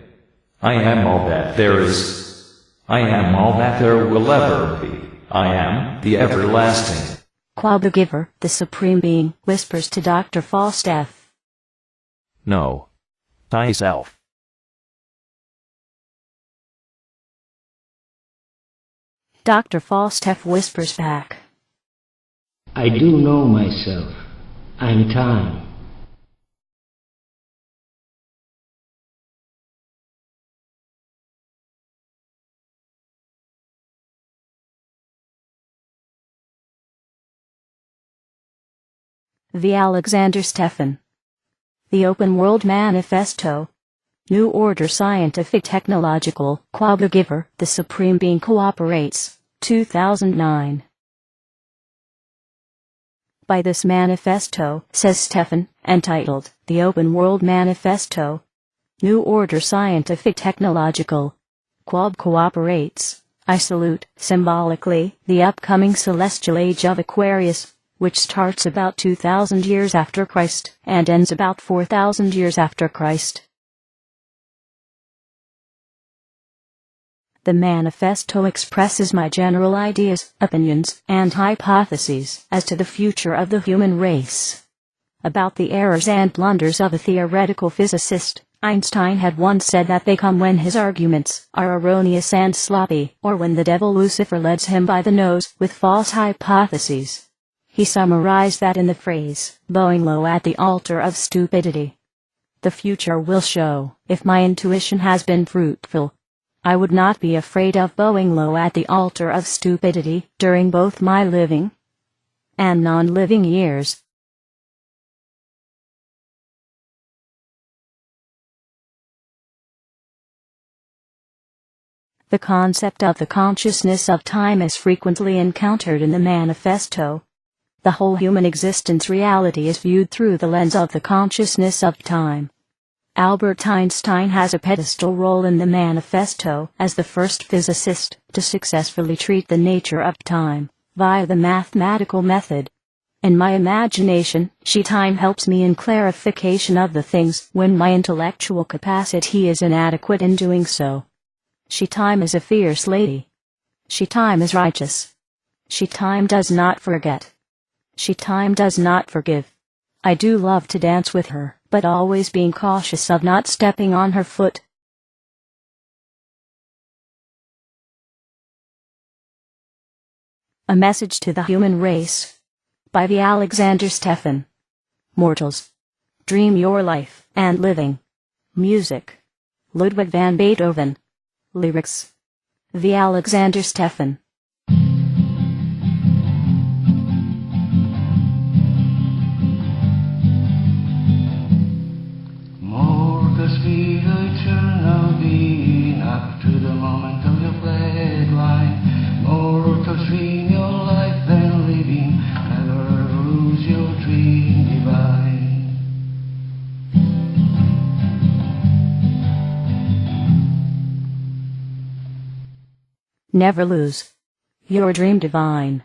Speaker 3: I am all that there is. I am all that there will ever be. I am the everlasting.
Speaker 1: QUALB, the Giver, the Supreme Being, whispers to Dr. FAUSTEF.
Speaker 3: No. THYSELF.
Speaker 1: Dr. FAUSTEF whispers back.
Speaker 2: I do know myself. I'm time.
Speaker 1: The Alexander Stefan. The Open World Manifesto. New Order Scientific Technological, QUALB, the Giver, the Supreme Being Cooperates, 2009. By this manifesto, says Stefan, entitled, The Open World Manifesto. New Order Scientific Technological, QUALB Cooperates, I salute, symbolically, the upcoming celestial age of Aquarius, which starts about 2,000 years after Christ, and ends about 4,000 years after Christ. The manifesto expresses my general ideas, opinions, and hypotheses as to the future of the human race. About the errors and blunders of a theoretical physicist, Einstein had once said that they come when his arguments are erroneous and sloppy, or when the devil Lucifer leads him by the nose with false hypotheses. He summarized that in the phrase, bowing low at the altar of stupidity. The future will show if my intuition has been fruitful. I would not be afraid of bowing low at the altar of stupidity during both my living and non-living years. The concept of the consciousness of time is frequently encountered in the manifesto. The whole human existence reality is viewed through the lens of the consciousness of time. Albert Einstein has a pedestal role in the manifesto as the first physicist to successfully treat the nature of time via the mathematical method. In my imagination, time helps me in clarification of the things when my intellectual capacity is inadequate in doing so. Time is a fierce lady. Time is righteous. Time does not forget. Time does not forgive. I do love to dance with her, but always being cautious of not stepping on her foot. A Message to the Human Race. By the Alexander Stefan. Mortals, dream your life and living. Music, Ludwig van Beethoven. Lyrics, the Alexander Stefan.
Speaker 5: Be the eternal being up to the moment of your flag line. Mortals, dream your life and living, never lose your dream divine.
Speaker 1: Never lose your dream divine.